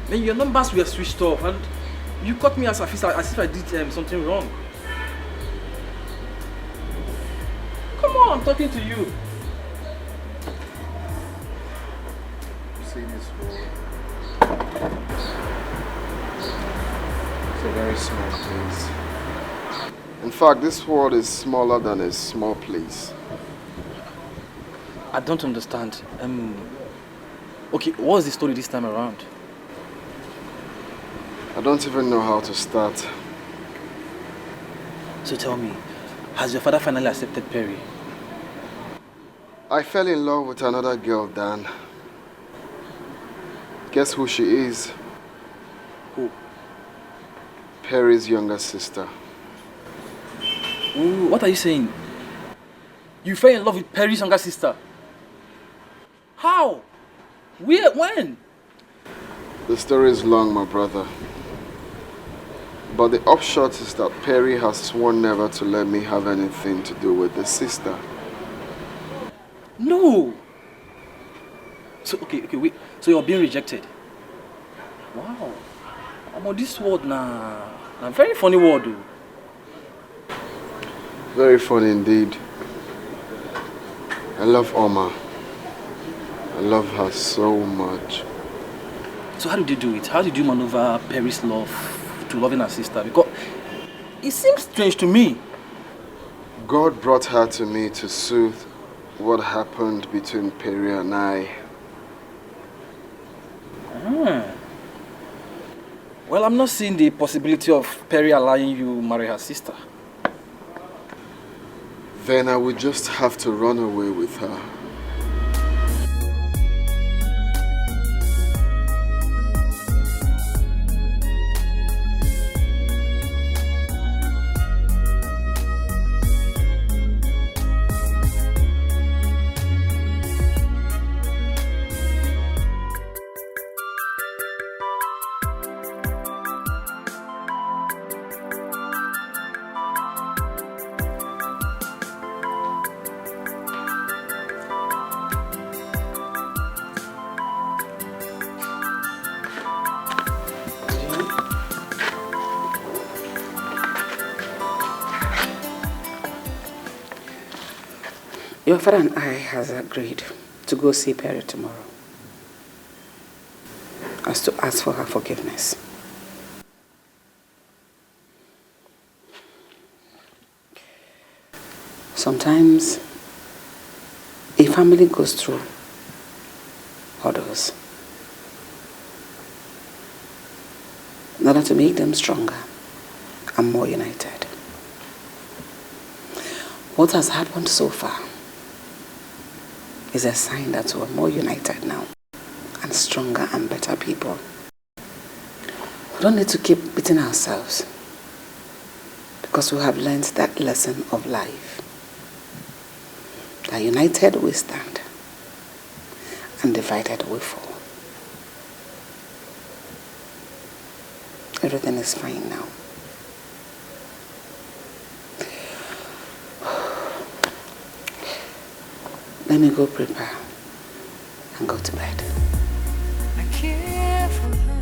F: Then your numbers were switched off and you caught me as if I did something wrong. Come on, I'm talking to you.
A: See this world. It's a very small place. In fact, this world is smaller than a small place.
F: I don't understand. Okay, what's the story this time around?
A: I don't even know how to start.
F: So tell me, has your father finally accepted Perry?
A: I fell in love with another girl, Dan. Guess who she is?
F: Who?
A: Perry's younger sister.
F: Ooh, what are you saying? You fell in love with Perry's younger sister? How? Where? When?
A: The story is long, my brother. But the upshot is that Perry has sworn never to let me have anything to do with the sister.
F: No! So, okay, wait. So you're being rejected? Wow. I'm on this word now. A very funny word, though.
A: Very funny indeed. I love Oma. I love her so much.
F: So how did you do it? How did you maneuver Perry's love to loving her sister? Because it seems strange to me.
A: God brought her to me to soothe what happened between Perry and I.
F: Well, I'm not seeing the possibility of Perry allowing you marry her sister.
A: Then I would just have to run away with her.
K: Your father and I has agreed to go see Perry tomorrow. As to ask for her forgiveness. Sometimes a family goes through hurdles in order to make them stronger and more united. What has happened so far is a sign that we're more united now and stronger and better people. We don't need to keep beating ourselves because we have learned that lesson of life. That united we stand and divided we fall. Everything is fine now. Let me go prepare and go to bed.
E: I care for her.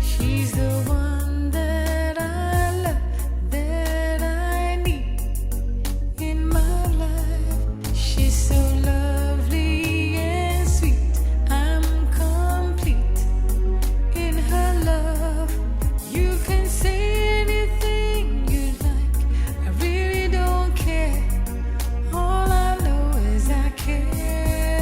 E: She's the one that I love, that I need in my life. She's so lovely and sweet. I'm complete in her love. You can say anything you like. I really don't care. All I know is I care.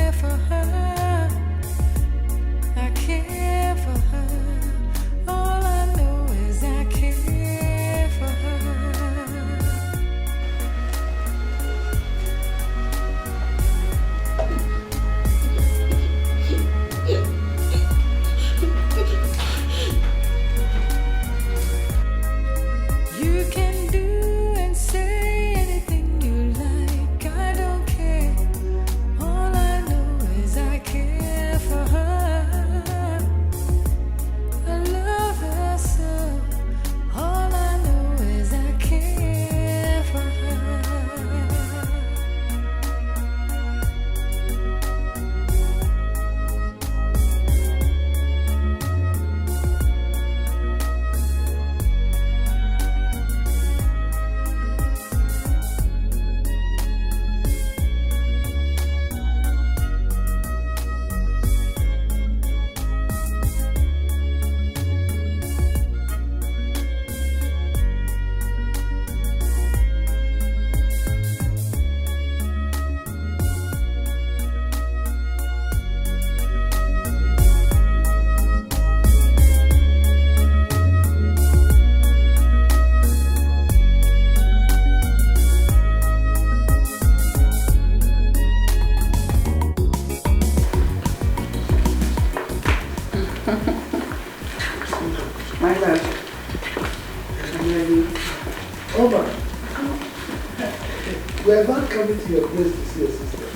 N: We are not coming to your place to see your sister.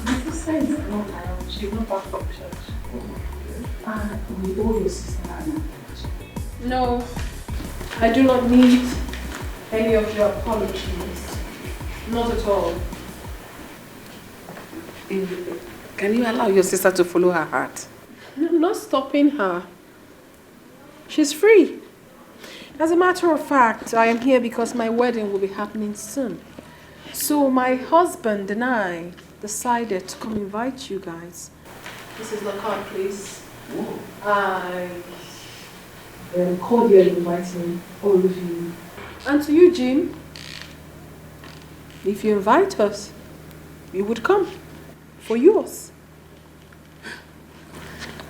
B: My sister is not around. She's not back from church. We owe your sister an apology. No, I do not need any of your apologies. Not at all.
K: Can you allow your sister to follow her heart?
L: I'm not stopping her. She's free. As a matter of fact, I am here because my wedding will be happening soon. So my husband and I decided to come invite you guys. This is the card, please. I am cordially inviting all of you. And to you, Jim, if you invite us, we would come for yours.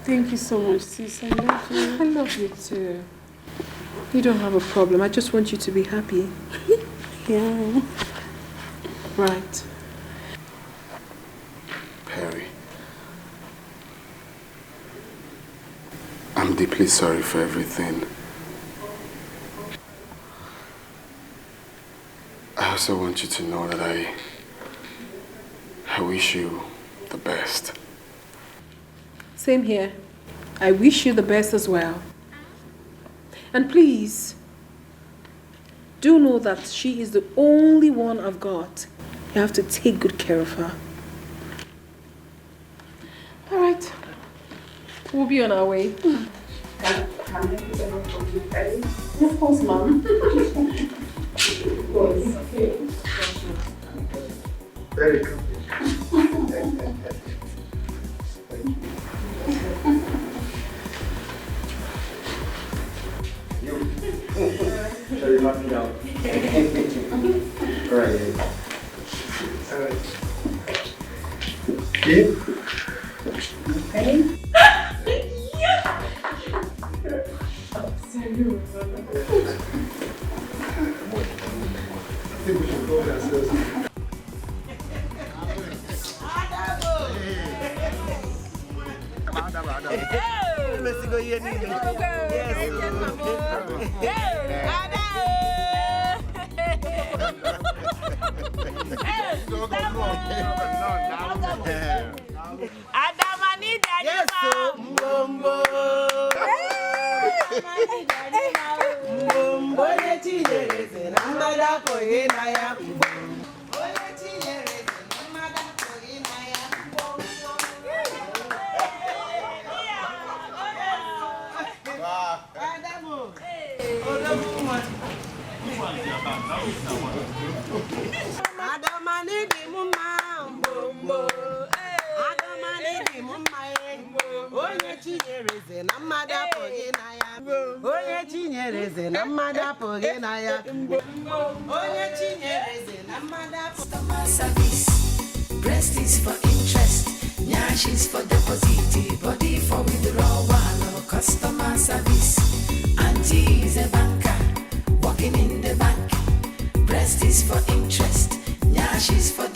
B: Thank you so much, sis. I love you.
L: I love you too. You don't have a problem. I just want you to be happy.
B: Yeah.
L: Right.
A: Perry, I'm deeply sorry for everything. I also want you to know that I wish you the best.
L: Same here. I wish you the best as well. And please, do know that she is the only one I've got. You have to take good care of her. All right. We'll be on our way.
B: Can I put them for you, Perry? Of course, Mom. Of course. Okay.
N: Very good.
C: So you knock me down. Alright.
N: Okay.
B: Ready?
N: I think we should go ourselves.
O: Let's go here.
E: Breast is for interest, nyash is for deposit, body for withdrawal, customer service. Auntie is a banker, working in the bank. Breast is for interest, nyash is for